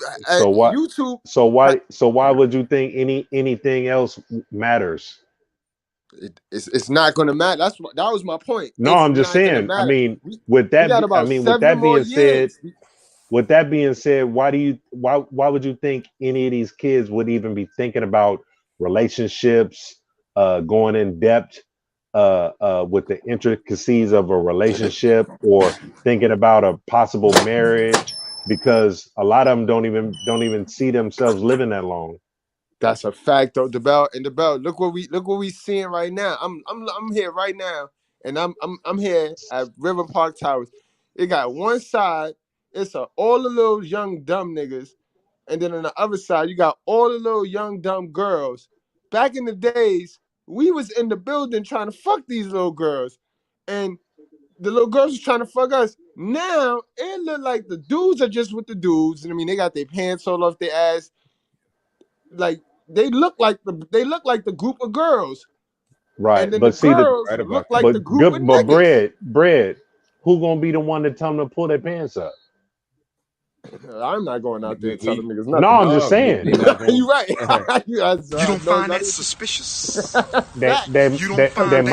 So why would you think anything else matters? It's not going to matter. That was my point. No, I'm just saying. I mean, with that being said, why would you think any of these kids would even be thinking about relationships, going in depth with the intricacies of a relationship, or thinking about a possible marriage? Because a lot of them don't even see themselves living that long. That's a fact, though. DeBell, look what we seeing right now. I'm here right now, and I'm here at River Park Towers. It got one side, it's all the little young dumb niggas, and then on the other side, you got all the little young dumb girls. Back in the days, we was in the building trying to fuck these little girls, and the little girls was trying to fuck us. Now it look like the dudes are just with the dudes. I mean, they got their pants all off their ass. Like, they look like the group of girls, Right. and then But the see the girls Right about look that. like but the group of good but niggas. bread, who gonna be the one to tell them to pull their pants up? I'm not going out there We, and telling we niggas No, nothing. I'm just no, saying. they not You going. right. You don't No, find no, that suspicious? That facts. they You don't they Because find that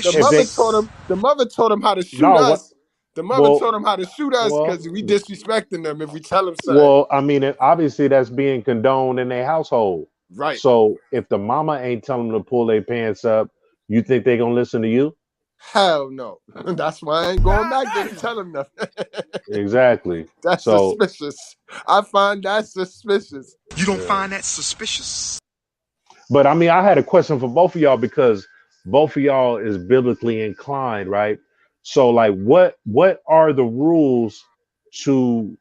the if mother they taught suspicious? him. The mother taught him how to shoot no what us. The mother well taught him how to shoot us well because we disrespecting them if we tell them something. I mean obviously that's being condoned in their household. Right. So if the mama ain't telling them to pull their pants up, you think they gonna listen to you? Hell no. That's why I ain't going back there to tell them nothing. Exactly. That's So suspicious. I find that suspicious. You don't yeah. find that suspicious? But I mean, I had a question for both of y'all because both of y'all is biblically inclined, right? So, like, what are the rules to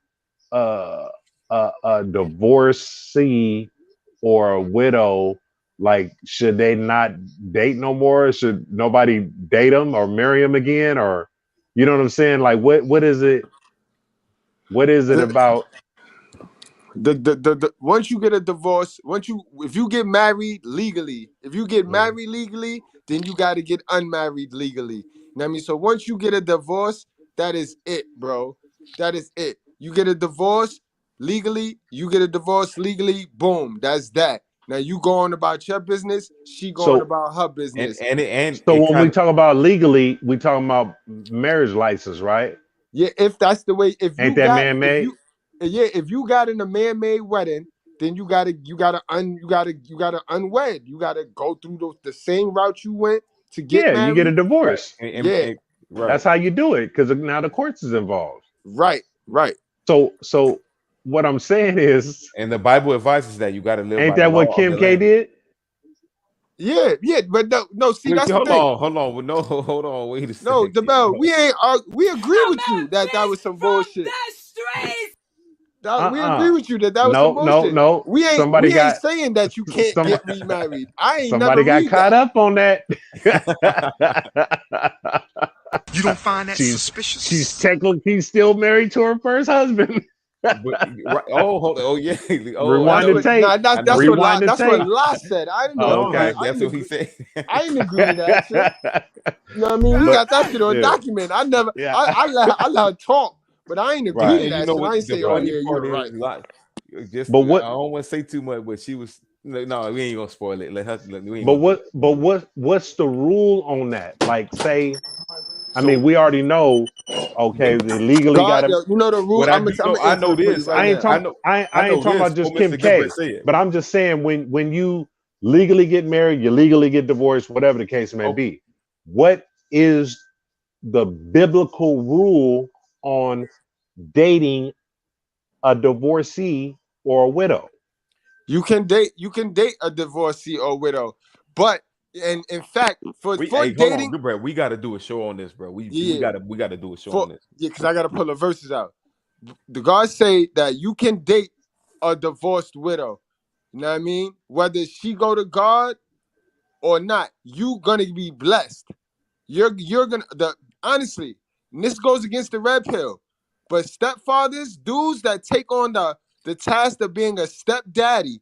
a divorcee or a widow? Like, should they not date no more? Should nobody date them or marry them again? Or, you know what I'm saying? Like, what is it? What is it The, about? the once you get a divorce, if you get married legally, then you got to get unmarried legally. You know what I mean? So once you get a divorce, that is it, bro. That is it. You get a divorce legally, boom, that's that. Now you going about your business, she going So, about her And business. and so it when we kind of talk about legally, we talking about marriage license, right? Yeah, if that's the way, Ain't that man made? if you got in a man-made wedding, then you gotta unwed. You gotta go through the same route you went to get Yeah, you get a married. right. divorce. Yeah, Right. That's how you do it because now the courts is involved. right. So what I'm saying is, And the Bible advises that you got to live ain't by the that what law of Kim the K land. did? Yeah, but no. See, Wait, that's the hold thing. on. No, hold on. Wait a No, second. the bell. No. We agree with you that was some bullshit. We agree with you that was some bullshit. No. We ain't saying that you can't Somebody, get remarried. I ain't somebody never got read caught that. up on that. You don't find that she's suspicious? technically still married to her first husband. But, right, hold on. Oh yeah. Oh, Rewind the tape. Rewind the That's what tape. La said. I didn't know. Oh, okay, I that's didn't what he agree. said. I didn't agree to that shit. You know what I mean? We got that shit on document. I never. Yeah. I let her talk, but I ain't agree Right. to And you that know shit. I what ain't the say, oh funny yeah, part you're is? right. Like, just But I what? don't want to say too much, but she was no. We ain't gonna spoil it. We ain't But gonna do it. what's the rule on that? Like, say, I So mean, we already know. Okay, they legally got God, to. you know the rule. What I I'm do gonna know, I answer know it for you this. right now. I I ain't know talking this. about just Oh, Kim Mr. K. Gilbert, say it. But I'm just saying when you legally get married, you legally get divorced, whatever the case may Oh, be. What is the biblical rule on dating a divorcee or a widow? You can date a divorcee or widow, but in fact, for hey, hold on, dating, Gilbert. We got to do a show on this, bro. We yeah, got to do a show on this. because I gotta pull the verses out. The God say that you can date a divorced widow. You know what I mean? Whether she go to God or not, you gonna be blessed. You're gonna honestly, and this goes against the red pill. But stepfathers, dudes that take on the task of being a stepdaddy,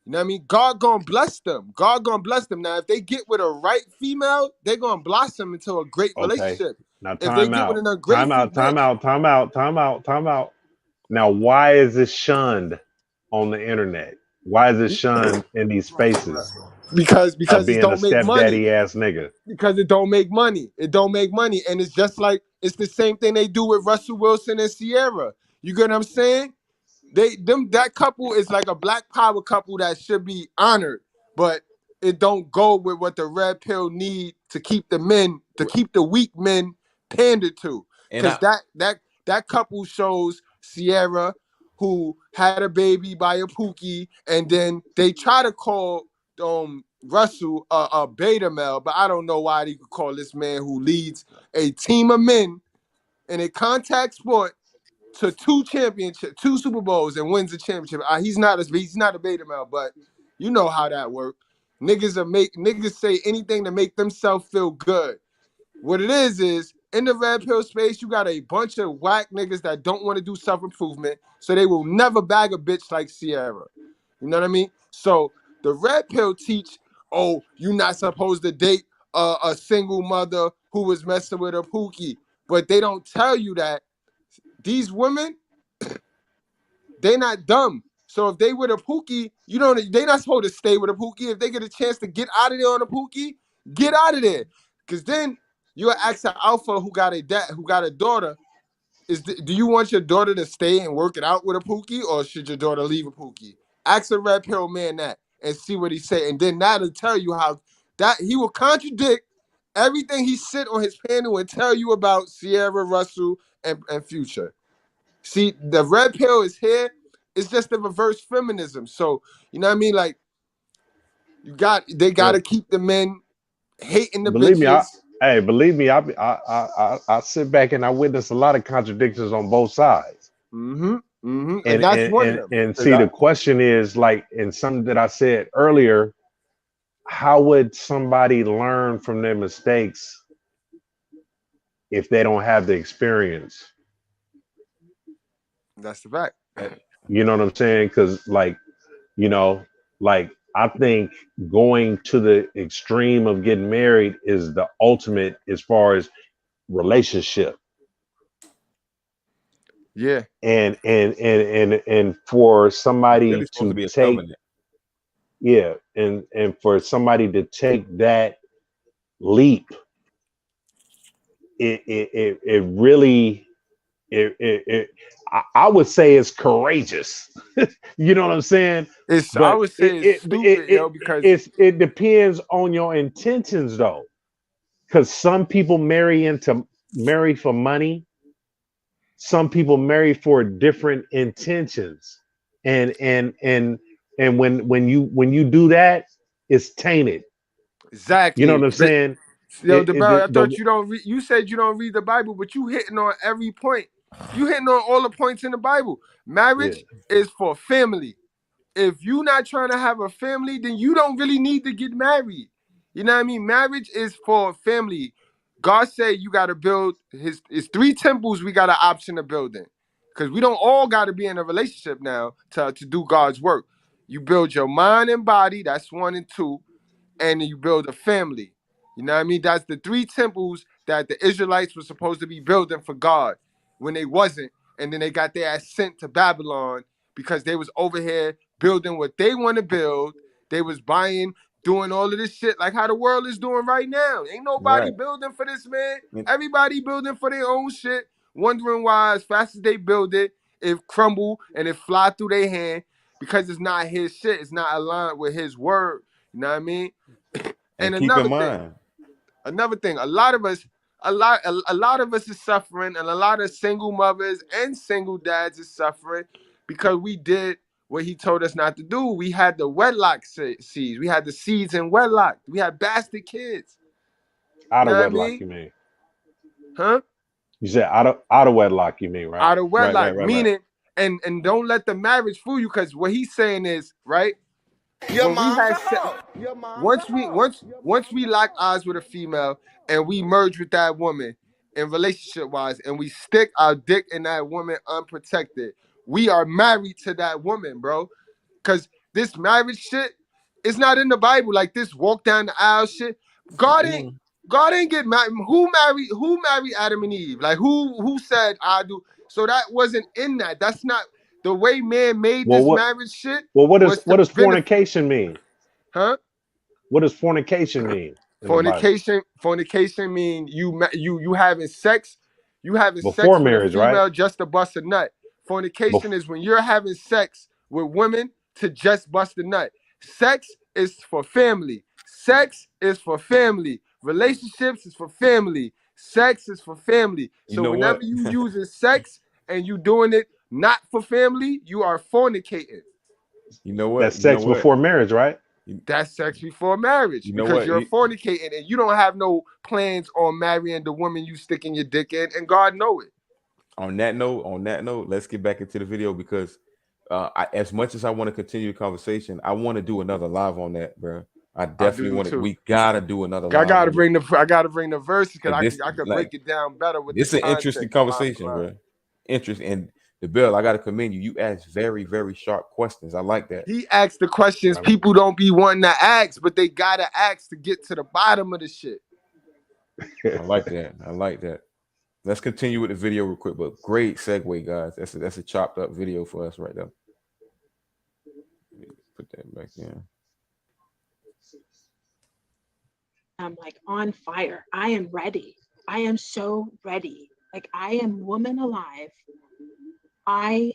you know what I mean? God gonna bless them. God gonna bless them. Now, if they get with a right female, they're gonna blossom into a great Okay. relationship. Now If they time get with out. an ungrateful Time out. Now, why is this shunned on the internet? Why is it shunned in these spaces because of it being a don't make money. stepdaddy ass nigga? Because it don't make money. It don't make money. And it's just like it's the same thing they do with Russell Wilson and Sierra. You get what I'm saying? That couple is like a black power couple that should be honored, but it don't go with what the red pill need to keep the weak men pandered to. Because that couple shows Sierra, who had a baby by a Pookie, and then they try to call Russell a beta male, but I don't know why they could call this man who leads a team of men in a contact sport to 2 Super Bowls and wins a championship. He's not a beta male, but you know how that works. Niggas say anything to make themselves feel good. What it is in the red pill space, you got a bunch of whack niggas that don't want to do self-improvement, so they will never bag a bitch like Sierra. You know what I mean? So The red pill teach, oh, you're not supposed to date a single mother who was messing with a pookie. But they don't tell you that these women, they not dumb. So if they with a pookie, they not supposed to stay with a pookie. If they get a chance to get out of there on a pookie, get out of there. Because then you'll ask an alpha who got a daughter, do you want your daughter to stay and work it out with a pookie, or should your daughter leave a pookie? Ask a red pill man that and see what he say. And then that'll tell you how that he will contradict everything he sit on his panel and tell you about Sierra Russell and Future. See, the red pill is here. It's just the reverse feminism. So, you know what I mean? Like, they got to keep the men hating the bitches. Believe me, I sit back and I witness a lot of contradictions on both sides. Mm-hmm. Mm-hmm. And that's one of them. And see, the question is, like, in something that I said earlier, how would somebody learn from their mistakes if they don't have the experience? That's the fact. You know what I'm saying? Because, like, you know, like, I think going to the extreme of getting married is the ultimate as far as relationship. Yeah. And for somebody to take, yeah, and for somebody to take that leap, it really, I would say it's courageous. You know what I'm saying? I would say it's stupid, because it depends on your intentions, though. Because some people marry for money. Some people marry for different intentions, and when you do that, it's tainted. Exactly. You know what I'm saying? Yo, I thought you don't read. You said you don't read the Bible, but you hitting on every point. You hitting on all the points in the Bible. Marriage is for family. If you're not trying to have a family, then you don't really need to get married. You know what I mean? Marriage is for family. God said you got to build his 3 temples we got an option of building. Because we don't all got to be in a relationship now to do God's work. You build your mind and body, that's 1 and 2, and then you build a family. You know what I mean? That's the 3 temples that the Israelites were supposed to be building for God when they wasn't. And then they got their ass sent to Babylon because they was over here building what they want to build. They was buying, doing all of this shit like how the world is doing right now. Ain't nobody building for this, man. Everybody building for their own shit, wondering why as fast as they build it, it crumble and it fly through their hand because it's not his shit. It's not aligned with his word. You know what I mean? And keep in mind, another thing, a lot of us is suffering, and a lot of single mothers and single dads is suffering because we did what he told us not to do. We had the wedlock seeds. We had the seeds in wedlock. We had bastard kids. Out of wedlock, you mean? Huh? You said out of wedlock, you mean, right? Out of wedlock, right. meaning, and don't let the marriage fool you, because what he's saying is, right? Once we lock eyes with a female and we merge with that woman in relationship wise, and we stick our dick in that woman unprotected, we are married to that woman, bro. Because this marriage shit is not in the Bible. Like this walk down the aisle shit. God ain't get married. Who married Adam and Eve? Like who said I do? So that wasn't in that. That's not the way man made this marriage shit. Well, what does fornication mean? Huh? What does fornication mean? Fornication mean you having sex. You having before sex marriage, with a female right? just to bust a nut. Fornication is when you're having sex with women to just bust a nut. Sex is for family. Sex is for family. Relationships is for family. Sex is for family. So whenever you using sex and you doing it not for family, you are fornicating. You know what? That's sex before marriage, right? That's sex before marriage, because you're fornicating and you don't have no plans on marrying the woman you sticking your dick in, and God know it. On that note, let's get back into the video, because as much as I want to continue the conversation, I want to do another live on that, bro. I definitely want to. We gotta do another live. I gotta bring the verses because I could break it down better with this. It's an interesting conversation, bro. Interesting, and The Bell, I gotta commend you. You asked very, very sharp questions. I like that. He asked the questions people don't be wanting to ask, but they gotta ask to get to the bottom of the shit. I like that. I like that. Let's continue with the video real quick, but great segue, guys. That's a chopped up video for us right there. Put that back in. I'm like on fire. I am ready. I am so ready. Like I am woman alive. I'm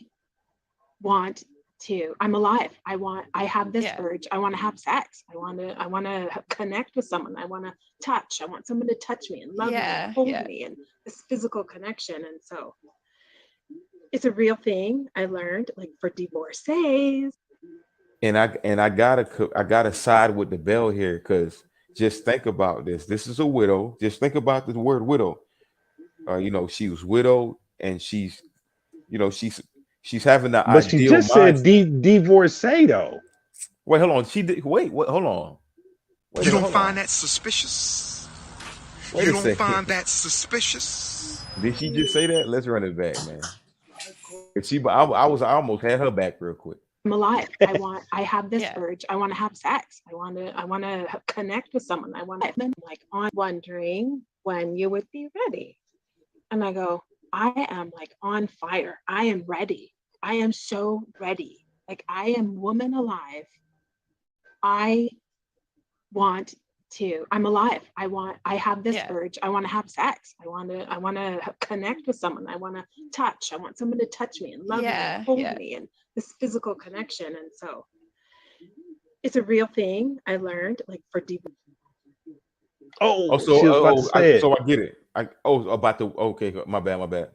alive. I have this urge. I want to have sex. I want to connect with someone. I want to touch. I want someone to touch me and love me and hold me and this physical connection. And so it's a real thing. I learned, like, for divorcees. And I gotta side with the Bell here, because just think about this. This is a widow. Just think about the word widow. She was widowed, and she's having the But she just said divorcee though. Wait, hold on. She did. Wait, hold on. You don't find that suspicious? You don't find that suspicious? Did she just say that? Let's run it back, man. I almost had her back real quick. I'm alive. I have this urge. I want to have sex. I want to connect with someone. I'm like on wondering when you would be ready. And I go, I am like on fire. I am ready. I am so ready. Like I am woman alive. I'm alive. I have this urge. I want to have sex. I want to connect with someone. I want to touch. I want someone to touch me and love me and hold me and this physical connection. And so it's a real thing. I learned, like, for deep. So I get it. My bad.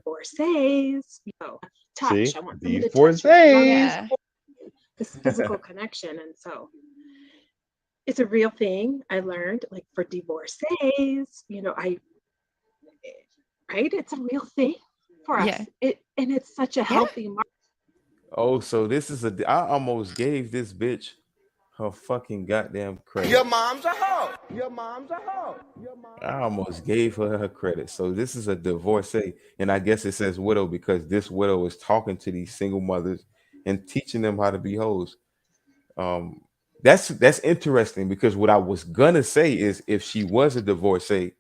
Divorcees, touch. See? I want someone to touch Divorcees. this physical connection. And so it's a real thing. I learned, like, for divorcees, right? It's a real thing for us. And it's such a healthy market. Oh, so this is I almost gave this bitch her fucking goddamn credit. Your mom's a hoe. Your mom's a hoe. I almost gave her credit. So this is a divorcee, and I guess it says widow because this widow is talking to these single mothers and teaching them how to be hoes. That's interesting, because what I was gonna say is, if she was a divorcee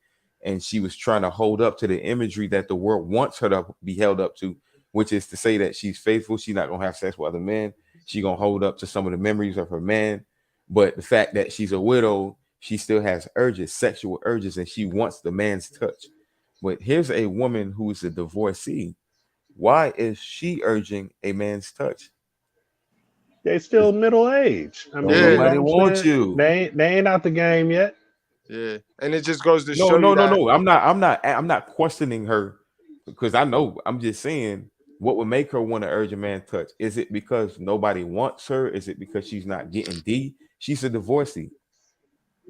and she was trying to hold up to the imagery that the world wants her to be held up to, which is to say that she's faithful, she's not gonna have sex with other men, she's gonna hold up to some of the memories of her man. But the fact that she's a widow, she still has urges, sexual urges, and she wants the man's touch. But here's a woman who's a divorcee. Why is she urging a man's touch? They still middle age. I mean, nobody wants you. They ain't out the game yet. Yeah, and it just goes to show you No. I'm not questioning her, because I know. I'm just saying, what would make her want to urge a man touch? Is it because nobody wants her? Is it because she's not getting D? She's a divorcee.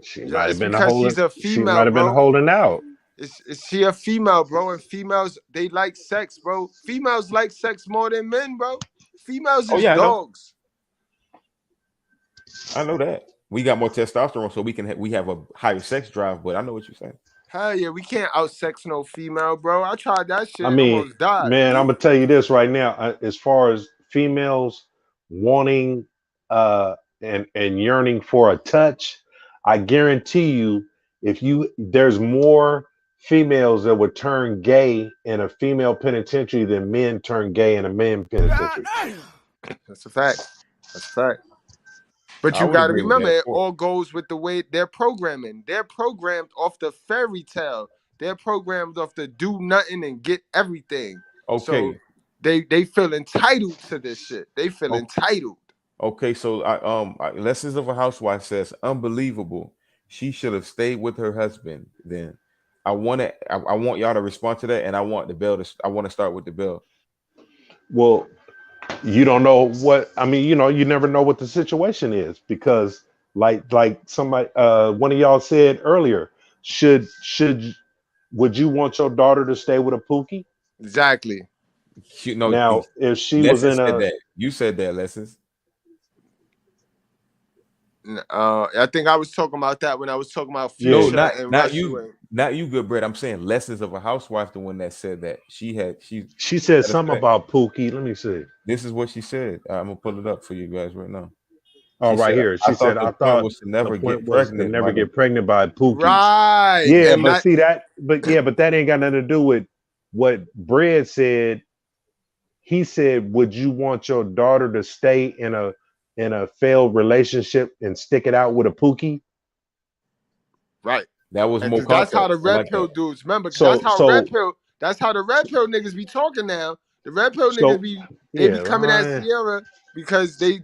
She might have been she's a female. She might have been holding out. Is she a female, bro? And females, they like sex, bro. Females like sex more than men, bro. Females is dogs. I know that. We got more testosterone, so we have a higher sex drive. But I know what you're saying. Hell yeah, we can't out-sex no female, bro. I tried that shit. I mean, almost died. man, I'm gonna tell you this right now. As far as females wanting and yearning for a touch, I guarantee you, there's more females that would turn gay in a female penitentiary than men turn gay in a men penitentiary. That's a fact. That's a fact. But you got to remember, it all goes with the way they're programming. They're programmed off the fairy tale. They're programmed off the do nothing and get everything. Okay. So they feel entitled to this shit. They feel entitled. Okay, so Lessons of a Housewife says, unbelievable. She should have stayed with her husband. Then I want y'all to respond to that, and I want to start with the Bell. Well, you don't know what I mean. You never know what the situation is, because like somebody, one of y'all said earlier, would you want your daughter to stay with a Pookie? Exactly. Now, if she was in you said that, Lessons. I think I was talking about that when I was talking about No, Future and not Russell. you, not you, Good Bread. I'm saying Lessons of a Housewife, the one that said that she said something about Pookie. Let me see. This is what she said. I'm gonna pull it up for you guys right now. Oh, right here. She said, I thought was to never get pregnant. Get pregnant by Pookies. Right. Yeah, And but see that, but that ain't got nothing to do with what Bread said. He said, would you want your daughter to stay in a failed relationship and stick it out with a Pookie? Right. That was more. That's how the red pill dudes. Remember, that's how the red pill niggas be talking now. The red pill niggas be coming at Sierra because they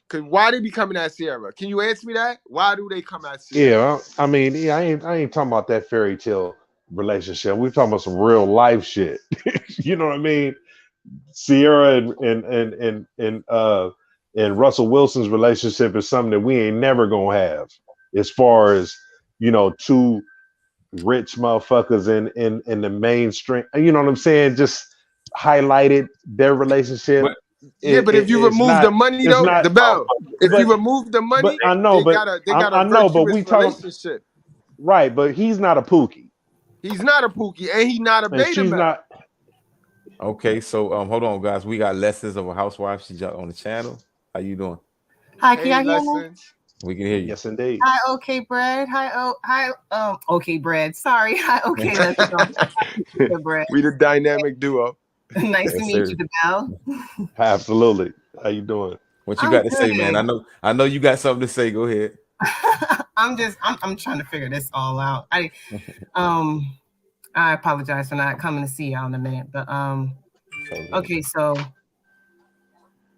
cause why they be coming at Sierra? Can you answer me that? Why do they come at Sierra? Yeah, I mean, I ain't talking about that fairy tale relationship. We're talking about some real life shit. You know what I mean? Sierra and Russell Wilson's relationship is something that we ain't never gonna have, as far as, you know, two rich motherfuckers in the mainstream. You know what I'm saying? Just highlighted their relationship. But if you remove the money though, the bell. If you remove the money, I know, they got a virtuous relationship. Right, but he's not a Pookie. He's not a Pookie, and he's not a beta male. Okay, so hold on, guys. We got Lessons of a Housewife. She jumped on the channel. How you doing? Hi, can y'all hear me? We can hear you. Yes, indeed. Hi, okay, Brad. Okay, Brad. Sorry. Hi, okay, let's go. Brad. We the dynamic duo. Nice to meet you, Bell. Absolutely. How you doing? What you got to say, man? I know you got something to say. Go ahead. I'm trying to figure this all out. I apologize for not coming to see y'all in a minute, but okay, so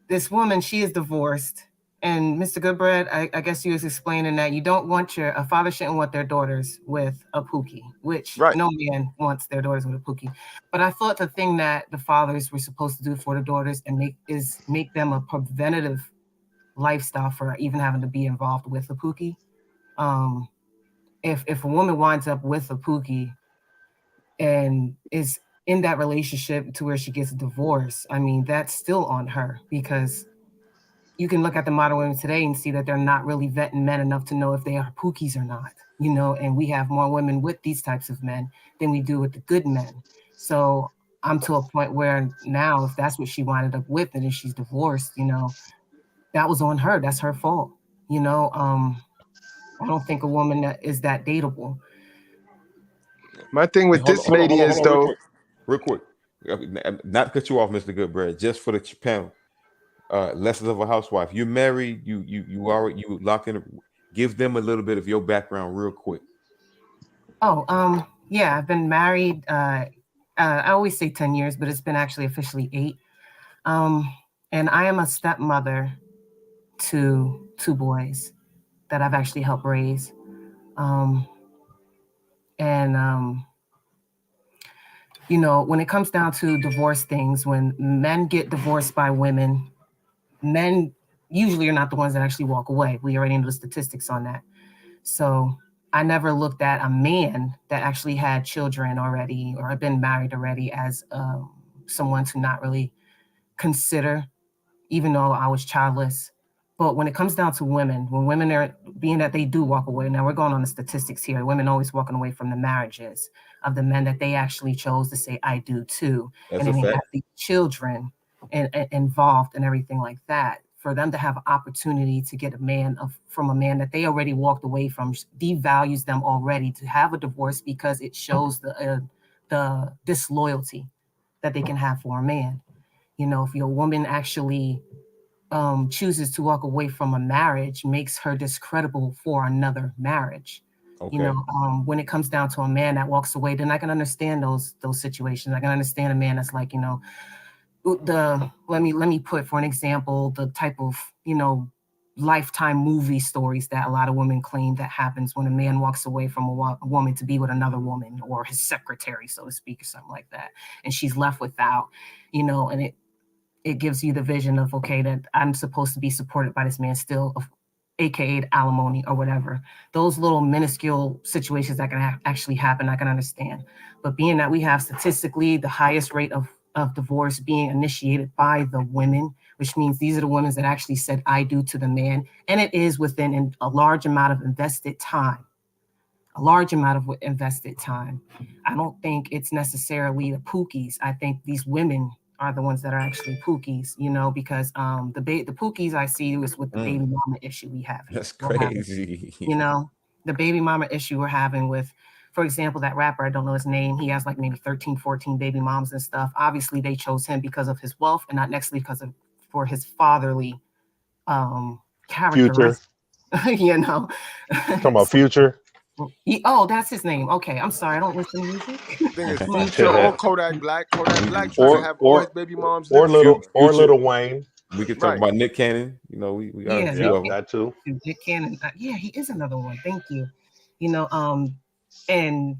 this woman, she is divorced, and Mr. Goodbread, I guess you was explaining that you don't want a father shouldn't want their daughters with a Pookie, which no man wants their daughters with a Pookie. But I thought the thing that the fathers were supposed to do for the daughters and make them a preventative lifestyle for even having to be involved with a Pookie. If a woman winds up with a Pookie and is in that relationship to where she gets a divorce, I mean, that's still on her, because you can look at the modern women today and see that they're not really vetting men enough to know if they are Pookies or not, you know, and we have more women with these types of men than we do with the good men. So I'm to a point where now, if that's what she winded up with, and if she's divorced, you know, that was on her. That's her fault. You know, I don't think a woman that is that dateable. My thing with this lady is though, real quick, not to cut you off, Mr. Goodbread, just for the panel. Lessons of a Housewife. You're married. You locked in. Give them a little bit of your background, real quick. Oh, yeah, I've been married. I always say 10 years, but it's been actually officially 8. And I am a stepmother to 2 boys that I've actually helped raise. You know, when it comes down to divorce things, when men get divorced by women, men usually are not the ones that actually walk away. We already know the statistics on that. So I never looked at a man that actually had children already or had been married already as someone to not really consider, even though I was childless. But when it comes down to women, when women are being that they do walk away, now we're going on the statistics here, women always walking away from the marriages of the men that they actually chose to say, I do too. That's and then a they fact. have the children involved and everything like that. For them to have an opportunity to get a man from a man that they already walked away from devalues them already to have a divorce, because it shows the disloyalty that they can have for a man. You know, if your woman actually chooses to walk away from a marriage, makes her discreditable for another marriage. Okay. You know, when it comes down to a man that walks away, then I can understand those situations. I can understand a man that's like, you know, let me put, for an example, the type of, you know, Lifetime movie stories that a lot of women claim that happens when a man walks away from a woman to be with another woman, or his secretary, so to speak, or something like that, and she's left without, you know, and it gives you the vision of, okay, that I'm supposed to be supported by this man still, aka alimony or whatever. Those little minuscule situations that can actually happen, I can understand. But being that we have statistically the highest rate of of divorce being initiated by the women, which means these are the women that actually said I do to the man. And it is within a large amount of invested time. A large amount of invested time. I don't think it's necessarily the pookies. I think these women are the ones that are actually pookies, you know, because the pookies I see is with the baby mama issue we have. That's crazy. You know, the baby mama issue we're having with, for example, that rapper, I don't know his name. He has like maybe 13, 14 baby moms and stuff. Obviously, they chose him because of his wealth and not necessarily for his fatherly character. You know. Talking about Future. Oh, that's his name. Okay, I'm sorry. I don't listen to music. I think it's Future or Kodak Black. Kodak Black trying to have all his baby moms. Or Little Wayne. We could talk about Nick Cannon. You know, we got a few of them. That too. Nick Cannon. Yeah, he is another one. Thank you. You know, and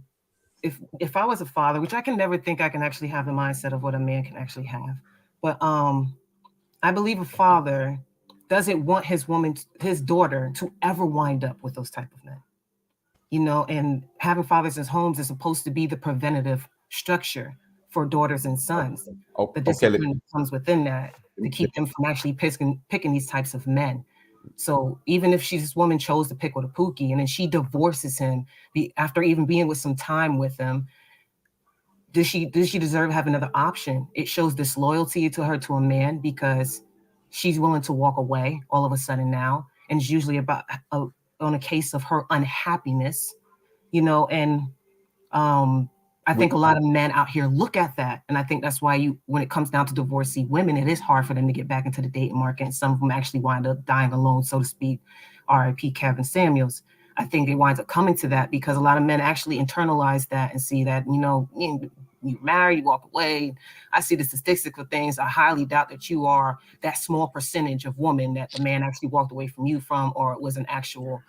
if I was a father, which I can never think I can actually have the mindset of what a man can actually have, but I believe a father doesn't want his daughter to ever wind up with those type of men. You know, and having fathers in homes is supposed to be the preventative structure for daughters and sons. The discipline comes within that to keep them from actually picking these types of men. So even if this woman chose to pick with a pookie and then she divorces him after even being with some time with him, does she deserve to have another option? It shows disloyalty to her to a man because she's willing to walk away all of a sudden now, and it's usually about on a case of her unhappiness, you know, and I think a lot of men out here look at that. And I think that's why when it comes down to divorcee women, it is hard for them to get back into the dating market. And some of them actually wind up dying alone, so to speak. R.I.P. Kevin Samuels. I think it winds up coming to that because a lot of men actually internalize that and see that, you know, you marry, you walk away. I see the statistical things. I highly doubt that you are that small percentage of women that the man actually walked away from you from, or it was an actual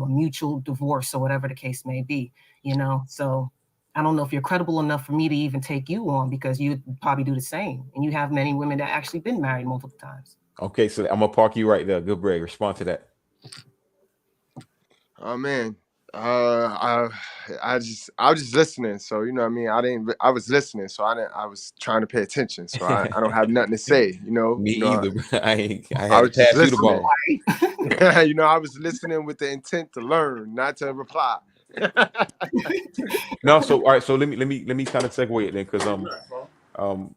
mutual divorce or whatever the case may be, you know? So I don't know if you're credible enough for me to even take you on because you'd probably do the same. And you have many women that actually been married multiple times. Okay, so I'm gonna park you right there. Good break. Respond to that. Oh man. I was just listening. So you know what I mean? I was listening, so I was trying to pay attention. So I don't have nothing to say, you know. Me either. I was had to pass you the ball. You know, I was listening with the intent to learn, not to reply. No, so all right, so let me kind of segue it then, because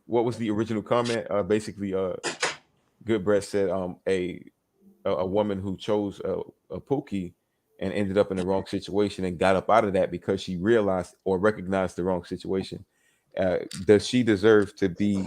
what was the original comment? Basically, Good Brett said a woman who chose a pookie and ended up in the wrong situation and got up out of that because she realized or recognized the wrong situation. Does she deserve to be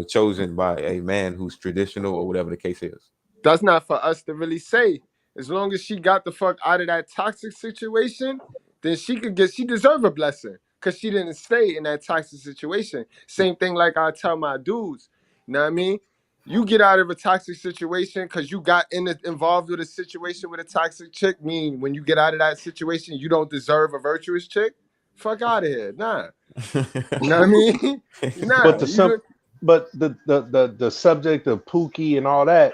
chosen by a man who's traditional or whatever the case is? That's not for us to really say. As long as she got the fuck out of that toxic situation, then she deserve a blessing because she didn't stay in that toxic situation. Same thing like I tell my dudes, you know what I mean? You get out of a toxic situation because you got involved with a situation with a toxic chick, meaning when you get out of that situation, you don't deserve a virtuous chick? Fuck out of here. Nah. You know what I mean? Nah. But the subject of Pookie and all that,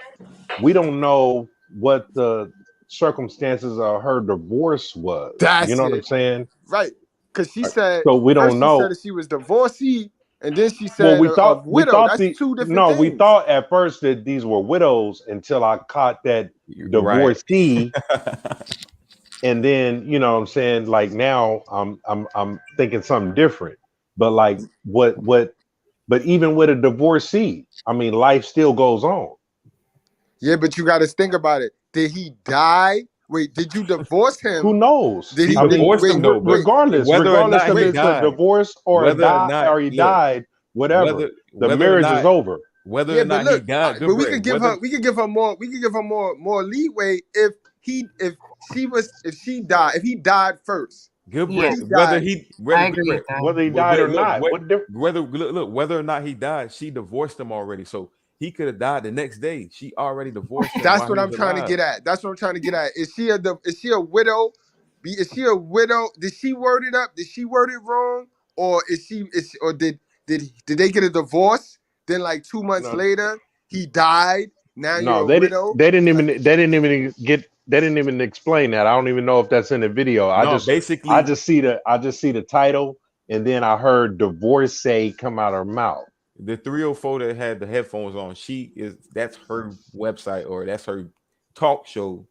we don't know what the circumstances of her divorce was. You know what I'm saying? Right. Because she said, so we don't know. She said that she was divorcee, and then she said, widow. That's two different things. We thought at first that these were widows until I caught that divorcee. And then, you know what I'm saying? Like now I'm thinking something different. But like but even with a divorcee, I mean, life still goes on. Yeah, but you got to think about it. Did he die? Wait, did you divorce him? Who knows? Did he divorce him? Regardless whether if it's a divorce or he died, whatever. The marriage is over. Whether or not he died, but we could give her more leeway if he died first. Good Yeah, whether he died or not. Whether or not he died, she divorced him already. So he could have died the next day. She already divorced him. That's what I'm trying to get at. Is she a widow? Is she a widow? Did she word it up? Did she word it wrong? Or did they get a divorce? Then like 2 months later, he died. Now you're a widow. They didn't even explain that. I don't even know if that's in the video. I just see the title and then I heard divorcee come out of her mouth. The 304 that had the headphones on, that's her website, or that's her talk show,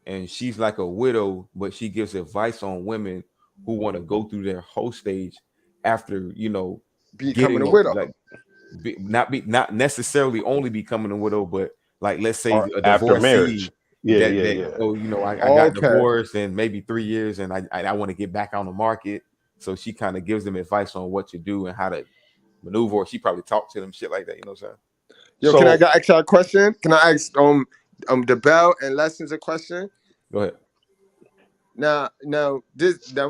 and she's like a widow, but she gives advice on women who want to go through their whole stage after, becoming a widow. Like, not necessarily only becoming a widow, but like, let's say Or a after divorcee. marriage. Yeah. I got divorced in maybe 3 years, and I want to get back on the market. So she kind of gives them advice on what to do and how to maneuver. Or she probably talked to them, shit like that. You know what I'm saying? Yo, can I ask y'all a question? Can I ask the Bell and Lessons a question? Go ahead. Now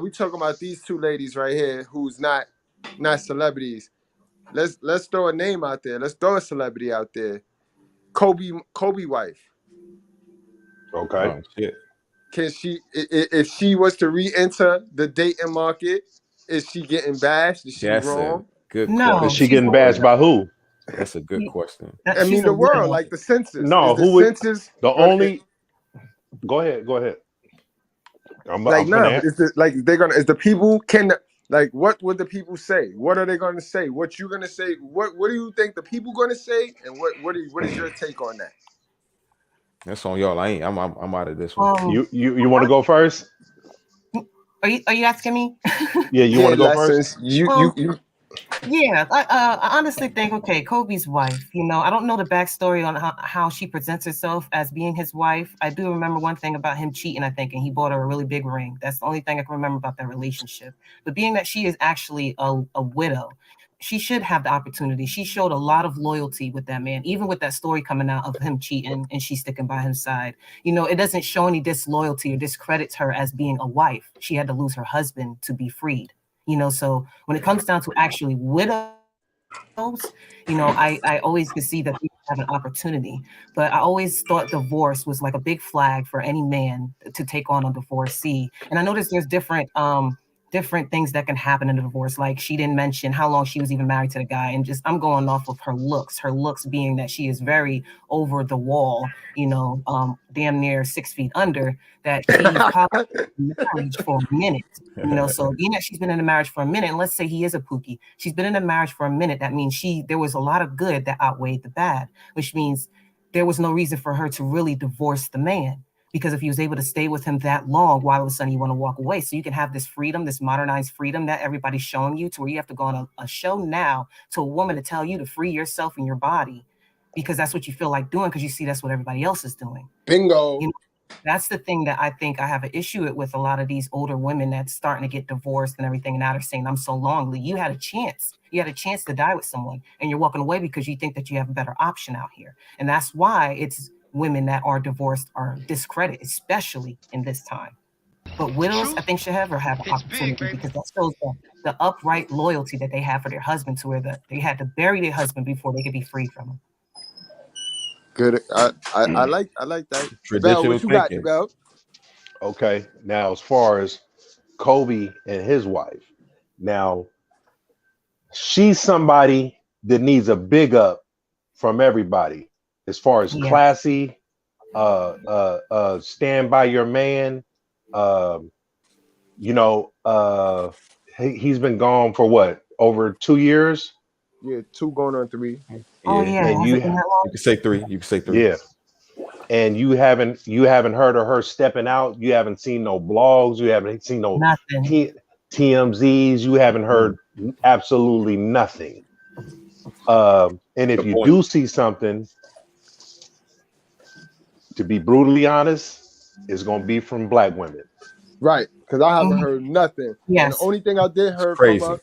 we talking about these two ladies right here who's not celebrities. Let's throw a name out there. Let's throw a celebrity out there. Kobe wife. Okay. Oh, shit. Can she, if she was to re-enter the dating market, is she getting bashed? Is she wrong? Good No. question. Is she getting bashed by who? That's a good question. I mean, the world, like the census. No, Is the who would census the gonna- only? Go ahead. I'm like gonna no, answer. is the people what would the people say? What are they gonna say? What you gonna say? What do you think the people gonna say? And what is your take on that? That's on y'all. I'm out of this one. You want to go first? Are you asking me? Yeah, you want to go first? Yeah, I honestly think, okay, Kobe's wife, I don't know the backstory on how she presents herself as being his wife. I do remember one thing about him cheating, I think, and he bought her a really big ring. That's the only thing I can remember about that relationship. But being that she is actually a widow, she should have the opportunity. She showed a lot of loyalty with that man, even with that story coming out of him cheating and she sticking by his side. It doesn't show any disloyalty or discredits her as being a wife. She had to lose her husband to be freed. So when it comes down to actually widows, I always could see that people have an opportunity, but I always thought divorce was like a big flag for any man to take on a divorcee. And I noticed there's different things that can happen in a divorce. Like, she didn't mention how long she was even married to the guy, and I'm going off of her looks being that she is very over the wall, damn near 6 feet under, that she's probably in marriage for a minute, so being that she's been in a marriage for a minute, and let's say he is a pookie, she's been in a marriage for a minute, that means there was a lot of good that outweighed the bad, which means there was no reason for her to really divorce the man. Because if he was able to stay with him that long, why all of a sudden you want to walk away? So you can have this freedom, this modernized freedom that everybody's showing you, to where you have to go on a show now to a woman to tell you to free yourself and your body, because that's what you feel like doing, because you see that's what everybody else is doing. Bingo. That's the thing that I think I have an issue with a lot of these older women that's starting to get divorced and everything. And now they're saying, I'm so lonely. You had a chance. You had a chance to die with someone, and you're walking away because you think that you have a better option out here. And that's why it's women that are divorced are discredited, especially in this time. But widows, I think, should have opportunity, because that shows the upright loyalty that they have for their husband, to where they had to bury their husband before they could be free from him. Good. I like that. Traditional Bell, what you got, thinking. Bell? Okay. Now, as far as Kobe and his wife, now she's somebody that needs a big up from everybody, as far as classy, stand by your man. He's been gone for what, over 2 years? Yeah, 2 going on 3. Oh yeah, and has it been that long? You can say 3. You can say 3. Yeah. And you haven't heard of her stepping out. You haven't seen no blogs. You haven't seen no TMZs. You haven't heard absolutely nothing. And if you do see something, to be brutally honest, it's going to be from black women. Right, because I haven't heard nothing. Yes. And the only thing I did hear from her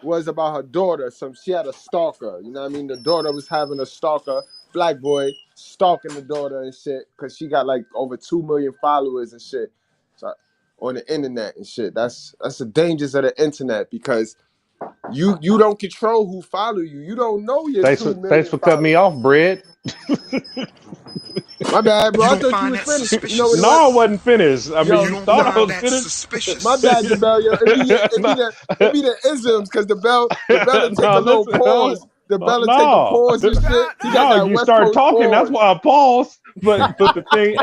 was about her daughter. She had a stalker. You know what I mean? The daughter was having a stalker, black boy, stalking the daughter and shit, because she got like over 2 million followers and shit, so, on the internet and shit. That's the dangers of the internet, because you don't control who follow you. You don't know your 2 million. Thanks for cutting me off, Bread. My bad, bro. I thought you was finished. You know what I wasn't finished. I mean, you thought I was finished. Suspicious. My bad, Jabel. It be the isms, because the bell take a little pause. The bell take a pause and shit. No, you start talking. That's why I paused. But the thing,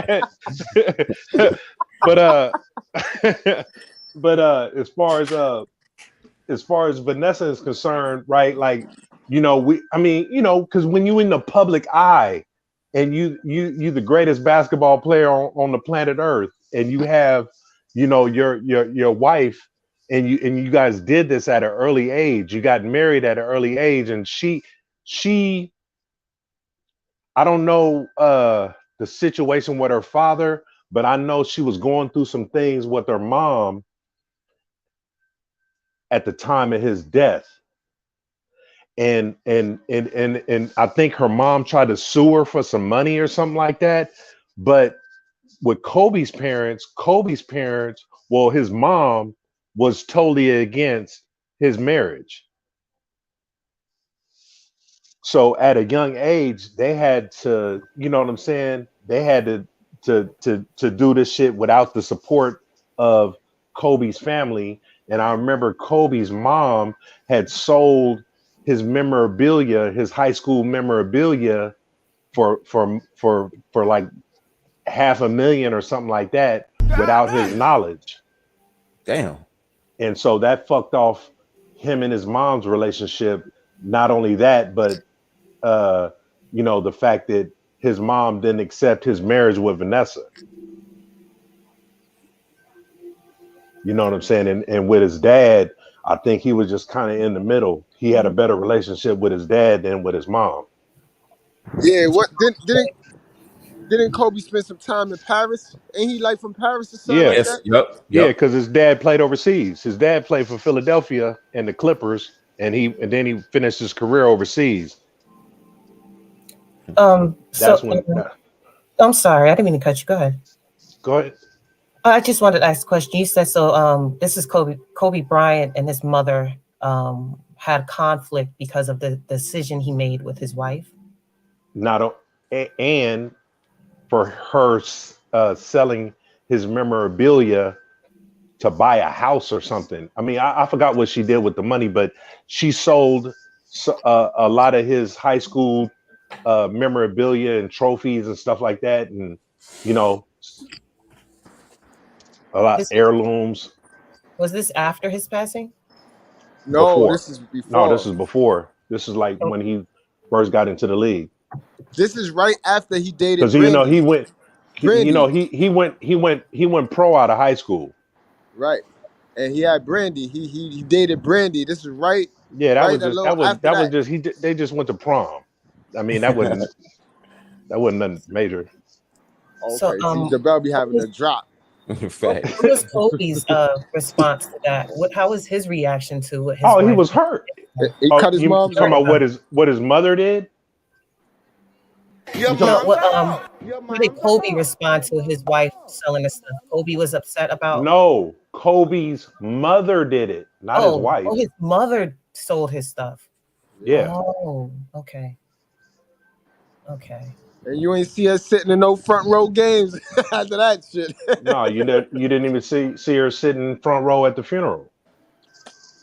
but as far as as far as Vanessa is concerned, right? Like, because when you in the public eye and you the greatest basketball player on the planet Earth, and you have, your wife, and you guys did this at an early age. You got married at an early age, and she I don't know the situation with her father, but I know she was going through some things with her mom at the time of his death. And I think her mom tried to sue her for some money or something like that. But with Kobe's parents, well, his mom was totally against his marriage. So at a young age, they had to, you know what I'm saying? They had to do this shit without the support of Kobe's family. And I remember Kobe's mom had sold his memorabilia, his high school memorabilia, for like $500,000 or something like that without his knowledge. Damn. And so that fucked off him and his mom's relationship. Not only that, but the fact that his mom didn't accept his marriage with Vanessa. You know what I'm saying? And with his dad, I think he was just kind of in the middle. He had a better relationship with his dad than with his mom. Yeah, what didn't Kobe spend some time in Paris? Ain't he like from Paris or something like that? Yep. Yeah, because his dad played overseas. His dad played for Philadelphia and the Clippers, and then he finished his career overseas. I'm sorry, I didn't mean to cut you. Go ahead. Go ahead. I just wanted to ask a question. You said so. This is Kobe Bryant and his mother had conflict because of the decision he made with his wife. And for her selling his memorabilia to buy a house or something. I mean, I forgot what she did with the money, but she sold a lot of his high school memorabilia and trophies and stuff like that, and a lot of heirlooms. Was this after his passing? No, Before. this is before. No, this is before. This is like when he first got into the league. This is right after he dated. Because he went. He went pro out of high school. Right, and he had Brandy. He dated Brandy. This is right. Yeah, that was just they just went to prom. I mean, that wasn't nothing major. Okay, So, Jabel be having a drop. What was Kobe's response to that? How was his reaction to what his he wife was hurt. He cut his mom's talking off. about what his mother did? How did Kobe respond to his wife selling the stuff? Kobe was upset about. No, Kobe's mother did it, not his wife. Oh, his mother sold his stuff. Yeah. Oh, okay. Okay. And you ain't see her sitting in no front row games after that shit. No, you didn't even see her sitting front row at the funeral.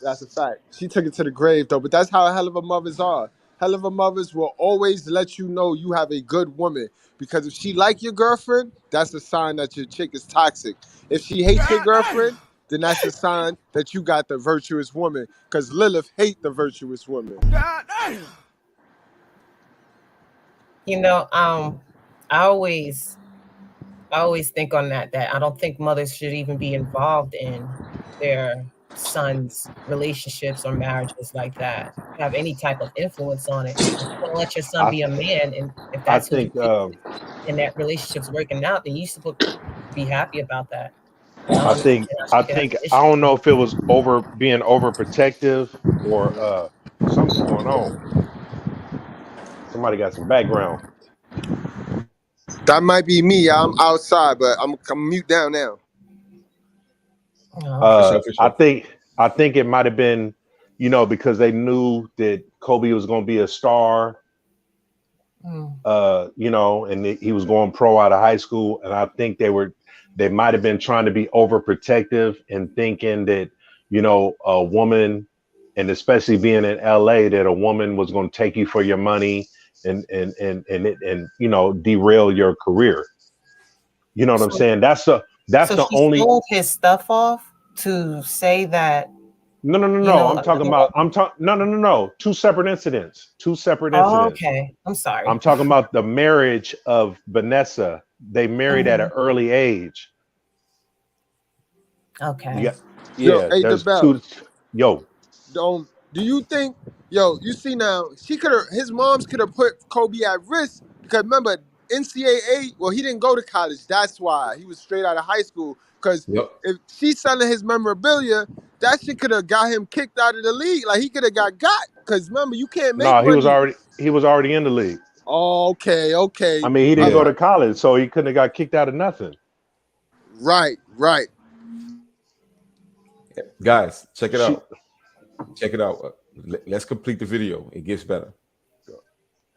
That's a fact. She took it to the grave though, but that's how hell of a mothers are. Hell of a mothers will always let you know you have a good woman, because if she like your girlfriend, that's a sign that your chick is toxic. If she hates your girlfriend, then that's a sign that you got the virtuous woman, because Lilith hate the virtuous woman. I always think on that I don't think mothers should even be involved in their sons' relationships or marriages like that. Have any type of influence on it. Don't let your son be a man, and if that's and that relationship's working out, then you supposed to be happy about that. I don't know if it was being overprotective or something going on. Somebody got some background. That might be me. I'm outside, but I'm mute down now. For sure. I think it might have been, because they knew that Kobe was going to be a star, and he was going pro out of high school, and I think they might have been trying to be overprotective and thinking that, a woman, and especially being in LA, that a woman was going to take you for your money and derail your career. You know what I'm saying? That's the she only. sold his stuff off to say that No. I'm talking about. No. Two separate incidents. Oh, okay. I'm sorry. I'm talking about the marriage of Vanessa. They married at an early age. Okay. Yo, hey, There's DeBell. two. Yo, Do you think, you see now, his moms could have put Kobe at risk because remember, NCAA, well, he didn't go to college. That's why he was straight out of high school. Because if she's selling his memorabilia, that shit could have got him kicked out of the league. Like he could have got. Because remember, you can't make no, money. he was already in the league. Oh, okay. I mean, he didn't go to college, so he couldn't have got kicked out of nothing. Right. Guys, check it out. Check it out. Let's complete the video. It gets better.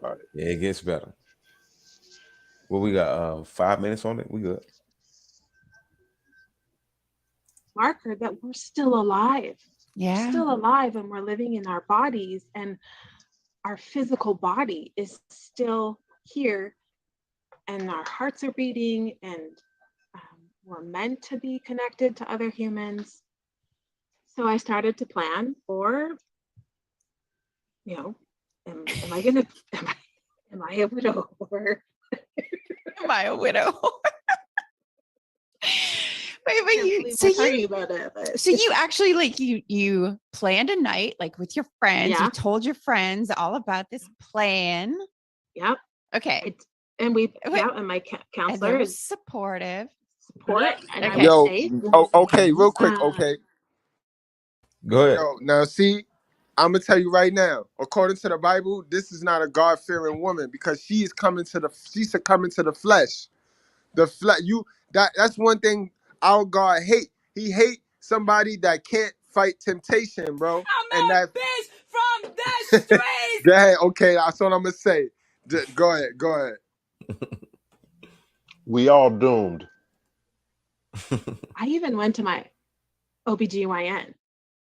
All right. Yeah, it gets better. Well, we got 5 minutes on it. We good. Marker that we're still alive. Yeah. We're still alive and we're living in our bodies, and our physical body is still here, and our hearts are beating, and we're meant to be connected to other humans. So I started to plan for, am I a widow or am I a widow? Wait, so you actually you planned a night with your friends. Yeah. You told your friends all about this plan. Yep. Okay. And my counselor is supportive. And okay. Okay, real quick. Okay. Go ahead. Now see, I'm gonna tell you right now. According to the Bible, this is not a God-fearing woman because she's succumbing to the flesh. The flesh. That's one thing our God hate. He hate somebody that can't fight temptation, bro. I'm a bitch from the streets. Go ahead. Okay, that's what I'm gonna say. Go ahead. We all doomed. I even went to my OBGYN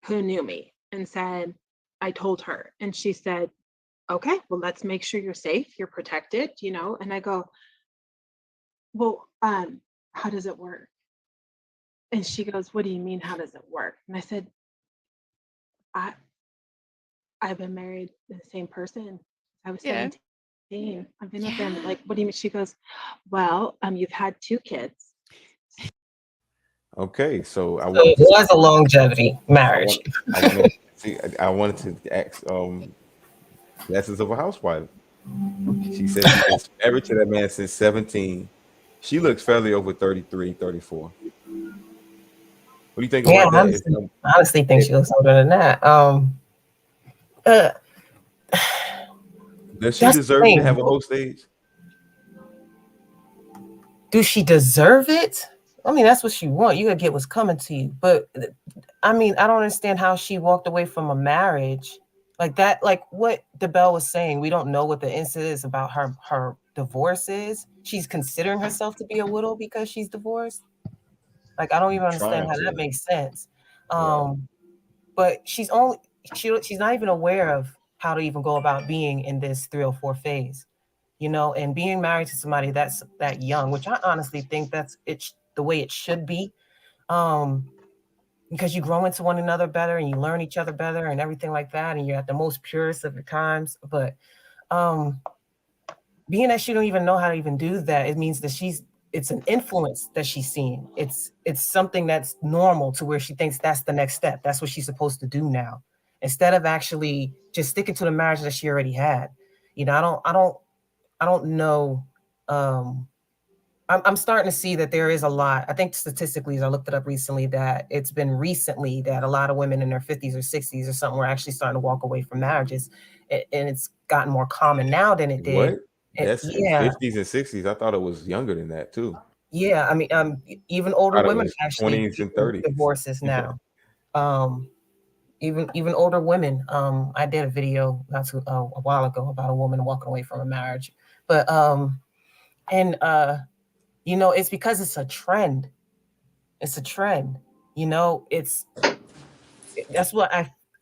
who knew me and said, I told her, and she said, okay, well, let's make sure you're safe, you're protected, and I go, well, how does it work? And she goes, what do you mean, how does it work? And I said, I've been married to the same person since I was 17. I've been with them. What do you mean? She goes, well, you've had 2 kids. Okay, so it was a longevity marriage. I wanted to ask lessons of a housewife. She said she's been married to that man since 17. She looks fairly over 33, 34. What do you think about that? I honestly think she looks older than that. Does she deserve to have a whole stage? Do she deserve it? I mean, that's what she wants. You gotta get what's coming to you. But I mean, I don't understand how she walked away from a marriage like that. Like what DeBell was saying, we don't know what the incident is about her divorce is. She's considering herself to be a widow because she's divorced. Like, I don't even understand how that makes sense. But she's not even aware of how to even go about being in this 304 phase, and being married to somebody that's that young, which I honestly think it's the way it should be, because you grow into one another better and you learn each other better and everything like that, and you're at the most purest of your times. But being that she don't even know how to even do that, it means that it's an influence that she's seeing. It's something that's normal to where she thinks that's the next step. That's what she's supposed to do now, instead of actually just sticking to the marriage that she already had. I don't know. I'm starting to see that there is a lot. I think statistically, as I looked it up recently, that it's been recently that a lot of women in their 50s or 60s or something were actually starting to walk away from marriages, and it's gotten more common now than it did. What? That's 50s and 60s. I thought it was younger than that too. Yeah, I mean, even older women actually 20s and 30s divorces now. Even older women. I did a video a while ago about a woman walking away from a marriage, but it's because it's a trend. It's a trend. That's what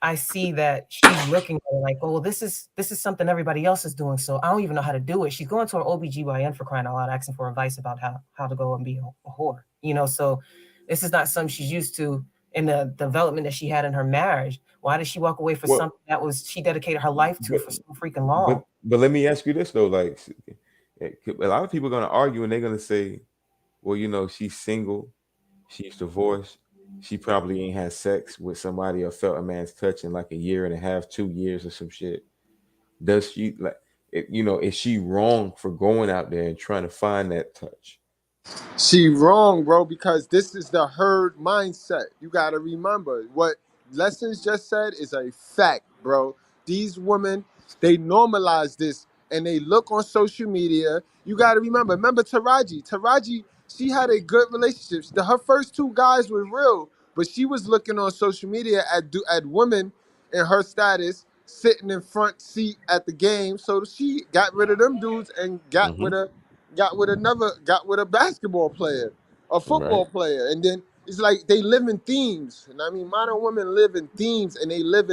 I see, that she's looking at it like, oh, well, this is something everybody else is doing, so I don't even know how to do it. She's going to her OBGYN for crying out loud, asking for advice about how to go and be a whore. So this is not something she's used to in the development that she had in her marriage. Why did she walk away for something that she dedicated her life to for so freaking long? But let me ask you this though, like a lot of people are gonna argue and they're gonna say, well, you know, she's single, she's divorced, she probably ain't had sex with somebody or felt a man's touch in like a year and a half, 2 years or some shit. Does she is she wrong for going out there and trying to find that touch? She wrong, bro, because this is the herd mindset. You got to remember what Lessons just said is a fact, bro. These women, they normalize this and they look on social media. You got to remember Taraji, she had a good relationship. Her first 2 guys were real, but she was looking on social media at women in her status sitting in front seat at the game. So she got rid of them dudes and got with a basketball player, a football player, and then it's like they live in themes. And I mean, modern women live in themes, and they live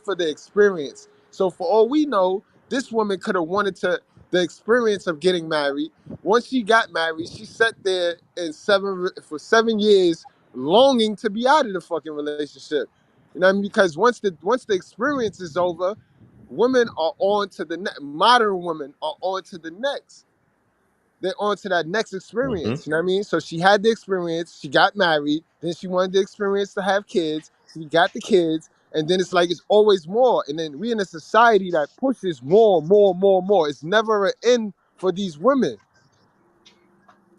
for the experience. So for all we know, this woman could have wanted the experience of getting married. Once she got married, she sat there for 7 years, longing to be out of the fucking relationship. You know what I mean? Because once the experience is over, women are on to the modern women are on to the next. They're on to that next experience. You know what I mean? So she had the experience, she got married, then she wanted the experience to have kids, she got the kids, and then it's like it's always more. And then we in a society that pushes more. It's never an end for these women.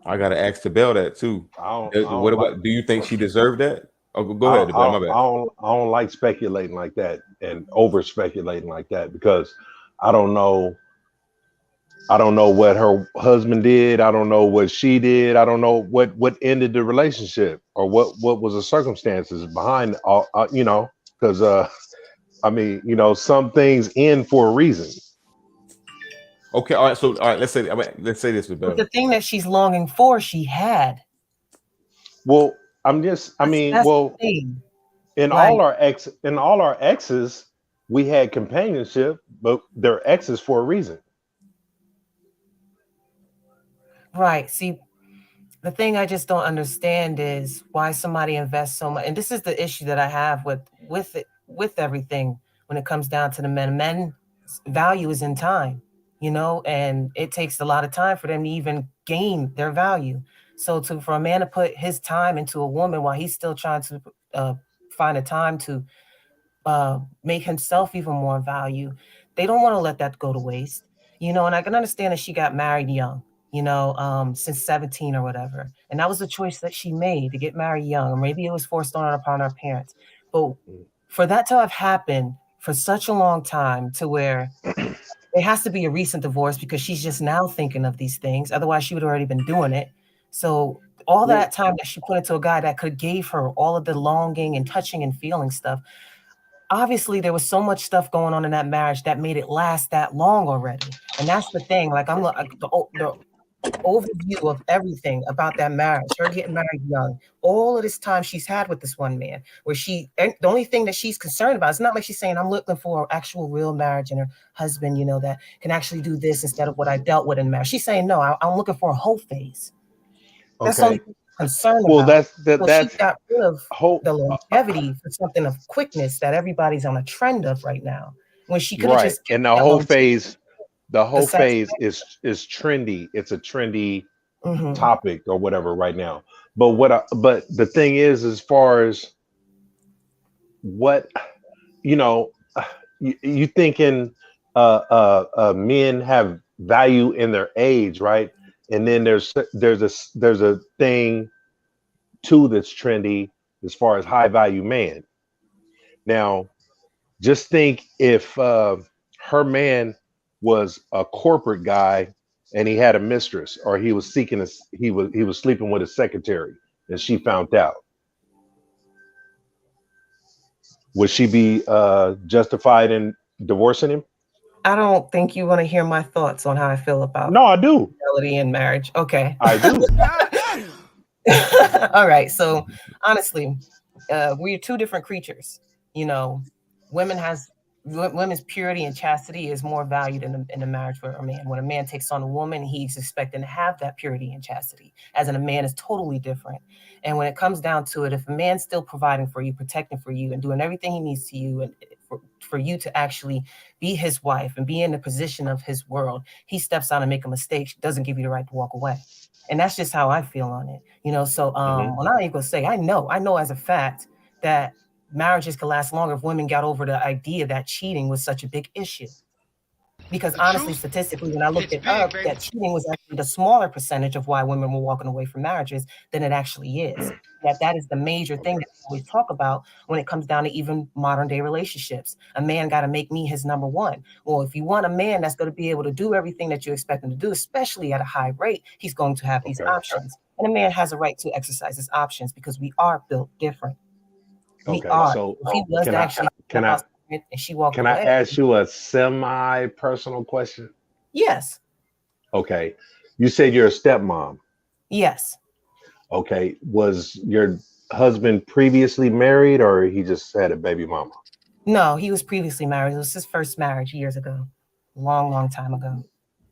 I gotta ask Tabell that too. Do you think she deserved that? Oh, go ahead, Tabell, my bad. I don't like speculating like that and over speculating like that because I don't know what her husband did. I don't know what she did. I don't know what ended the relationship or what was the circumstances behind all, because I mean, some things end for a reason. Okay, all right. Let's say this, But the thing that she's longing for, she had. Well, in all our exes, we had companionship, but they're exes for a reason. Right. See, the thing I just don't understand is why somebody invests so much. And this is the issue that I have with everything when it comes down to the men. Men's value is in time, and it takes a lot of time for them to even gain their value. So for a man to put his time into a woman while he's still trying to find a time to make himself even more value, they don't want to let that go to waste, and I can understand that she got married young. Since 17 or whatever. And that was the choice that she made to get married young, or maybe it was forced upon her parents. But for that to have happened for such a long time to where it has to be a recent divorce because she's just now thinking of these things. Otherwise, she would have already been doing it. So all that time that she put into a guy that could gave her all of the longing and touching and feeling stuff, obviously there was so much stuff going on in that marriage that made it last that long already. And that's the thing. Like the overview of everything about that marriage, her getting married young, all of this time she's had with this one man, where the only thing that she's concerned about, it's not like she's saying I'm looking for an actual real marriage and her husband, that can actually do this instead of what I dealt with in marriage. She's saying no, I'm looking for a whole phase. That's all she's concerned about. That's she got rid of the longevity for something of quickness that everybody's on a trend of right now, when she could have just and the whole phase. The whole phase is trendy. It's a trendy topic or whatever right now. But but the thing is, as far as what you thinking, men have value in their age, right? And then there's a thing too that's trendy as far as high value man. Now, just think if her man was a corporate guy and he had a mistress, or he was sleeping with a secretary and she found out, would she be justified in divorcing him? I don't think you want to hear my thoughts on how I feel about I do fidelity in marriage. Okay, I do. All right, so honestly, we're two different creatures. Women has women's purity and chastity is more valued in a marriage for a man. When a man takes on a woman, he's expecting to have that purity and chastity. As in a man is totally different. And when it comes down to it, if a man's still providing for you, protecting for you, and doing everything he needs to you, and for you to actually be his wife and be in the position of his world, he steps out and make a mistake, doesn't give you the right to walk away. And that's just how I feel on it. You know, so well, I'm even gonna say I know as a fact that marriages could last longer if women got over the idea that cheating was such a big issue. Because honestly, statistically, when I looked it up, that cheating was actually the smaller percentage of why women were walking away from marriages than it actually is. That is the major thing that we always talk about when it comes down to even modern day relationships. A man got to make me his number one. Well, if you want a man that's going to be able to do everything that you expect him to do, especially at a high rate, he's going to have these options. And a man has a right to exercise his options because we are built different. We are. So if he was can I and she walked can away, I ask you a semi-personal question? Yes. Okay. You said you're a stepmom. Yes. Okay. Was your husband previously married or he just had a baby mama? No, he was previously married. It was his first marriage years ago. Long time ago.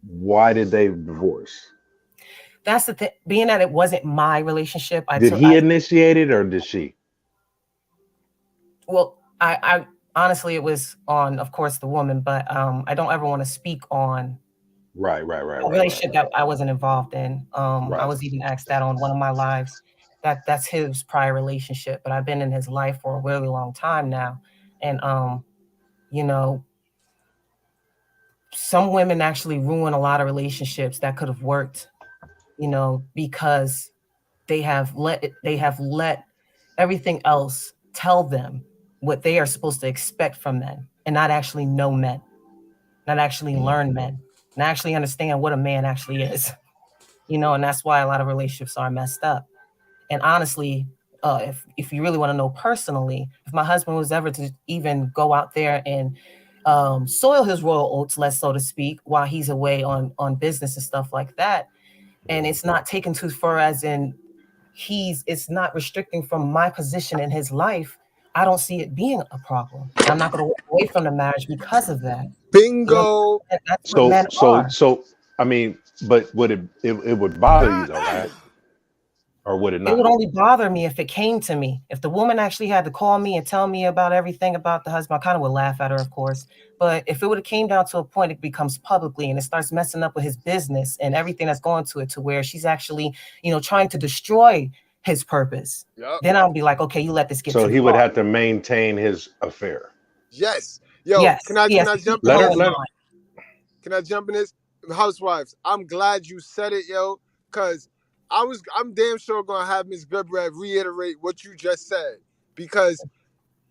Why did they divorce? That's the thing. Being that it wasn't my relationship. Did he initiate it or did she? Well, I honestly, it was on, of course, the woman, but I don't ever want to speak on right. a relationship that I wasn't involved in. I was even asked that on one of my lives. That's his prior relationship, but I've been in his life for a really long time now. And you know, some women actually ruin a lot of relationships that could have worked, you know, because they have let everything else tell them what they are supposed to expect from men and not actually know men, not actually learn men, and actually understand what a man actually is, you know, and that's why a lot of relationships are messed up. And honestly, if you really want to know personally, if my husband was ever to even go out there and soil his royal oats, so to speak, while he's away on business and stuff like that, and it's not taken too far as in it's not restricting from my position in his life, I don't see it being a problem. I'm not going to walk away from the marriage because of that. Bingo. So I mean, but would it would bother you though, right? Or would it not? It would only bother me if it came to me. If the woman actually had to call me and tell me about everything about the husband, I kind of would laugh at her, of course. But if it would have came down to a point, it becomes publicly and it starts messing up with his business and everything that's going to it, to where she's actually, you know, trying to destroy his purpose. Yep. Then I'll be like, okay, you let this get so too he would far. have to maintain his affair. Yes. Yo, yes. Can I jump in this? Can I jump in this? Housewives, I'm glad you said it, yo, because I'm damn sure gonna have Ms. Goodbread reiterate what you just said, because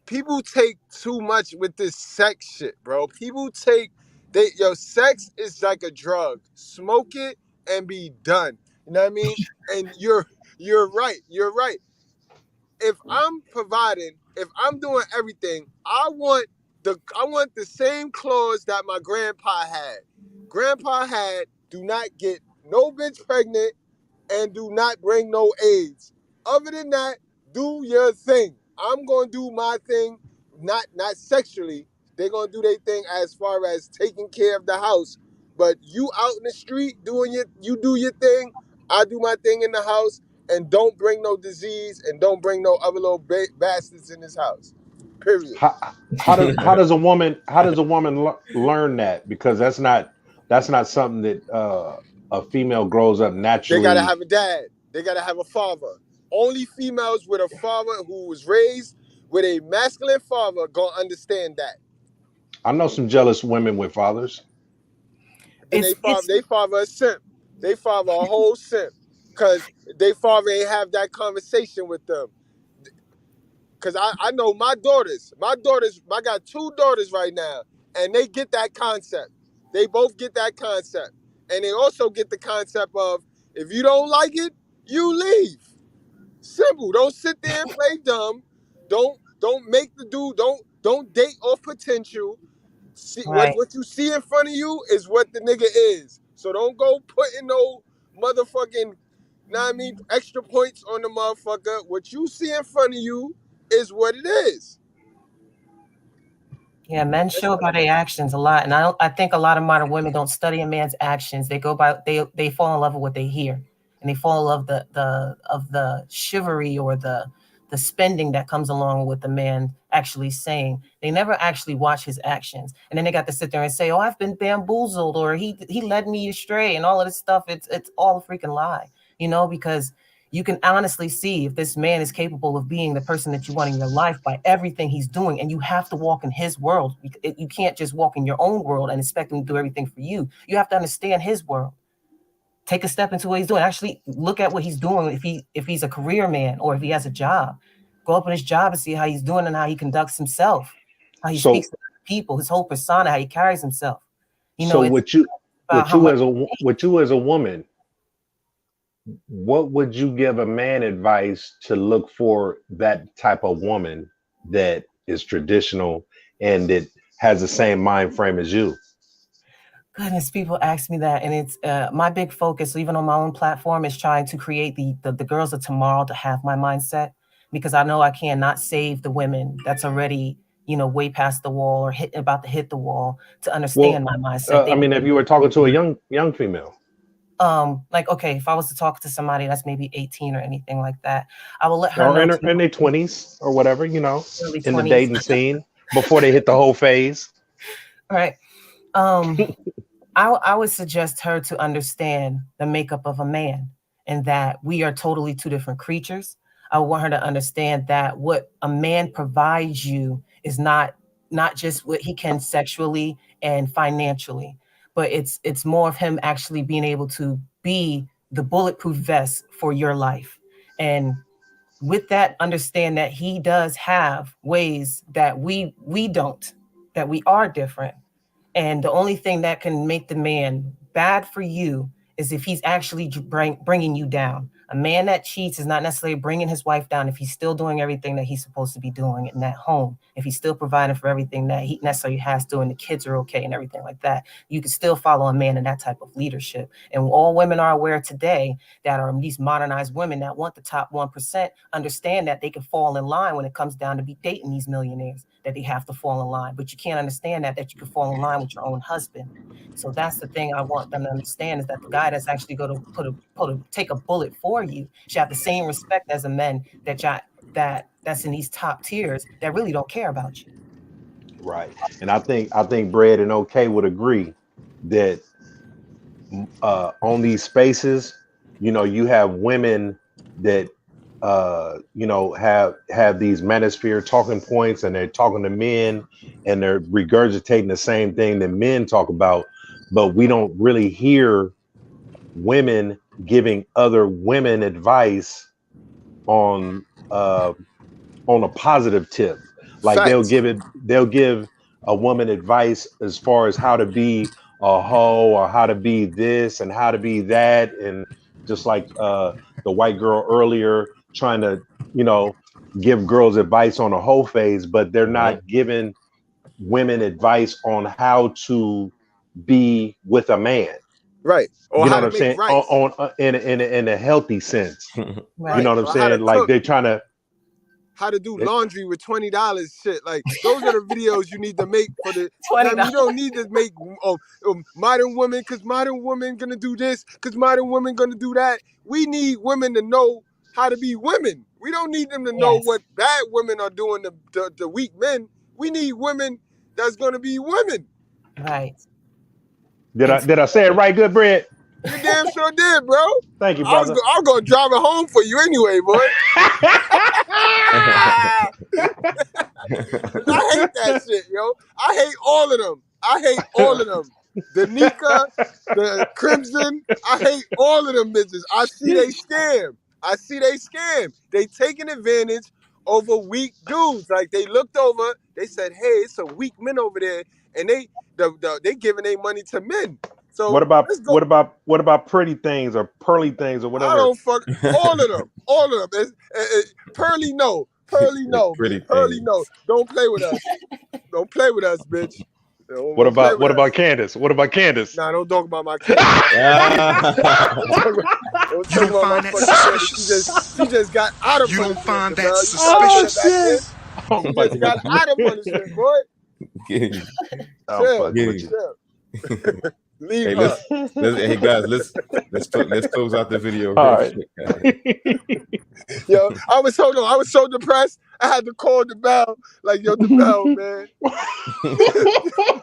people take too much with this sex shit, bro. People sex is like a drug. Smoke it and be done. You know what I mean? And you're right. You're right. If I'm providing, if I'm doing everything, I want the same clause that my grandpa had. Grandpa had, do not get no bitch pregnant and do not bring no AIDS. Other than that, do your thing. I'm gonna do my thing, not sexually. They're gonna do their thing as far as taking care of the house. But you out in the street you do your thing, I do my thing in the house, and don't bring no disease and don't bring no other little bastards in this house. Period. How does a woman learn that? Because that's not something that a female grows up naturally. They gotta have a dad. They gotta have a father. Only females with a father who was raised with a masculine father gonna understand that. I know some jealous women with fathers. And they father a simp. They father a whole simp. Cause they father ain't have that conversation with them. Cause I know my daughters, I got 2 daughters right now, and they get that concept. They both get that concept. And they also get the concept of, if you don't like it, you leave. Simple. Don't sit there and play dumb. Don't make the dude, don't date off potential. See, right. What you see in front of you is what the nigga is. So don't go putting no motherfucking, extra points on the motherfucker. What you see in front of you is what it is. Yeah, men show by their actions a lot, and I think a lot of modern women don't study a man's actions. They go by they fall in love with what they hear, and they fall in love of the chivalry or the spending that comes along with the man actually saying. They never actually watch his actions, and then they got to sit there and say, "Oh, I've been bamboozled," or he led me astray, and all of this stuff. It's all a freaking lie, because you can honestly see if this man is capable of being the person that you want in your life by everything he's doing. And you have to walk in his world. You can't just walk in your own world and expect him to do everything for you. You have to understand his world. Take a step into what he's doing. Actually look at what he's doing. If he's a career man or if he has a job, go up on his job and see how he's doing and how he conducts himself, how he speaks to people, his whole persona, how he carries himself. With you as a woman, what would you give a man advice to look for that type of woman that is traditional and that has the same mind frame as you? Goodness, people ask me that, and it's my big focus, even on my own platform, is trying to create the girls of tomorrow to have my mindset, because I know I cannot save the women that's already way past the wall or about to hit the wall to understand my mindset. If you were talking to a young female. Okay, if I was to talk to somebody that's maybe 18 or anything like that, I will let her or know in their 20s or whatever, in 20s. the dating scene before they hit the whole phase. Right. I would suggest her to understand the makeup of a man and that we are totally two different creatures. I want her to understand that what a man provides you is not just what he can sexually and financially, but it's more of him actually being able to be the bulletproof vest for your life. And with that, understand that he does have ways that we don't, that we are different. And the only thing that can make the man bad for you is if he's actually bringing you down. A man that cheats is not necessarily bringing his wife down if he's still doing everything that he's supposed to be doing in that home. If he's still providing for everything that he necessarily has to, and the kids are okay and everything like that, you can still follow a man in that type of leadership. And all women are aware today that are these modernized women that want the top 1%, understand that they can fall in line when it comes down to be dating these millionaires, that they have to fall in line. But you can't understand that you can fall in line with your own husband. So that's the thing I want them to understand, is that the guy that's actually going to take a bullet for you should have the same respect as a man that's in these top tiers that really don't care about you. Right. And I think Bread and OK would agree that on these spaces, you have women that have these manosphere talking points, and they're talking to men and they're regurgitating the same thing that men talk about, but we don't really hear women giving other women advice on a positive tip. Like Facts. they'll give a woman advice as far as how to be a hoe or how to be this and how to be that, and just like the white girl earlier trying to give girls advice on a hoe phase, but they're not giving women advice on how to be with a man. Right. Or you know how what I'm to saying? make rice. In a healthy sense. Right. You know what I'm Or how to saying? Like cook. they're trying to How to do laundry with $20 shit. Like, those are the videos you need to make for the $20. You don't need to make modern women, because modern women gonna do this, because modern women gonna do that. We need women to know how to be women. We don't need them to know what bad women are doing to the weak men. We need women that's gonna be women. Right. Did I say it right, good Bread? You damn sure did, bro. Thank you, I was brother. gonna drive it home for you anyway, boy. I hate that shit, yo. I hate all of them. The Nika, the Crimson, I hate all of them bitches. I see they scam. They taking advantage over weak dudes. Like, they looked over, they said, hey, it's some weak men over there, and they giving their money to men. So what about pretty things or pearly things or whatever? I don't fuck all of them. Pearly no. Pearly no. Don't play with us. Don't play with us, bitch. What about Candace? What about Candace? Nah, don't talk about my Candace. Don't talk about my fucking Candace. She just got out of punishment. You don't find that dog. suspicious? She just got out of punishment, boy. Get him. Chill, Get him. chill. Leave Hey, her. hey guys, let's close out the video real All right. quick. Yo, I was so depressed. I had to call the bell. Like, yo, the bell, man.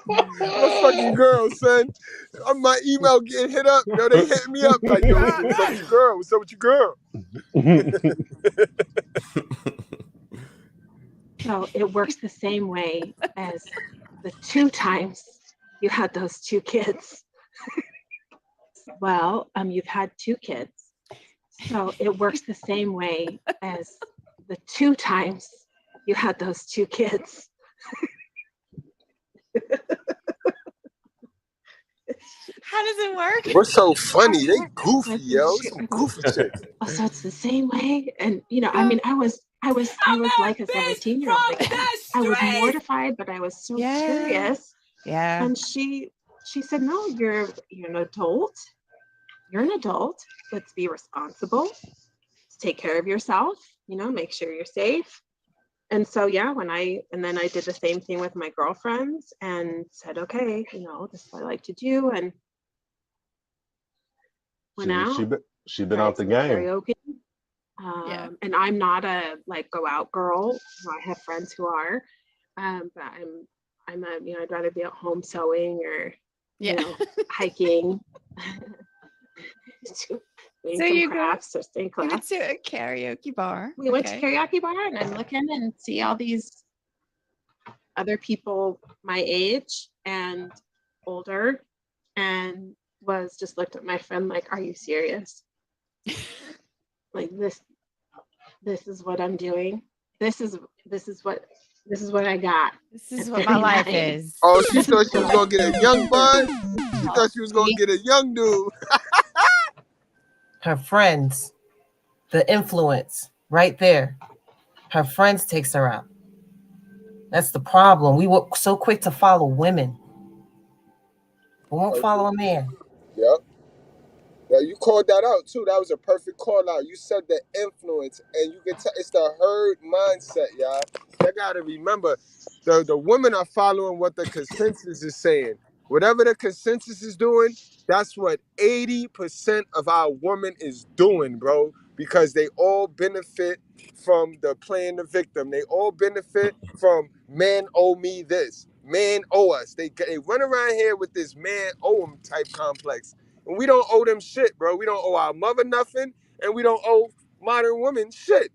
My fucking girl, son. My email getting hit up. Yo, they hit me up like, yo, what's up with your girl? What's up with your girl? So it works the same way as the 2 times you had those 2 kids. Well, you've had 2 kids. So it works the same way as the 2 times you had those 2 kids. How does it work? What's so funny? They goofy, yo. Some goofy chicks. Oh, so it's the same way. And I mean, I was like a 17-year-old. Like, I was mortified, but I was so curious. Yeah. And she said, "No, you're an adult. You're an adult. Let's be responsible. Let's take care of yourself. Make sure you're safe." And so, yeah, then I did the same thing with my girlfriends and said, "Okay, this is what I like to do." And went out. She been out the game. Karaoke. And I'm not a go out girl. I have friends who are, but I'm I'd rather be at home sewing or hiking. So you crafts or staying class. went to a karaoke bar. We went to karaoke bar, and I'm looking and see all these other people my age and older, and was just looked at my friend like, "Are you serious? Like this is what I'm doing. This is what I got. This is what my life is." Oh, she thought she was gonna get a young bud. She thought she was gonna get a young dude. Her friends, the influence right there. Her friends takes her out. That's the problem. We were so quick to follow women. We won't follow a man. Yep. Yeah, you called that out too. That was a perfect call out. You said the influence, and you can tell it's the herd mindset, y'all. You gotta remember, the women are following what the consensus is saying. Whatever the consensus is doing, that's what 80% of our women is doing, bro. Because they all benefit from the playing the victim. They all benefit from man owe me this, man owe us. They run around here with this man owe him type complex. And we don't owe them shit, bro. We don't owe our mother nothing, and we don't owe modern women shit.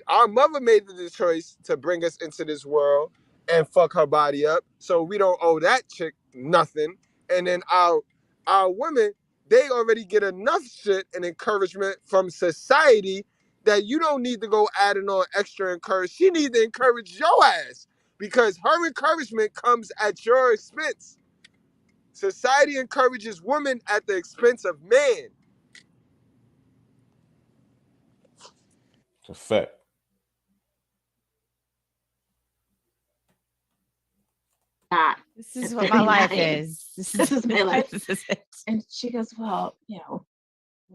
Our mother made the choice to bring us into this world and fuck her body up, so we don't owe that chick nothing. And then our women, they already get enough shit and encouragement from society that you don't need to go adding on extra encouragement. She needs to encourage your ass because her encouragement comes at your expense. Society encourages women at the expense of men. It's a fact. This is what my life is. This is my life. This is it. And she goes, "Well, we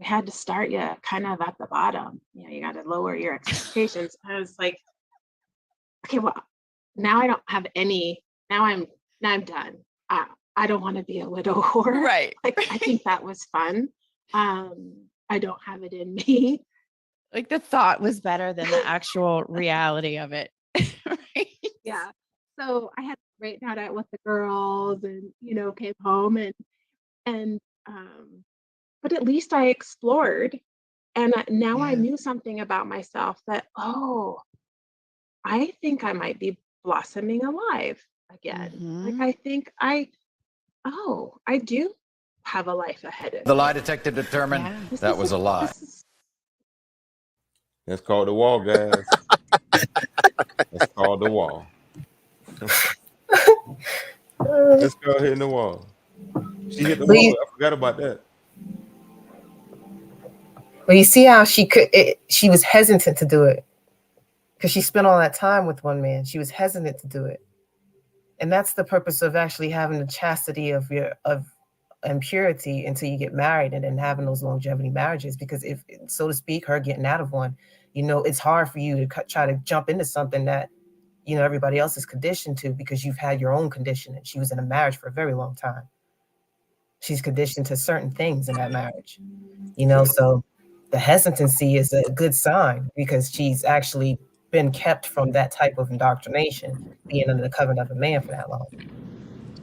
had to start you kind of at the bottom. You got to lower your expectations." I was like, "Okay, well, now I don't have any. Now I'm done. I don't want to be a widow whore." Right. Like, I think that was fun. I don't have it in me. Like, the thought was better than the actual reality of it. Right? Yeah. So I had a great night out with the girls, and came home and but at least I explored, and now I knew something about myself that, I think I might be blossoming alive again. Like, I think I do have a life ahead of me. The lie detector determined that was a lie. That's called the wall, guys. That's called the wall. Let's go hitting the wall. She hit the wall. I forgot about that. Well, you see how she was hesitant to do it because she spent all that time with one man. She was hesitant to do it. And that's the purpose of actually having the chastity of and purity until you get married, and then having those longevity marriages. Because if, so to speak, her getting out of one, it's hard for you to try to jump into something that you know, everybody else is conditioned to, because you've had your own conditioning. She was in a marriage for a very long time. She's conditioned to certain things in that marriage, you know, so the hesitancy is a good sign because she's actually been kept from that type of indoctrination, being under the covenant of a man for that long.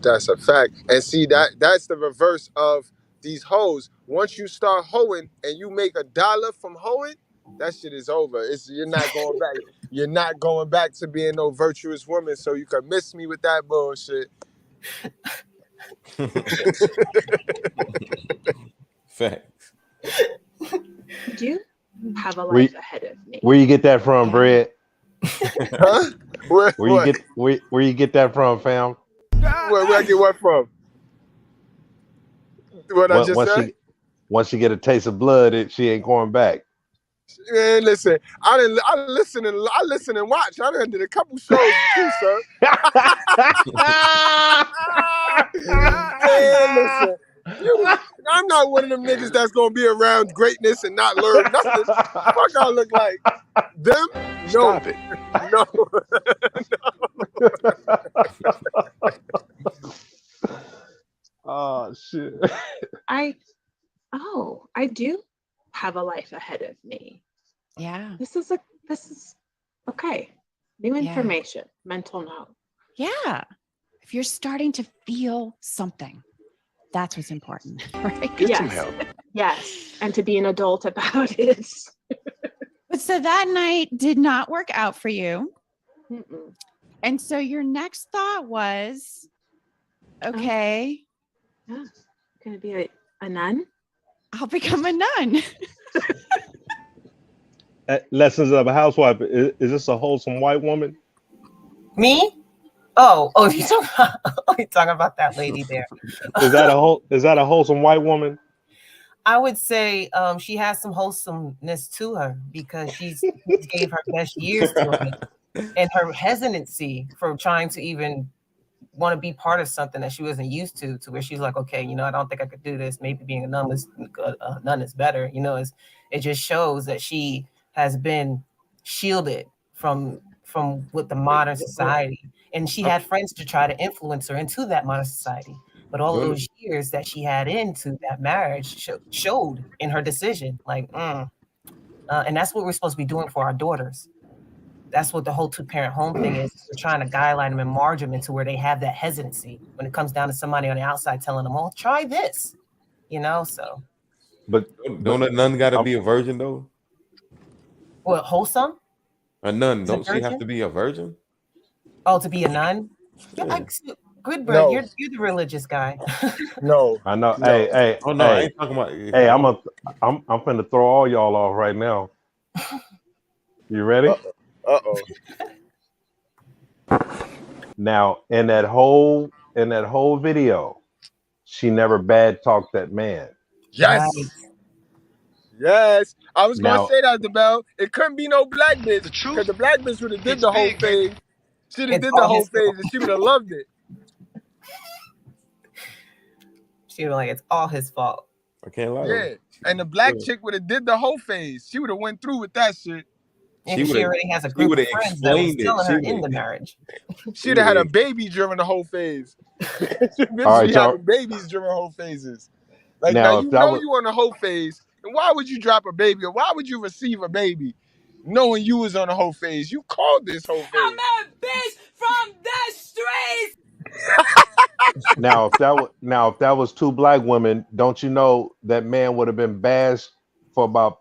That's a fact. And see, that's the reverse of these hoes. Once you start hoeing and you make $1 from hoeing, that shit is over. You're not going back. You're not going back to being no virtuous woman. So you can miss me with that bullshit. Facts. You have a life ahead of me. Where you get that from, Brett? Huh? Where you get that from, fam? Where I get what from? What I just said? Once you get a taste of blood, she ain't going back. Man, listen, I listen and watch. I done did a couple shows too, sir. Man, listen. I'm not one of them niggas that's gonna be around greatness and not learn nothing. Fuck, I look like them. No, Stop it. No. Oh shit. I do have a life ahead of me. Yeah. This is okay. New information, mental note. Yeah. If you're starting to feel something, that's what's important, right? Get some help. Yes. And to be an adult about it. But so that night did not work out for you. Mm-mm. And so your next thought was, okay. Yeah. Gonna be a nun? I'll become a nun. Lessons of a Housewife. Is this a wholesome white woman? Me? Oh, you're talking about that lady there. Is that a wholesome white woman? I would say she has some wholesomeness to her because she gave her best years to it, and her hesitancy for trying to even want to be part of something that she wasn't used to where she's like, okay, you know, I don't think I could do this. Maybe being a nun is better. You know, it just shows that she has been shielded from with the modern society, and she had friends to try to influence her into that modern society. But all of those years that she had into that marriage showed in her decision, and that's what we're supposed to be doing for our daughters. That's what the whole 2-parent home thing is. We're trying to guideline them and marge them into where they have that hesitancy when it comes down to somebody on the outside telling them, "Oh, try this," you know. So, but don't a nun got to be a virgin though? Well, wholesome. A nun, don't she have to be a virgin? Oh, to be a nun? Yeah. Good, bro. No. You're the religious guy. No, I know. No. Hey, oh no, I ain't talking about. Hey, I'm finna throw all y'all off right now. You ready? Uh-oh. Now, in that whole video, she never bad talked that man. Yes. Yes. I was gonna Now- say that, DeBell. It couldn't be no black bitch. Because the black bitch would have did the whole phase. She'd have did the whole phase and she would have loved it. She was like, it's all his fault. I can't lie. Yeah. And the black chick would have did the whole phase. She would have went through with that shit. And she already has a group of friends that was telling her in the marriage. She'd have had a baby during the whole phase. Bitch, All right, be y'all. having babies during whole phases. Like Now, now if you that know was- you on the whole phase. And why would you drop a baby? Or why would you receive a baby knowing you was on the whole phase? You called this whole phase. I'm a bitch from the streets. Now, if that was 2 black women, don't you know that man would have been bashed for about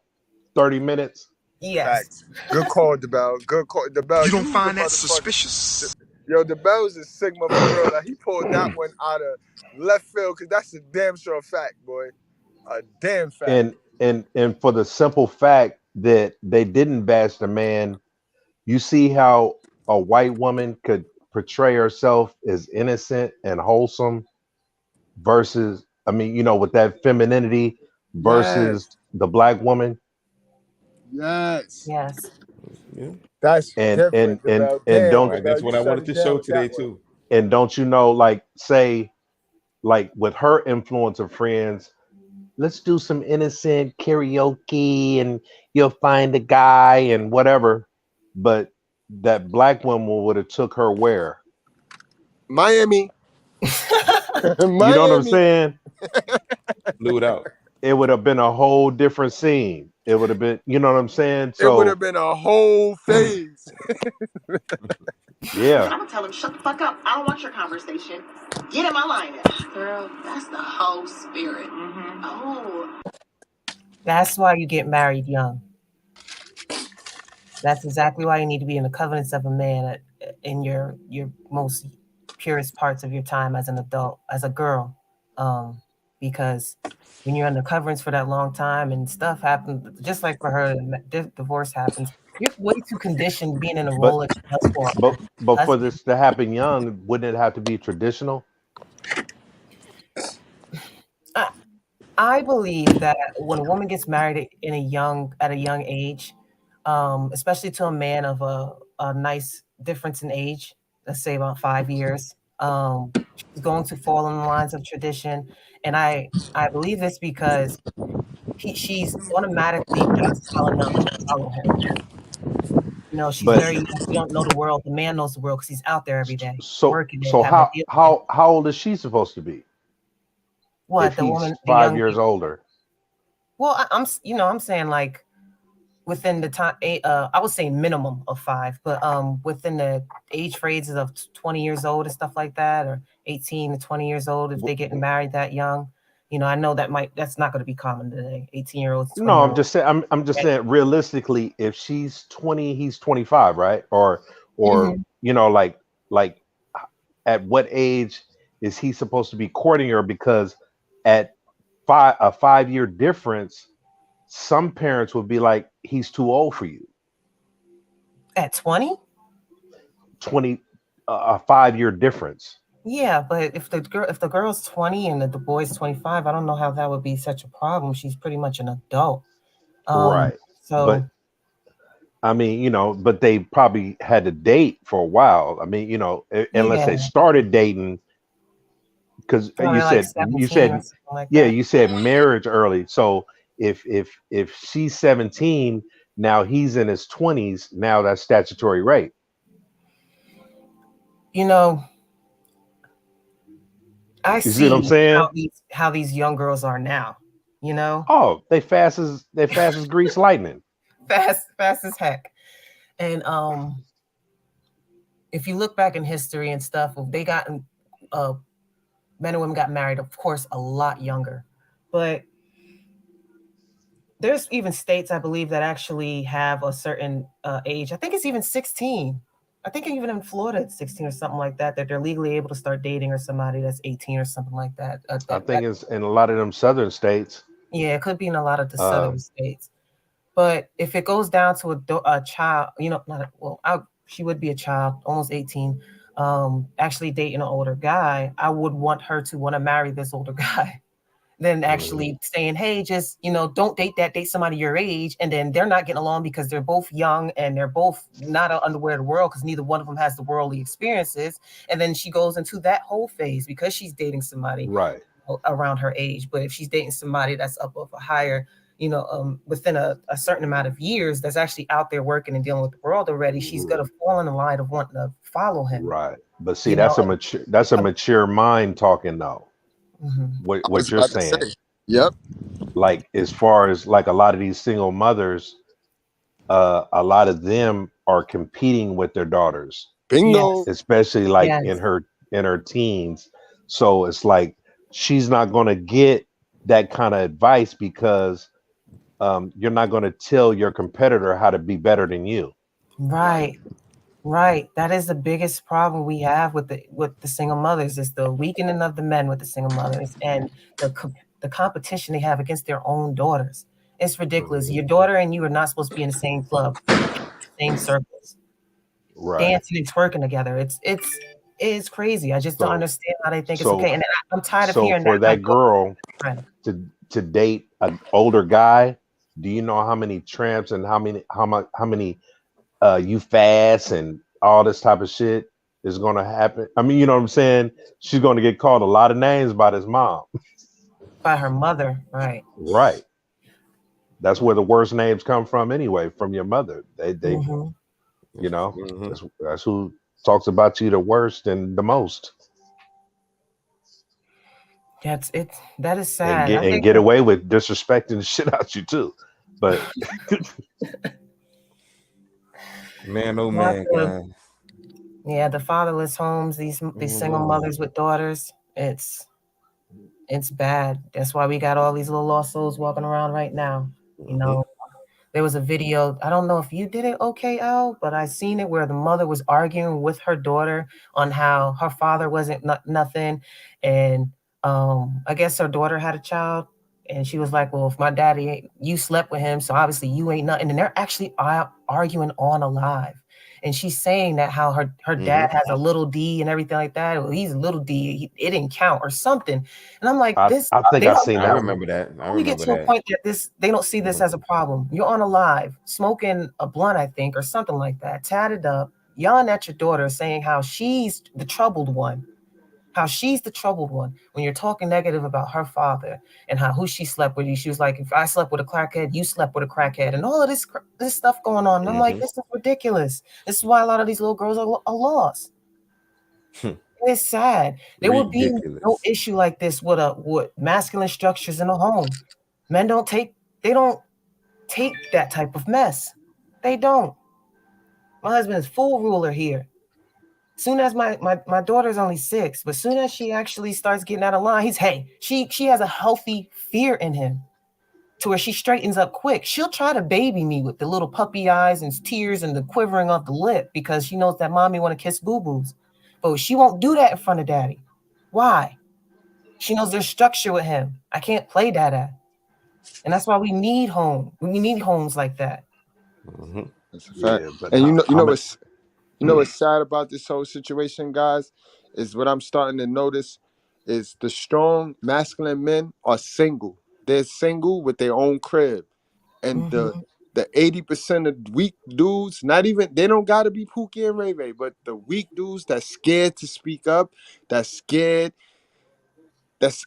30 minutes? Yes. Facts. Good call, DeBell. Good call. DeBell, You don't the find that motherfucker. suspicious? Yo, DeBell is a Sigma for real. Like, he pulled that one out of left field because that's a damn sure fact, boy. A damn fact. And for the simple fact that they didn't bash the man, you see how a white woman could portray herself as innocent and wholesome versus, I mean, you know, with that femininity versus the black woman. Yes. Yes. Yeah. That's And different. and DeBell. and Damn, don't Right, that's DeBell, what you I shut wanted it to down show with today that one. too. and don't you know, like, say, like with her influencer friends, let's do some innocent karaoke and you'll find a guy and whatever. But that black woman would have took her where? Miami. You know what I'm saying? Blew it out. It would have been a whole different scene. It would have been, you know what I'm saying? It would So have been a whole phase. yeah. I'm gonna tell him, shut the fuck up. I don't want your conversation. Get in my line. Girl, that's the whole spirit. Oh. That's why you get married young. That's exactly why you need to be in the covenants of a man in your most purest parts of your time as an adult, as a girl. Because when you're in the covenants for that long time and stuff happens, just like for her, divorce happens, you're way too conditioned being in a role that you must for. But for this to happen young, wouldn't it have to be traditional? I believe that when a woman gets married at a young age, especially to a man of a nice difference in age, let's say about 5 years, she's going to fall in the lines of tradition. And I believe this because she's automatically telling them to follow him. You know, she's very young. She don't know the world. The man knows the world because he's out there every day working. So how old is she supposed to be? What, if the he's woman? 5 years older. Well, I'm saying like within the time, I would say minimum of 5, but within the age phrases of 20 years old and stuff like that, or 18 to 20 years old, if they're getting married that young, you know, I know that's not going to be common today. 18-year-olds. No, I'm just saying. I'm just saying. Realistically, if she's 20, he's 25, right? Or you know, like at what age is he supposed to be courting her? Because at a 5-year difference, some parents would be like, he's too old for you. At 20? 20, a 5-year difference. Yeah, but if the girl's 20 and the boy's 25, I don't know how that would be such a problem. She's pretty much an adult. Right. So, but I mean, you know, but they probably had to date for a while. I mean, you know, unless they started dating, because you said you said marriage early. So if she's 17, now he's in his 20s, now that's statutory rape. You know, I see what I'm saying? How these young girls are now, you know? Oh, they fast as grease lightning. Fast as heck. And if you look back in history and stuff, they gotten men and women got married, of course, a lot younger. But there's even states, I believe, that actually have a certain age. I think it's even 16. I think even in Florida, it's 16 or something like that, that they're legally able to start dating or somebody that's 18 or something like that. I think it's in a lot of them southern states. Yeah, it could be in a lot of the southern states. But if it goes down to a child, you know, she would be a child, almost 18, actually dating an older guy, I would want her to want to marry this older guy. Than actually saying, hey, just, you know, don't date somebody your age. And then they're not getting along because they're both young and they're both not unaware of the world because neither one of them has the worldly experiences. And then she goes into that whole phase because she's dating somebody right around her age. But if she's dating somebody that's up of a higher, you know, within a certain amount of years, that's actually out there working and dealing with the world already, she's going to fall in the line of wanting to follow him. Right. But see, that's a mature mind talking though. Mm-hmm. What you're saying. Yep. Like as far as like a lot of these single mothers, a lot of them are competing with their daughters. Bingo. Especially like in her teens. So it's like she's not gonna get that kind of advice because you're not gonna tell your competitor how to be better than you. Right. That is the biggest problem we have with the single mothers is the weakening of the men with the single mothers and the competition they have against their own daughters. It's ridiculous. Your daughter and you are not supposed to be in the same club, same circles, dancing and twerking together. It's crazy. I just don't understand how they think it's okay. And I'm tired of hearing that. So for that girl to date an older guy, do you know how many tramps and how many you fast and all this type of shit is going to happen? I mean, you know what I'm saying? She's going to get called a lot of names by this mom. By her mother, right. Right. That's where the worst names come from anyway, from your mother. They You know, that's who talks about you the worst and the most, That's it. That is and sad. I think get away with disrespecting the shit out you too. But man, oh not man, the- guys. yeah, the fatherless homes, these single mothers with daughters, it's bad. That's why we got all these little lost souls walking around right now. You know, there was a video, I don't know if you did it, OKL, but I seen it where the mother was arguing with her daughter on how her father wasn't nothing. And I guess her daughter had a child, and she was like, well, if my daddy ain't, you slept with him, so obviously you ain't nothing. And they're actually arguing on a live. And she's saying that how her dad has a little D and everything like that. Well, he's a little D, it didn't count or something. And I'm like, I think I've seen I that. remember that. I we get remember to a that. point that they don't see this as a problem. You're on a live, smoking a blunt, I think, or something like that, tatted up, yelling at your daughter, saying how she's the troubled one. When you're talking negative about her father and who she slept with. She was like, if I slept with a crackhead, you slept with a crackhead, and all of this stuff going on. And I'm like, this is ridiculous. This is why a lot of these little girls are lost. It's sad. There would be no issue like this with masculine structures in a home. Men don't take that type of mess. They don't. My husband is full ruler here. Soon as my daughter's only 6, but soon as she actually starts getting out of line, she has a healthy fear in him to where she straightens up quick. She'll try to baby me with the little puppy eyes and tears and the quivering of the lip because she knows that mommy want to kiss boo-boos. But she won't do that in front of daddy. Why? She knows there's structure with him. I can't play that. And that's why we need home. We need homes like that. That's a fact. Yeah, but And you know what's sad about this whole situation, guys, is what I'm starting to notice is the strong masculine men are single. They're single with their own crib. And the 80% of weak dudes, they don't gotta be Pookie and Ray Ray, but the weak dudes that's scared to speak up, that's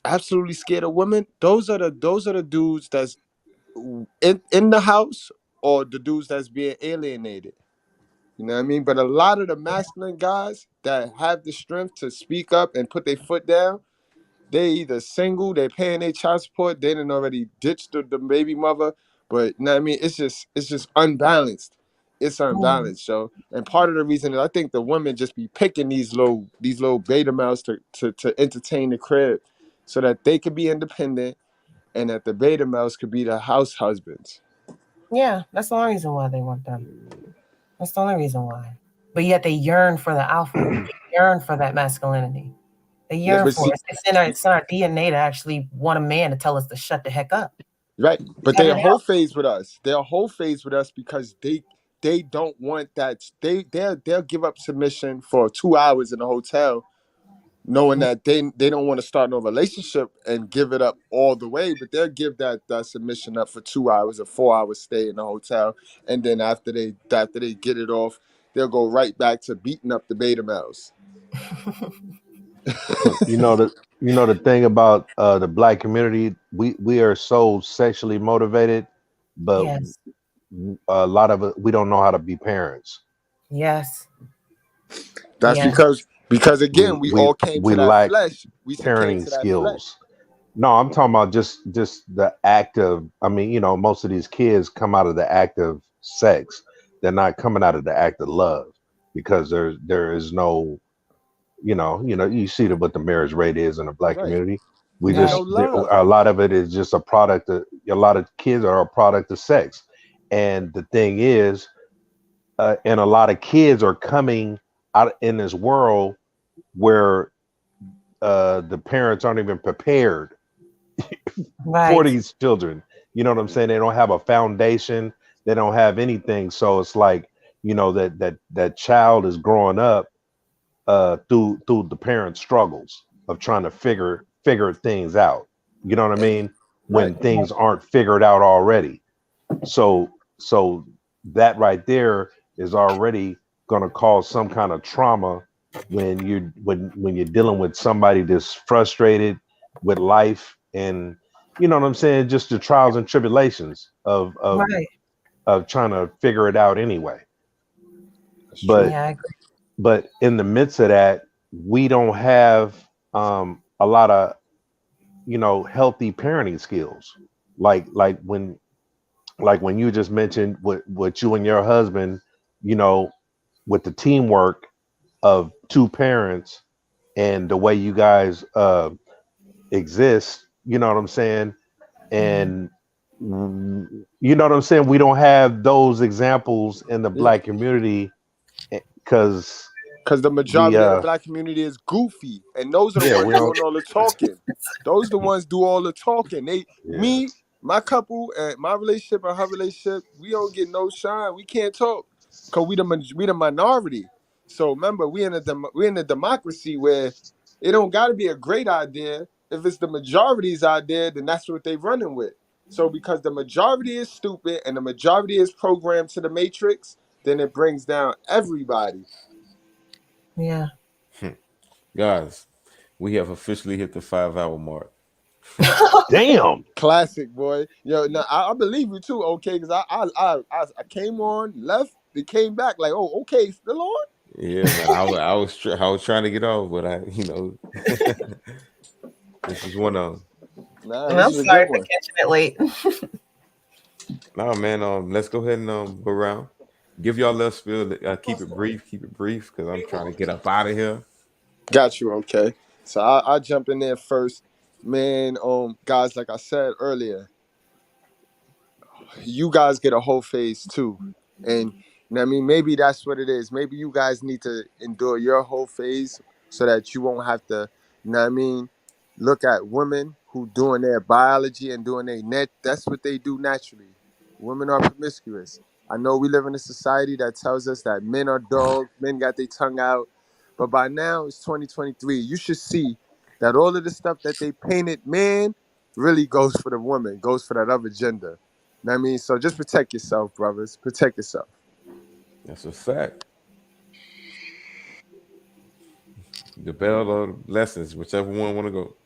absolutely scared of women, those are the dudes that's in the house, or the dudes that's being alienated. You know what I mean? But a lot of the masculine guys that have the strength to speak up and put their foot down, they either single, they're paying their child support, they done already ditched the baby mother. But you know what I mean? It's just unbalanced. It's unbalanced, so. And part of the reason is I think the women just be picking these little beta males to entertain the crib, so that they could be independent, and that the beta males could be the house husbands. Yeah, that's the only reason why they want them. That's the only reason why. But yet they yearn for the alpha. They yearn for that masculinity. They yearn for it. It's in our DNA to actually want a man to tell us to shut the heck up. Right. But they're a whole phase with us. They're a whole phase with us because they don't want that. They'll give up submission for 2 hours in a hotel, knowing that they don't want to start no relationship and give it up all the way, but they'll give that submission up for 2 hours or 4 hours stay in the hotel, and then after they get it off, they'll go right back to beating up the beta males. You know the thing about the Black community, we are so sexually motivated, but a lot of it, we don't know how to be parents. Yes. That's because again, we all came to that lack flesh. We parenting skills. No, I'm talking about just the act of, I mean, most of these kids come out of the act of sex. They're not coming out of the act of love, because there is no, you see what the marriage rate is in the Black community. We just, a lot of it is just a product of, a lot of kids are a product of sex. And the thing is, and a lot of kids are coming out in this world where the parents aren't even prepared for these children. You know what I'm saying? They don't have a foundation. They don't have anything. So it's like, that child is growing up through the parents' struggles of trying to figure things out. You know what I mean? When things aren't figured out already. So that right there is already going to cause some kind of trauma when you're dealing with somebody that's frustrated with life, and you know what I'm saying, just the trials and tribulations of trying to figure it out anyway. But Yeah, I agree. but in the midst of that, we don't have a lot of healthy parenting skills. Like when you just mentioned what you and your husband, you know, with the teamwork of two parents and the way you guys exist, you know what I'm saying? And you know what I'm saying? We don't have those examples in the Yeah. black community because the majority of the black community is goofy, and those are the yeah, ones we don't. doing all the talking. Those the ones do all the talking. Me, my couple, and my relationship and her relationship, we don't get no shine. We can't talk because we the minority. So remember, we in a democracy where it don't got to be a great idea. If it's the majority's idea, then that's what they running with. So because the majority is stupid and the majority is programmed to the matrix, then it brings down everybody. Yeah. Guys, we have officially hit the 5-hour mark. Damn. Classic, boy. Yo, no, I believe you too, okay? Because I came on, left, they came back like, oh, okay, still on? Yeah, man. I was trying to get off, but this is one of them. Nah, I'm this is a sorry good for one. catching it late. No, man. Let's go ahead and go around. Give y'all a little spiel. Keep it brief, because I'm trying to get up out of here. Got you, okay. So I jump in there first. Man, guys, like I said earlier, you guys get a whole phase too. And I mean, maybe that's what it is. Maybe you guys need to endure your whole phase so that you won't have to, look at women who doing their biology and doing their net. That's what they do naturally. Women are promiscuous. I know we live in a society that tells us that men are dogs, men got their tongue out. But by now, it's 2023. You should see that all of the stuff that they painted man really goes for the woman, goes for that other gender. Know what I mean? So just protect yourself, brothers. Protect yourself. That's a fact. The bell or lessons, whichever one want to go.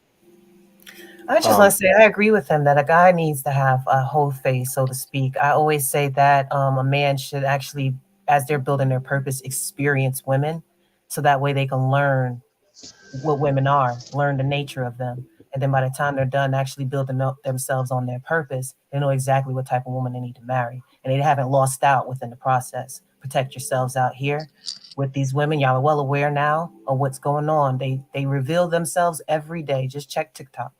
I just want to say I agree with him that a guy needs to have a whole face, so to speak. I always say that a man should actually, as they're building their purpose, experience women, so that way they can learn what women are, learn the nature of them. And then by the time they're done actually building up themselves on their purpose, they know exactly what type of woman they need to marry. And they haven't lost out within the process. Protect yourselves out here with these women. Y'all are well aware now of what's going on. They reveal themselves every day. Just check TikTok.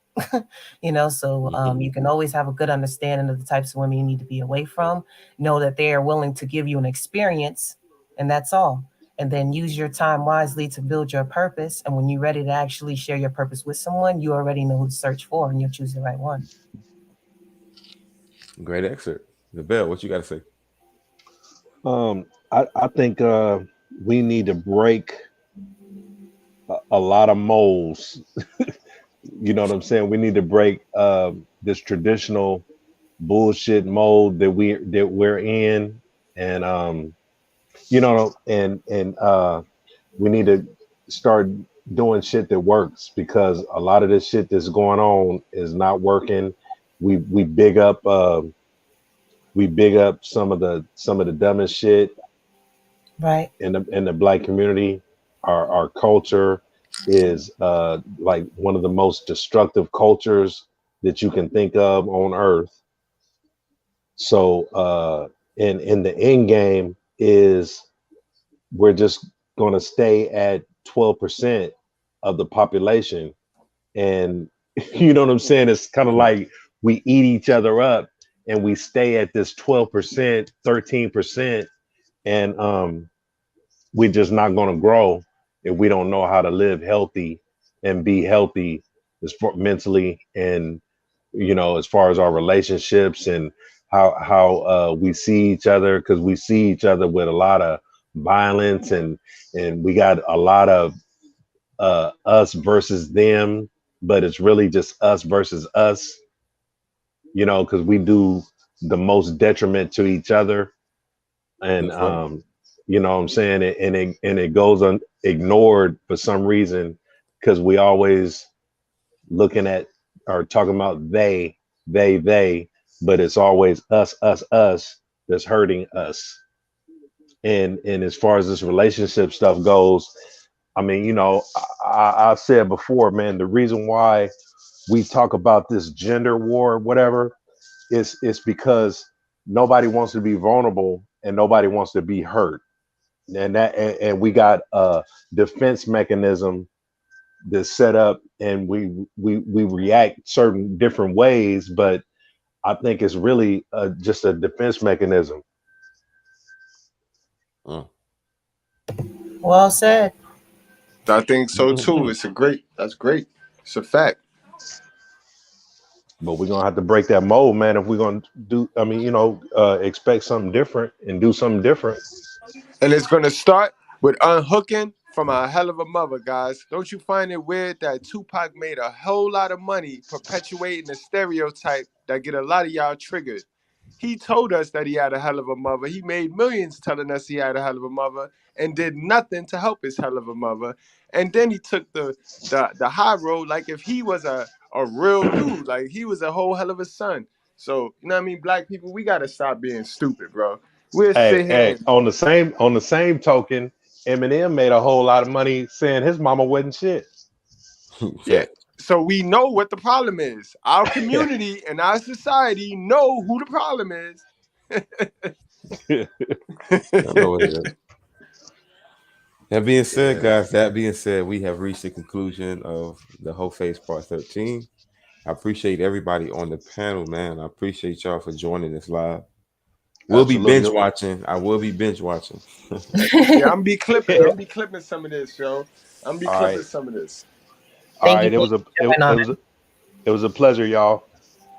So you can always have a good understanding of the types of women you need to be away from. Know that they are willing to give you an experience, and that's all. And then use your time wisely to build your purpose. And when you're ready to actually share your purpose with someone, you already know who to search for, and you'll choose the right one. Great excerpt. The bell, what you got to say? I think we need to break a lot of molds. You know what I'm saying? We need to break this traditional bullshit mold that we're in, and we need to start doing shit that works, because a lot of this shit that's going on is not working. We big up some of the dumbest shit, right, in the black community. Our culture is like one of the most destructive cultures that you can think of on earth. So in the end game is we're just going to stay at 12% of the population, and you know what I'm saying? It's kind of like we eat each other up and we stay at this 12%, 13%, and we're just not going to grow if we don't know how to live healthy and be healthy mentally, and as far as our relationships and how we see each other, because we see each other with a lot of violence, and we got a lot of us versus them, but it's really just us versus us, because we do the most detriment to each other. And right. You know what I'm saying? And it goes ignored for some reason, because we always looking at or talking about they, but it's always us that's hurting us. And as far as this relationship stuff goes, I mean, you know, I said before, man, the reason why we talk about this gender war, whatever, is because nobody wants to be vulnerable and nobody wants to be hurt. And we got a defense mechanism that's set up, and we react certain different ways, but I think it's really just a defense mechanism. Well said. I think so too. That's great. It's a fact. But we're gonna have to break that mold, man, if we're gonna do, I mean, you know, expect something different and do something different. And it's gonna start with unhooking from a hell of a mother, guys. Don't you find it weird that Tupac made a whole lot of money perpetuating the stereotype that get a lot of y'all triggered? He told us that he had a hell of a mother. He made millions telling us he had a hell of a mother and did nothing to help his hell of a mother. And then he took the high road like if he was a real dude, like he was a whole hell of a son. So, you know what I mean? Black people, we got to stop being stupid, bro. We'll sit here. Hey, on the same token, Eminem made a whole lot of money saying his mama wasn't shit. Yeah. So we know what the problem is. Our community and our society know who the problem is. I know what it is. That being said, guys, we have reached the conclusion of the Whole Face Part 13. I appreciate everybody on the panel, man. I appreciate y'all for joining us live. We'll be binge watching. I will be binge watching. Yeah, I'm be clipping some of this, yo. I'm be clipping some of this. All right, it was a pleasure, y'all.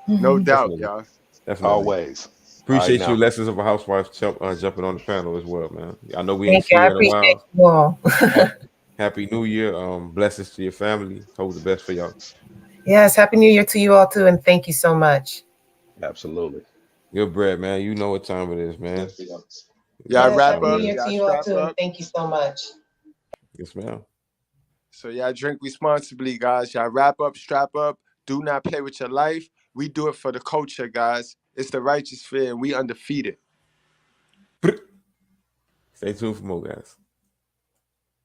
No doubt, y'all. Definitely. Always. Appreciate you, Lessons of a Housewife, jumping on the panel as well, man. I know we ain't seen you in a while. Happy New Year. Blessings to your family. Hope the best for y'all. Yes, Happy New Year to you all too, and thank you so much. Absolutely. Good bread, man. You know what time it is, man. Y'all wrap Happy up. New Year to you all too, and thank you so much. Yes, ma'am. So y'all drink responsibly, guys. Y'all wrap up, strap up. Do not play with your life. We do it for the culture, guys. It's the righteous fear, and we undefeated. Stay tuned for more, guys.